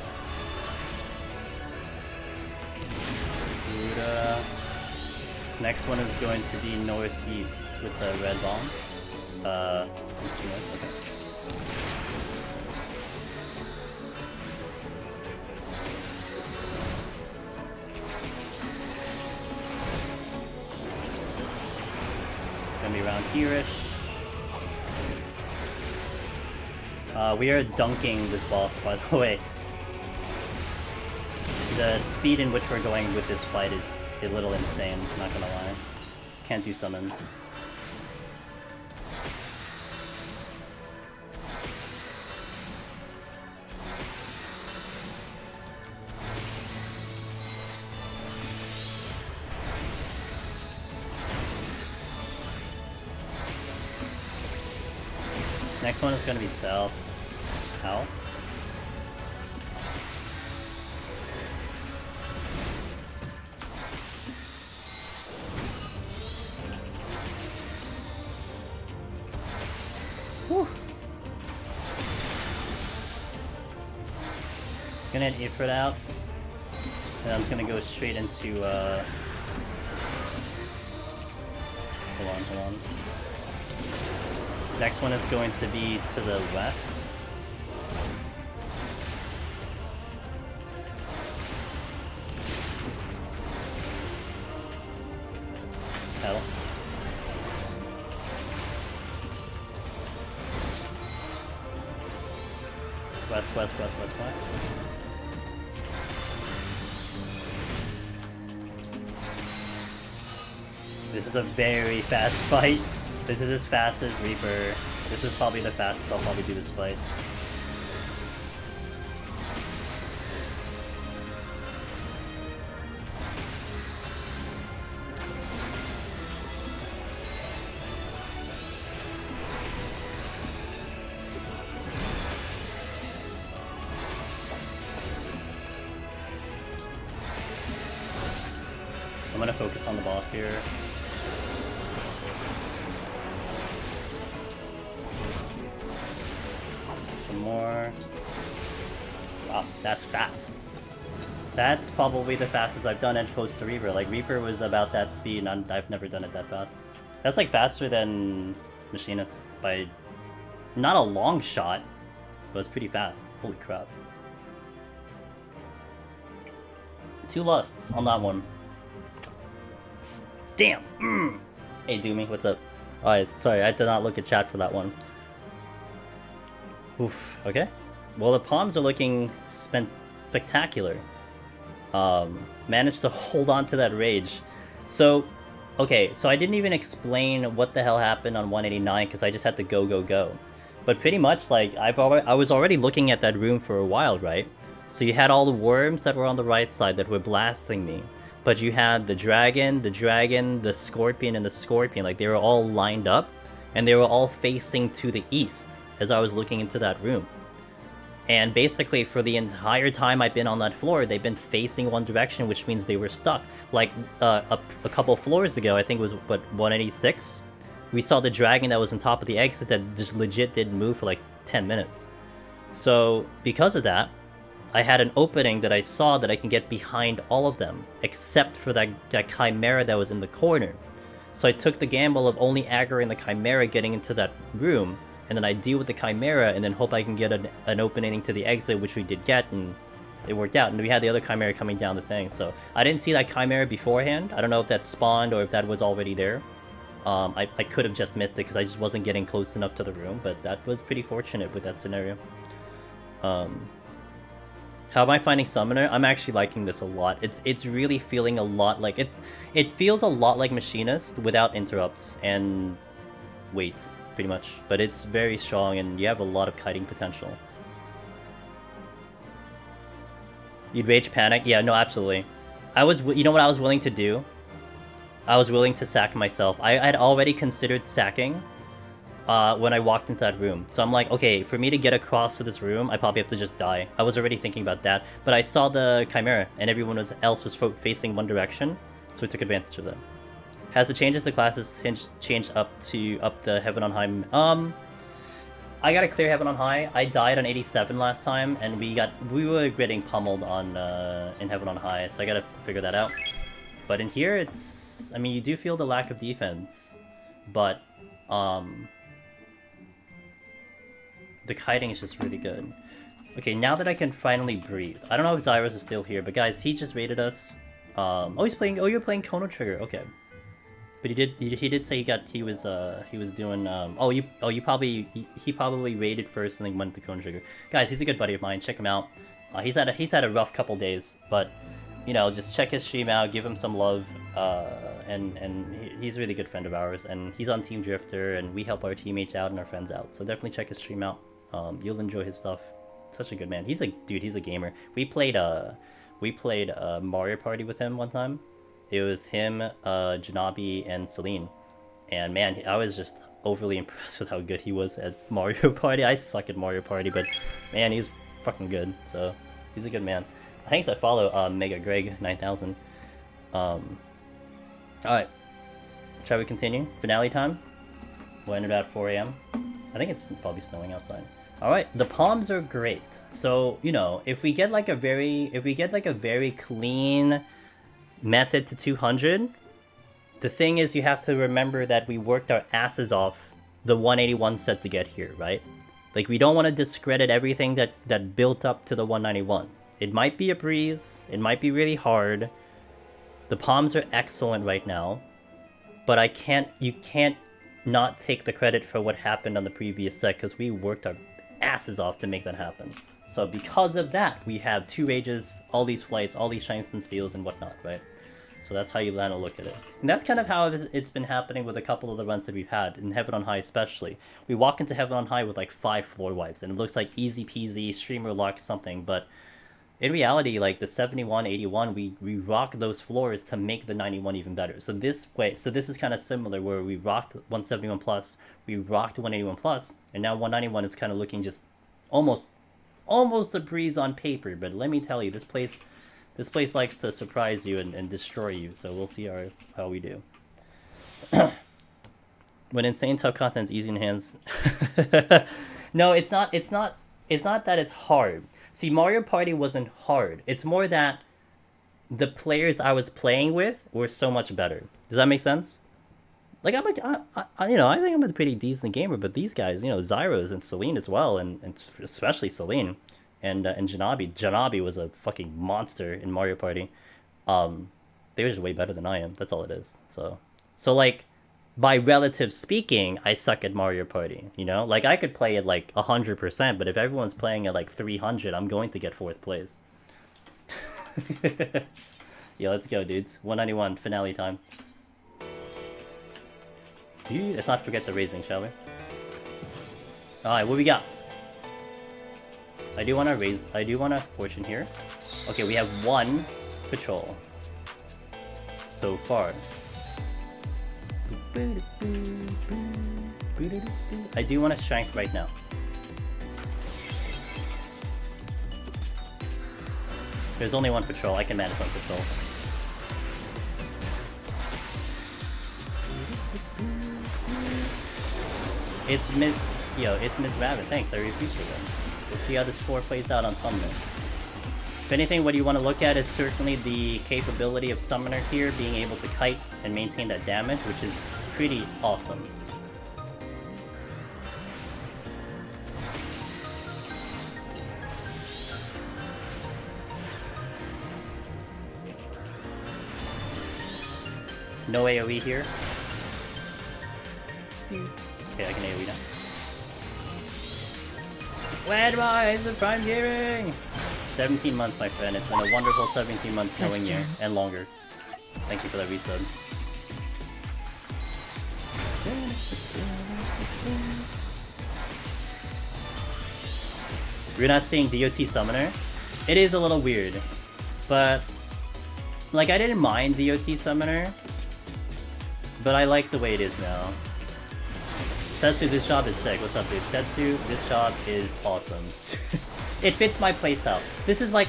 Next one is going to be northeast with the red bomb. Okay. Gonna be around here-ish. We are dunking this boss, by the way. The speed in which we're going with this fight is a little insane, not gonna lie. Can't do summon. Next one is gonna be south. How? Whew. Gonna hit Ifrit out. And I'm gonna go straight into hold on. Next one is going to be to the west. Hell. West. This is a very fast fight. This is as fast as Reaper. This is probably the fastest I'll probably do this fight. I'm gonna focus on the boss here. Some more. Wow, that's fast. That's probably the fastest I've done it close to Reaper. Like, Reaper was about that speed, and I've never done it that fast. That's like faster than Machinists by not a long shot, but it's pretty fast. Holy crap. 2 lusts on that one. Damn! Hey, Doomy, what's up? Alright, sorry, I did not look at chat for that one. Oof, okay. Well, the palms are looking spectacular. Managed to hold on to that rage. So, okay, so I didn't even explain what the hell happened on 189 because I just had to go. But pretty much, like, I was already looking at that room for a while, right? So you had all the worms that were on the right side that were blasting me. But you had the dragon, the scorpion, and the scorpion. Like, they were all lined up, and they were all facing to the east as I was looking into that room. And basically, for the entire time I've been on that floor, they've been facing one direction, which means they were stuck. Like, a couple floors ago, I think it was, 186? We saw the dragon that was on top of the exit that just legit didn't move for like 10 minutes. So, because of that, I had an opening that I saw that I can get behind all of them, except for that Chimera that was in the corner. So I took the gamble of only aggroing the Chimera getting into that room, and then I deal with the Chimera and then hope I can get an opening to the exit, which we did get, and it worked out, and we had the other Chimera coming down the thing. So I didn't see that Chimera beforehand. I don't know if that spawned or if that was already there. I could have just missed it because I just wasn't getting close enough to the room, but that was pretty fortunate with that scenario. How am I finding Summoner? I'm actually liking this a lot. It's really feeling a lot like it feels a lot like Machinist without interrupts and weight, pretty much. But it's very strong, and you have a lot of kiting potential. You'd rage panic? Yeah, no, absolutely. You know what I was willing to do? I was willing to sack myself. I had already considered sacking when I walked into that room. So I'm like, okay, for me to get across to this room, I probably have to just die. I was already thinking about that. But I saw the Chimera, and everyone else was facing one direction, so we took advantage of them. Has the changes to the classes changed up the Heaven on High? I gotta clear Heaven on High. I died on 87 last time, and we were getting pummeled on in Heaven on High, so I gotta figure that out. But in here, I mean, you do feel the lack of defense, but the kiting is just really good. Okay, now that I can finally breathe. I don't know if Zyros is still here, but guys, he just raided us. Oh, you're playing Chrono Trigger. Okay. But he did say he was doing he probably raided first and then went to Chrono Trigger. Guys, he's a good buddy of mine. Check him out. He's had a rough couple days, but you know, just check his stream out, give him some love, and he's a really good friend of ours, and he's on Team Drifter, and we help our teammates out and our friends out. So definitely check his stream out. You'll enjoy his stuff. Such a good man. He's a gamer. We played Mario Party with him one time. It was him, Janabi, and Celine. And man, I was just overly impressed with how good he was at Mario Party. I suck at Mario Party, but man, he's fucking good. So he's a good man. Thanks, I follow Mega Greg 9000. Alright. Shall we continue? Finale time? We'll end it at 4 AM. I think it's probably snowing outside. Alright, the palms are great. So, you know, if we get like a very clean method to 200, the thing is you have to remember that we worked our asses off the 181 set to get here, right? Like, we don't want to discredit everything that built up to the 191. It might be a breeze, it might be really hard. The palms are excellent right now, but you can't not take the credit for what happened on the previous set, because we worked our asses off to make that happen. So because of that, we have 2 rages, all these flights, all these shines and steals and whatnot, right? So that's how you land a look at it. And that's kind of how it's been happening with a couple of the runs that we've had, in Heaven on High especially. We walk into Heaven on High with like 5 floor wipes, and it looks like easy peasy, streamer luck, something, but in reality, like the 71, 81, we rock those floors to make the 91 even better. So this is kind of similar, where we rocked 171 plus, we rocked 181 plus, and now 191 is kind of looking just almost a breeze on paper. But let me tell you, this place likes to surprise you and destroy you. So we'll see how we do. When insane tough content's easy in hands. No, it's not that it's hard. See, Mario Party wasn't hard. It's more that the players I was playing with were so much better. Does that make sense? Like, I think I'm a pretty decent gamer, but these guys, you know, Zyros and Celine as well, and especially Celine, and Janabi. Janabi was a fucking monster in Mario Party. They were just way better than I am. That's all it is. So like, by relative speaking, I suck at Mario Party, you know? Like, I could play at, like, 100%, but if everyone's playing at, like, 300, I'm going to get 4th place. Yeah, let's go, dudes. 191, finale time. Dude, let's not forget the raising, shall we? Alright, what we got? I do want to fortune here. Okay, we have 1 patrol. So far. I do want to strength right now. There's only 1 patrol. I can manage 1 patrol. It's Ms. Rabbit. Thanks, I really appreciate that. We'll see how this 4 plays out on Summoner. If anything, what you want to look at is certainly the capability of Summoner here being able to kite and maintain that damage, which is pretty awesome. No AoE here. Okay, I can AoE now. Rise of Prime Gaming! 17 months, my friend. It's been a wonderful 17 months knowing you, and longer. Thank you for that resub. We're not seeing DOT Summoner. It is a little weird, but like I didn't mind DOT Summoner, but I like the way it is now. Setsu, this job is sick. What's up, dude? Setsu, this job is awesome. It fits my playstyle. This is like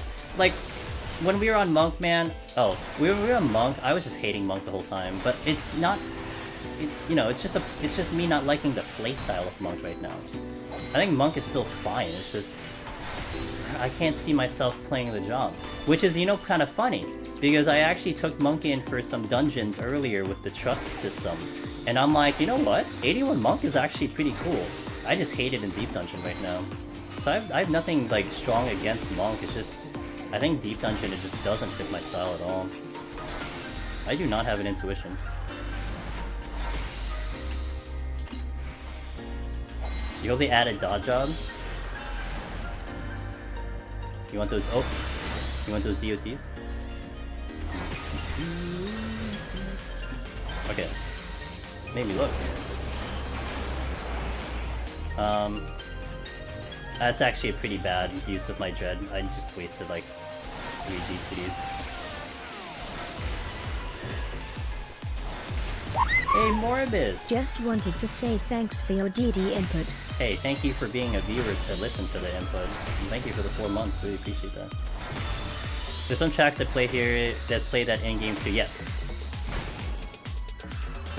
when we were on Monk, man. Oh, we were on Monk. I was just hating Monk the whole time, but it's not. You know, it's just me not liking the playstyle of Monk right now. I think Monk is still fine. It's just I can't see myself playing the job, which is, you know, kind of funny because I actually took Monk in for some dungeons earlier with the trust system, and I'm like, you know what? 81 Monk is actually pretty cool. I just hate it in Deep Dungeon right now. So I have nothing like strong against Monk. It's just I think Deep Dungeon it just doesn't fit my style at all. I do not have an intuition. You hope they added dodge job? You want those? Oh, you want those DOTs? Okay, made me look. That's actually a pretty bad use of my dread. I just wasted like 3 GCDs. Hey Morbus! Just wanted to say thanks for your DD input. Hey, thank you for being a viewer to listen to the input. And thank you for the 4 months, really appreciate that. There's some tracks that play here that play that in-game too, yes.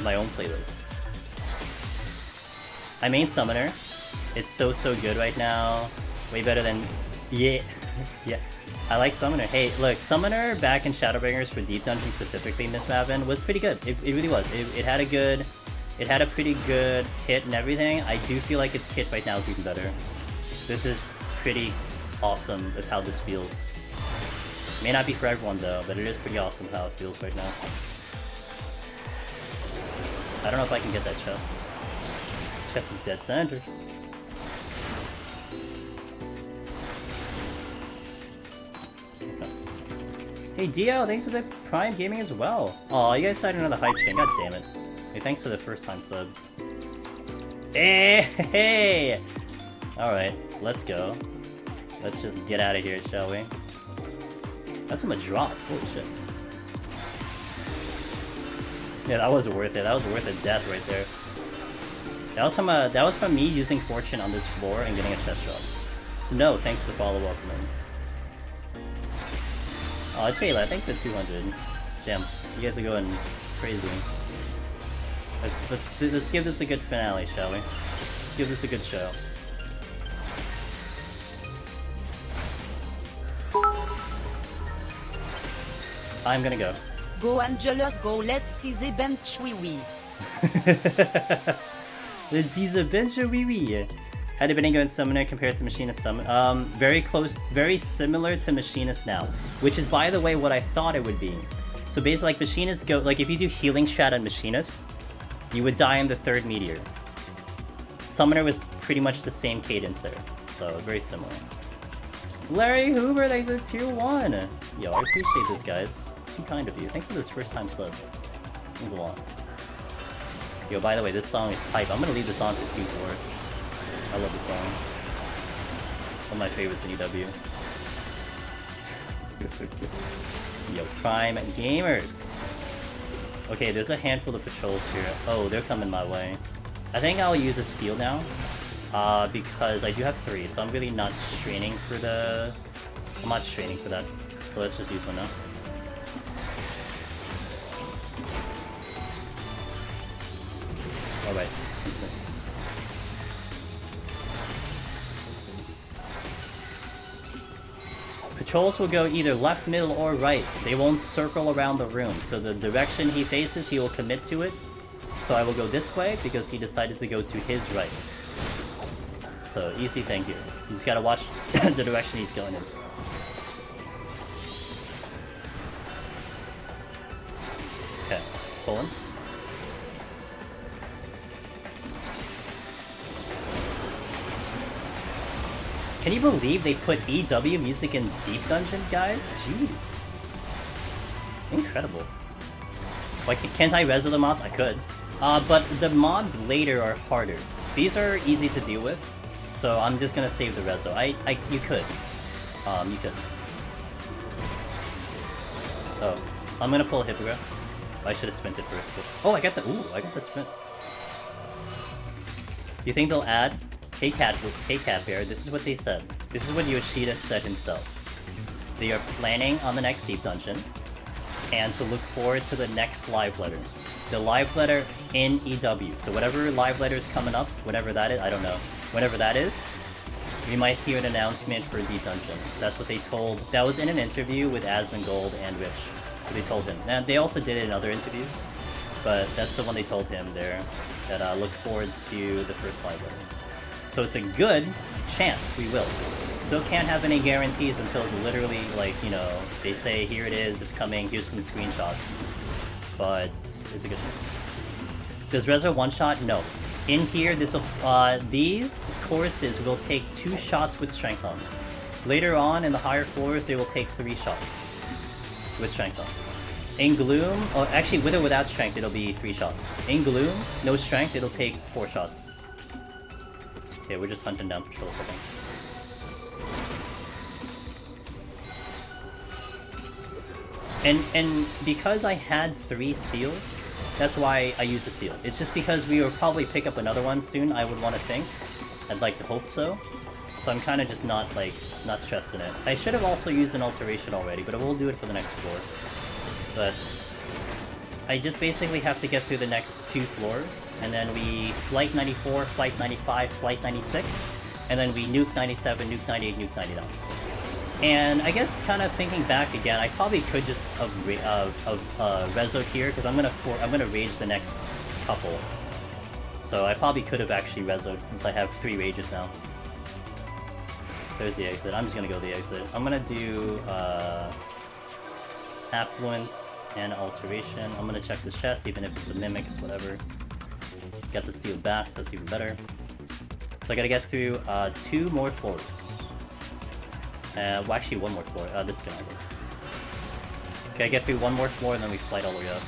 My own playlist. I main Summoner. It's so good right now. Way better than... Yeah. Yeah. I like Summoner. Hey, look, Summoner back in Shadowbringers for Deep Dungeon specifically, Miss Mavin, was pretty good. It really was. It had a pretty good kit and everything. I do feel like its kit right now is even better. This is pretty awesome with how this feels. May not be for everyone though, but it is pretty awesome how it feels right now. I don't know if I can get that chest. Chest is dead center. Hey Dio, thanks for the Prime Gaming as well. Aw, you guys started another hype chain, god damn it. Hey, thanks for the first time sub. Hey! Alright, let's go. Let's just get out of here, shall we? That's from a drop, holy shit. Yeah, that was worth it. That was worth a death right there. That was from me using Fortune on this floor and getting a chest drop. Snow, thanks for the follow up, man. Oh, Shayla, thanks for 200. Damn, you guys are going crazy. Let's give this a good finale, shall we? Let's give this a good show. I'm gonna go. Go Angelus, go, let's see the bench, wee wee. Let's see the bench, wee wee. How did Benningo and Summoner compare to Machinist Summon? Very close, very similar to Machinist now. Which is, by the way, what I thought it would be. So basically, like, Machinist go... Like, if you do Healing Strat on Machinist, you would die in the 3rd Meteor. Summoner was pretty much the same cadence there. So, very similar. Larry Hoover, thanks for tier 1! Yo, I appreciate this, guys. Too kind of you. Thanks for those first-time subs. Means a lot. Yo, by the way, this song is hype. I'm gonna leave this on for 2 hours. I love this song. One of my favorites in EW. Yo, Prime Gamers! Okay, there's a handful of patrols here. Oh, they're coming my way. I think I'll use a steal now. Because I do have 3, so I'm really not straining for the... I'm not straining for that. So let's just use one now. Alright. Patrols will go either left, middle, or right. They won't circle around the room. So the direction he faces, he will commit to it. So I will go this way because he decided to go to his right. So easy thing here. You just gotta watch the direction he's going in. Okay. pulling. Can you believe they put EW music in Deep Dungeon, guys? Jeez. Incredible. Like, can't I reso the mobs? I could. But the mobs later are harder. These are easy to deal with, so I'm just gonna save the reso. You could. You could. Oh, I'm gonna pull a Hippogriff. I should have sprinted first. But... oh, I got the sprint. Do you think they'll add? Hey Cat Bear, this is what they said. This is what Yoshida said himself. They are planning on the next Deep Dungeon, and to look forward to the next live letter. The live letter in EW. So whatever live letter is coming up, whatever that is, I don't know. Whatever that is, we might hear an announcement for Deep Dungeon. That's what they told. That was in an interview with Asmongold and Rich. They told him. And they also did it in other interviews, but that's the one they told him there. That look forward to the first live letter. So it's a good chance we will. Still can't have any guarantees until it's literally like, you know, they say here it is, it's coming, here's some screenshots. But it's a good chance. Does Rezo one shot? No. In here, this will these courses will take 2 shots with strength on. Later on in the higher floors, they will take 3 shots with strength on. In Gloom, or actually with or without strength, it'll be 3 shots. In Gloom, no strength, it'll take 4 shots. Okay, we're just hunting down patrols, I think. And because I had 3 steals, that's why I used the steal. It's just because we will probably pick up another one soon, I would want to think. I'd like to hope so. So I'm kind of just not stressing it. I should have also used an alteration already, but I will do it for the next floor. But I just basically have to get through the next 2 floors, and then we Flight 94, Flight 95, Flight 96, and then we nuke 97, nuke 98, nuke 99. And I guess kind of thinking back again, I probably could just have resoed here, because I'm gonna rage the next couple. So I probably could have actually resoed since I have 3 rages now. There's the exit. I'm just gonna go the exit. I'm gonna do Affluence and Alteration. I'm gonna check this chest, even if it's a Mimic, it's whatever. Get the Sealed Bats, that's even better. So I gotta get through 2 more floors. Well, actually 1 more floor. This is gonna work. Okay, I get through 1 more floor and then we flight all the way up.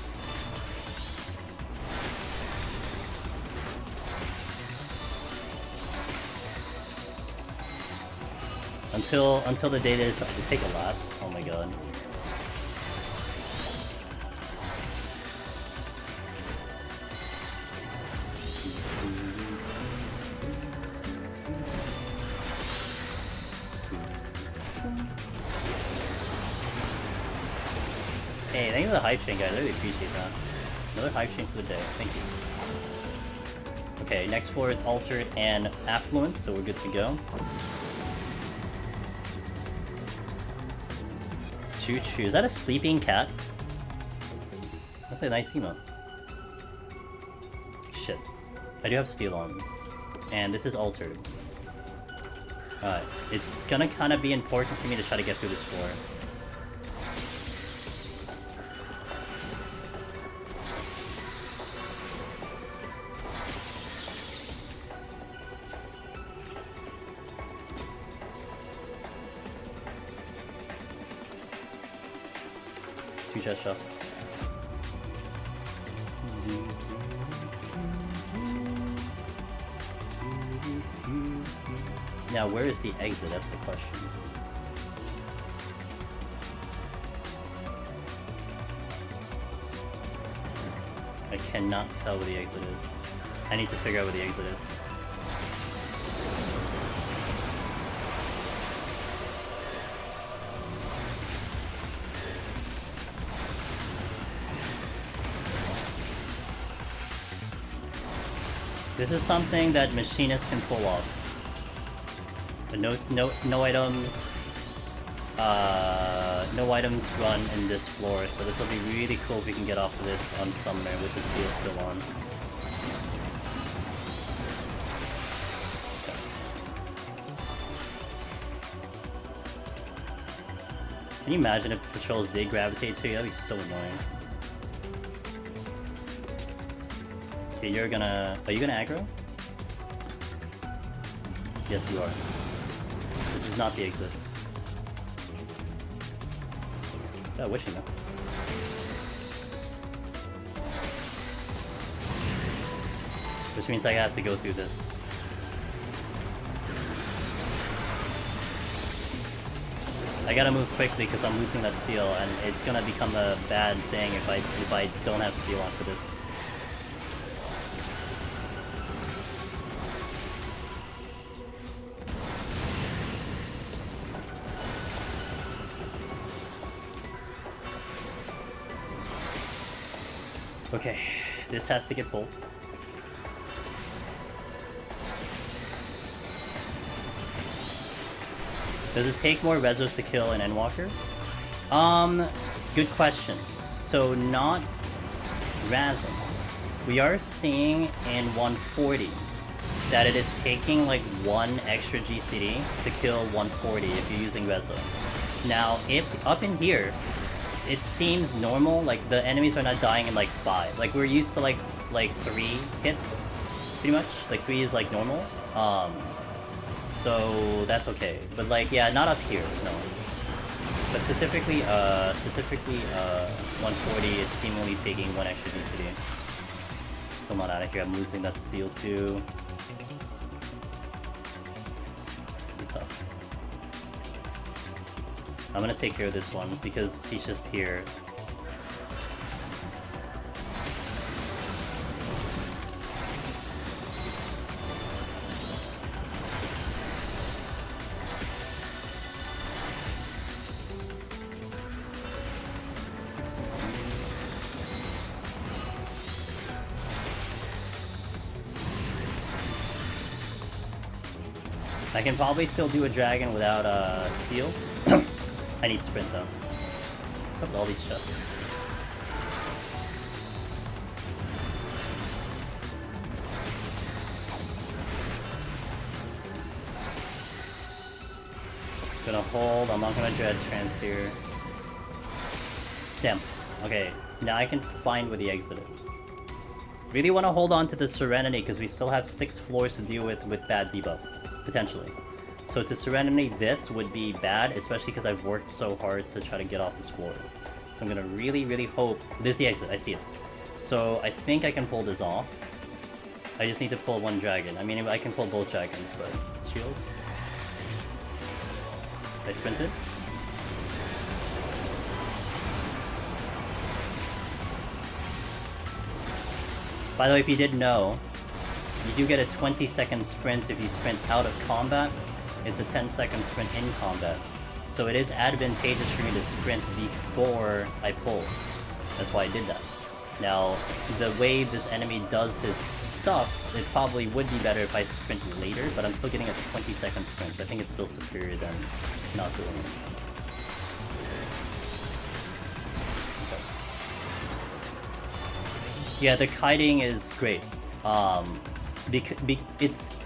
Until the data is, it'll take a lot. Oh my god. Hey, thank you for the hype chain, guys. I really appreciate that. Another hype chain for the day. Thank you. Okay, next floor is Altered and Affluence, so we're good to go. Choo choo. Is that a sleeping cat? That's a nice emote. Shit. I do have Steel on me. And this is Altered. It's gonna kind of be important for me to try to get through this floor. Chest shop. Now, where is the exit? That's the question. I cannot tell where the exit is. I need to figure out where the exit is. This is something that machinists can pull off. But no items run in this floor, so this will be really cool if we can get off of this on Summoner with the steel still on. Can you imagine if patrols did gravitate to you? That'd be so annoying. Okay, you're gonna... Are you gonna aggro? Yes, you are. This is not the exit. Oh, wishing though. Which means I have to go through this. I gotta move quickly because I'm losing that steal, and it's gonna become a bad thing if I don't have steal after this. Okay, this has to get pulled. Does it take more resos to kill an Endwalker? Good question. So not Razum. We are seeing in 140 that it is taking like 1 extra GCD to kill 140 if you're using reso. Now, if up in here, it seems normal, like the enemies are not dying in like 5. Like we're used to like 3 hits, pretty much. Like 3 is like normal. So that's okay. But like, yeah, not up here, no. But specifically 140, it's seemingly taking 1 extra DCD. Still not out of here. I'm losing that steal too. It's gonna be tough. I'm gonna take care of this one because he's just here. I can probably still do a dragon without steal. I need sprint though. What's up with all these stuff? Gonna hold, I'm not gonna dread trans here. Damn. Okay, now I can find where the exit is. Really want to hold on to the Serenity because we still have 6 floors to deal with bad debuffs, potentially. So to Serenity this would be bad, especially because I've worked so hard to try to get off this floor. So I'm gonna really hope... There's the exit, I see it. So I think I can pull this off. I just need to pull 1 dragon. I mean, I can pull both dragons, but... Shield? I sprinted? By the way, if you didn't know, you do get a 20-second sprint if you sprint out of combat. It's a 10-second sprint in combat. So it is advantageous for me to sprint before I pull. That's why I did that. Now, the way this enemy does his stuff, it probably would be better if I sprint later, but I'm still getting a 20-second sprint. I think it's still superior than not doing it. Yeah, the kiting is great. It's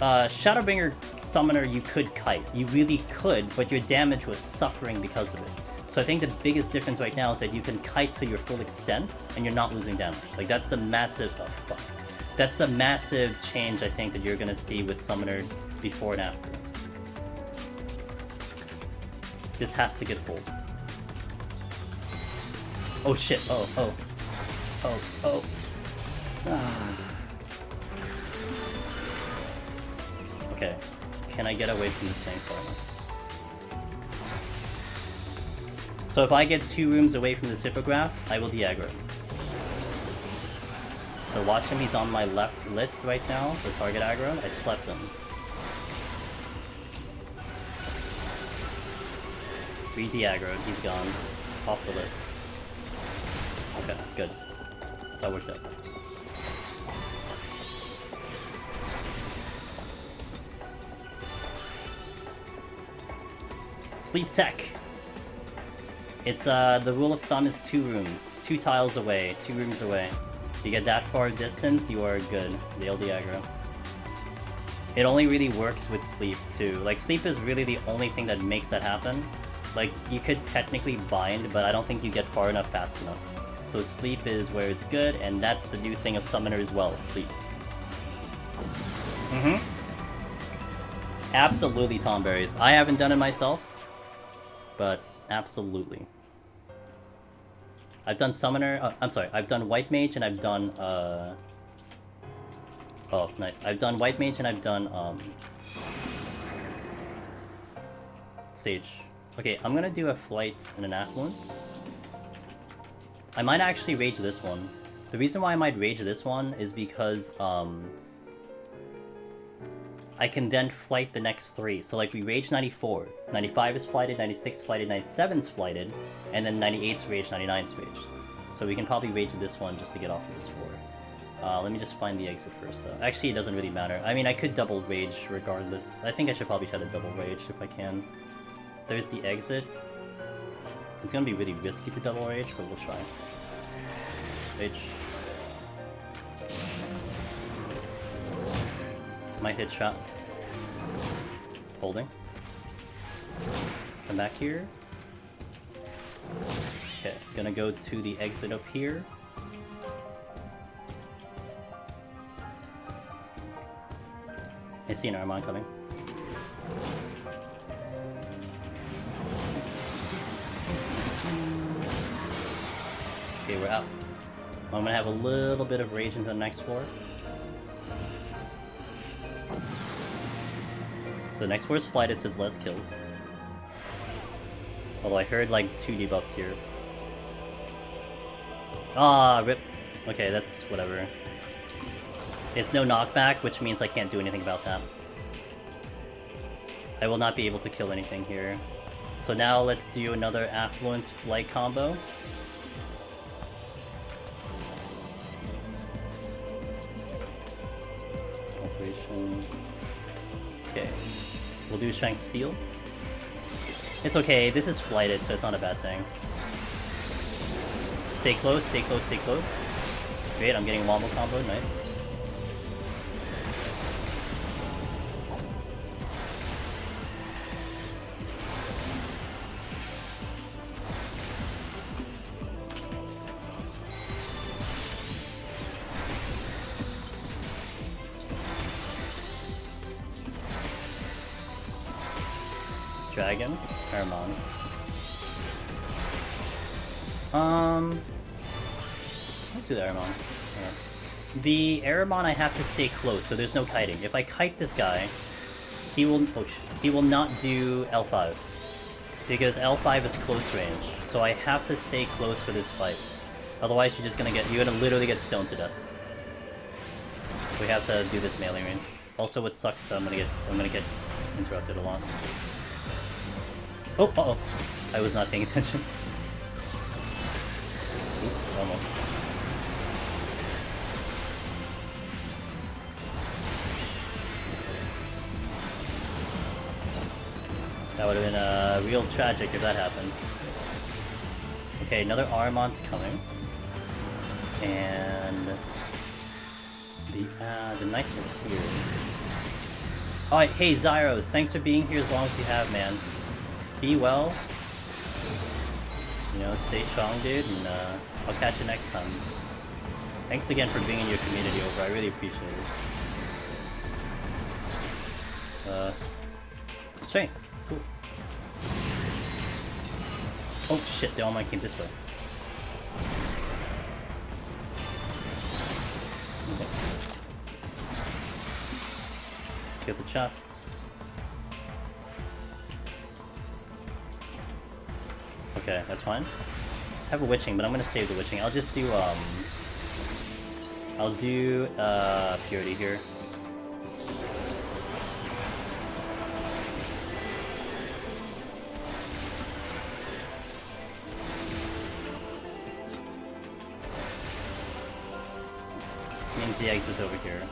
Shadowbringer Summoner. You could kite, you really could, but your damage was suffering because of it. So I think the biggest difference right now is that you can kite to your full extent and you're not losing damage. Like that's the massive. Oh fuck. That's the massive change I think that you're gonna see with Summoner before and after. This has to get pulled. Oh shit, oh. Ah. Okay, can I get away from this thing for enough? So if I get 2 rooms away from this hippogriff, I will de-aggro. So watch him, he's on my left list right now for target aggro. I slept him. 3 de-aggro, he's gone. Off the list. Okay, good. That worked out. Sleep tech. It's the rule of thumb is 2 rooms, 2 tiles away, 2 rooms away. If you get that far distance, you are good. They'll de-aggro. It only really works with sleep too. Like sleep is really the only thing that makes that happen. Like you could technically bind, but I don't think you get far enough fast enough. So sleep is where it's good, and that's the new thing of Summoner as well, sleep. Absolutely Tomberries. I haven't done it myself, but absolutely. I've done Summoner, I'm sorry, I've done White Mage and I've done, oh, nice. I've done White Mage and I've done, Sage. Okay, I'm gonna do a Flight and an Affluence. I might actually rage this one. The reason why I might rage this one is because, I can then flight the next 3. So like we rage 94, 95 is flighted, 96 flighted, 97 is flighted, and then 98's rage, 99's rage. So we can probably rage this one just to get off of this 4. Let me just find the exit first. Actually, it doesn't really matter. I mean, I could double rage regardless. I think I should probably try to double rage if I can. There's the exit. It's gonna be really risky to double rage, but we'll try. Rage. Might hit shot. Holding. Come back here. Okay, gonna go to the exit up here. I see an Armand coming. Okay, we're out. I'm gonna have a little bit of rage into the next floor. So the next floor is flighted, so it's less kills. Although I heard like 2 debuffs here. Ah, rip. Okay, that's whatever. It's no knockback, which means I can't do anything about that. I will not be able to kill anything here. So now let's do another Affluence Flight combo. Alteration. Okay. We'll do Strength Steel. It's okay, this is flighted, so it's not a bad thing. Stay close, stay close, stay close. Great, I'm getting wombo combo, nice. Dragon, Aramon. Let's do the Aramon. The Aramon I have to stay close, so there's no kiting. If I kite this guy, he will not do L5. Because L5 is close range, so I have to stay close for this fight. Otherwise you're gonna literally get stoned to death. We have to do this melee range. Also what sucks, I'm gonna get interrupted a lot. Oh, uh-oh. I was not paying attention. Oops, almost. That would have been real tragic if that happened. Okay, another Armand's coming. And the knights are here. Alright, hey Zyros, thanks for being here as long as you have, man. Be well. You know, stay strong, dude, and I'll catch you next time. Thanks again for being in your community over, I really appreciate it. Strength, cool. Oh shit, they all might came this way. Okay. Let's get the chests. Okay, that's fine. I have a witching, but I'm gonna save the witching. I'll just do purity here. Means the exit's over here.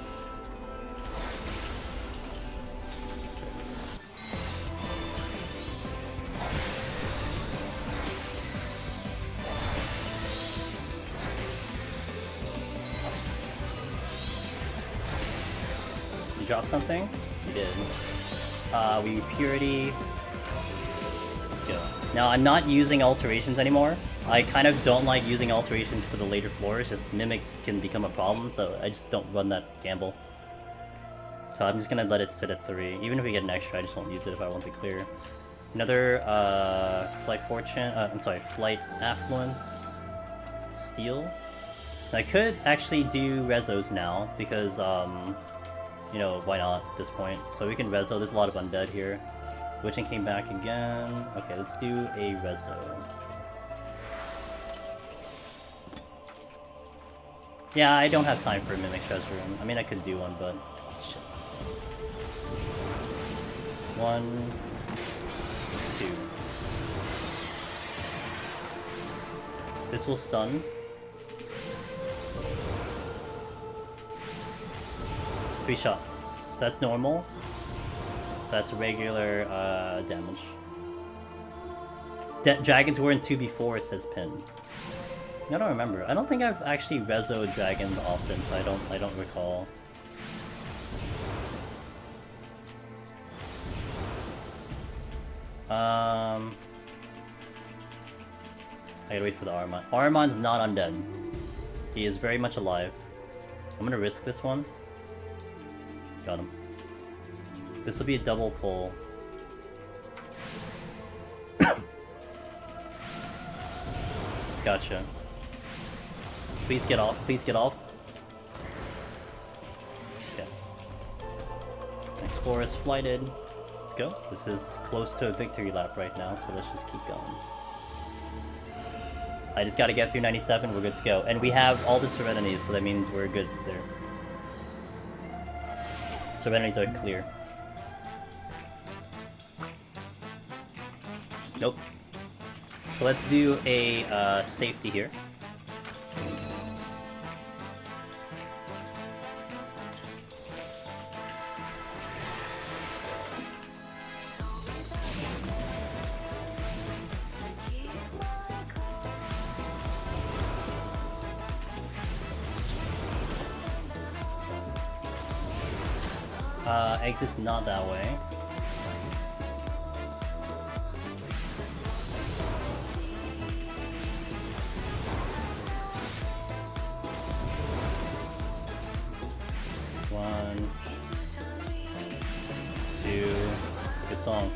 Drop something? We did. We purity. Let's go. Now I'm not using alterations anymore. I kind of don't like using alterations for the later floors, just mimics can become a problem, so I just don't run that gamble. So I'm just gonna let it sit at 3. Even if we get an extra, I just won't use it if I want to clear. Another Flight Fortune, I'm sorry, Flight Affluence, Steel. I could actually do Rezos now, because, you know, why not at this point? So we can Rezo, there's a lot of undead here. Witching came back again. Okay, let's do a Rezo. Yeah, I don't have time for a Mimic Treasure Room. I mean, I could do one, but... shit. 1... 2. This will stun. Three shots. That's normal. That's regular damage. Dragons were in 2 before, says Pin. I don't remember. I don't think I've actually rezoed dragons often, so I don't recall. I gotta wait for the Aramon. Aramon's not undead. He is very much alive. I'm gonna risk this one. Got him. This will be a double pull. Gotcha. Please get off. Please get off. Okay. Explorer is flighted. Let's go. This is close to a victory lap right now, so let's just keep going. I just gotta get through 97, we're good to go. And we have all the Serenities, so that means we're good there. Serenities are clear. Nope. So let's do a safety here. Exit's not that way. One, two, good song.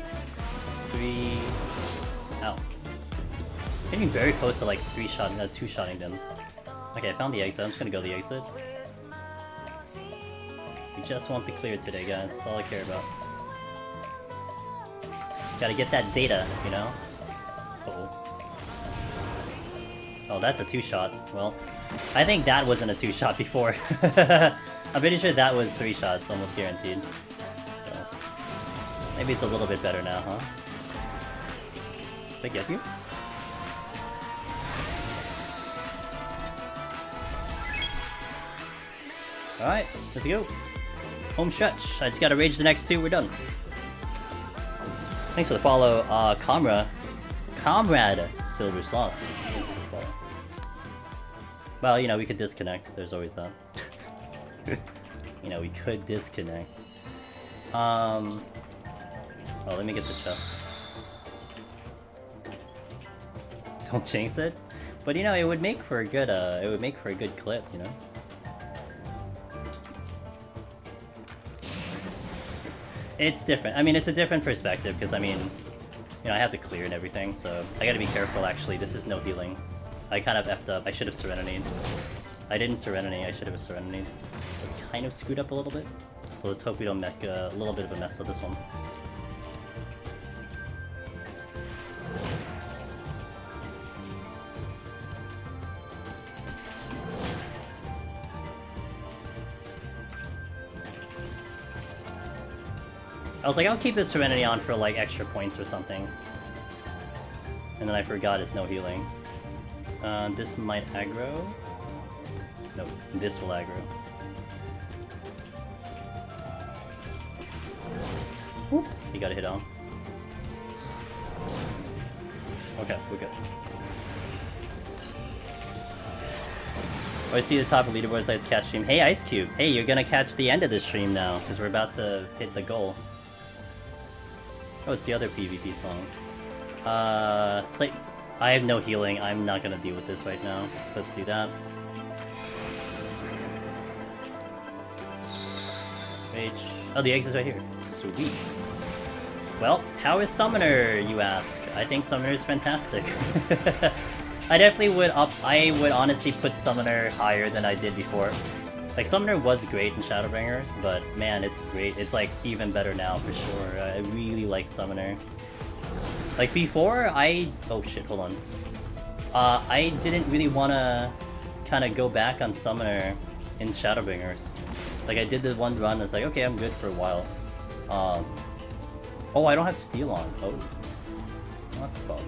3, ow. Getting very close to like 2-shotting them. Okay, I found the exit. I'm just gonna go the exit. We just want the clear today, guys. That's all I care about. Gotta get that data, you know? Uh-oh. Oh, that's a 2-shot. Well, I think that wasn't a 2-shot before. I'm pretty sure that was 3 shots, almost guaranteed. So, maybe it's a little bit better now, huh? Did I get you? Alright, let's go. Home stretch. I just gotta rage the next 2, we're done. Thanks for the follow, Comrade Silver Sloth. Well, you know, we could disconnect. There's always that. You know, we could disconnect. Oh, let me get the chest. Don't jinx it. But you know, it would make for a good clip, you know. It's different. I mean, it's a different perspective because I mean, you know, I have to clear and everything, so I gotta be careful. Actually, this is no healing. I kind of effed up. I should have Serenity. I didn't Serenity. I should have Serenity. So I kind of screwed up a little bit. So let's hope we don't make a little bit of a mess of this one. I was like, I'll keep this Serenity on for like extra points or something. And then I forgot it's no healing. This might aggro. Nope, this will aggro. Whoop, he got a hit on. Okay, we're good. Oh, I see the top of leaderboards, let's catch stream. Hey, Ice Cube. Hey, you're gonna catch the end of this stream now, because we're about to hit the goal. Oh, it's the other PvP song. I have no healing. I'm not gonna deal with this right now. So let's do that. Rage. Oh, the exit's right here. Sweet. Well, how is Summoner, you ask? I think Summoner is fantastic. I definitely would I would honestly put Summoner higher than I did before. Like, Summoner was great in Shadowbringers, but man, it's great. It's like even better now for sure. I really like Summoner. Like before, oh shit, hold on. I didn't really wanna kind of go back on Summoner in Shadowbringers. Like, I did the one run, I was like, okay, I'm good for a while. Oh, I don't have Steel on. Oh. That's a problem.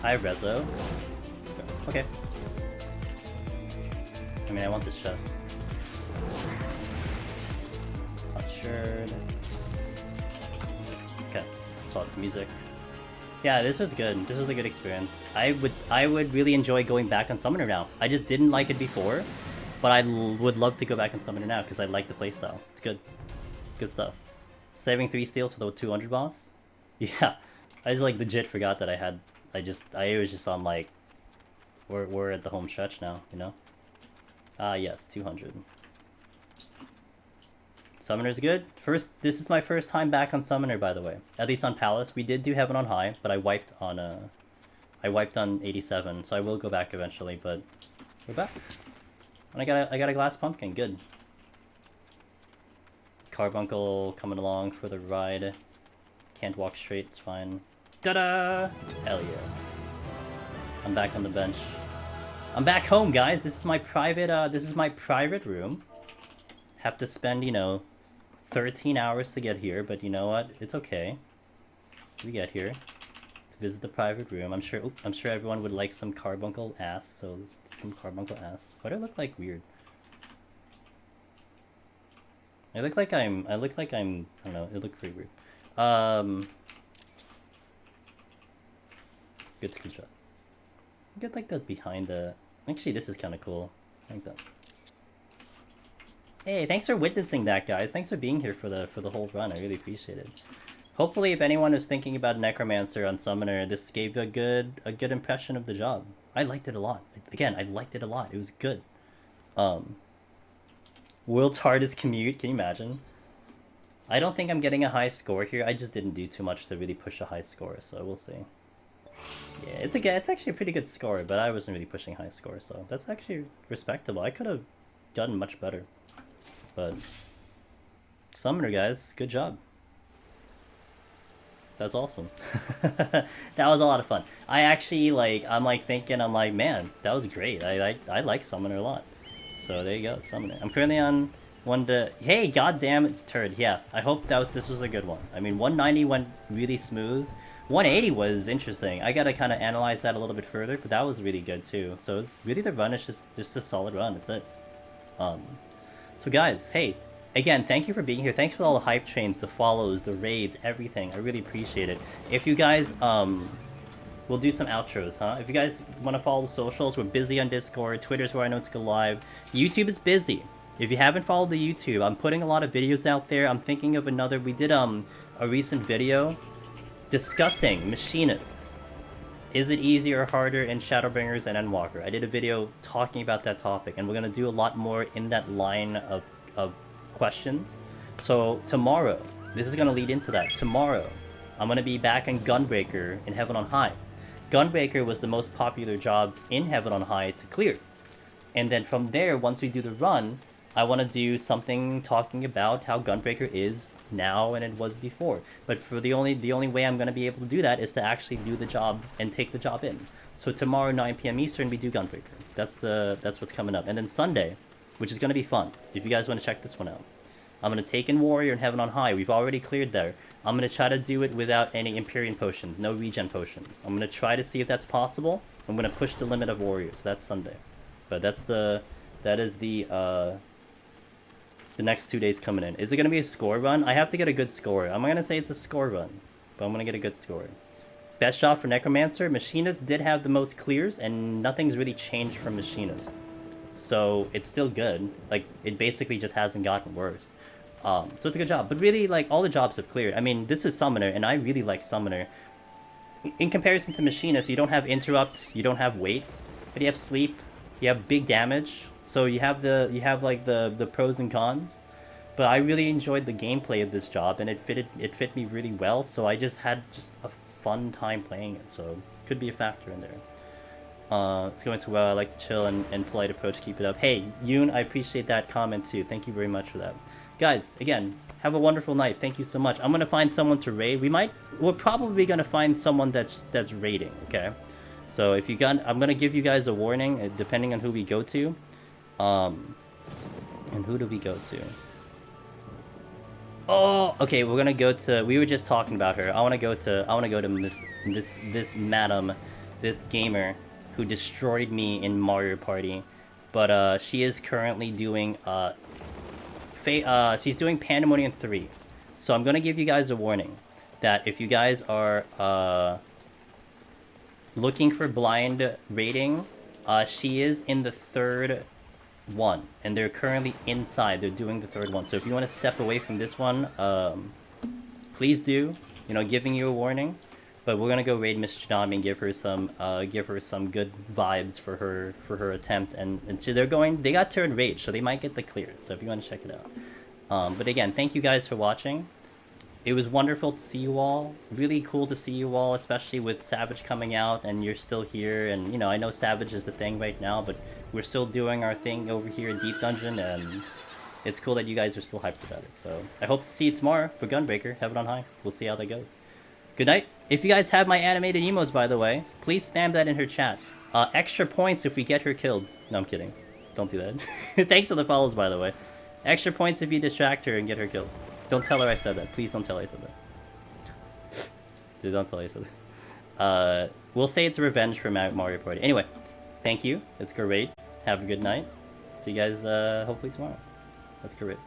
I have Rezo. Okay. I mean, I want this chest. Not sure. Okay. Swap music. Yeah, this was good. This was a good experience. I would really enjoy going back on Summoner now. I just didn't like it before, but I would love to go back on Summoner now because I like the playstyle. It's good. Good stuff. Saving 3 steals for the 200 boss? Yeah. I just like legit forgot that I had... I was just on like... We're at the home stretch now, you know? Yes, 200. Summoner's good. This is my first time back on Summoner, by the way. At least on Palace. We did do Heaven on High, but I wiped on 87, so I will go back eventually, but we're back. And I got a glass pumpkin, good. Carbuncle coming along for the ride. Can't walk straight, it's fine. Ta-da! Hell yeah. I'm back on the bench. I'm back home, guys. This is my private room. Have to spend, you know, 13 hours to get here, but you know what? It's okay. We get here to visit the private room. I'm sure everyone would like some carbuncle ass, so let's get some carbuncle ass. Why do I look like weird? I look like I'm, I don't know, it looked pretty weird. Good screenshot. Get like that behind the... Actually, this is kind of cool. I like that. Hey, thanks for witnessing that, guys. Thanks for being here for the whole run. I really appreciate it. Hopefully, if anyone was thinking about Necromancer on Summoner, this gave a good impression of the job. I liked it a lot. Again, I liked it a lot. It was good. World's hardest commute. Can you imagine? I don't think I'm getting a high score here. I just didn't do too much to really push a high score, so we'll see. Yeah, it's actually a pretty good score, but I wasn't really pushing high score, so that's actually respectable. I could have done much better. But Summoner, guys, good job. That's awesome. That was a lot of fun. I actually I'm like, man, that was great. I like Summoner a lot. So there you go, Summoner. I'm currently on hey, goddamn turd. Yeah, I hope that this was a good one. I mean, 190 went really smooth. 180 was interesting. I gotta kind of analyze that a little bit further, but that was really good too. So really, the run is just a solid run. That's it. So guys, hey, again, thank you for being here. Thanks for all the hype trains, the follows, the raids, everything. I really appreciate it. If you guys, we'll do some outros, huh? If you guys want to follow the socials, we're busy on Discord. Twitter's where I know to go live. YouTube is busy. If you haven't followed the YouTube, I'm putting a lot of videos out there. I'm thinking of another. We did a recent video discussing Machinists. Is it easier or harder in Shadowbringers and Endwalker? I did a video talking about that topic, and we're going to do a lot more in that line of questions. So tomorrow, this is going to lead into that. Tomorrow, I'm going to be back in Gunbreaker in Heaven on High. Gunbreaker was the most popular job in Heaven on High to clear. And then from there, once we do the run, I want to do something talking about how Gunbreaker is now and it was before. But for the only way I'm going to be able to do that is to actually do the job and take the job in. So tomorrow, 9 p.m. Eastern, we do Gunbreaker. That's what's coming up. And then Sunday, which is going to be fun, if you guys want to check this one out, I'm going to take in Warrior and Heaven on High. We've already cleared there. I'm going to try to do it without any Empyrean potions, no regen potions. I'm going to try to see if that's possible. I'm going to push the limit of Warrior, so that's Sunday. But that is the next 2 days coming in. Is it going to be a score run? I have to get a good score. I'm going to say it's a score run, but I'm going to get a good score. Best shot for Necromancer. Machinist did have the most clears, and nothing's really changed from Machinist. So it's still good. Like, it basically just hasn't gotten worse. So it's a good job. But really, like, all the jobs have cleared. I mean, this is Summoner, and I really like Summoner. In comparison to Machinist, you don't have interrupt, you don't have weight, but you have sleep, you have big damage. So you have like the pros and cons. But I really enjoyed the gameplay of this job, and it fit me really well. So I just had a fun time playing it. So could be a factor in there. It's going so well. I like the chill and polite approach. Keep it up. Hey, Yoon, I appreciate that comment too. Thank you very much for that. Guys, again, have a wonderful night. Thank you so much. I'm gonna find someone to raid. We're probably gonna find someone that's raiding. Okay, so if you got, I'm gonna give you guys a warning depending on who we go to. And who do we go to? Oh, okay. We're gonna go to. We were just talking about her. I wanna go to this madam, this gamer who destroyed me in Mario Party, but she is currently doing she's doing Pandemonium 3. So I'm gonna give you guys a warning that if you guys are looking for blind rating, she is in the third one, and they're currently inside. They're doing the third one. So if you want to step away from this one, please do. You know, giving you a warning. But we're gonna go raid Miss Tsunami and give her some good vibes for her attempt. And so they got turned rage, so they might get the clears. So if you want to check it out. But again, thank you guys for watching. It was wonderful to see you all. Really cool to see you all, especially with Savage coming out and you're still here. And you know, I know Savage is the thing right now, but we're still doing our thing over here in Deep Dungeon, and it's cool that you guys are still hyped about it. So I hope to see you tomorrow for Gunbreaker. Heaven on high. We'll see how that goes. Good night. If you guys have my animated emotes, by the way, please spam that in her chat. Extra points if we get her killed. No, I'm kidding. Don't do that. Thanks for the follows, by the way. Extra points if you distract her and get her killed. Don't tell her I said that. Please don't tell her I said that. Dude, don't tell her I said that. We'll say it's a revenge for Mario Party. Anyway, thank you. Let's go raid. Have a good night. See you guys hopefully tomorrow. Let's go raid.